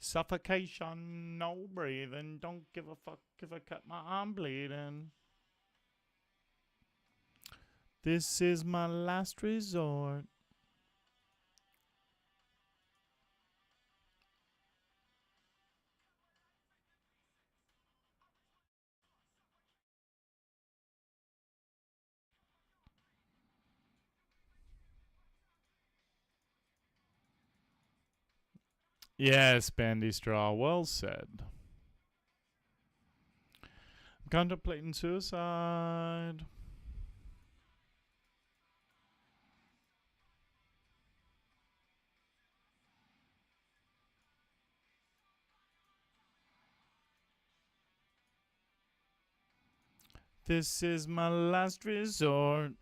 Speaker 1: Suffocation, no breathing. Don't give a fuck if I cut my arm bleeding. This is my last resort. Yes, Bandy Straw, well said. I'm contemplating suicide. This is my last resort.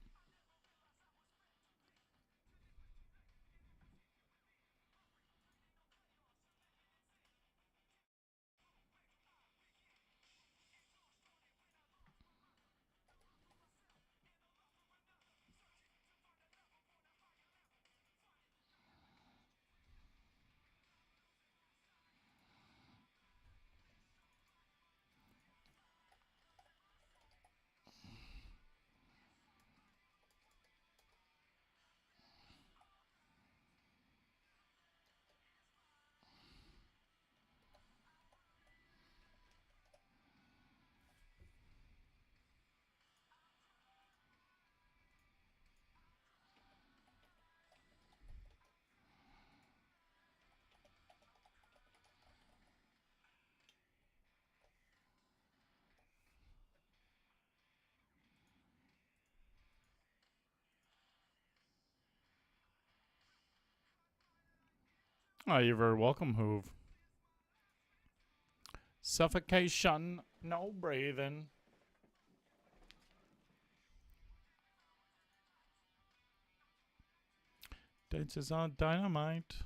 Speaker 1: Oh, you're very welcome, Hoove. Suffocation, no breathing. Dice is on dynamite.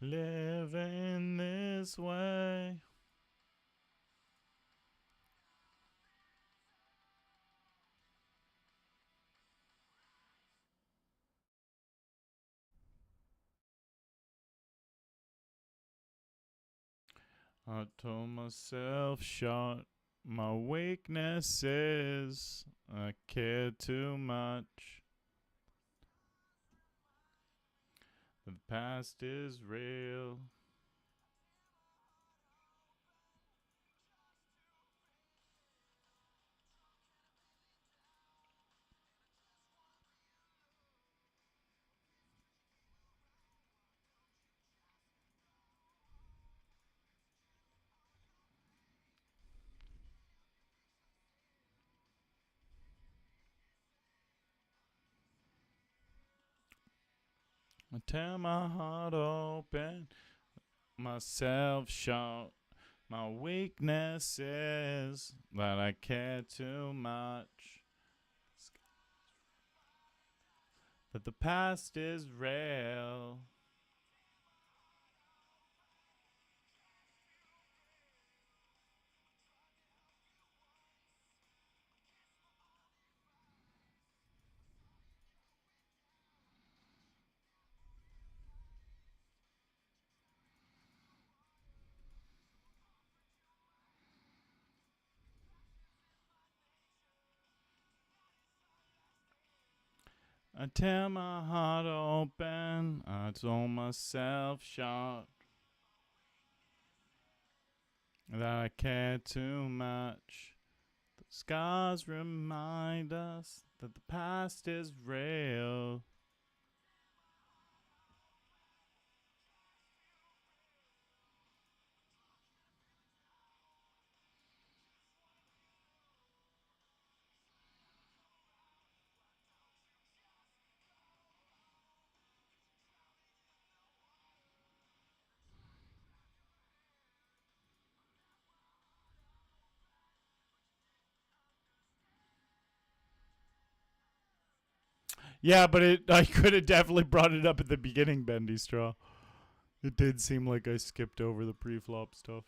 Speaker 1: Living this way. I told myself shut my weaknesses. I care too much. The past is real. I tear my heart open, myself shut. My weakness is that I care too much. That the past is real. I tear my heart open, I told myself shut. That I care too much. The scars remind us that the past is real. Yeah, but I could have definitely brought it up at the beginning, Bendy Straw. It did seem like I skipped over the pre-flop stuff.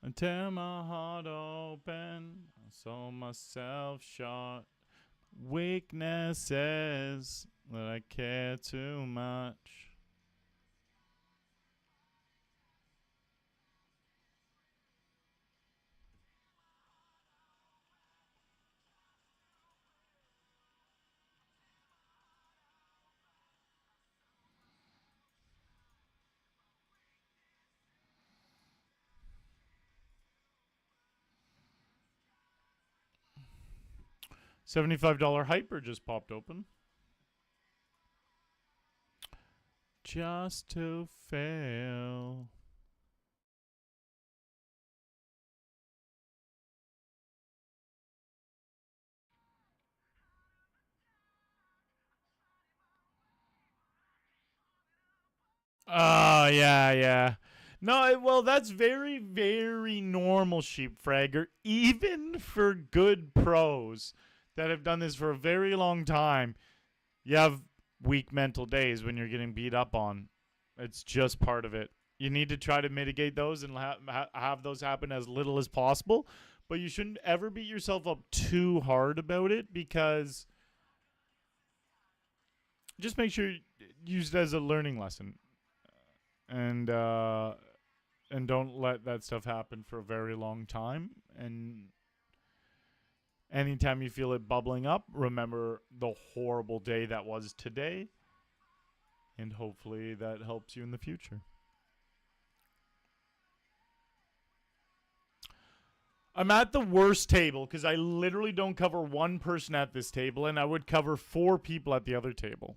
Speaker 1: I tear my heart open, I saw myself shut. Weaknesses that I care too much. $75 hyper just popped open. Just to fail. Oh, yeah. No, well, that's very, very normal, Sheep Fragger. Even for good pros that have done this for a very long time, you have weak mental days when you're getting beat up on. It's just part of it. You need to try to mitigate those and have those happen as little as possible. But you shouldn't ever beat yourself up too hard about it, because just make sure you use it as a learning lesson, and don't let that stuff happen for a very long time. And anytime you feel it bubbling up, remember the horrible day that was today, and hopefully that helps you in the future. I'm at the worst table because I literally don't cover one person at this table, and I would cover 4 people at the other table.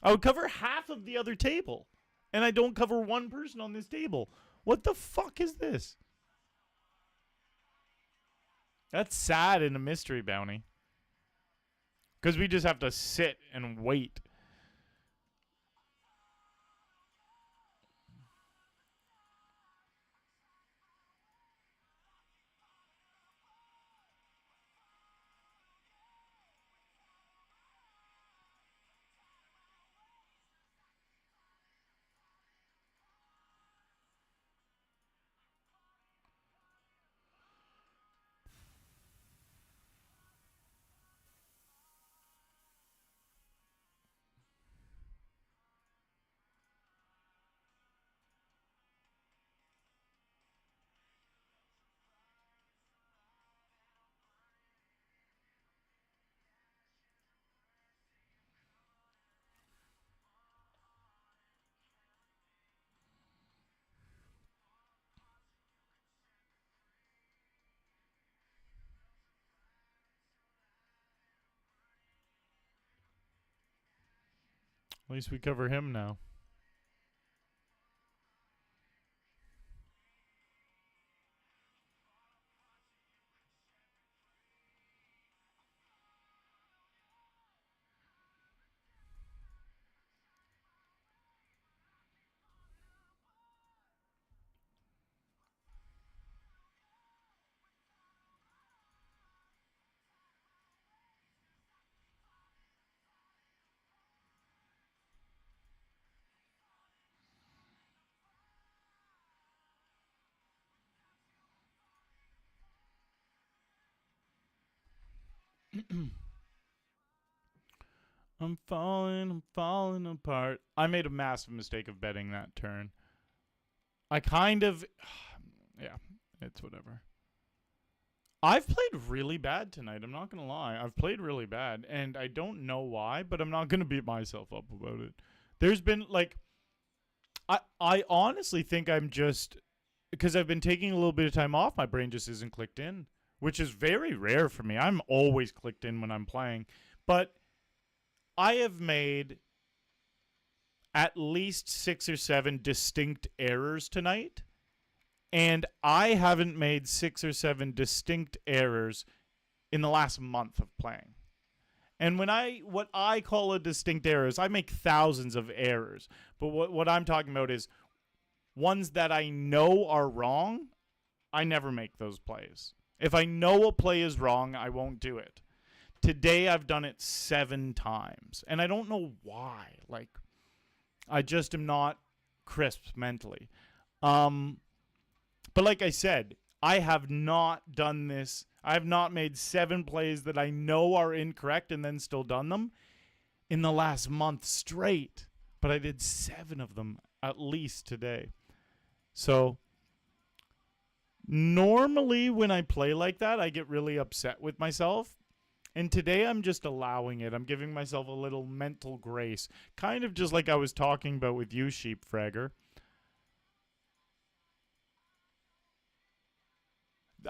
Speaker 1: I would cover half of the other table, and I don't cover one person on this table. What the fuck is this? That's sad in a mystery bounty, because we just have to sit and wait. At least we cover him now. I'm falling apart. I made a massive mistake of betting that turn. I kind of, yeah, it's whatever. I've played really bad tonight. I'm not going to lie. I've played really bad, and I don't know why, but I'm not going to beat myself up about it. There's been, like, I honestly think I'm just, because I've been taking a little bit of time off, my brain just isn't clicked in, which is very rare for me. I'm always clicked in when I'm playing. But I have made at least 6 or 7 distinct errors tonight, and I haven't made 6 or 7 distinct errors in the last month of playing. And what I call a distinct error is I make thousands of errors, but what I'm talking about is ones that I know are wrong. I never make those plays. If I know a play is wrong, I won't do it. Today I've done it 7 times, and I don't know why. Like, I just am not crisp mentally. But like I said, I have not done this. I have not made 7 plays that I know are incorrect and then still done them in the last month straight. But I did 7 of them at least today. So normally when I play like that, I get really upset with myself. And today I'm just allowing it. I'm giving myself a little mental grace. Kind of just like I was talking about with you, Sheepfragger.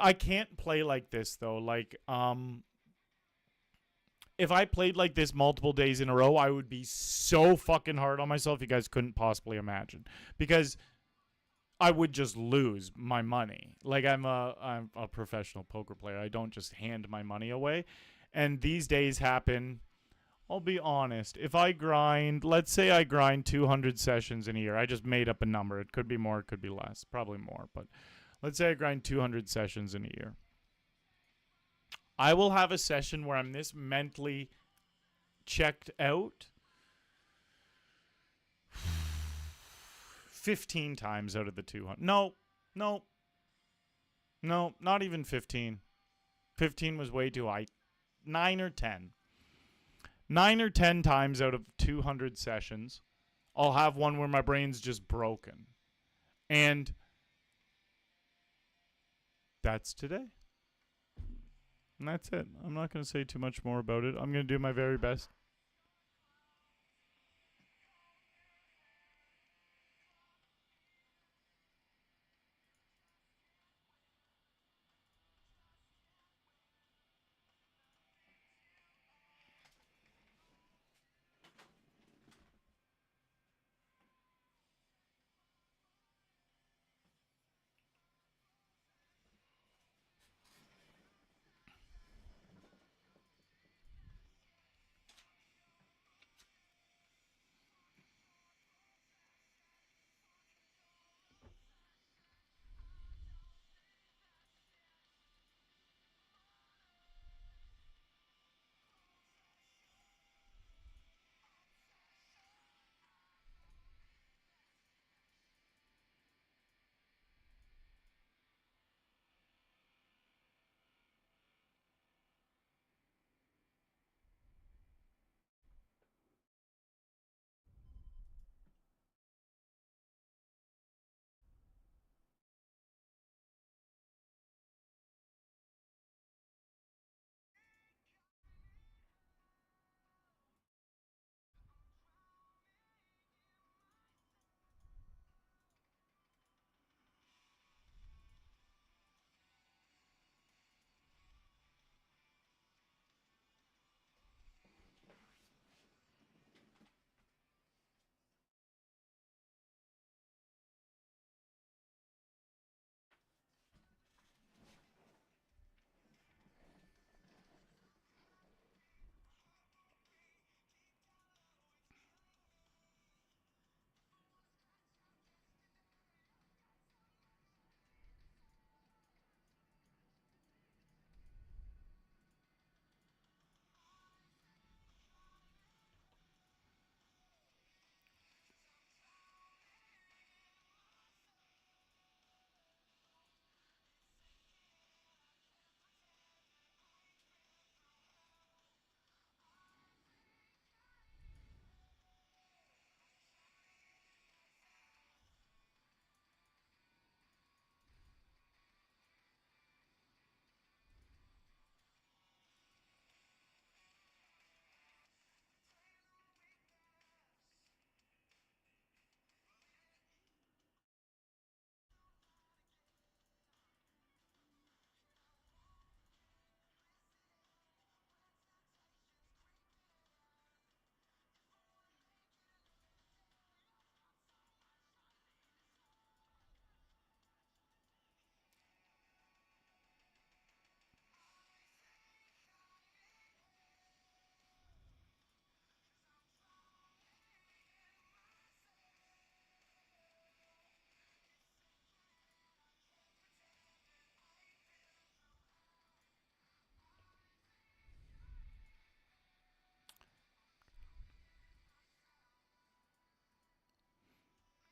Speaker 1: I can't play like this, though. Like, if I played like this multiple days in a row, I would be so fucking hard on myself you guys couldn't possibly imagine. Because I would just lose my money. Like, I'm a professional poker player. I don't just hand my money away. And these days happen, I'll be honest. If I grind, let's say I grind 200 sessions in a year. I just made up a number. It could be more, it could be less. Probably more, but let's say I grind 200 sessions in a year. I will have a session where I'm this mentally checked out 15 times out of the 200. No, no, no, not even 15. 15 was way too high. 9 or 10. 9 or 10 times out of 200 sessions, I'll have one where my brain's just broken. And that's today. And that's it. I'm not going to say too much more about it. I'm going to do my very best.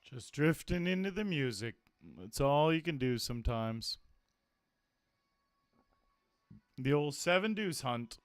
Speaker 1: Just drifting into the music. That's all you can do sometimes. The old 7 deuce hunt.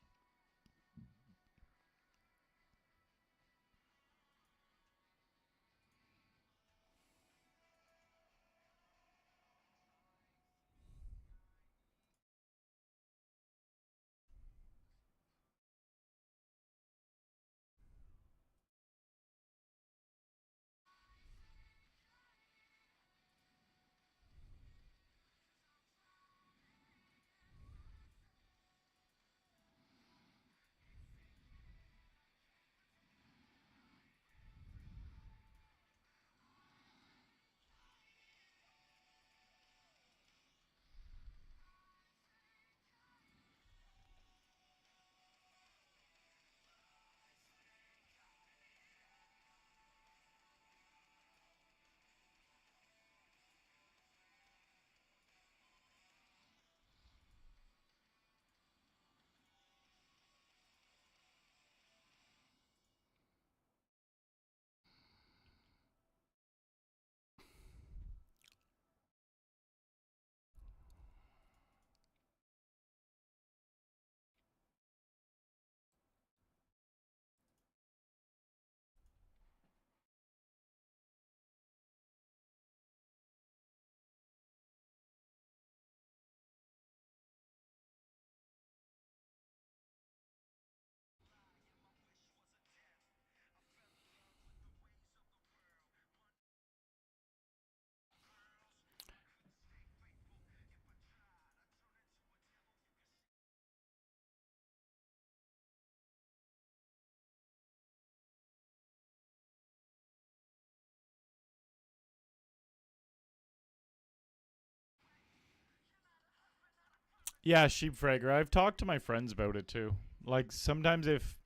Speaker 1: Yeah, sheep fragger. I've talked to my friends about it too. Like sometimes if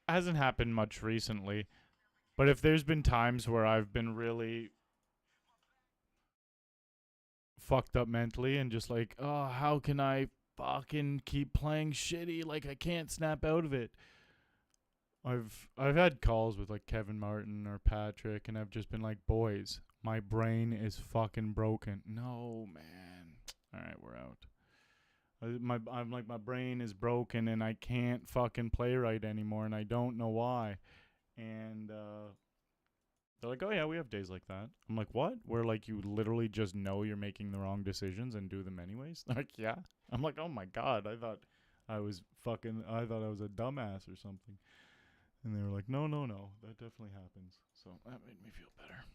Speaker 1: hasn't happened much recently, but if there's been times where I've been really fucked up mentally and just like, oh, how can I fucking keep playing shitty? Like I can't snap out of it. I've had calls with like Kevin Martin or Patrick, and I've just been like, boys, my brain is fucking broken. No, man. All right, we're out. I'm like, my brain is broken and I can't fucking play right anymore, and I don't know why. And they're like, oh yeah, we have days like that. I'm like, what? Where like you literally just know you're making the wrong decisions and do them anyways? They're like, yeah. I'm like, oh my god, I thought I was a dumbass or something. And they were like, no, no, no, that definitely happens. So that made me feel better.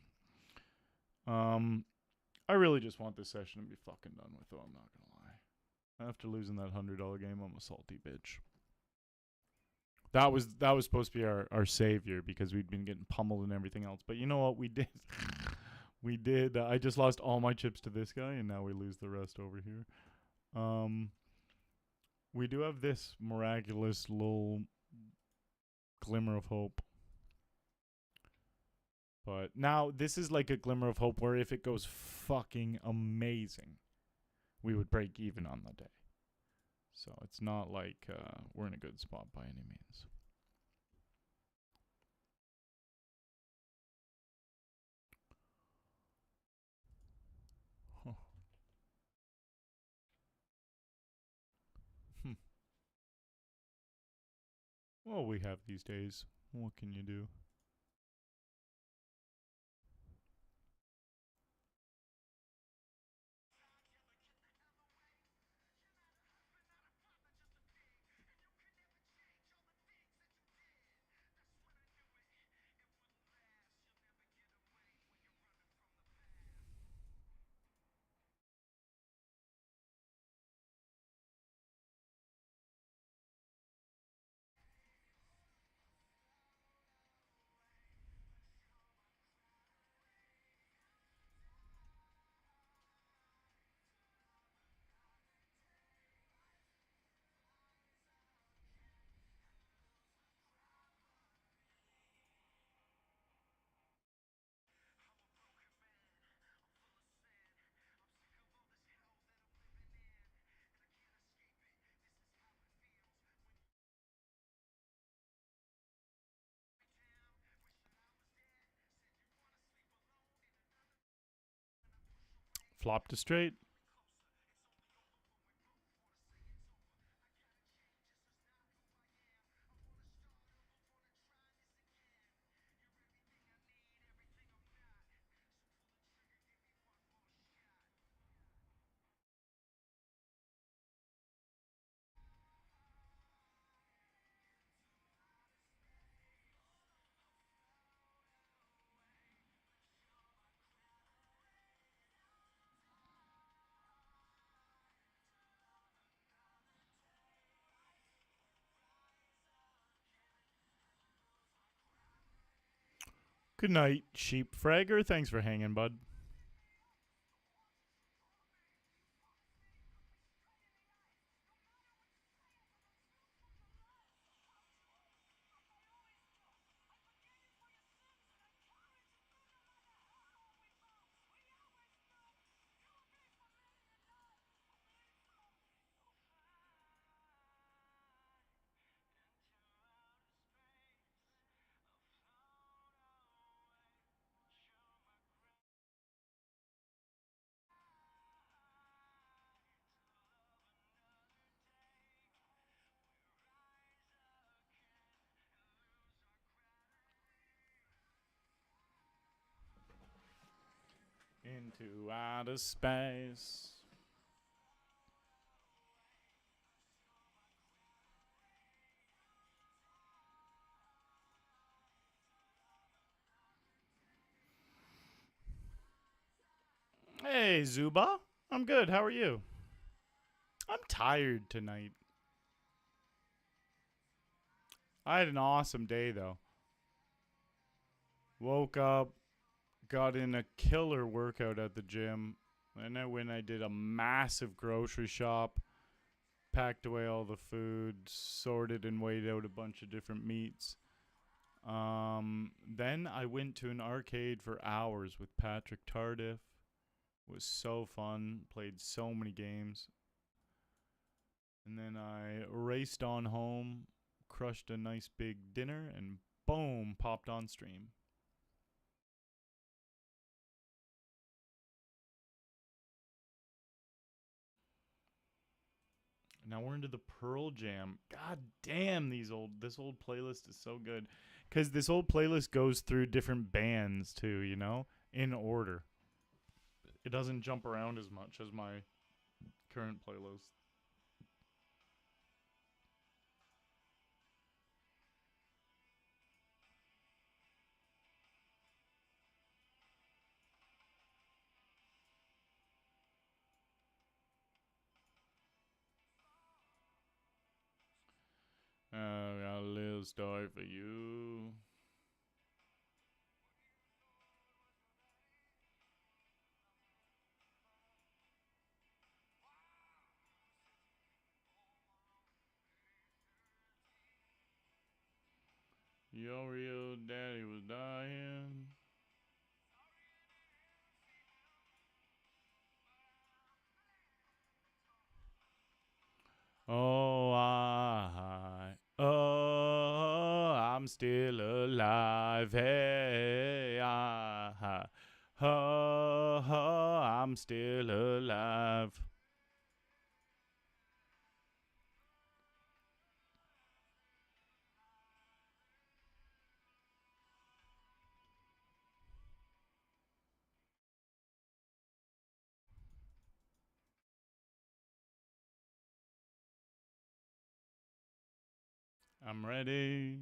Speaker 1: I really just want this session to be fucking done with, though. I'm not gonna lie. After losing that $100 game, I'm a salty bitch. That was supposed to be our savior because we'd been getting pummeled and everything else. But you know what we did? We did. I just lost all my chips to this guy, and now we lose the rest over here. We do have this miraculous little glimmer of hope. But now this is like a glimmer of hope where if it goes fucking amazing, we would break even on the day. So it's not like we're in a good spot by any means. Huh. Well, we have these days. What can you do? Flop to straight. Good night, sheep fragger. Thanks for hanging, bud. Into outer space. Hey, Zuba. I'm good. How are you? I'm tired tonight. I had an awesome day, though. Woke up, got in a killer workout at the gym. And I went, I did a massive grocery shop. packed away all the food, sorted and weighed out a bunch of different meats. Then I went to an arcade for hours with Patrick Tardif. It was so fun. Played so many games. And then I raced on home, crushed a nice big dinner, and boom, popped on stream. Now we're into the Pearl Jam. God damn, this old playlist is so good. Cause this old playlist goes through different bands too, you know, in order. It doesn't jump around as much as my current playlist. I got a little story for you. Your real daddy was dying. I'm still alive. Hey, I'm still alive. I'm ready.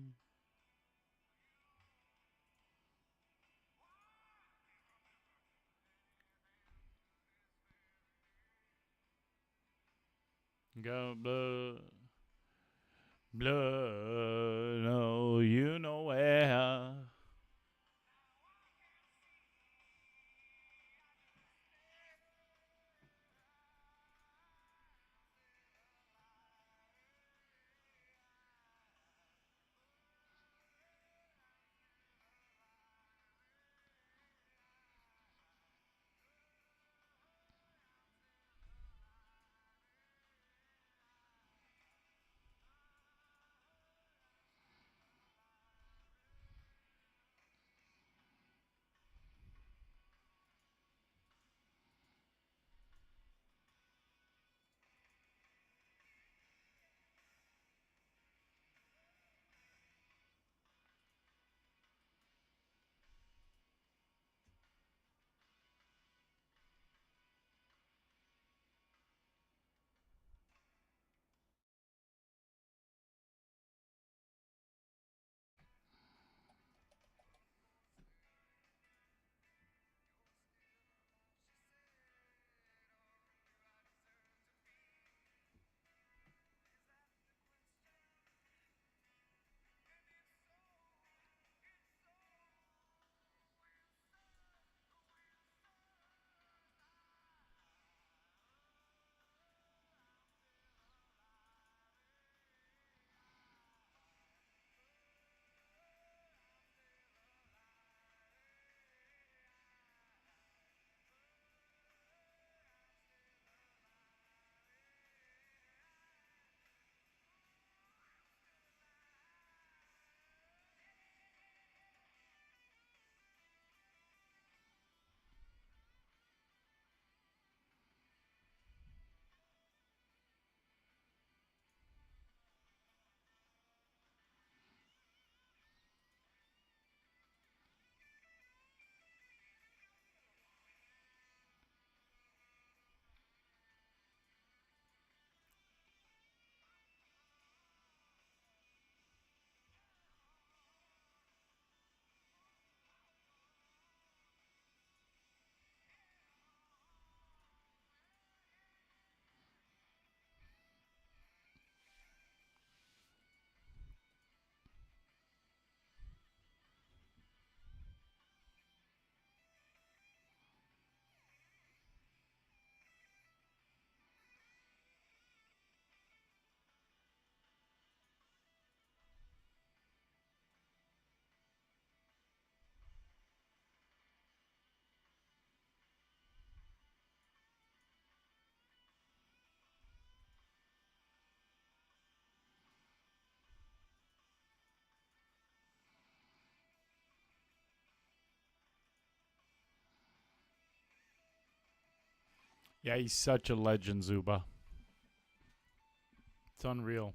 Speaker 1: Go blood, blood. Oh, you know where. Yeah, he's such a legend, Zuba. It's unreal.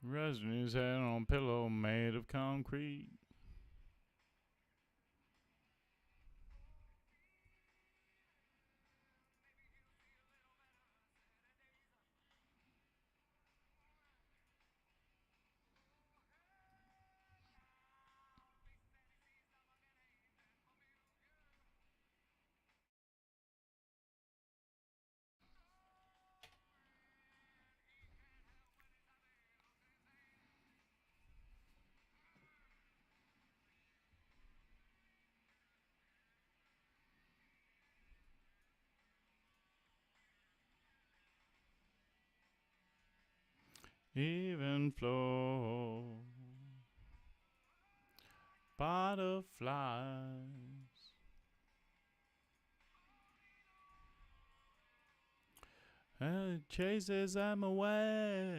Speaker 1: Resting his head on a pillow made of concrete. Even flow. Butterflies. And it chases them away.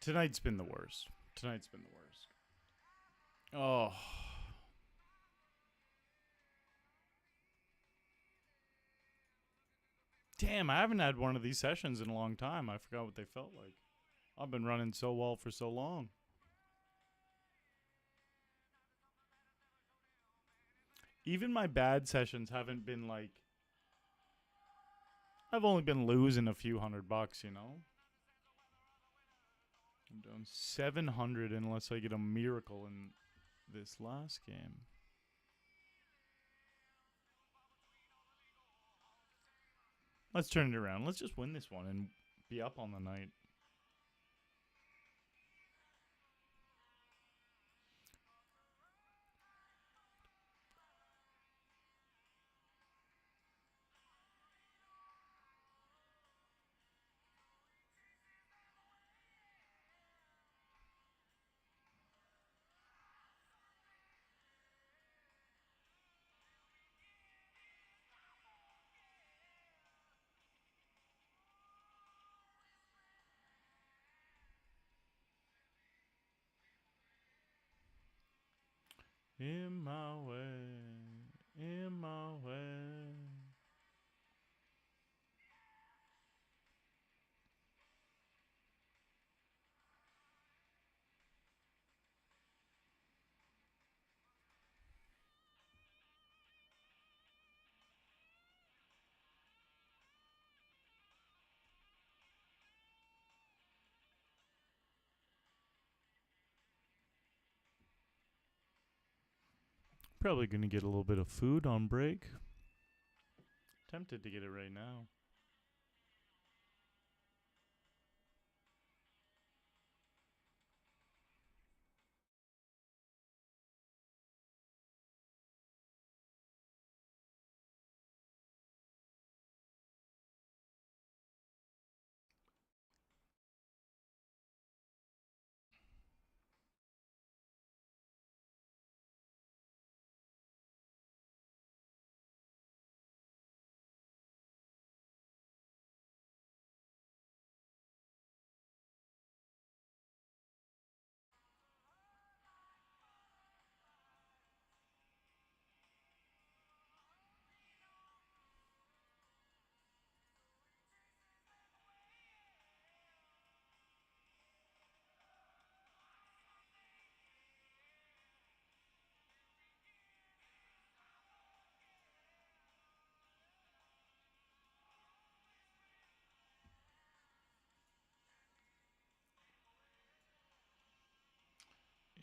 Speaker 1: Tonight's been the worst. Tonight's been the worst. Oh. Damn, I haven't had one of these sessions in a long time. I forgot what they felt like. I've been running so well for so long. Even my bad sessions haven't been like... I've only been losing a few $100, you know? I'm doing 700 unless I get a miracle in this last game. Let's turn it around. Let's just win this one and be up on the night. In my way, in my way. Probably gonna get a little bit of food on break. Tempted to get it right now.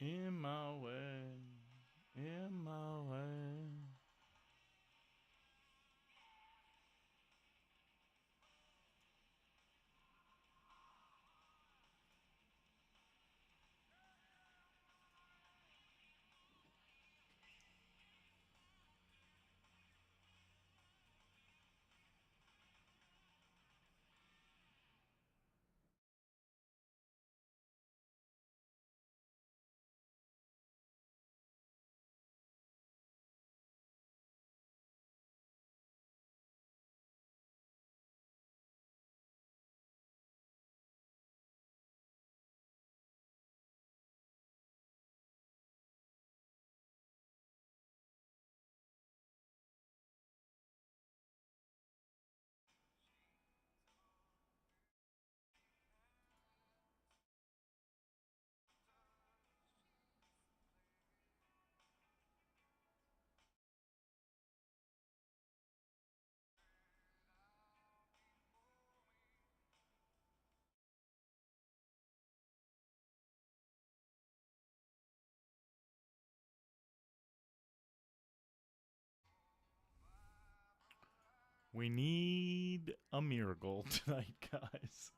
Speaker 1: In my way. In my way. We need a miracle tonight, guys.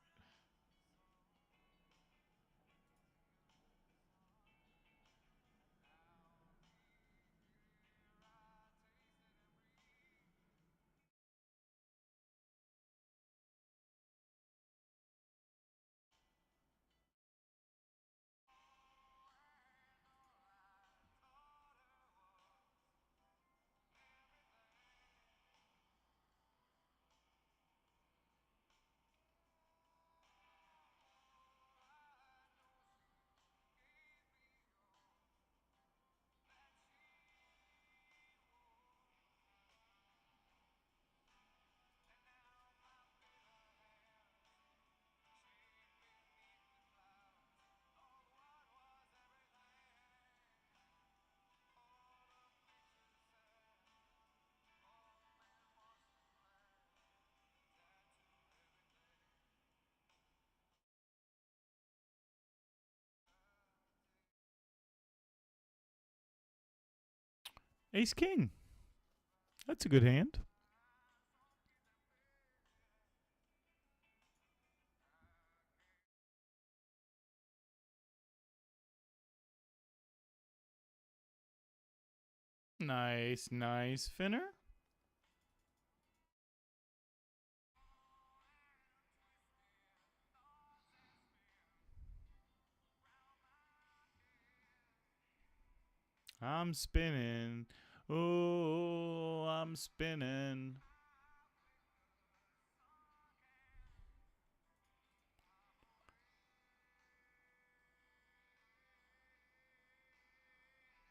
Speaker 1: Ace King. That's a good hand. Nice, nice finner. I'm spinning. Oh, I'm spinning.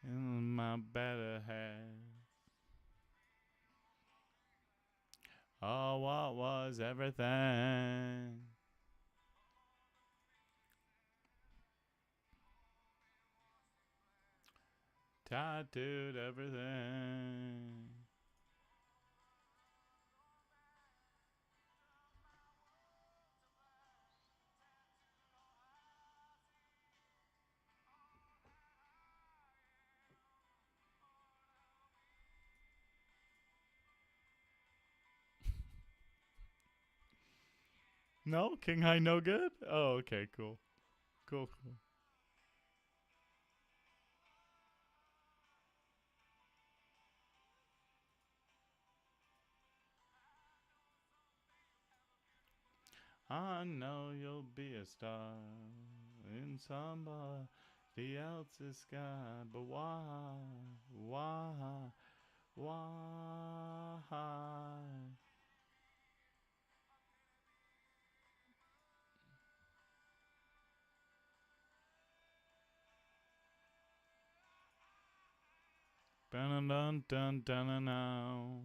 Speaker 1: In my better half. Oh, what was everything? Tattooed everything. No? King High no good? Oh, okay, cool. Cool, cool. I know you'll be a star in somebody else's sky, but why? Why? Why? Dun dun dun dun dun now.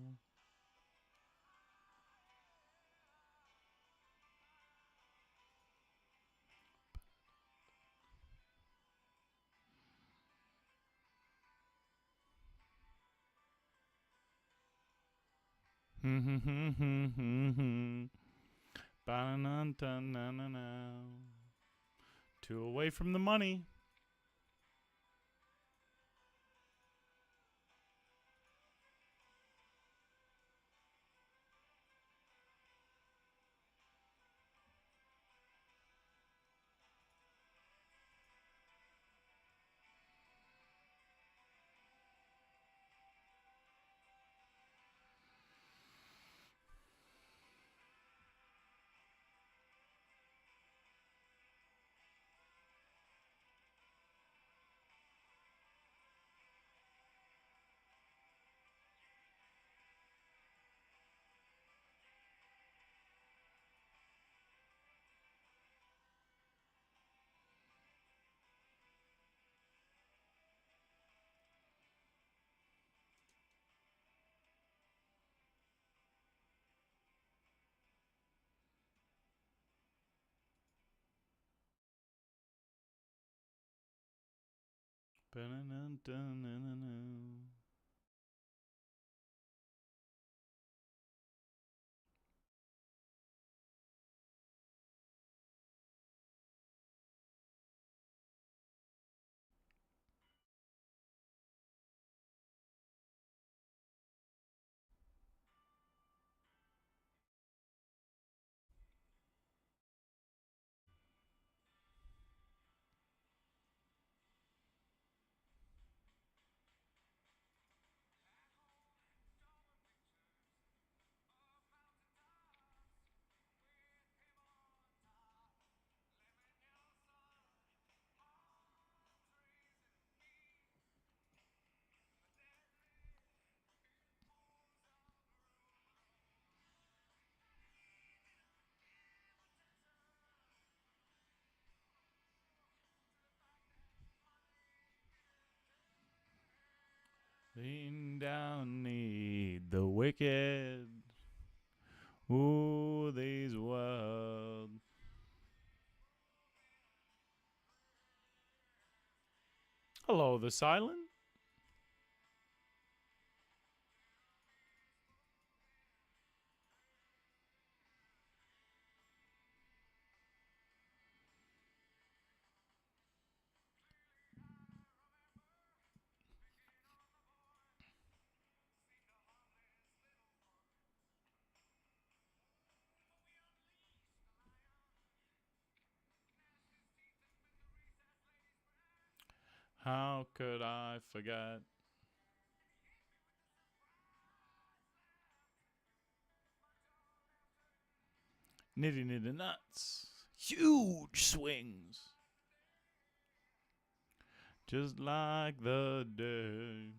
Speaker 1: Dun dun dun dun. Two away from the money. Ba-na-na-dun-na-na-na. Lean down, need the wicked. Ooh, these world. Hello, the silent. How could I forget? Nitty nitty nuts. Huge swings. Just like the day.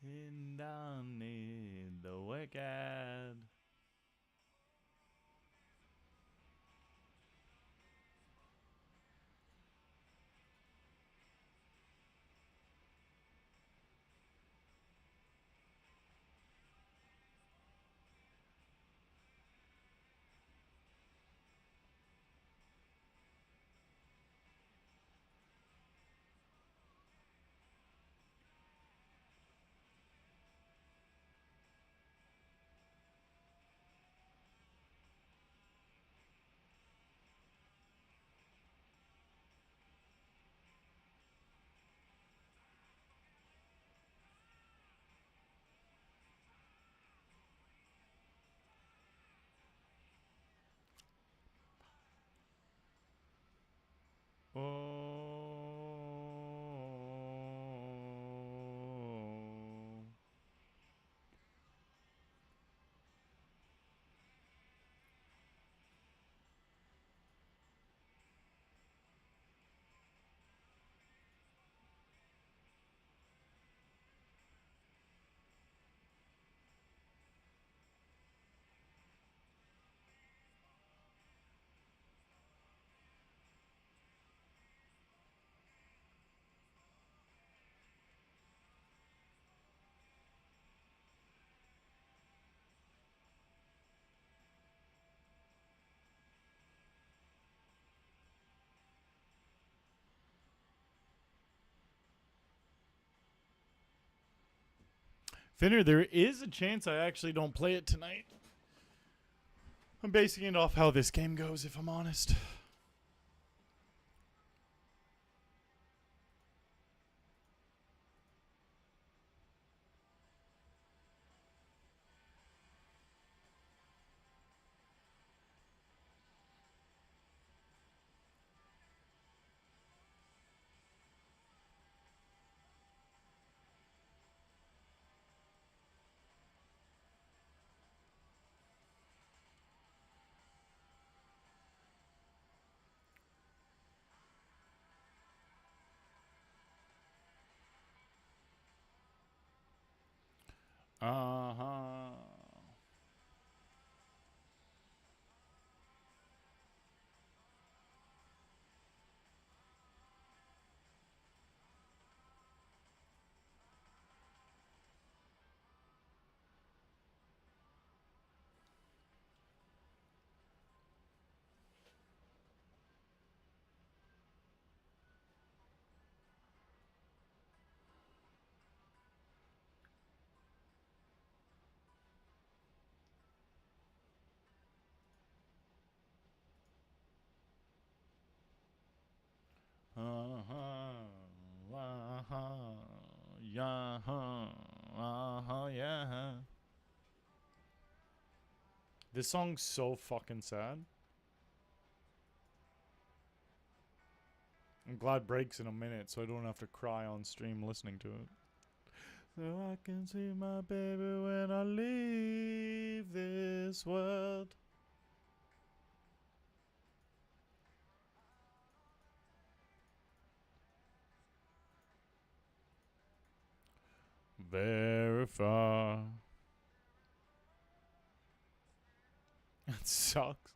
Speaker 1: In down in the wicked. Oh. Finner, there is a chance I actually don't play it tonight. I'm basing it off how this game goes, if I'm honest. Uh-huh. Yeah. This song's so fucking sad. I'm glad breaks in a minute so I don't have to cry on stream listening to it. So I can see my baby when I leave this world. Very far. It sucks.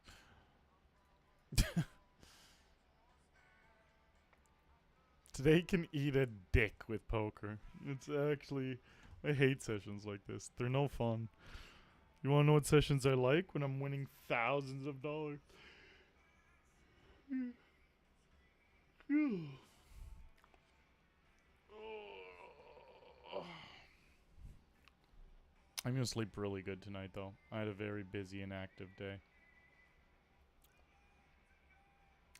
Speaker 1: Today can eat a dick with poker. It's actually... I hate sessions like this. They're no fun. You wanna know what sessions I like? When I'm winning thousands of dollars. I'm gonna sleep really good tonight, though. I had a very busy and active day.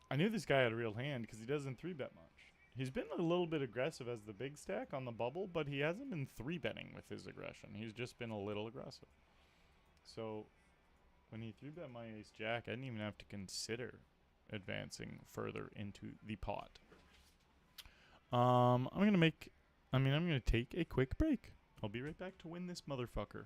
Speaker 1: I knew this guy had a real hand because he doesn't 3-bet much. He's been a little bit aggressive as the big stack on the bubble, but he hasn't been 3-betting with his aggression. He's just been a little aggressive. So, when he 3-bet my ace-jack, I didn't even have to consider advancing further into the pot. I'm gonna take a quick break. I'll be right back to win this motherfucker.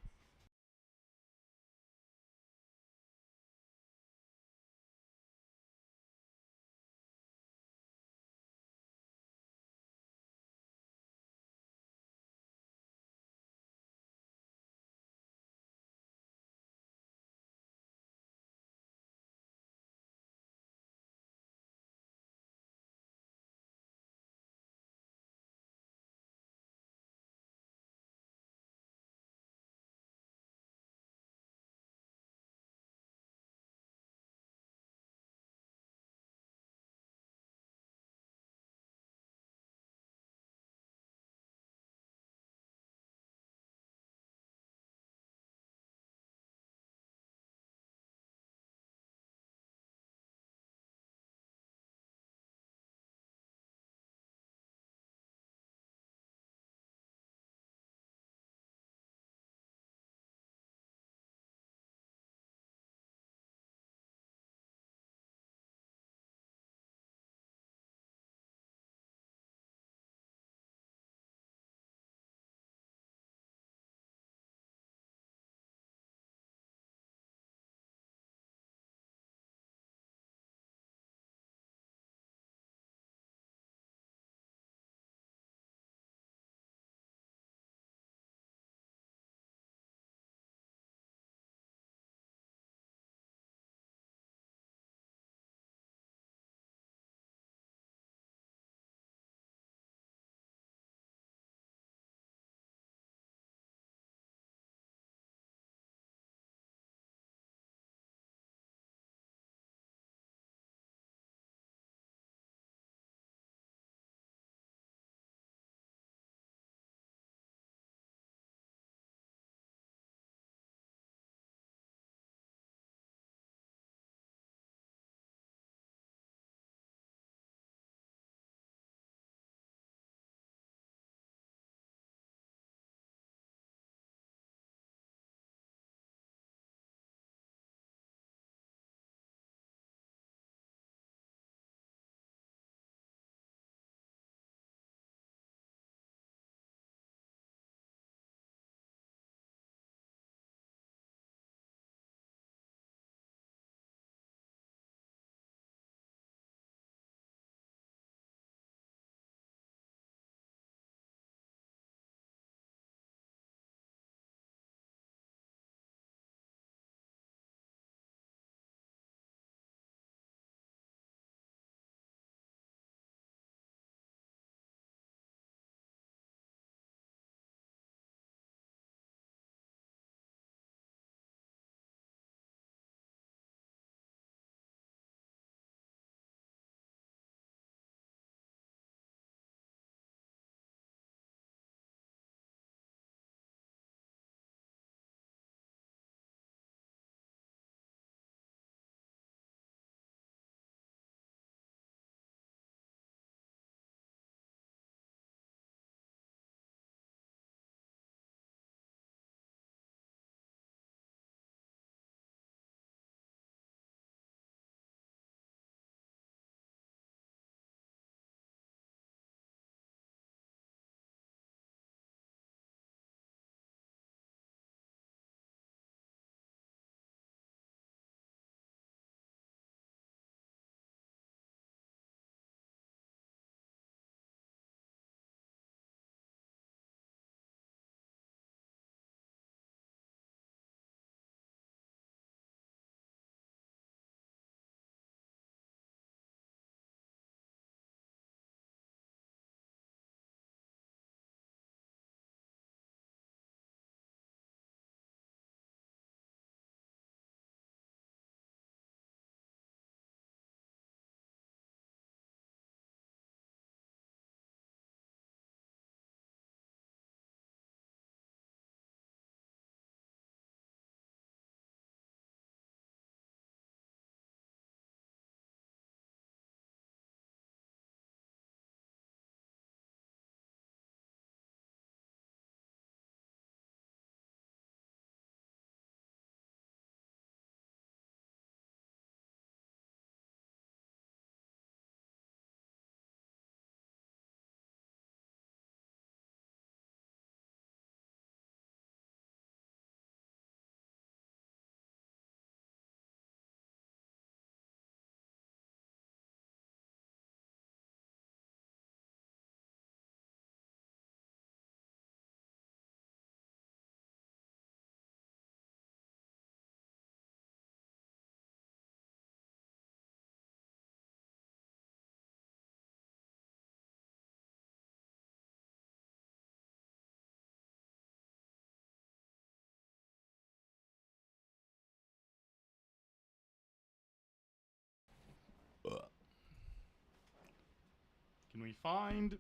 Speaker 1: Can we find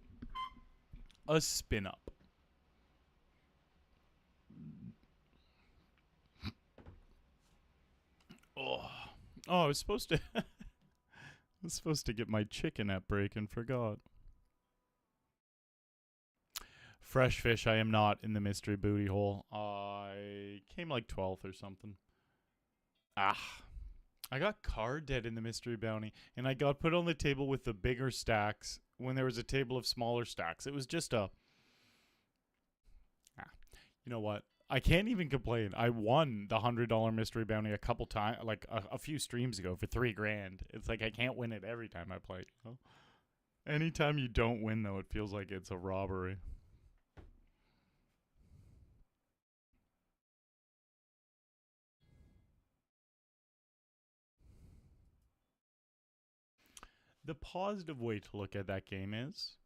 Speaker 1: a spin up? Oh, I was supposed to. I was supposed to get my chicken at break and forgot. Fresh fish. I am not in the mystery booty hole. I came like 12th or something. I got card dead in the mystery bounty, and I got put on the table with the bigger stacks when there was a table of smaller stacks. It was just a. You know what? I can't even complain. I won the $100 mystery bounty a couple times, like a few streams ago for $3,000. It's like I can't win it every time I play. You know? Anytime you don't win, though, it feels like it's a robbery. The positive way to look at that game is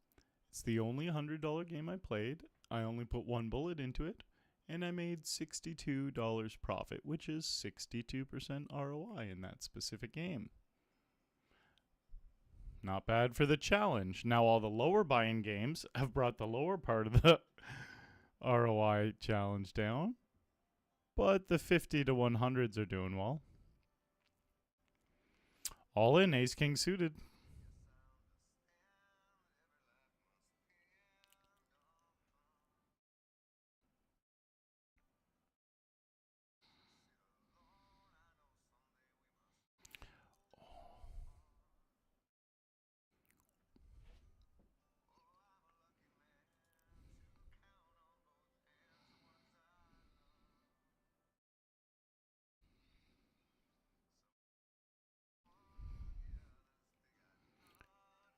Speaker 1: it's the only $100 game I played. I only put one bullet into it, and I made $62 profit, which is 62% ROI in that specific game. Not bad for the challenge. Now all the lower buy-in games have brought the lower part of the ROI challenge down, but the 50 to 100s are doing well. All in, ace king suited.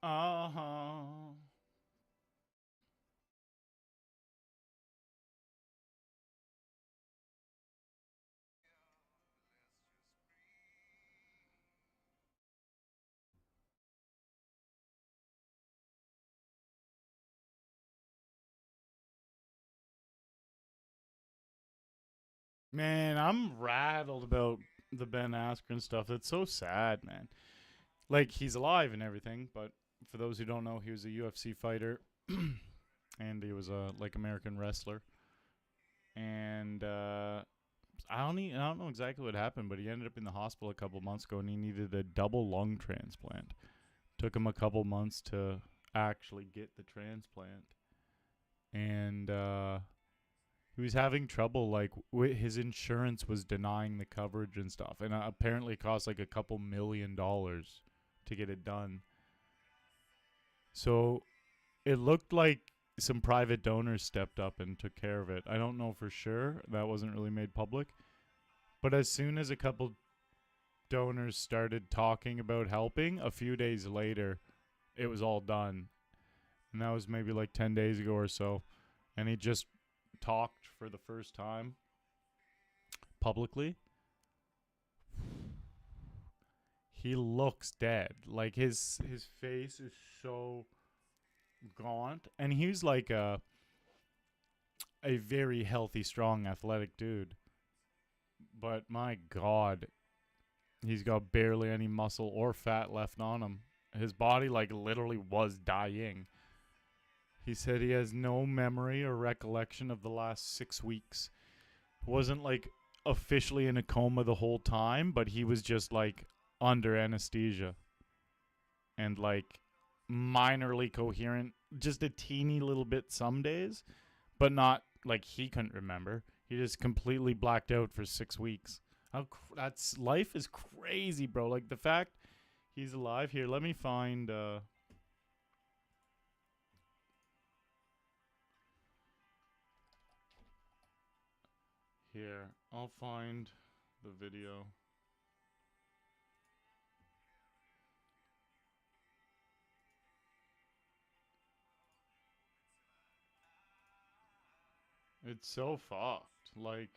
Speaker 1: Uh-huh. Man, I'm rattled about the Ben Askren stuff. That's so sad, man. Like, he's alive and everything, but for those who don't know, he was a UFC fighter and he was a like American wrestler. And I don't know exactly what happened, but he ended up in the hospital a couple months ago and he needed a double lung transplant. Took him a couple months to actually get the transplant. And he was having trouble, like his insurance was denying the coverage and stuff, and apparently it cost like a couple $1,000,000 to get it done. So it looked like some private donors stepped up and took care of it. I don't know for sure. That wasn't really made public. But as soon as a couple donors started talking about helping, a few days later, it was all done. And that was maybe like 10 days ago or so. And he just talked for the first time publicly. He looks dead. Like his face is so gaunt, and he's like a very healthy, strong, athletic dude. But my God, he's got barely any muscle or fat left on him. His body like literally was dying. He said he has no memory or recollection of the last 6 weeks. Wasn't like officially in a coma the whole time, but he was just like under anesthesia and like minorly coherent, just a teeny little bit some days, but not like he couldn't remember. He just completely blacked out for 6 weeks. That's life is crazy, bro. Like the fact he's alive here. Let me find here. I'll find the video. It's so fucked. Like,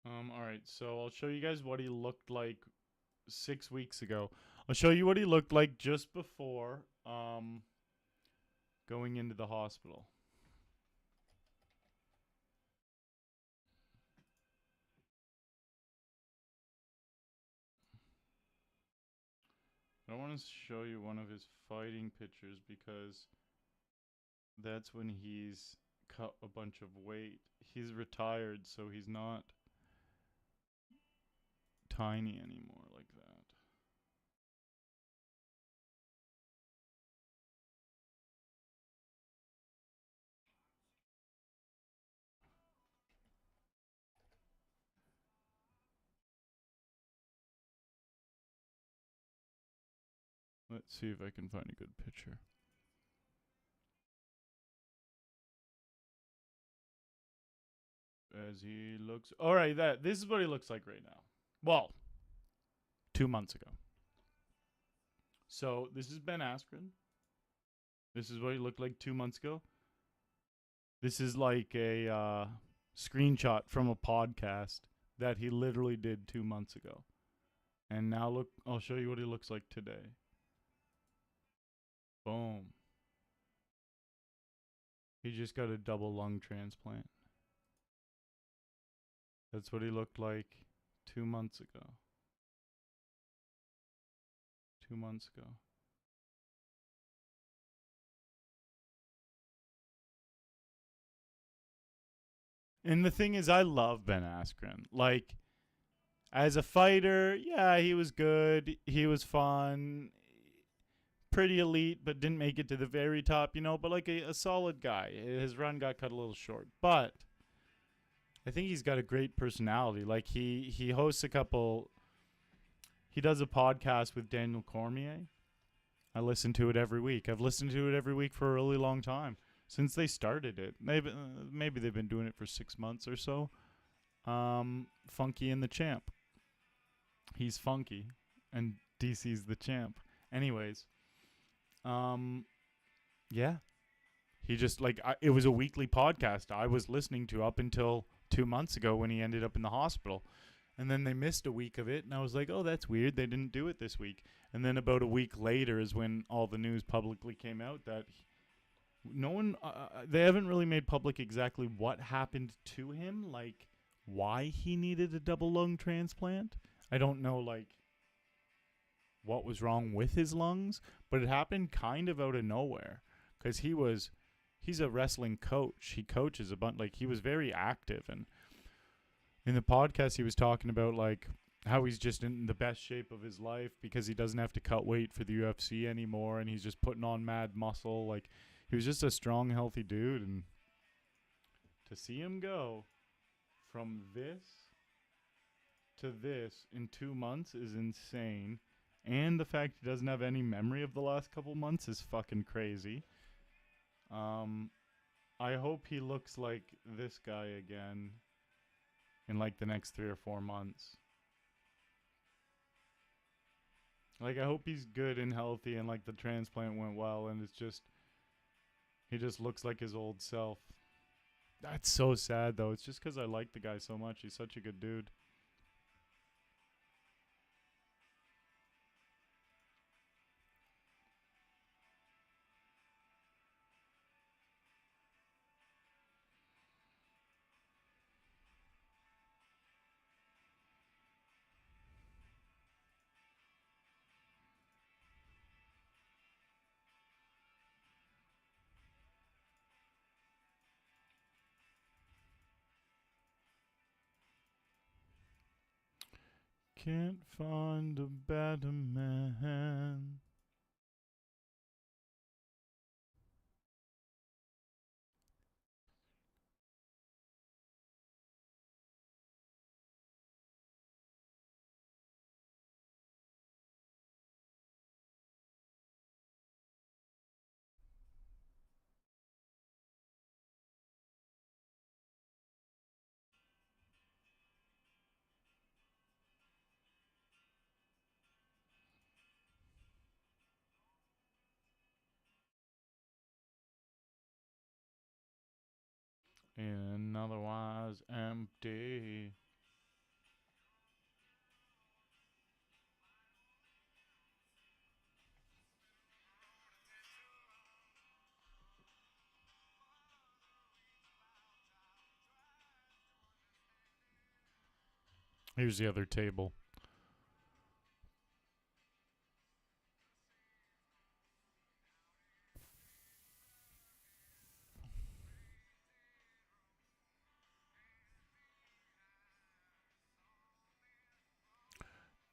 Speaker 1: all right. So I'll show you guys what he looked like 6 weeks ago. I'll show you what he looked like just before going into the hospital. I want to show you one of his fighting pictures because that's when he's cut a bunch of weight. He's retired, so he's not tiny anymore like that. Let's see if I can find a good picture. As he looks. All right, this is what he looks like right now. Well, 2 months ago. So this is Ben Askren. This is what he looked like 2 months ago. This is like a screenshot from a podcast that he literally did 2 months ago. And now look, I'll show you what he looks like today. Boom. He just got a double lung transplant. That's what he looked like 2 months ago. 2 months ago. And the thing is, I love Ben Askren. Like, as a fighter, yeah, he was good. He was fun. Pretty elite, but didn't make it to the very top, but like a solid guy. His run got cut a little short. But I think he's got a great personality. Like, he hosts he does a podcast with Daniel Cormier. I listen to it every week. I've listened to it every week for a really long time. Since they started it. Maybe they've been doing it for 6 months or so. Funky and the Champ. He's funky, and DC's the champ. Anyways, yeah. He just, like, it was a weekly podcast I was listening to up until 2 months ago when he ended up in the hospital. And then they missed a week of it, and I was like, oh, that's weird. They didn't do it this week. And then about a week later is when all the news publicly came out that no one, they haven't really made public exactly what happened to him, like why he needed a double lung transplant. I don't know, like, what was wrong with his lungs, but it happened kind of out of nowhere because he's a wrestling coach. He coaches a bunch, like, he was very active. And in the podcast, he was talking about, like, how he's just in the best shape of his life because he doesn't have to cut weight for the UFC anymore, and he's just putting on mad muscle. Like, he was just a strong, healthy dude, and to see him go from this to this in 2 months is insane. And the fact he doesn't have any memory of the last couple months is fucking crazy. I hope he looks like this guy again in, like, the next 3 or 4 months. Like, I hope he's good and healthy and, like, the transplant went well and it's just, he just looks like his old self. That's so sad, though. It's just because I like the guy so much. He's such a good dude. Can't find a better man. In otherwise empty. Here's the other table.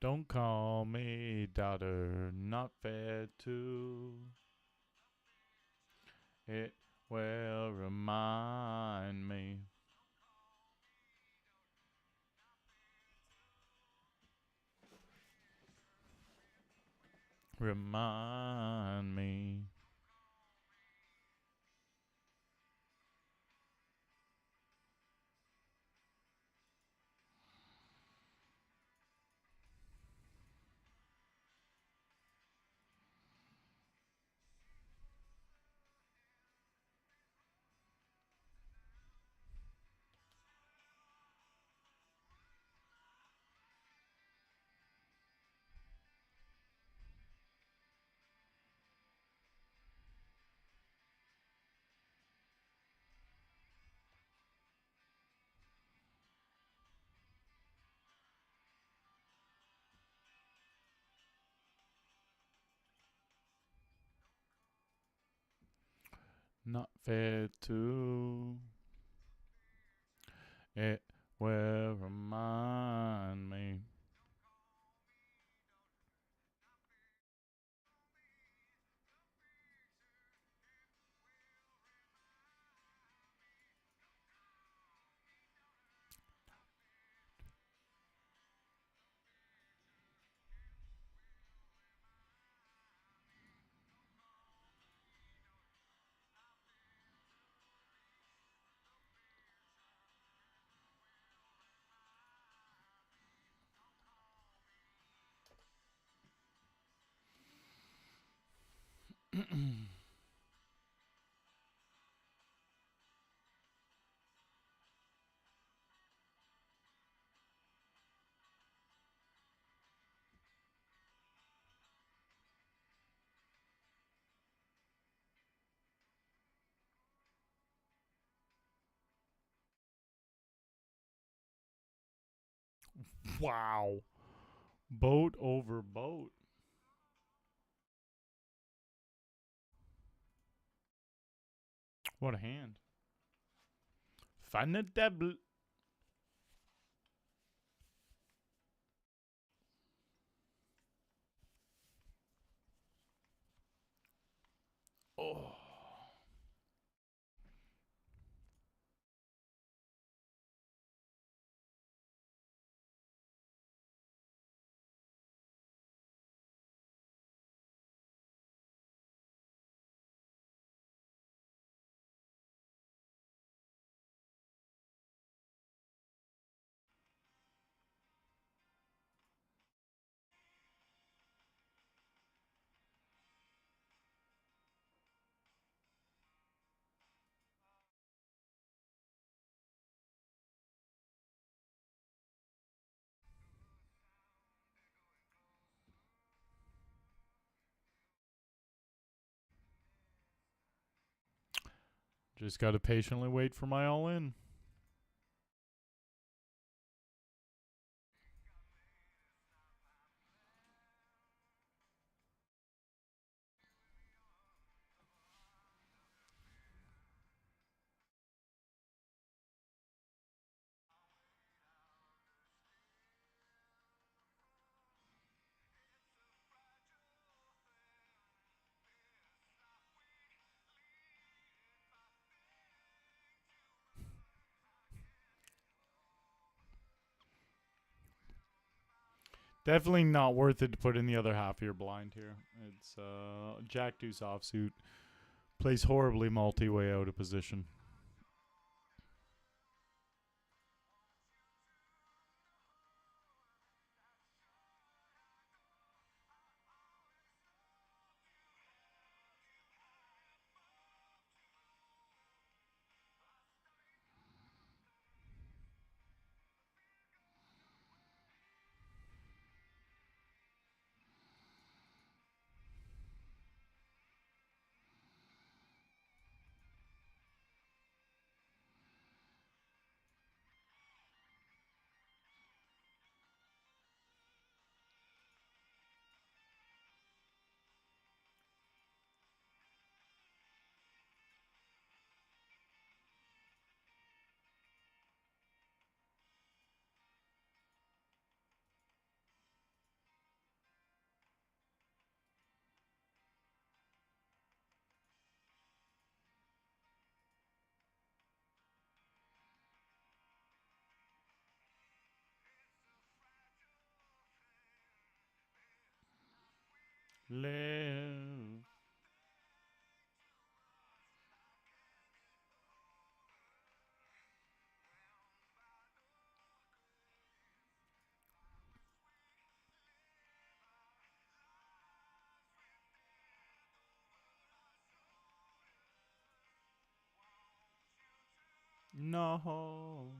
Speaker 1: Don't call me daughter, not fair to. It will remind me. Remind me. Not fair to. It will remind me. Wow. Boat over boat. What a hand. Fanatable. Oh. Just gotta patiently wait for my all in. Definitely not worth it to put in the other half of your blind here. It's Jack Deuce offsuit. Plays horribly multi way out of position. live. No.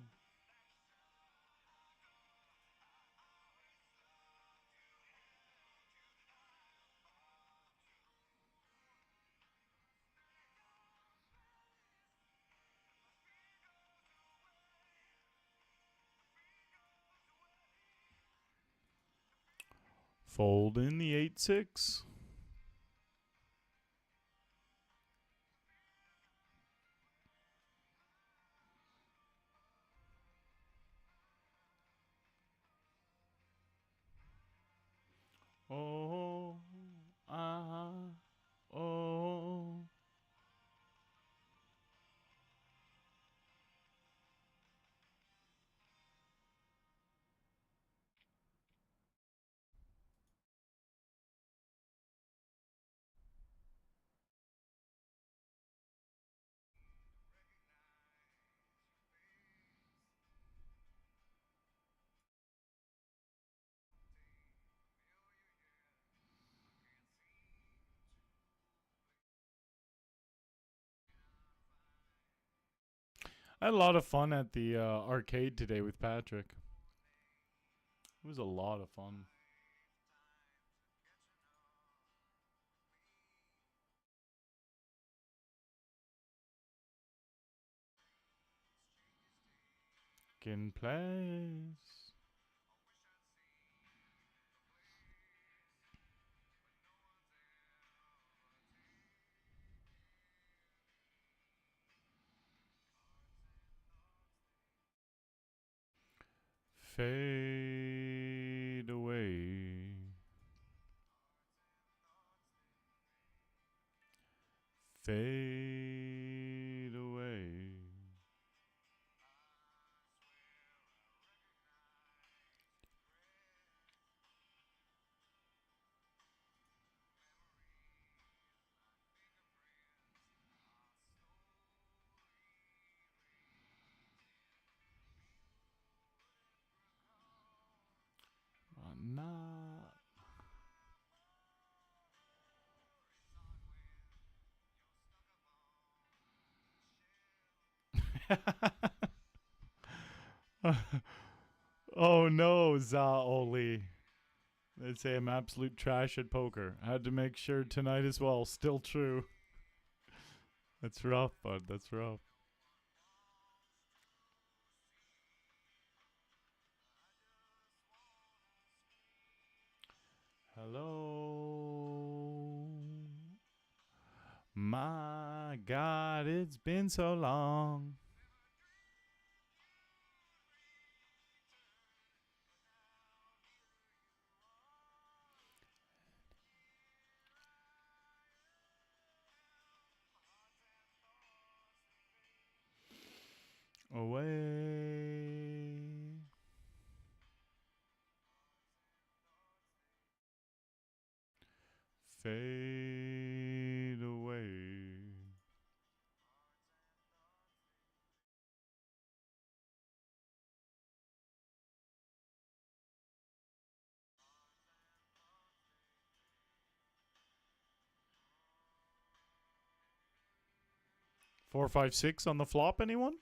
Speaker 1: Fold in the 8-6. Oh, ah, oh. I had a lot of fun at the arcade today with Patrick. It was a lot of fun. In place. Fade away. Fade away. Not. Oh no, Zaoli. They say I'm absolute trash at poker. I had to make sure tonight as well. Still true. That's rough, bud. That's rough. Hello. My God, it's been so long. Away. Fade away. Four, five, six on the flop, anyone?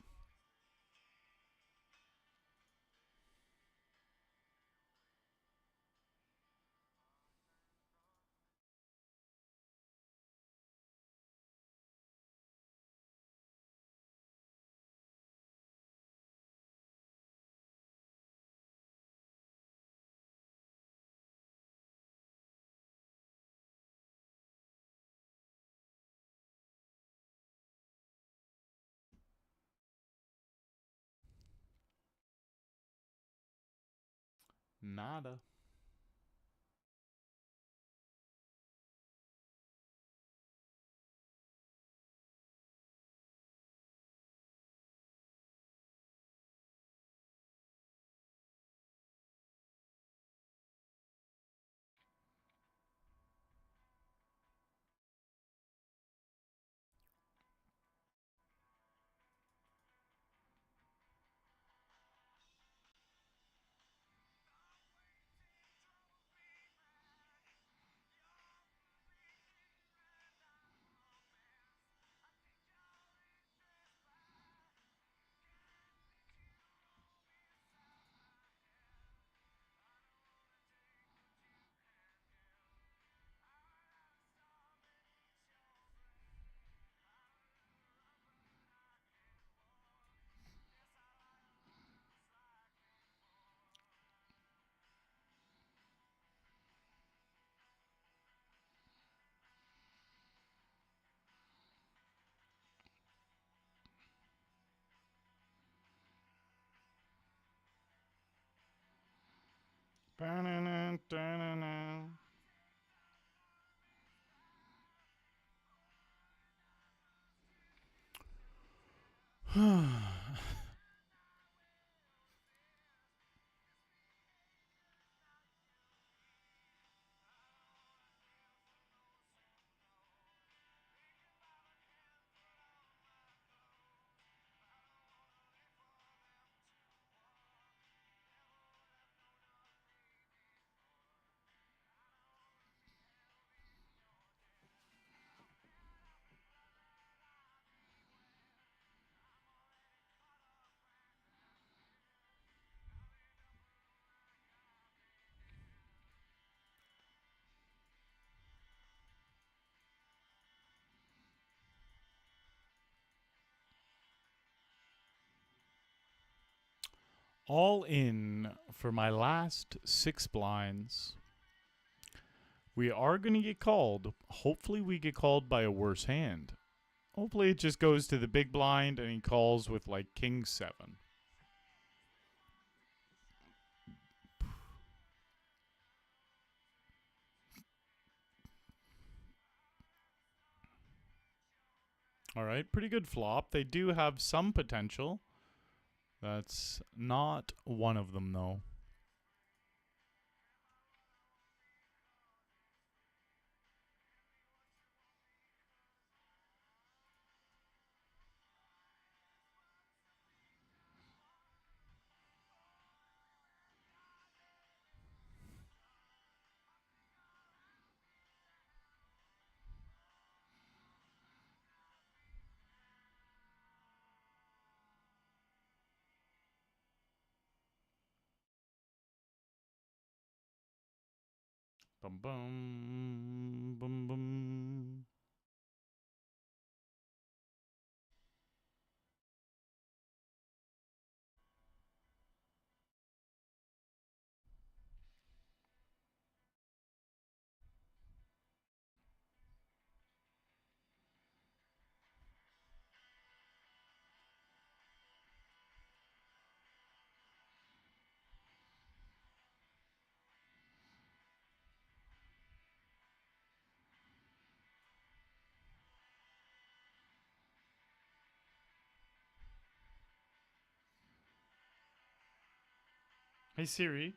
Speaker 1: Nada. All in for my last 6 blinds. We are going to get called. Hopefully we get called by a worse hand. Hopefully it just goes to the big blind and he calls with like king 7. All right, pretty good flop. They do have some potential. That's not one of them though. Bum bum bum bum. Hey Siri.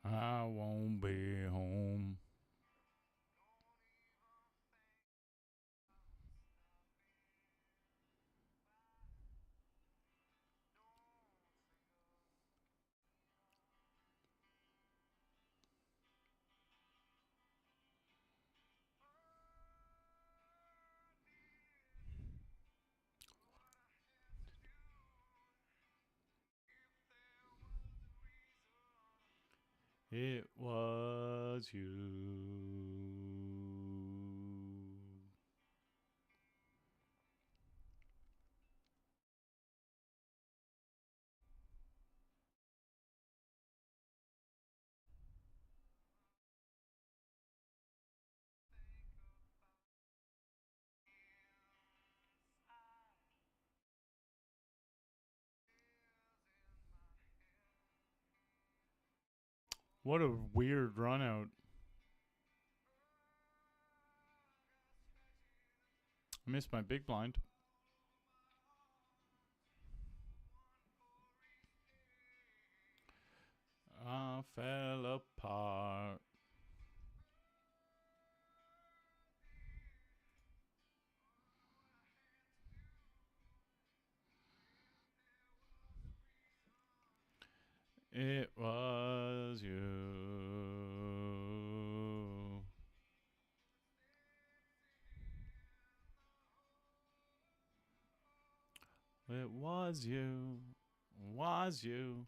Speaker 1: I won't be home. It was you. What a weird run out. I missed my big blind. Fat It was you. It was you. Was you.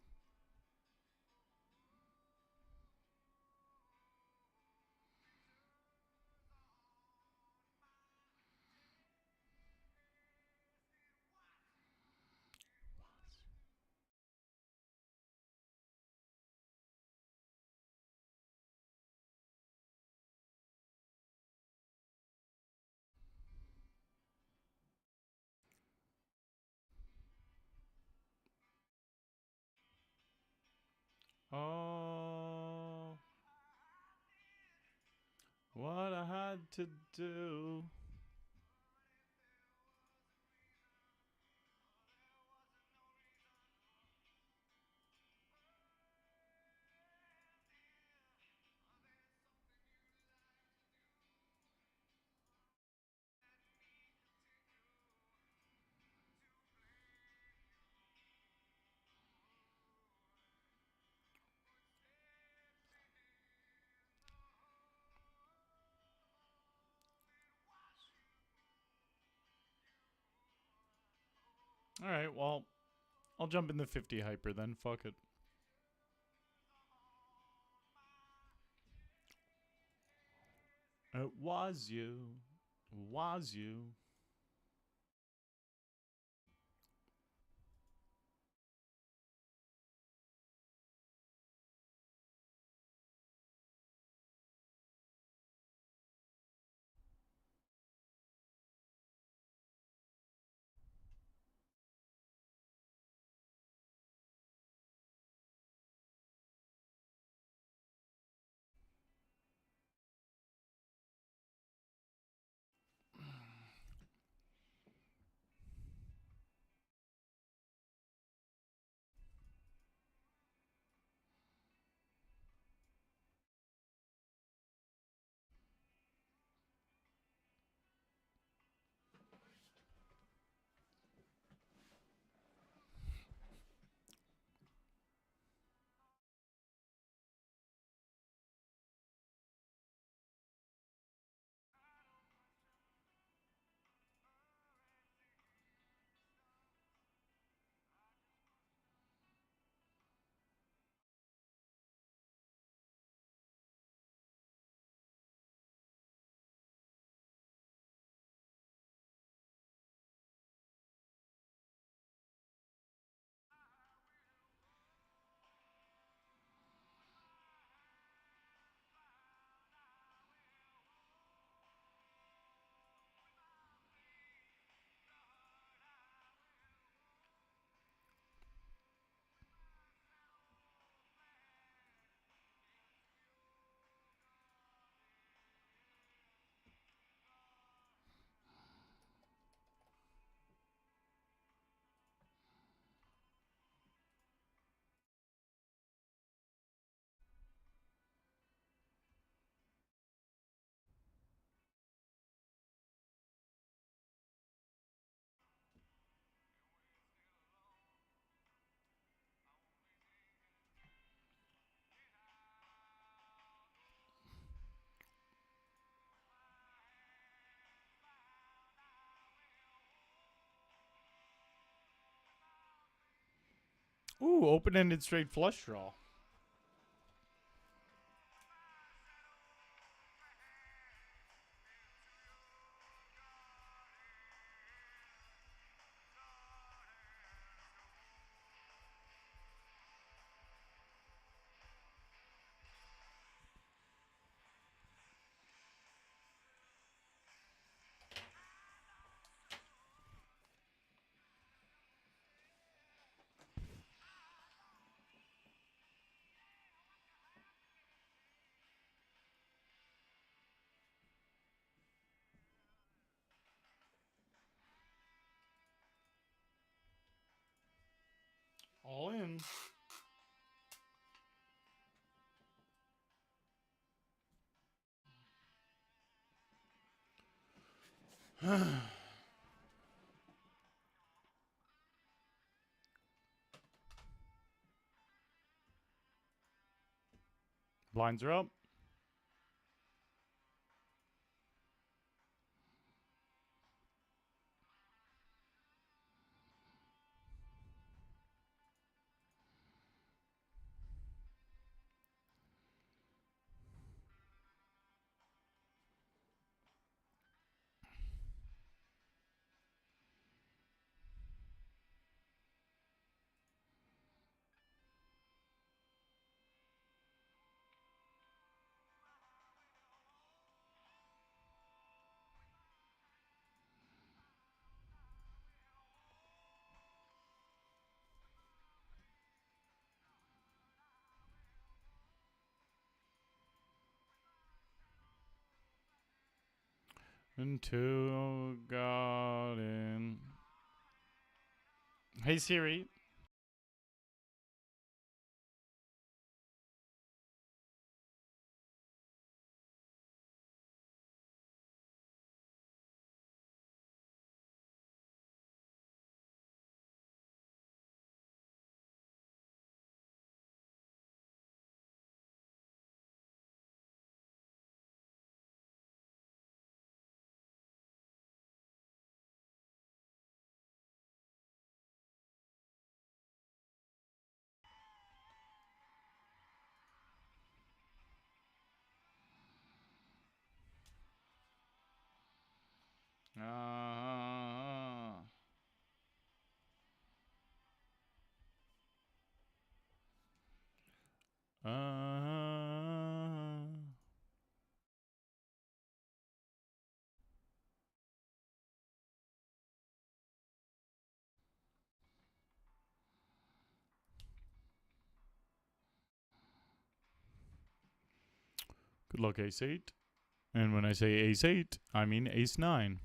Speaker 1: Oh, what I had to do. All right, well, I'll jump in the 50 hyper then. Fuck it. It was you. Was you. Ooh, open-ended straight flush draw. All in. Blinds are up. Into garden. Hey Siri. Good luck, ace 8. And when I say ace 8, I mean ace 9.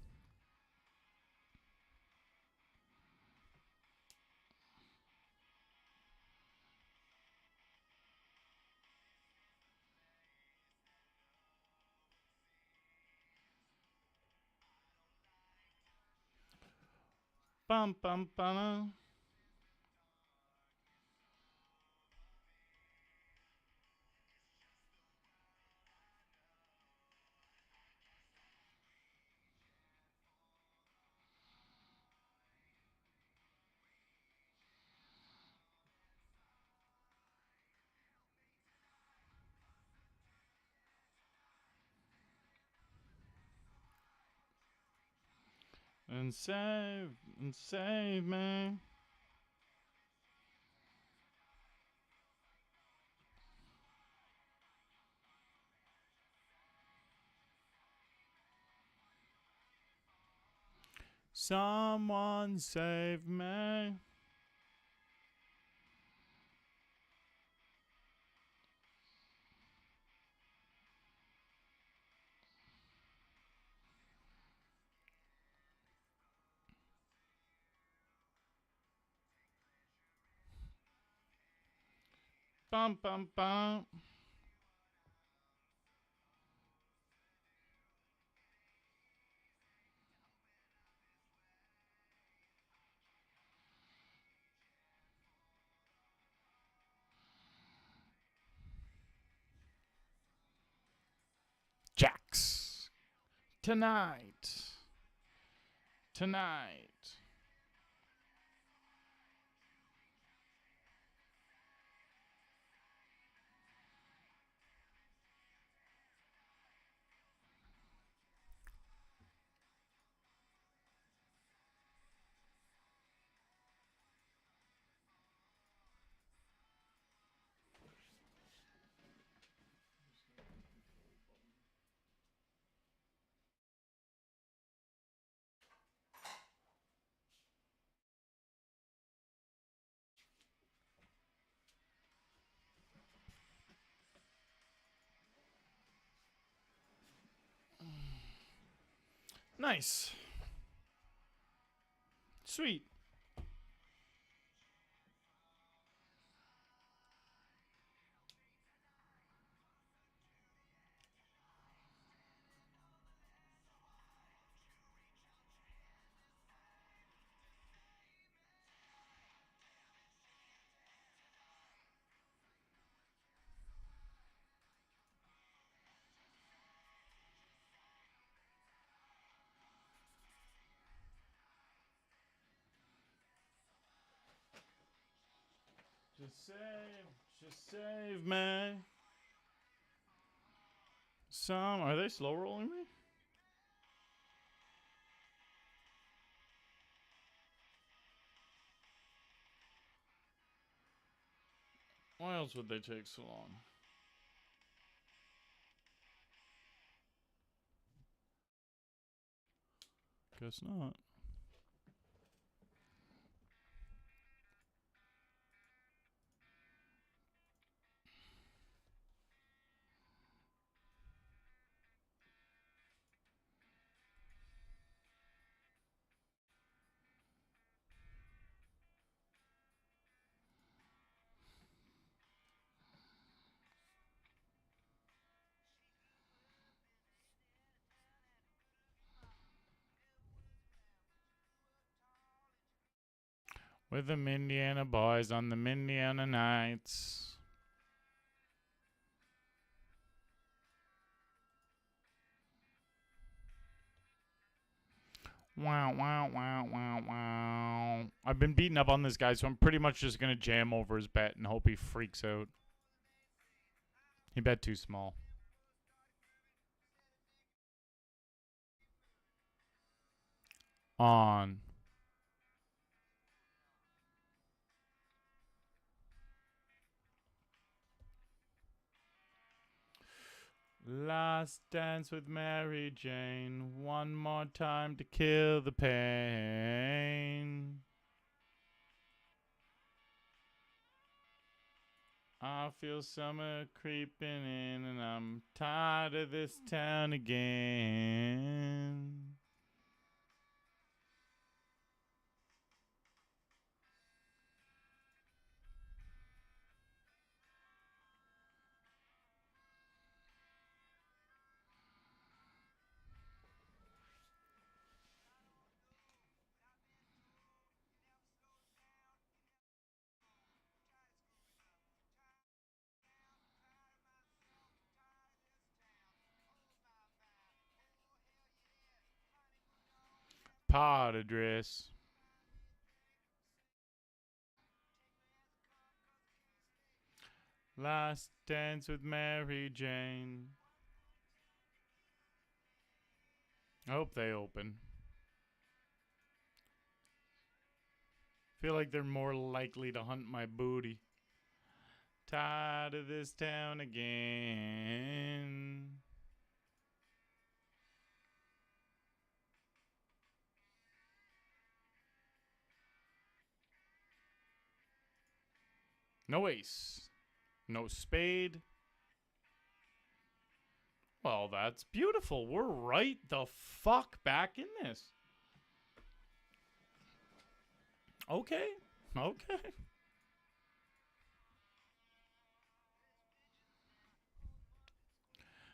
Speaker 1: Bum bum bum. And save me. Someone save me. Bum bum bum. Jacks. Tonight. Tonight. Nice. Sweet. Just save me. Are they slow rolling me? Why else would they take so long? Guess not. With the Indiana boys on the Indiana nights. Wow, wow, wow, wow, wow. I've been beating up on this guy, so I'm pretty much just going to jam over his bet and hope he freaks out. He bet too small. On. Last dance with Mary Jane. One more time to kill the pain. I feel summer creeping in and I'm tired of this town again. Pot address. Last dance with Mary Jane. I hope they open. Feel like they're more likely to hunt my booty. Tired of this town again. No ace. No spade. Well, that's beautiful. We're right the fuck back in this. Okay. Okay.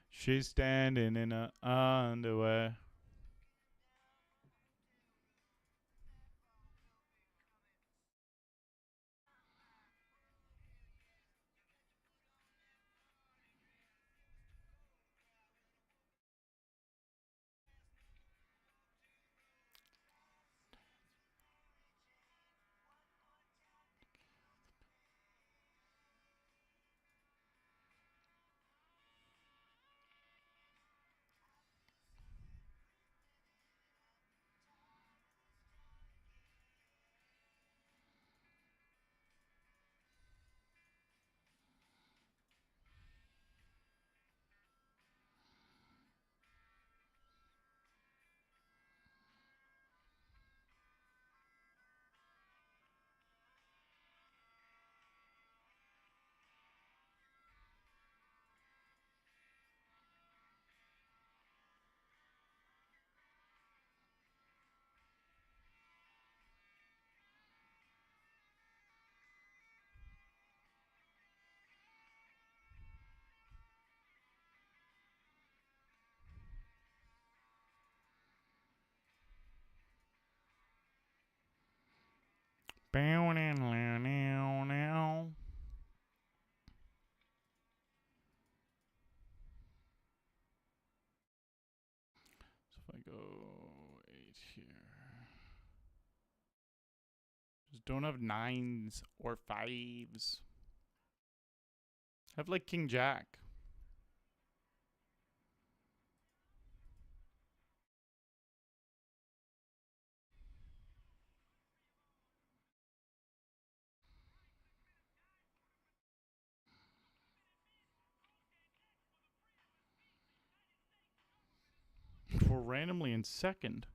Speaker 1: She's standing in her underwear. Bow now. So if I go 8 here. Just don't have nines or fives. Have like King Jack. We're randomly in second.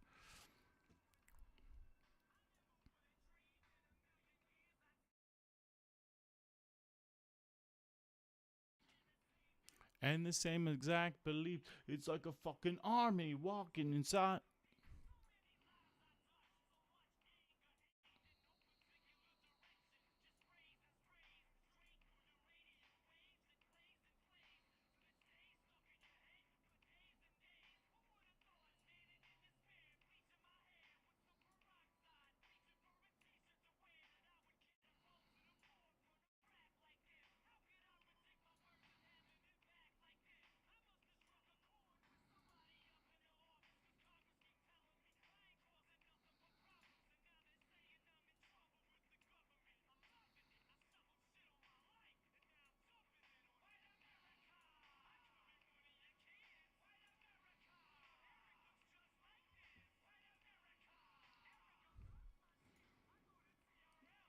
Speaker 1: And the same exact belief. It's like a fucking army walking inside.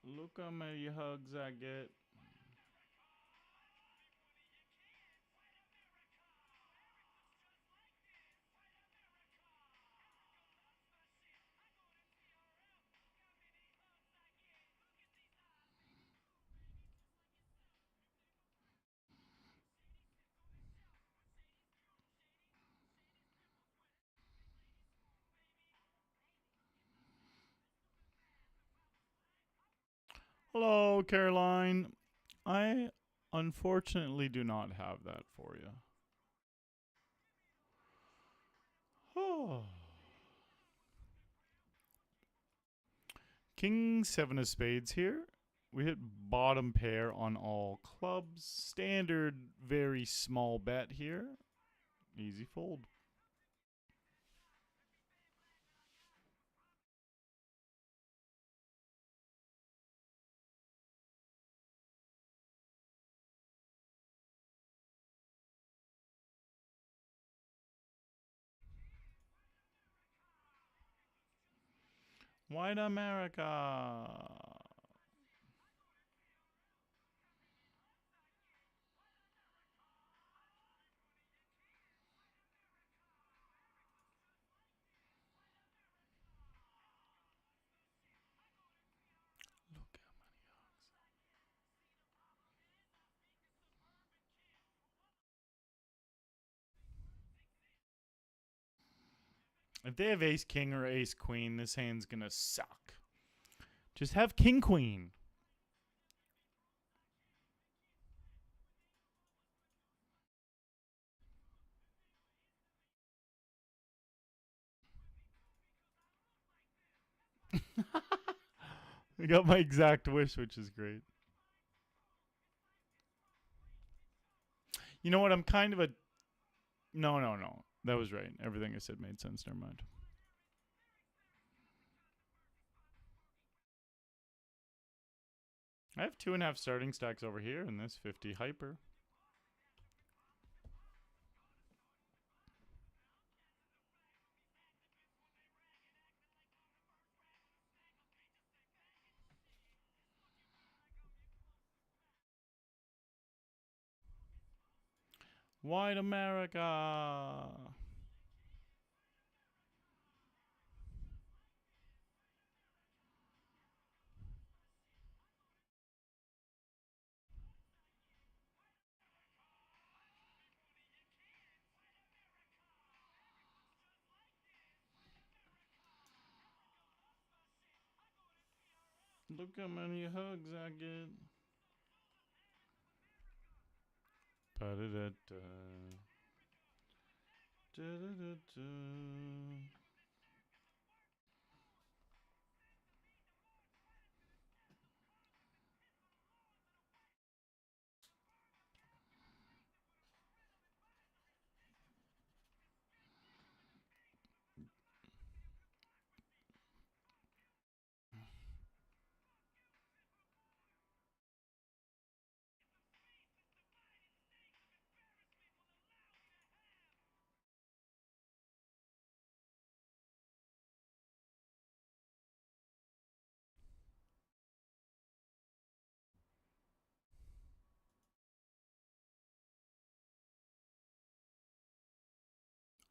Speaker 1: Look how many hugs I get. Hello, Caroline. I unfortunately do not have that for you. Oh. King 7 of spades here. We hit bottom pair on all clubs. Standard, very small bet here. Easy fold. White America. Look how many hugs. If they have ace king or ace queen, this hand's gonna suck. Just have king queen. I got my exact wish, which is great. You know what? I'm kind of a... No. That was right. Everything I said made sense. Never mind. I have 2.5 starting stacks over here in this 50 hyper. White America. Look how many hugs I get. Ba-da-da-da. Da-da-da-da.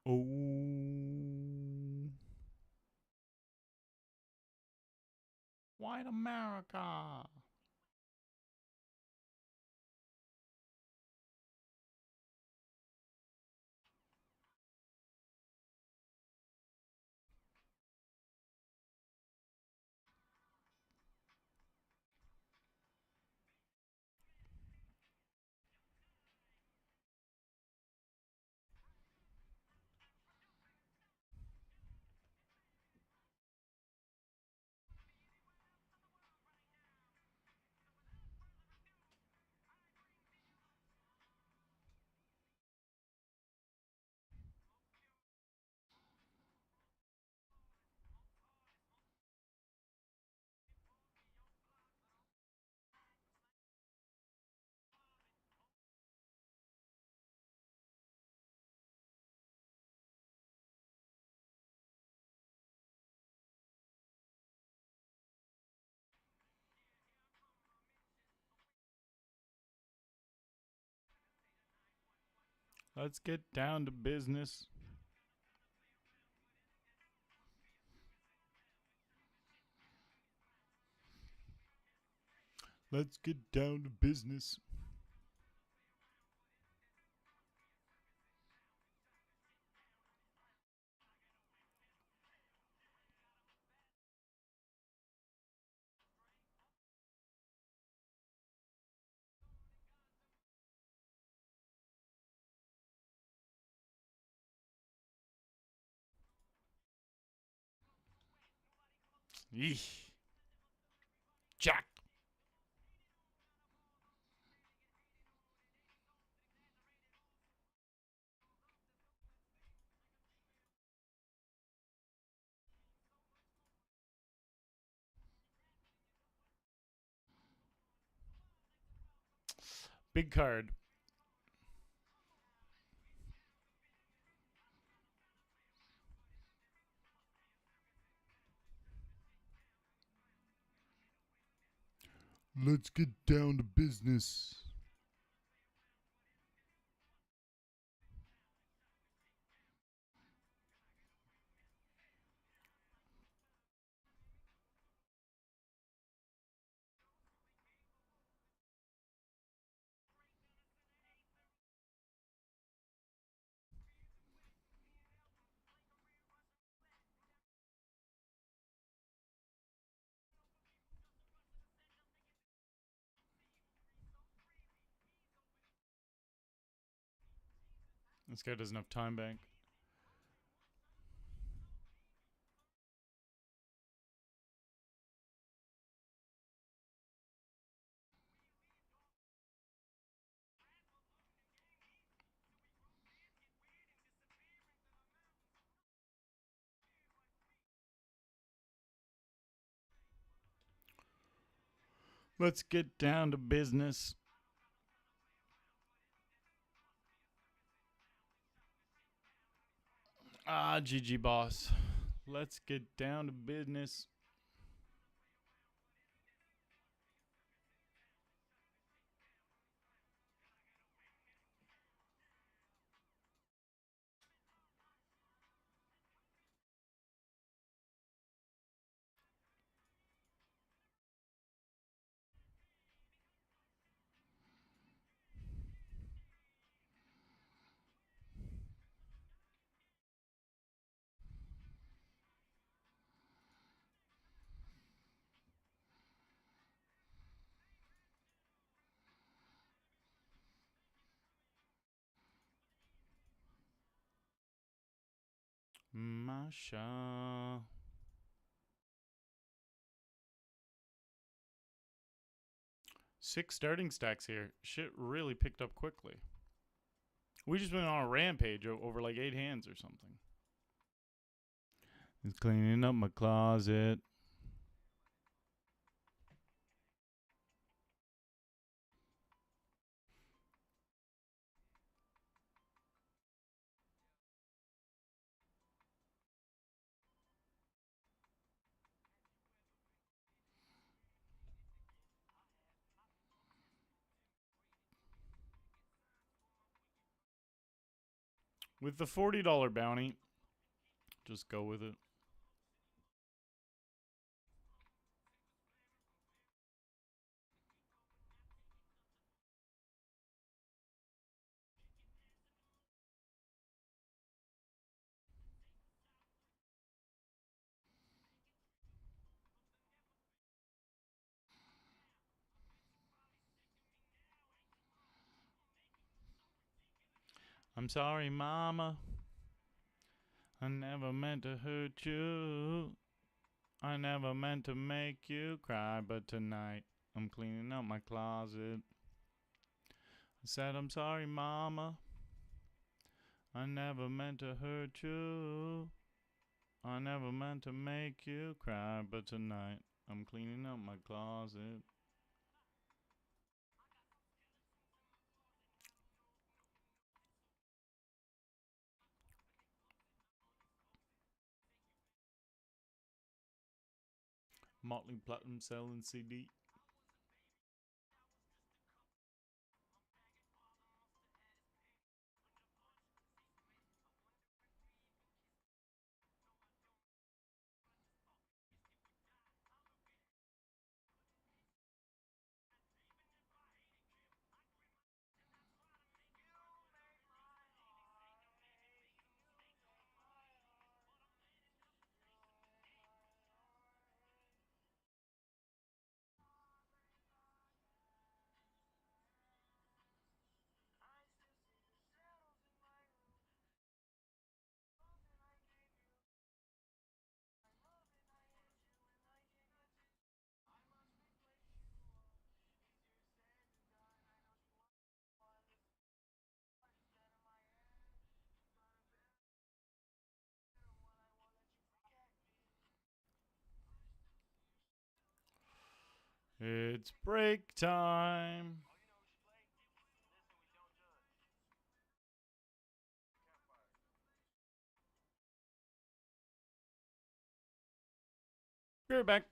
Speaker 1: Oh. White America. Let's get down to business. Let's get down to business. Yeesh. Jack. Big card. Let's get down to business. This guy doesn't have time bank. Let's get down to business. Ah, GG, boss. Let's get down to business. Masha. Six starting stacks here. Shit really picked up quickly. We just went on a rampage over like 8 hands or something. Just cleaning up my closet. With the $40 bounty, just go with it. I'm sorry, mama. I never meant to hurt you. I never meant to make you cry, but tonight I'm cleaning out my closet. I said, I'm sorry, mama. I never meant to hurt you. I never meant to make you cry, but tonight I'm cleaning out my closet. Motley Platinum selling CD. It's break time. Be right back.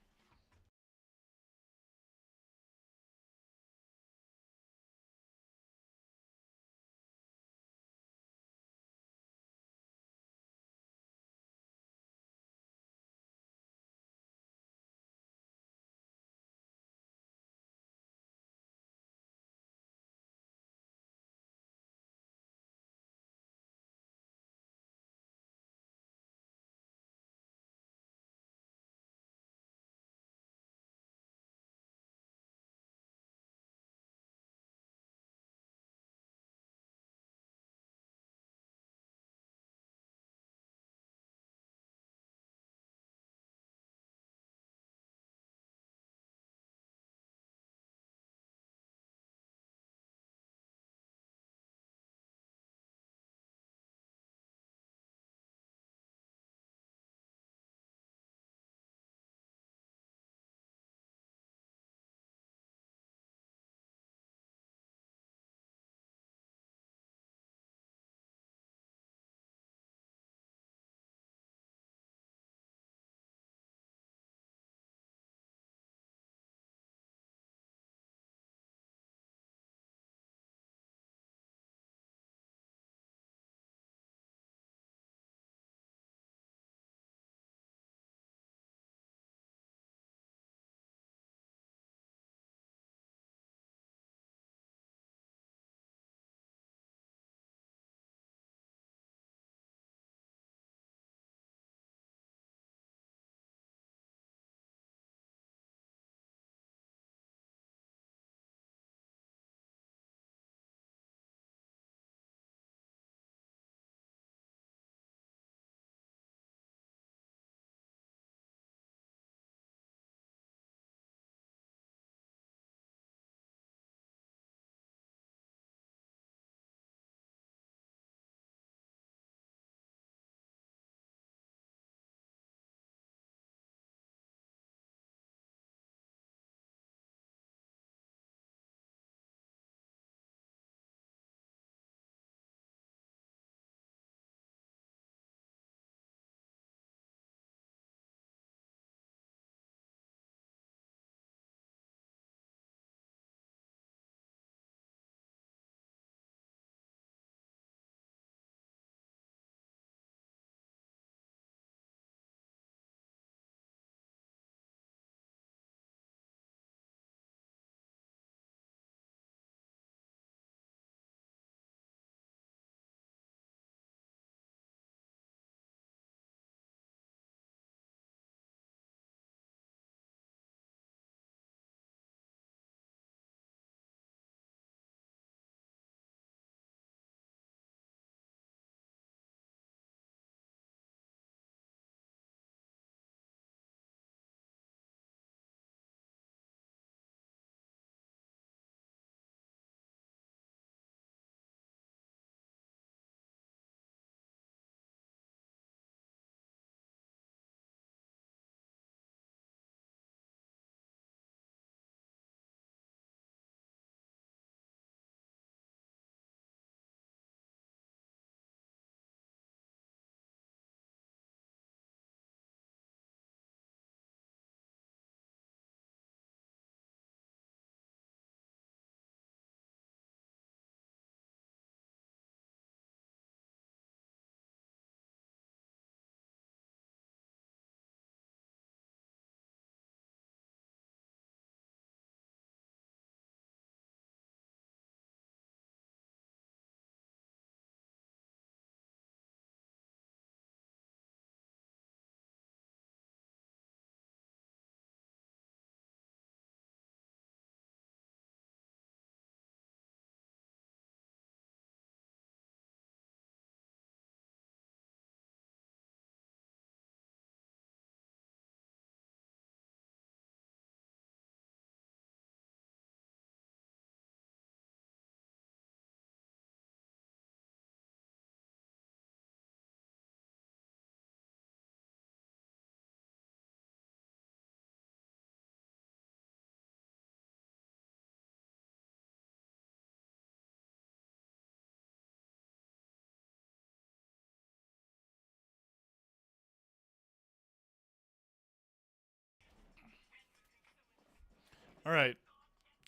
Speaker 1: All right.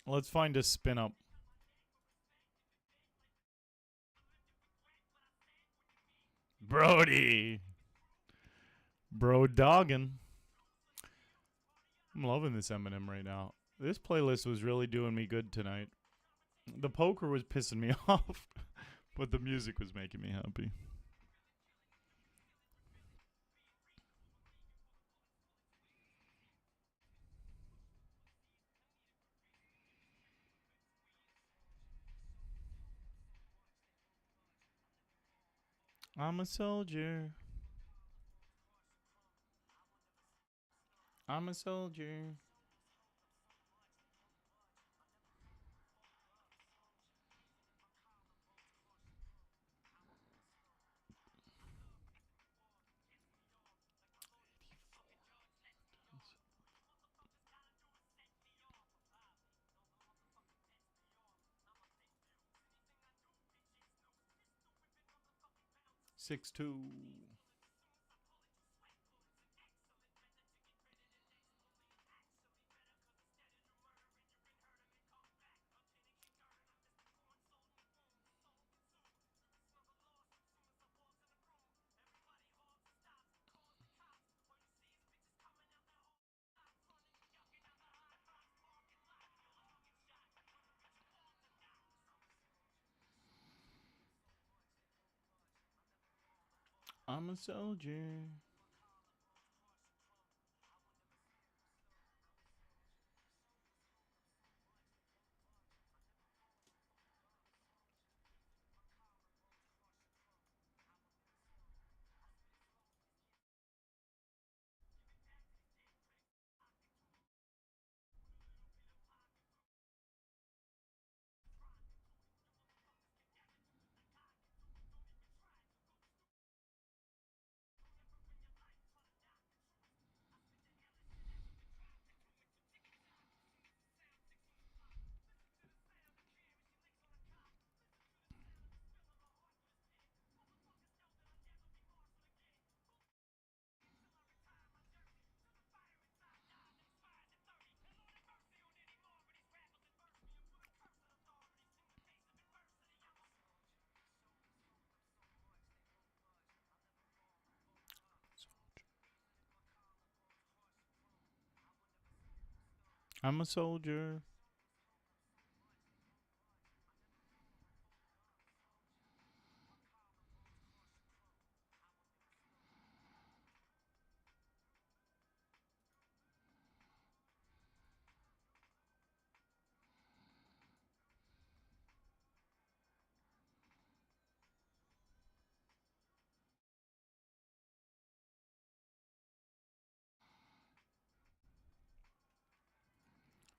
Speaker 1: Let's find a spin up. Brody. Bro doggin'. I'm loving this Eminem right now. This playlist was really doing me good tonight. The poker was pissing me off, but the music was making me happy. I'm a soldier. I'm a soldier. Six two. I'm a soldier. I'm a soldier.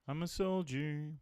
Speaker 1: I'm a soldier.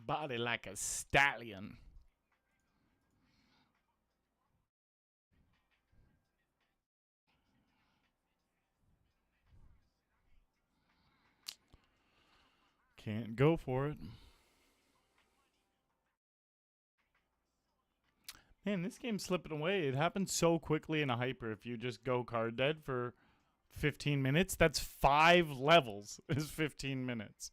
Speaker 1: Body like a stallion. Can't go for it. Man, this game's slipping away. It happens so quickly in a hyper. If you just go card dead for 15 minutes, that's 5 levels, is 15 minutes.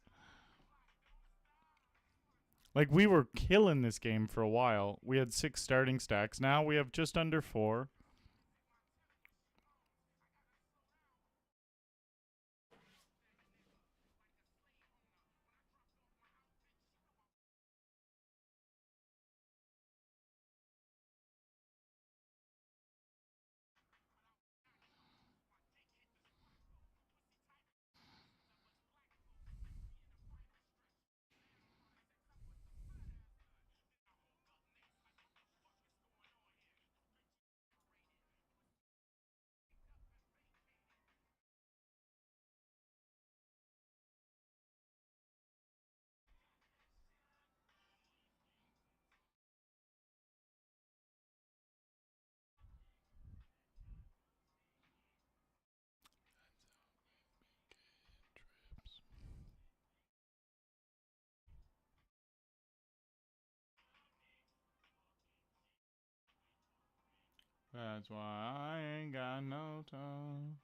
Speaker 1: Like, we were killing this game for a while. We had 6 starting stacks. Now we have just under 4. That's why I ain't got no time.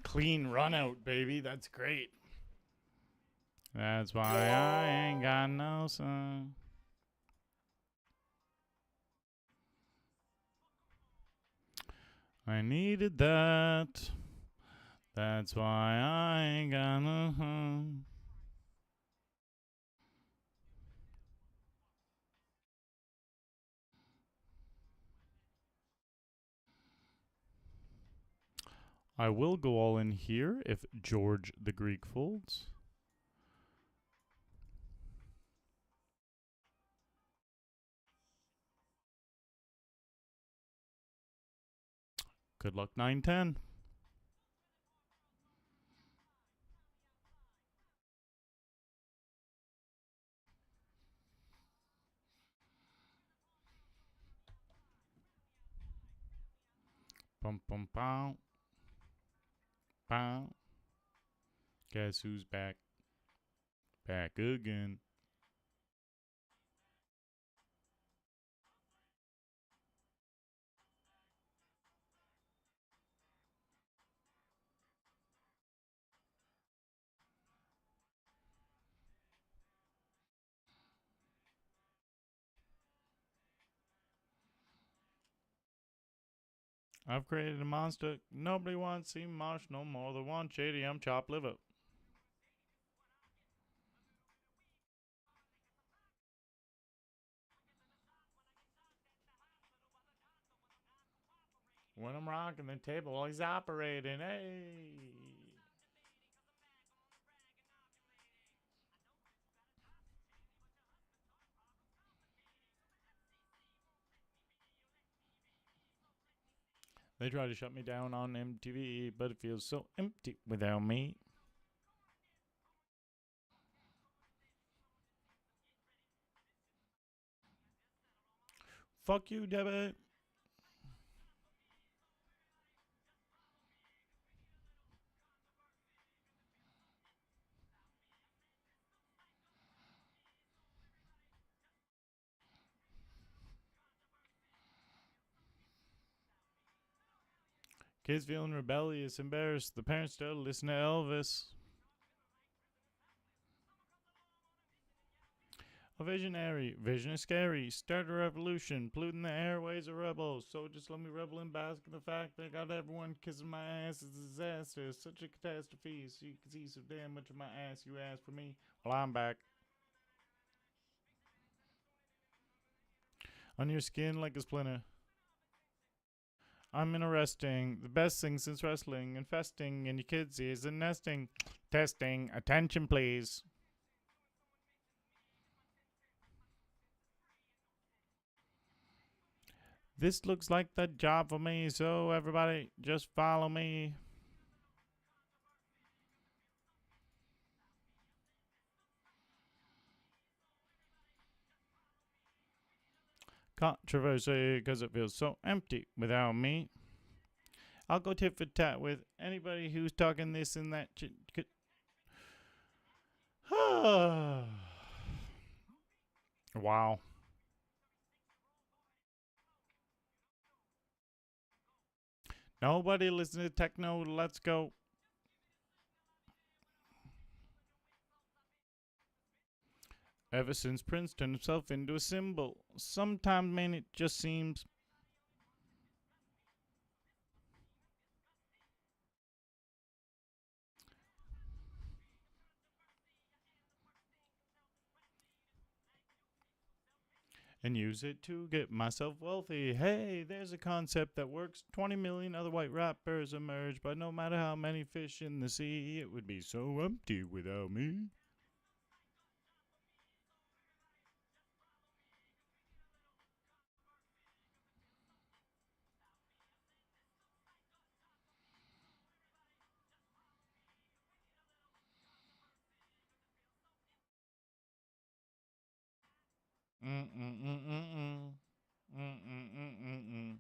Speaker 1: Clean run out, baby. That's great. That's why I ain't got no son. I needed that. That's why I ain't got no son. I will go all in here if George the Greek folds. Good luck, 9-10. Bum bum pow. Pow. Guess who's back? Back again. I've created a monster. Nobody wants to see Marsh no more. They want JDM chop liver. When I'm rocking the table while he's operating, hey. They try to shut me down on MTV, but it feels so empty without me. Fuck you, Debbie. Kids feeling rebellious, embarrassed. The parents still listen to Elvis. A visionary. Vision is scary. Start a revolution. Polluting the airways of rebels. So just let me rebel and bask in the fact that I got everyone kissing my ass is a disaster. Such a catastrophe. So you can see so damn much of my ass you asked for me. Well, I'm back. On your skin like a splinter. I'm interesting. The best thing since wrestling. Infesting in your kids' ears and nesting. Testing. Attention, please. This looks like the job for me, so everybody just follow me. controversy because it feels so empty without me. I'll go tit for tat with anybody who's talking this and that. Wow. Nobody listen to techno. Let's go. Ever since Prince turned himself into a symbol, sometimes, man, it just seems. And use it to get myself wealthy. Hey, there's a concept that works. 20 million other white rappers emerge, but no matter how many fish in the sea, it would be so empty without me. Mm-mm-mm-mm-mm. Mm-mm-mm-mm-mm.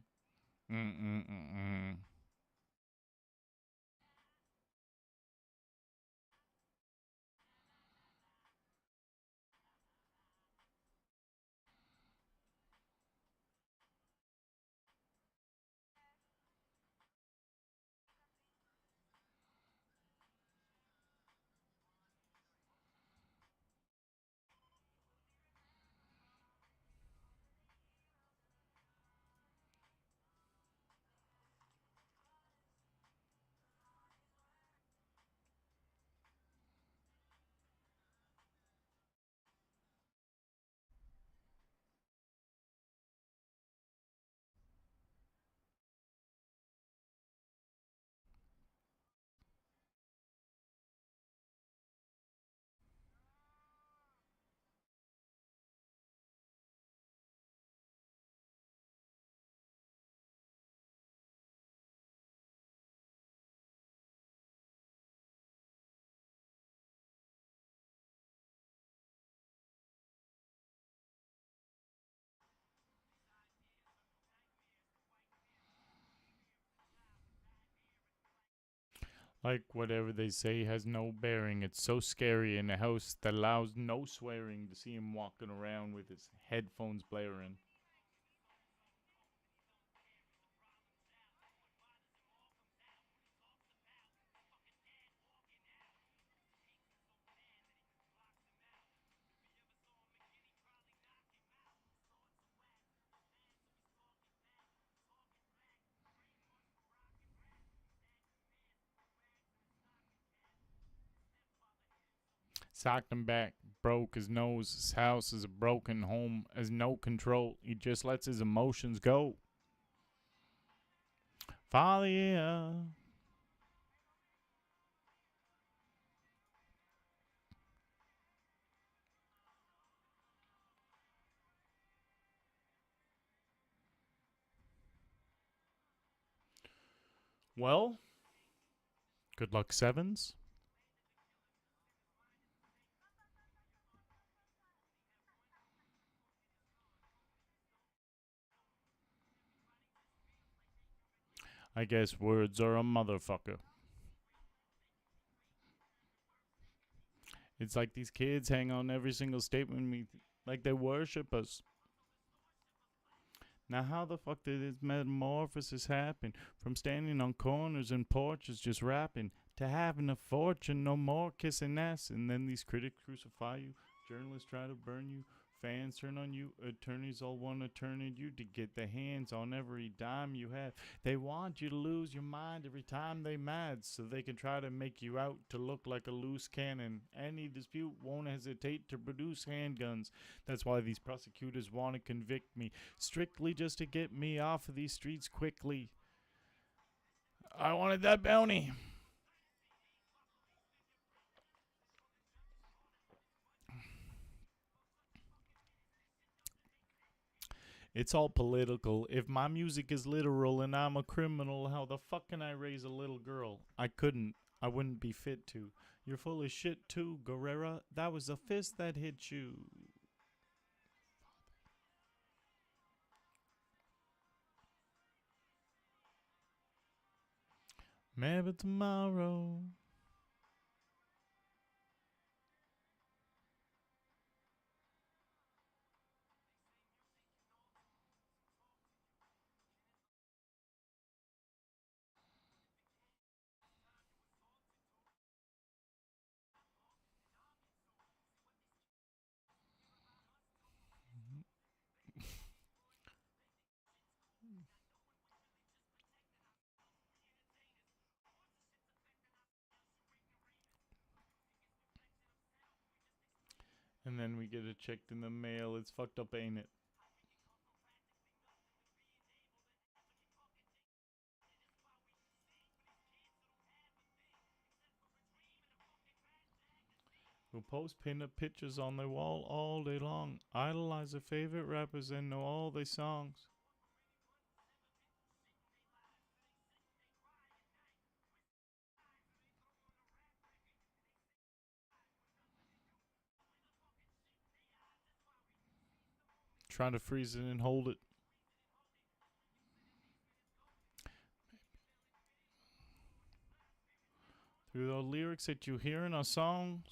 Speaker 1: Mm-mm-mm-mm. Like whatever they say has no bearing. It's so scary in a house that allows no swearing to see him walking around with his headphones blaring. Socked him back, broke his nose. His house is a broken home, has no control. He just lets his emotions go. Father, yeah. Well, good luck, sevens. I guess words are a motherfucker. It's like these kids hang on every single statement like they worship us. Now, how the fuck did this metamorphosis happen? From standing on corners and porches just rapping to having a fortune, no more kissing ass. And then these critics crucify you, journalists try to burn you, fans turn on you, attorneys all want to turn on you to get their hands on every dime you have. They want you to lose your mind every time they mad so they can try to make you out to look like a loose cannon. Any dispute won't hesitate to produce handguns. That's why these prosecutors want to convict me, strictly just to get me off of these streets quickly. I wanted that bounty. It's all political. If my music is literal and I'm a criminal, how the fuck can I raise a little girl? I couldn't. I wouldn't be fit to. You're full of shit too, Guerrera. That was a fist that hit you. Maybe tomorrow. And then we get it checked in the mail. It's fucked up, ain't it? Who post pin-up pictures on their wall all day long. Idolize their favorite rappers and know all their songs. Trying to freeze it and hold it. Through the lyrics that you hear in our songs.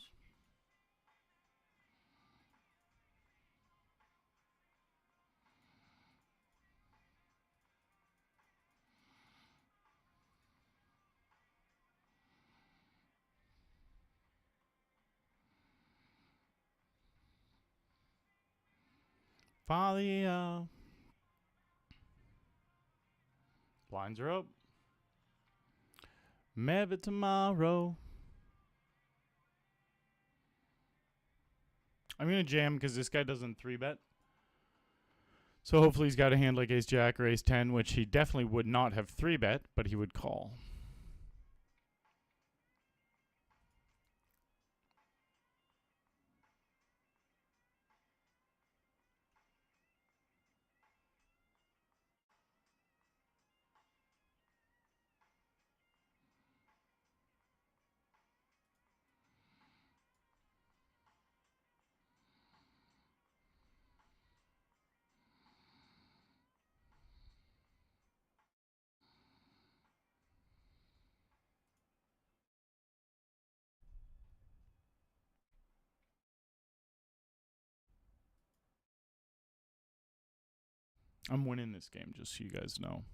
Speaker 1: Father, blinds are up. Maybe tomorrow. I'm going to jam because this guy doesn't 3-bet. So hopefully he's got a hand like ace jack or ace 10, which he definitely would not have 3-bet, but he would call. I'm winning this game, just so you guys know.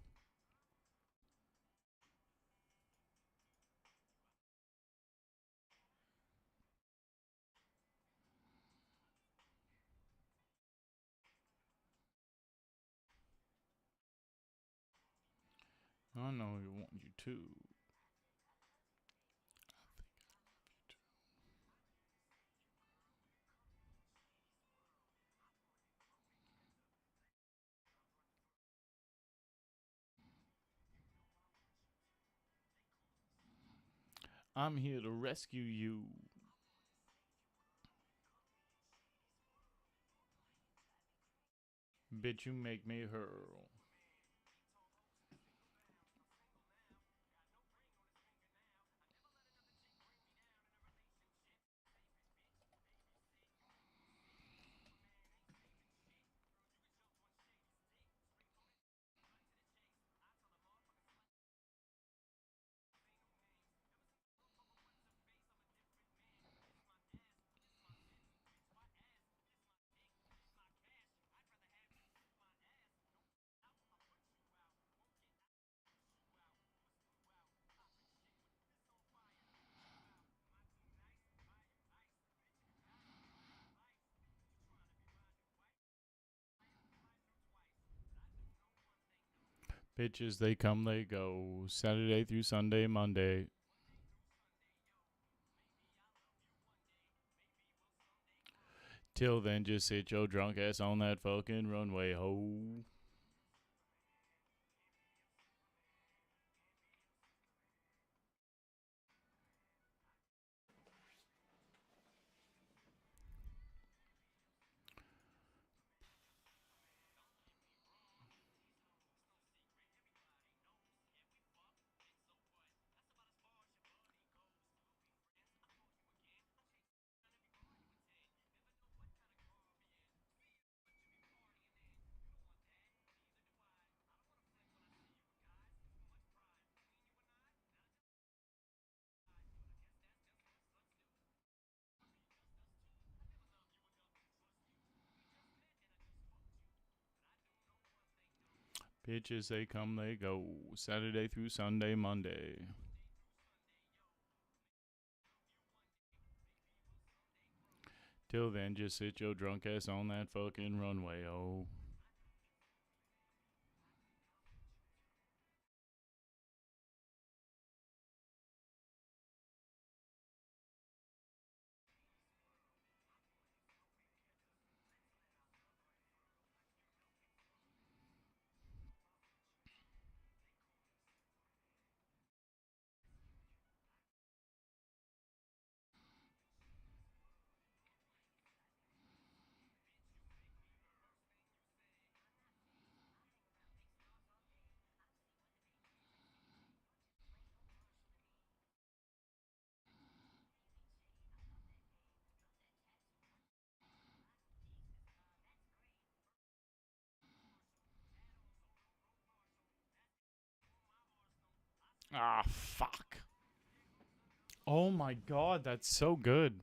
Speaker 1: I know you want you to. I'm here to rescue you. Bitch, you make me hurl. Bitches, they come, they go. Saturday through Sunday, Monday. Till then, just sit your drunk ass on that fucking runway, ho. Bitches, they come, they go. Saturday through Sunday, Monday. Till then, just sit your drunk ass on that fucking runway, oh. Ah, fuck. Oh my god, that's so good.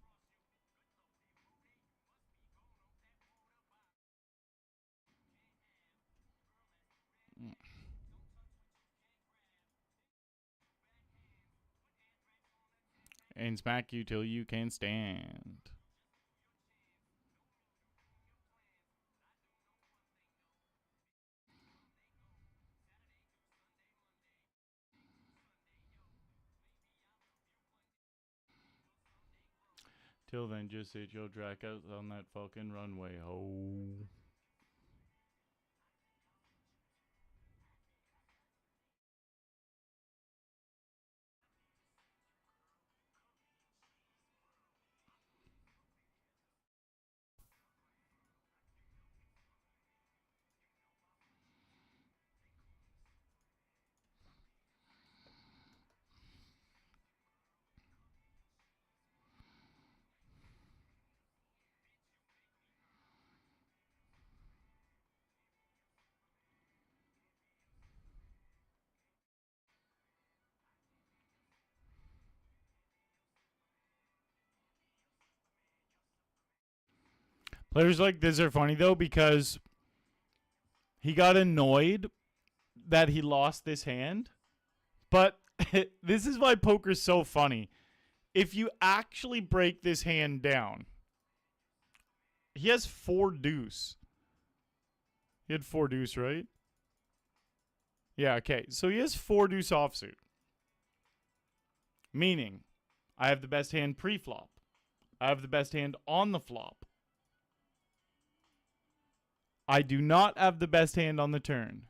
Speaker 1: And smack you till you can't stand. Till then, just sit your drag out on that fucking runway, ho. Players like this are funny though because he got annoyed that he lost this hand, but this is why poker's so funny. If you actually break this hand down, he has 4 deuce. He had 4 deuce, right? Yeah, okay. So he has 4 deuce offsuit. Meaning, I have the best hand pre-flop. I have the best hand on the flop. I do not have the best hand on the turn.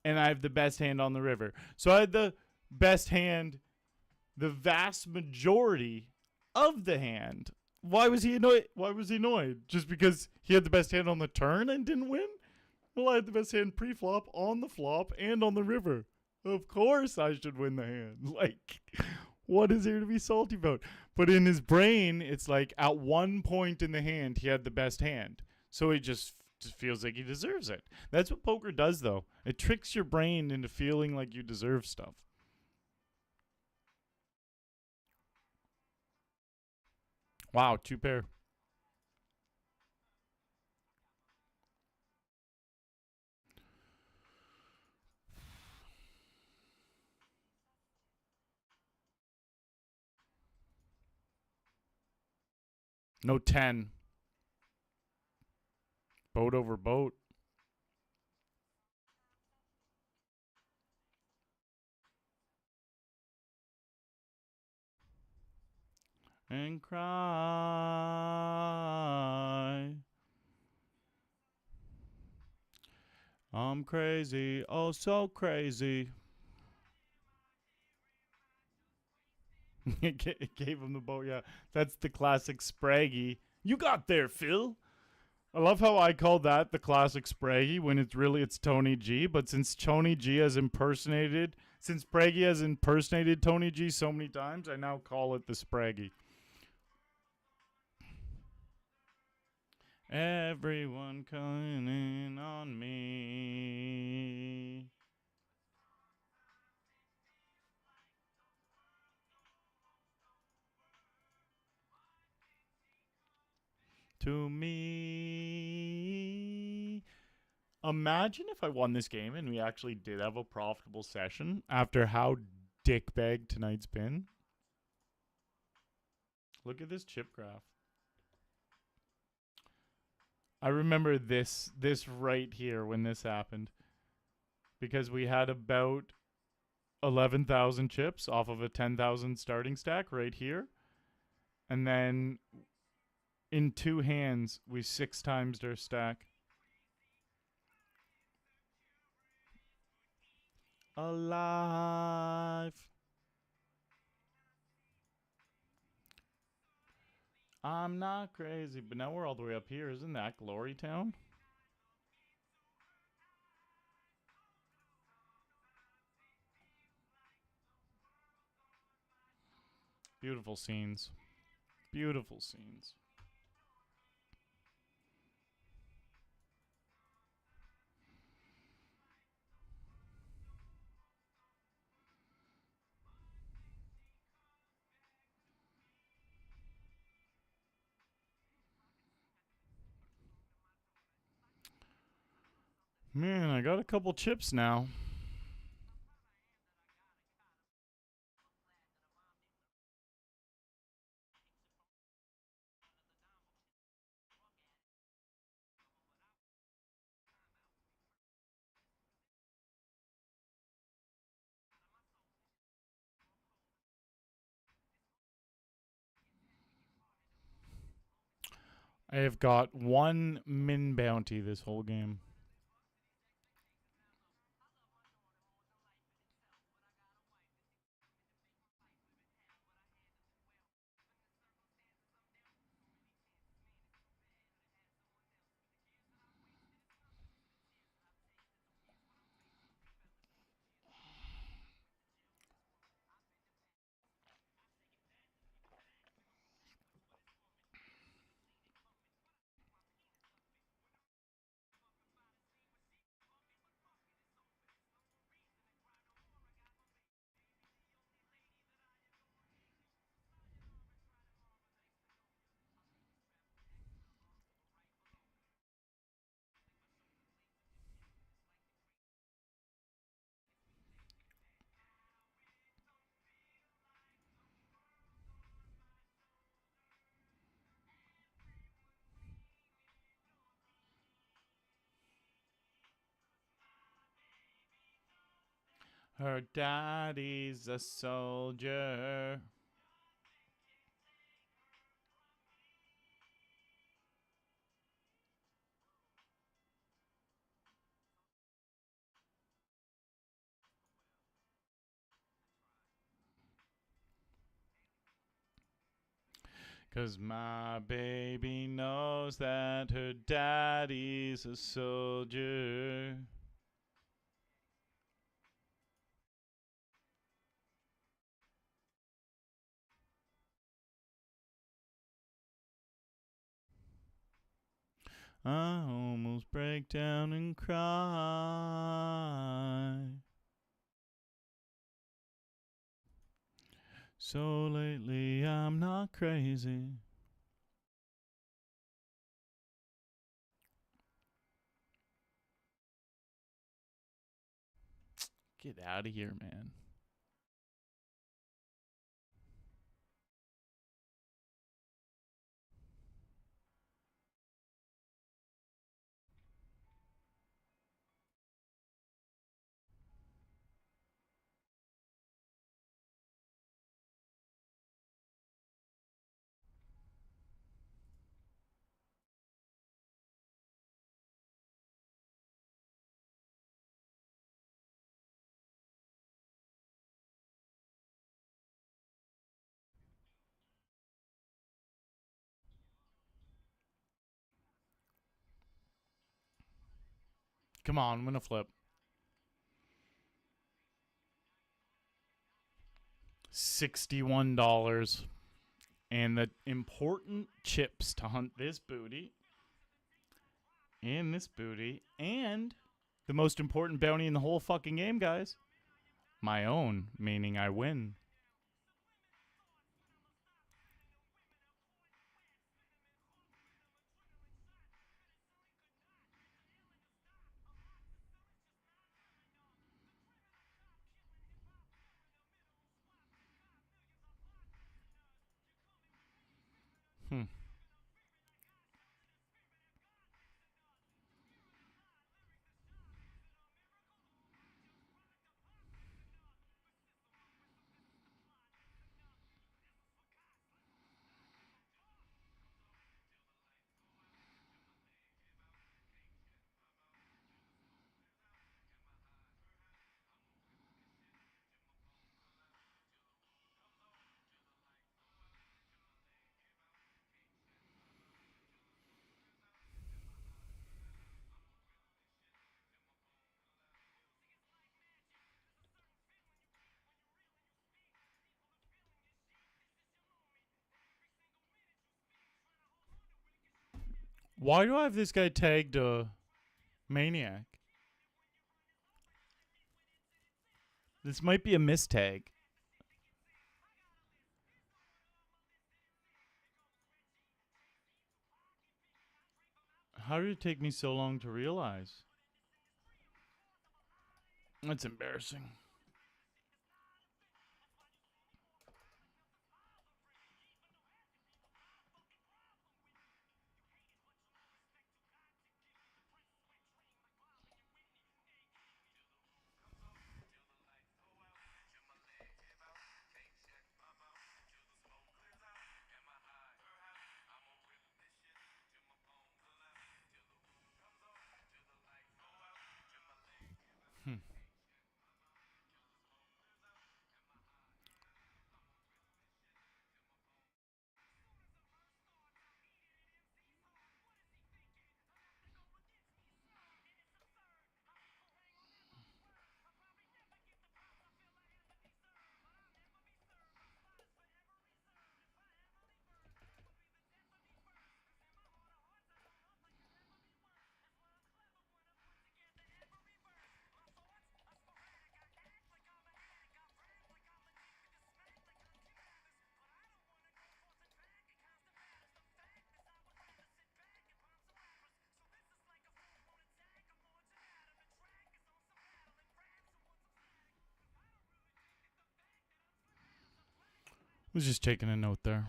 Speaker 1: And I have the best hand on the river. So I had the best hand the vast majority of the hand. Why was he annoyed? Why was he annoyed? Just because he had the best hand on the turn and didn't win? Well, I had the best hand pre-flop, on the flop, and on the river. Of course I should win the hand. Like, what is there to be salty about? But in his brain, it's like at one point in the hand, he had the best hand. So he just feels like he deserves it. That's what poker does, though. It tricks your brain into feeling like you deserve stuff. Wow, 2 pair. No 10. Boat over boat. And cry. I'm crazy. Oh, so crazy. It gave him the boat, yeah. That's the classic Spraggy. You got there, Phil. I love how I call that the classic Spraggy when it's Tony G. But since Tony G has since Spraggy has impersonated Tony G so many times, I now call it the Spraggy. Everyone coming in on me. To me. Imagine if I won this game and we actually did have a profitable session after how dickbag tonight's been. Look at this chip graph. I remember this right here when this happened. Because we had about 11,000 chips off of a 10,000 starting stack right here. And then in 2 hands, we 6 times our stack. Alive. I'm not crazy, but now we're all the way up here. Isn't that Glory Town? Beautiful scenes. Beautiful scenes. Man, I got a couple chips now. I have got 1 min bounty this whole game. Her daddy's a soldier. Cause my baby knows that her daddy's a soldier. I almost break down and cry. So lately I'm not crazy. Get out of here, man. Come on, win a flip. $61. And the important chips to hunt this booty. And this booty. And the most important bounty in the whole fucking game, guys. My own, meaning I win. Hmm. Why do I have this guy tagged Maniac? This might be a mistag. How did it take me so long to realize? That's embarrassing. Hmm. Was just taking a note there.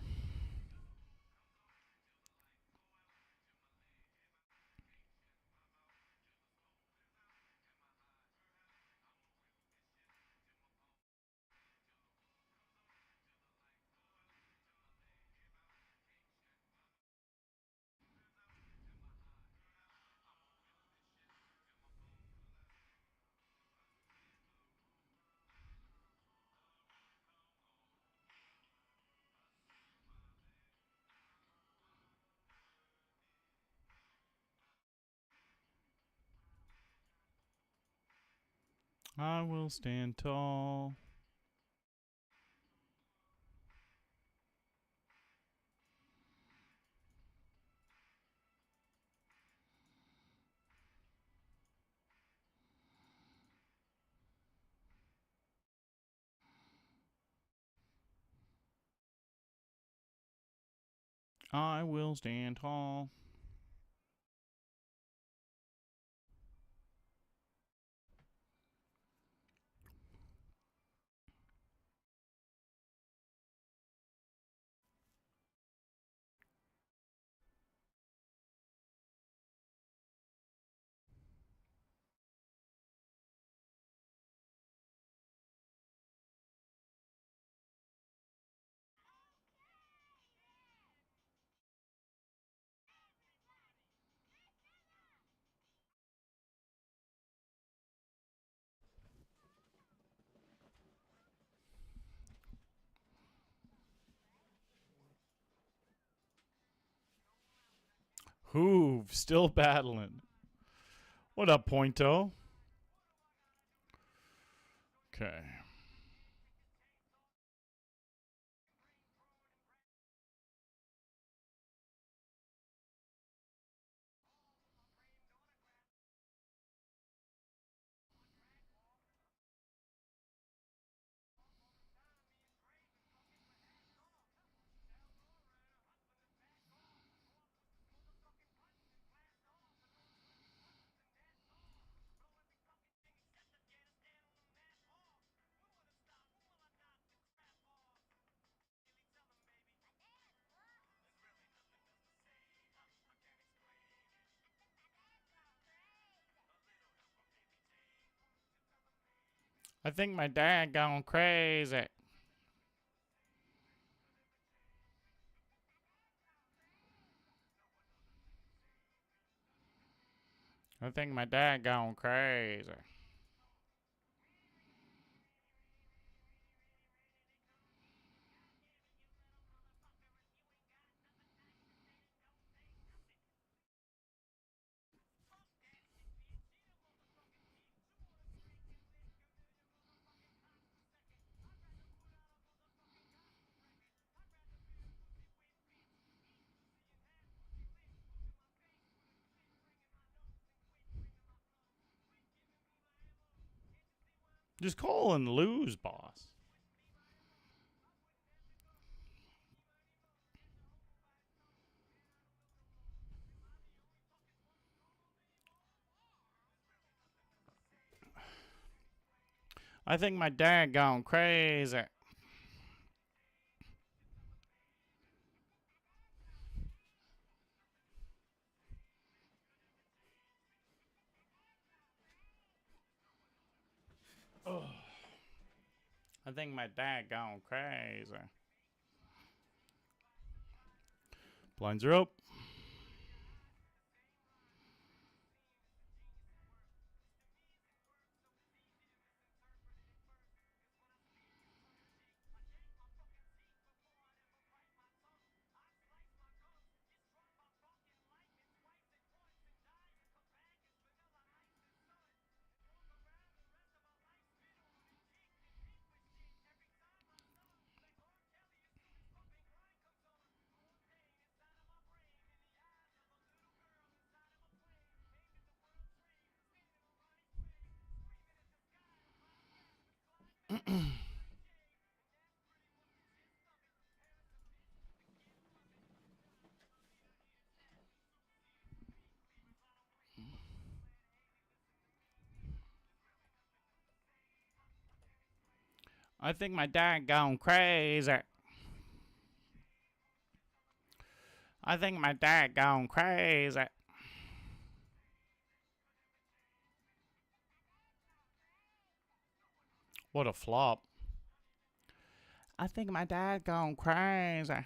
Speaker 1: I will stand tall. I will stand tall. Hoove, still battling. What up, Pointo? Okay. I think my dad gone crazy. I think my dad gone crazy. Just call and lose, boss. I think my dad gone crazy. Ugh. I think my dad gone crazy. Blinds are up. I think my dad gone crazy. I think my dad gone crazy. What a flop. I think my dad gone crazy.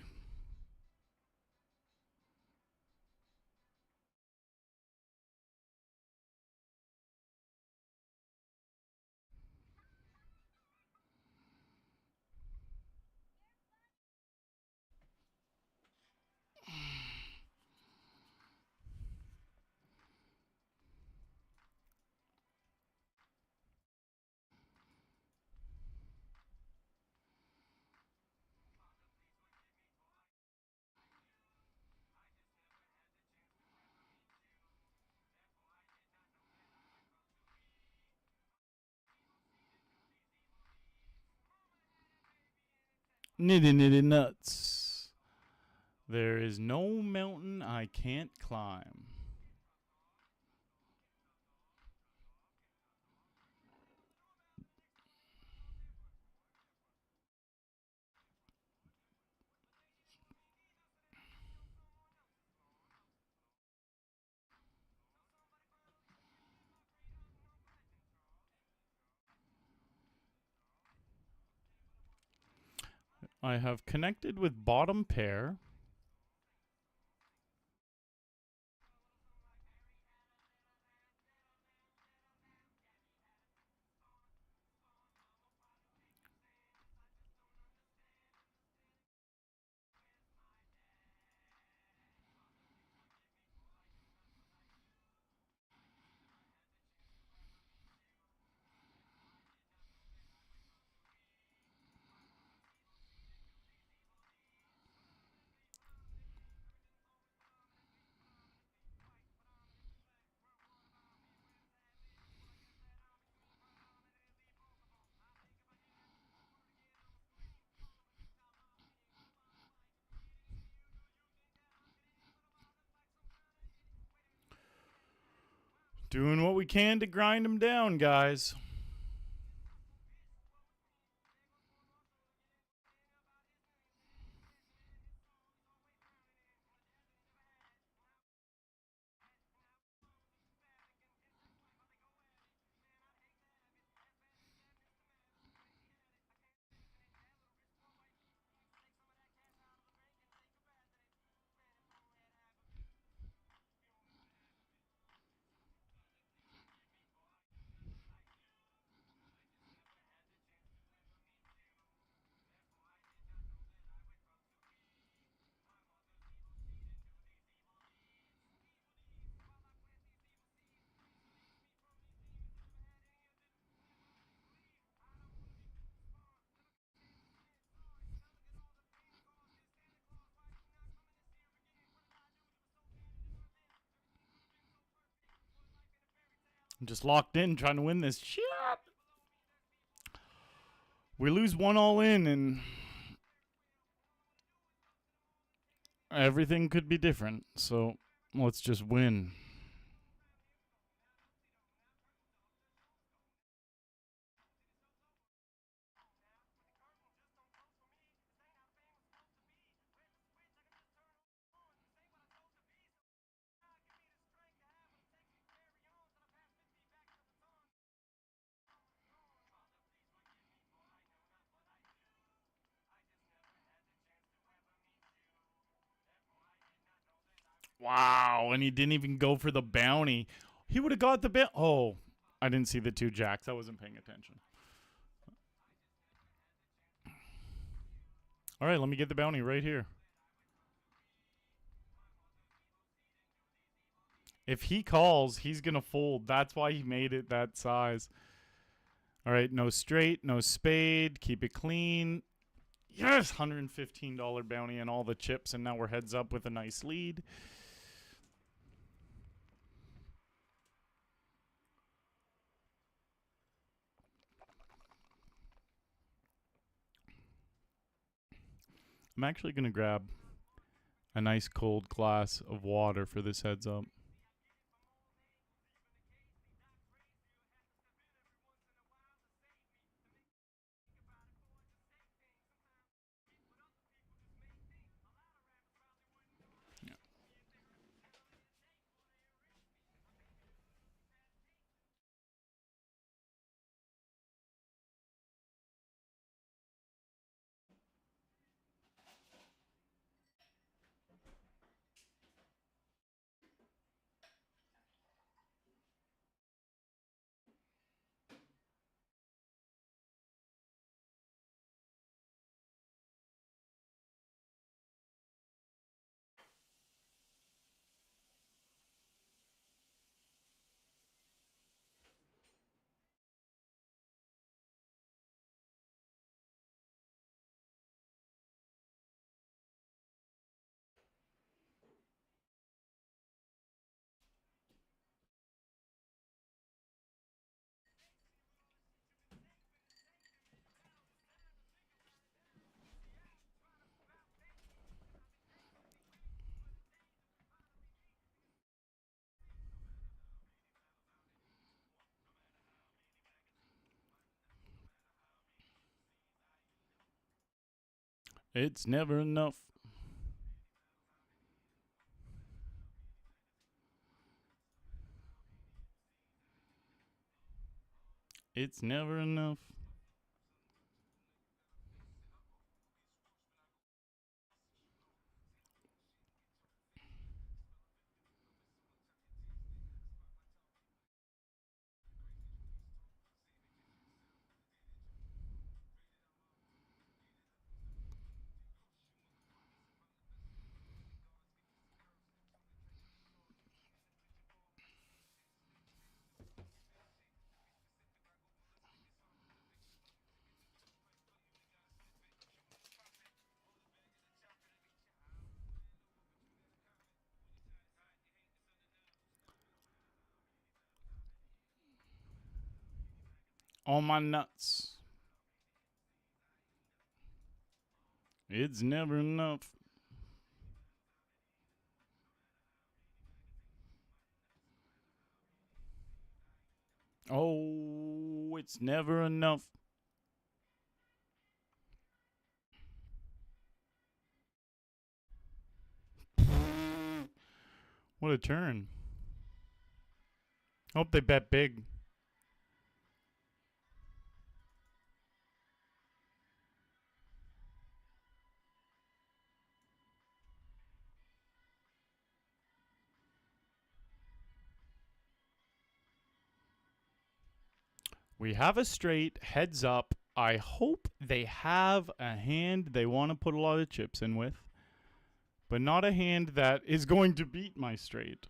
Speaker 1: Nitty nitty nuts. There is no mountain I can't climb. I have connected with bottom pair. Doing what we can to grind them down, guys. I'm just locked in trying to win this shit. We lose one all in and everything could be different. So let's just win. Wow, and he didn't even go for the bounty. He would have got the bounty. Oh, I didn't see the two jacks. I wasn't paying attention. All right, let me get the bounty right here. If he calls, he's going to fold. That's why he made it that size. All right, no straight, no spade. Keep it clean. Yes, $115 bounty and all the chips, and now we're heads up with a nice lead. I'm actually going to grab a nice cold glass of water for this heads up. It's never enough. It's never enough. On my nuts. It's never enough. Oh, it's never enough. What a turn. Hope they bet big. We have a straight, heads up. I hope they have a hand they want to put a lot of chips in with, but not a hand that is going to beat my straight.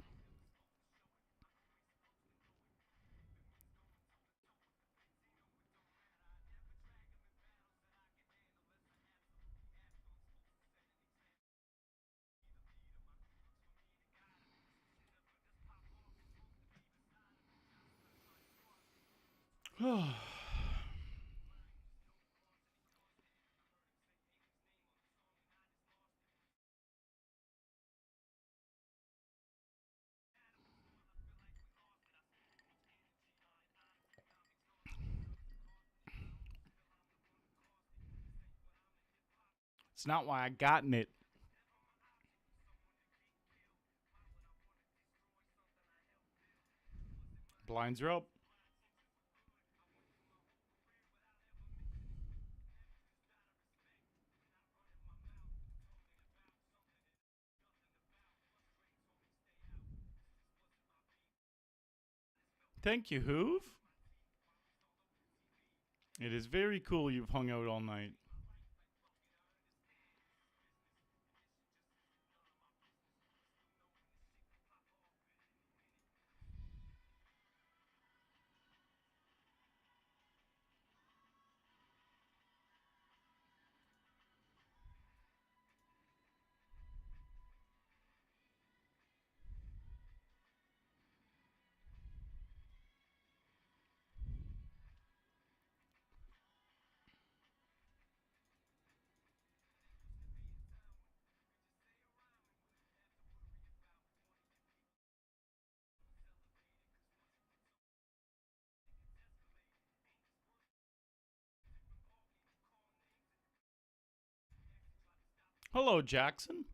Speaker 1: It's not why I gotten it. Blinds are up. Thank you, Hoove. It is very cool you've hung out all night. Hello, Jackson.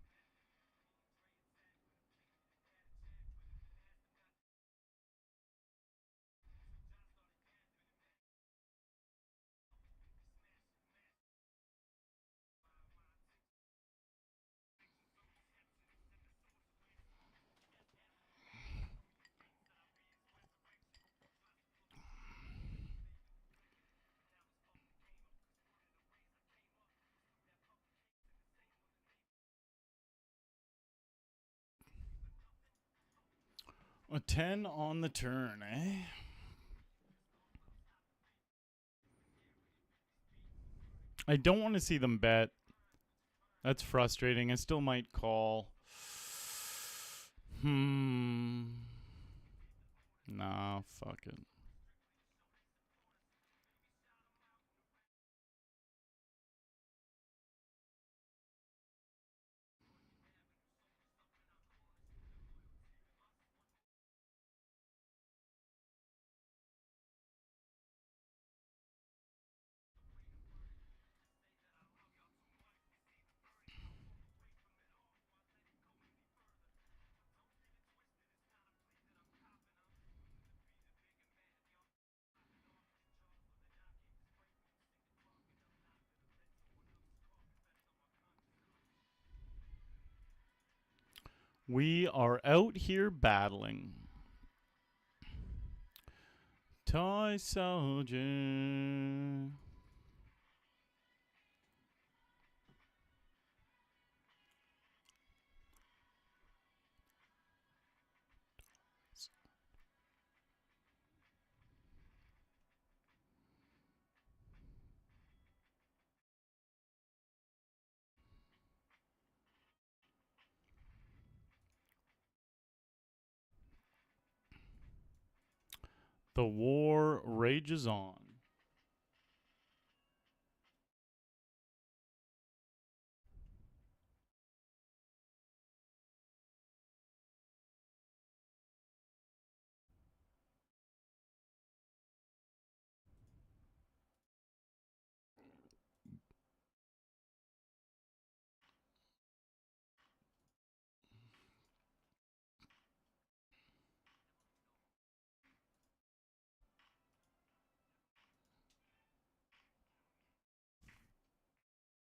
Speaker 1: A 10 on the turn, eh? I don't want to see them bet. That's frustrating. I still might call. Nah, fuck it. We are out here battling. Toy soldier. The war rages on.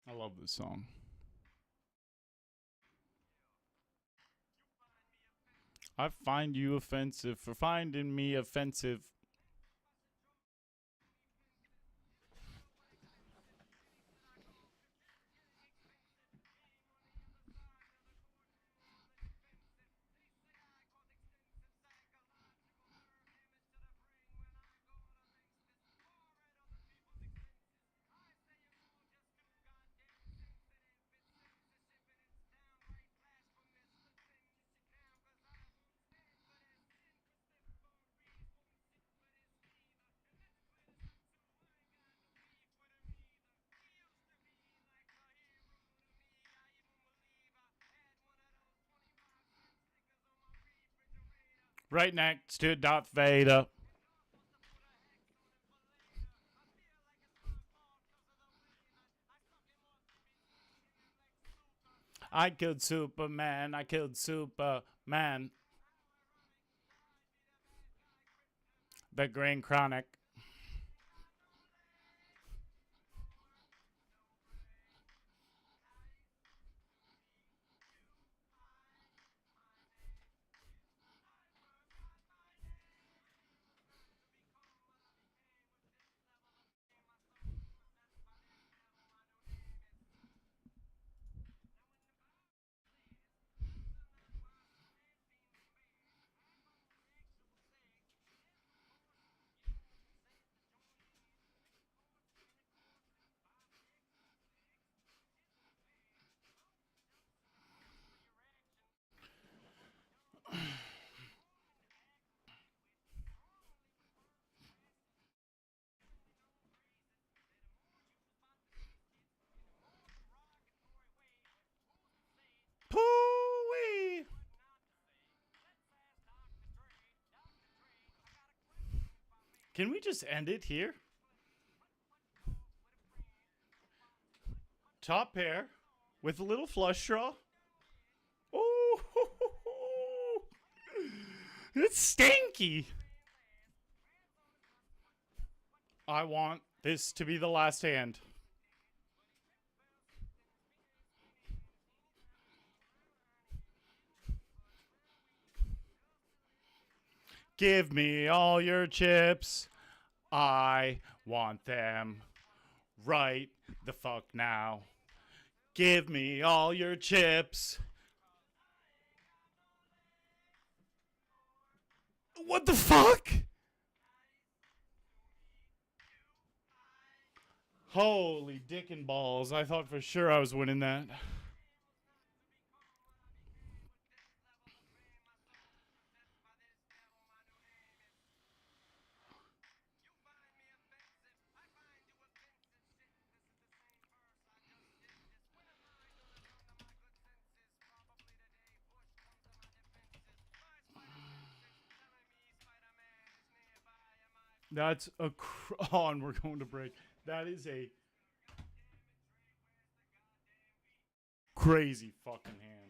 Speaker 1: I love this song. I find you offensive for finding me offensive. Right next to Darth Vader. I killed Superman. I killed Superman. The Green Chronic. Pooh-wee. Can we just end it here? Top pair with a little flush draw. Oh, it's stinky. I want this to be the last hand. Give me all your chips. I want them right the fuck now. Give me all your chips. What the fuck? Holy dick and balls. I thought for sure I was winning that. That's a and we're going to break. That is a crazy fucking hand.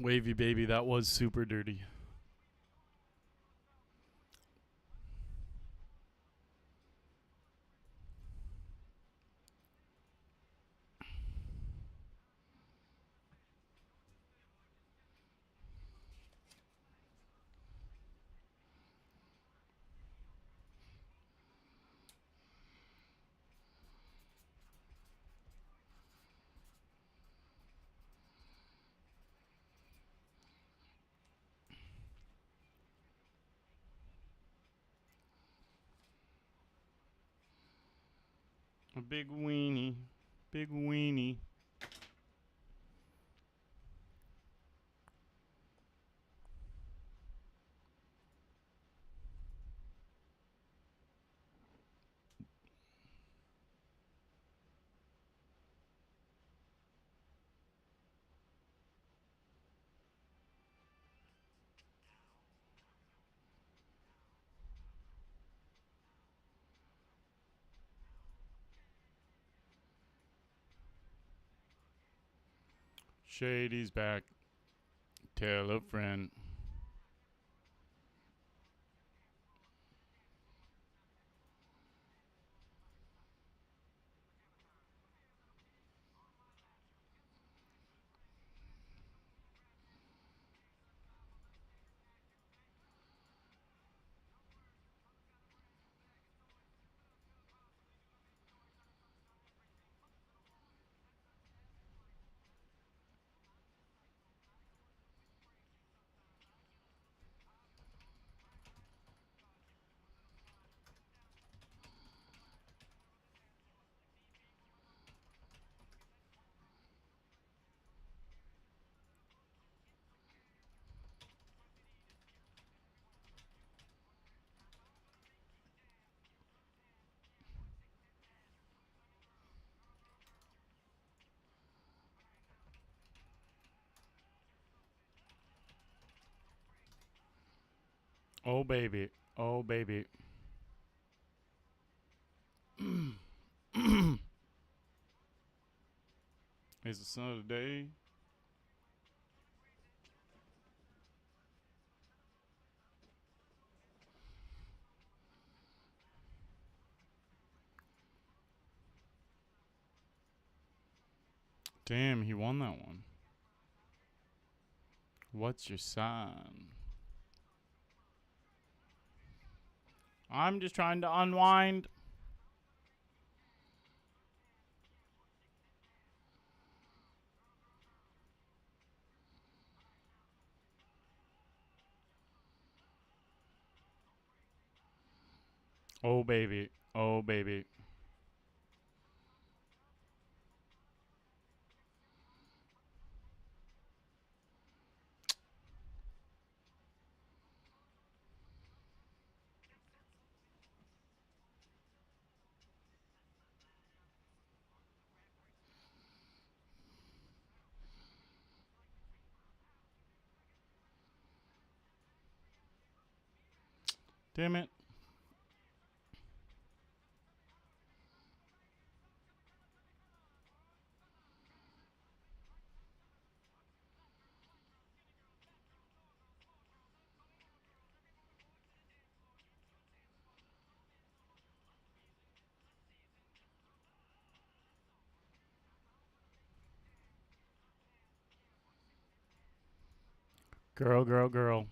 Speaker 1: Wavy baby, that was super dirty. A big weenie. Big weenie. Shady's back. Tell a friend. Oh, baby. Oh, baby. It's the sun of the day. Damn, he won that one. What's your sign? I'm just trying to unwind. Oh, baby. Oh, baby. Damn it. Girl, girl, girl.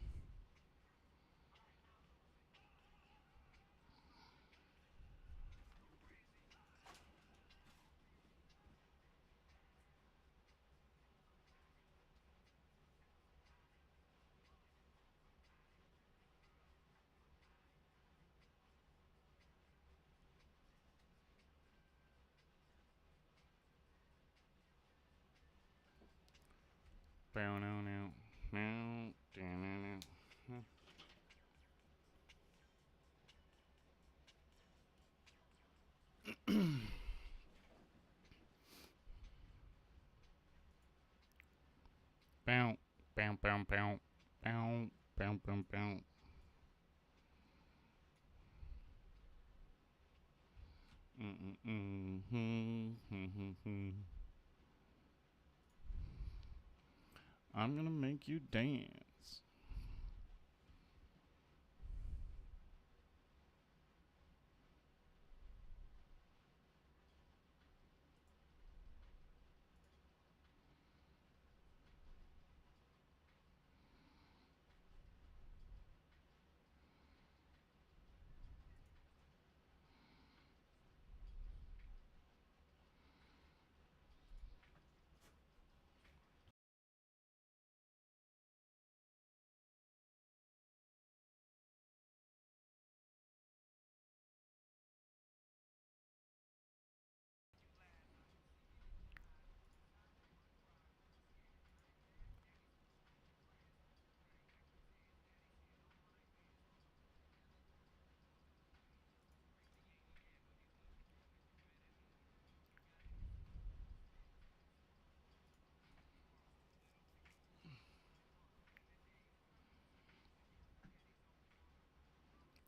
Speaker 1: Bow now now. Now. Down now. Bow. Bow, bow, bow. Bow. Bow, bow, bow. I'm going to make you dance.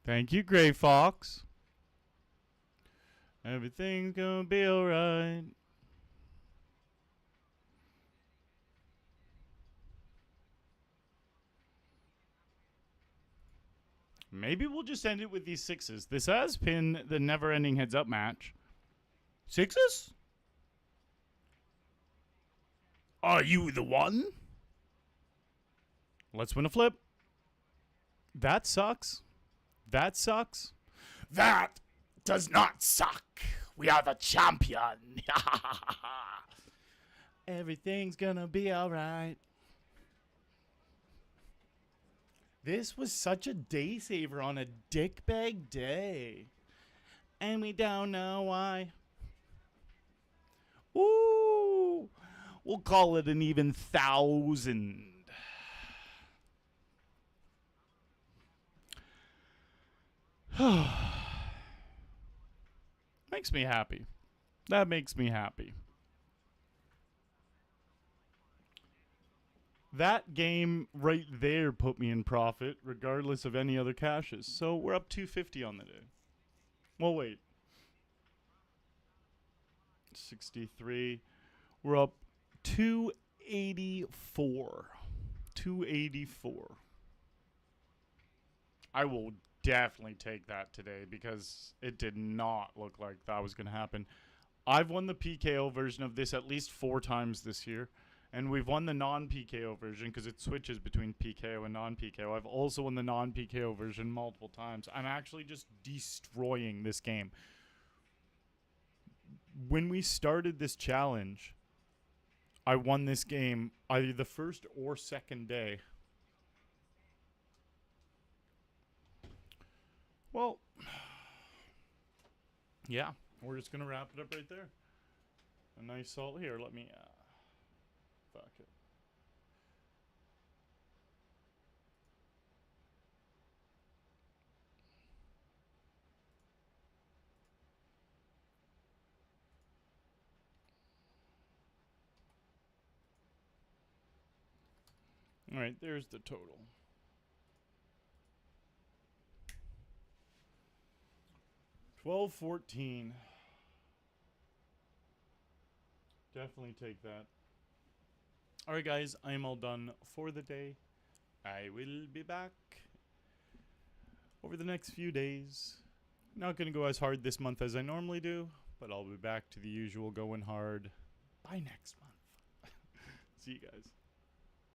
Speaker 1: Thank you, Gray Fox. Everything's gonna be alright. Maybe we'll just end it with these sixes. This has been the never-ending heads-up match. Sixes? Are you the one? Let's win a flip. That sucks. That sucks. That does not suck. We are the champion. Everything's gonna be alright. This was such a day saver on a dickbag day. And we don't know why. Ooh. We'll call it an even 1,000. Makes me happy. That makes me happy. That game right there put me in profit, regardless of any other cashes. So we're up 250 on the day. Well, wait. 63. We're up 284. 284. I will definitely take that today because it did not look like that was going to happen. I've won the PKO version of this at least 4 times this year. And we've won the non-PKO version because it switches between PKO and non-PKO. I've also won the non-PKO version multiple times. I'm actually just destroying this game. When we started this challenge, I won this game either the first or second day. Well, yeah, we're just going to wrap it up right there. A nice salt here. Let me... fuck it. All right, there's the total. $12.14. Definitely take that. All right, guys, I'm all done for the day. I will be back over the next few days. Not going to go as hard this month as I normally do, but I'll be back to the usual going hard by next month. See you guys.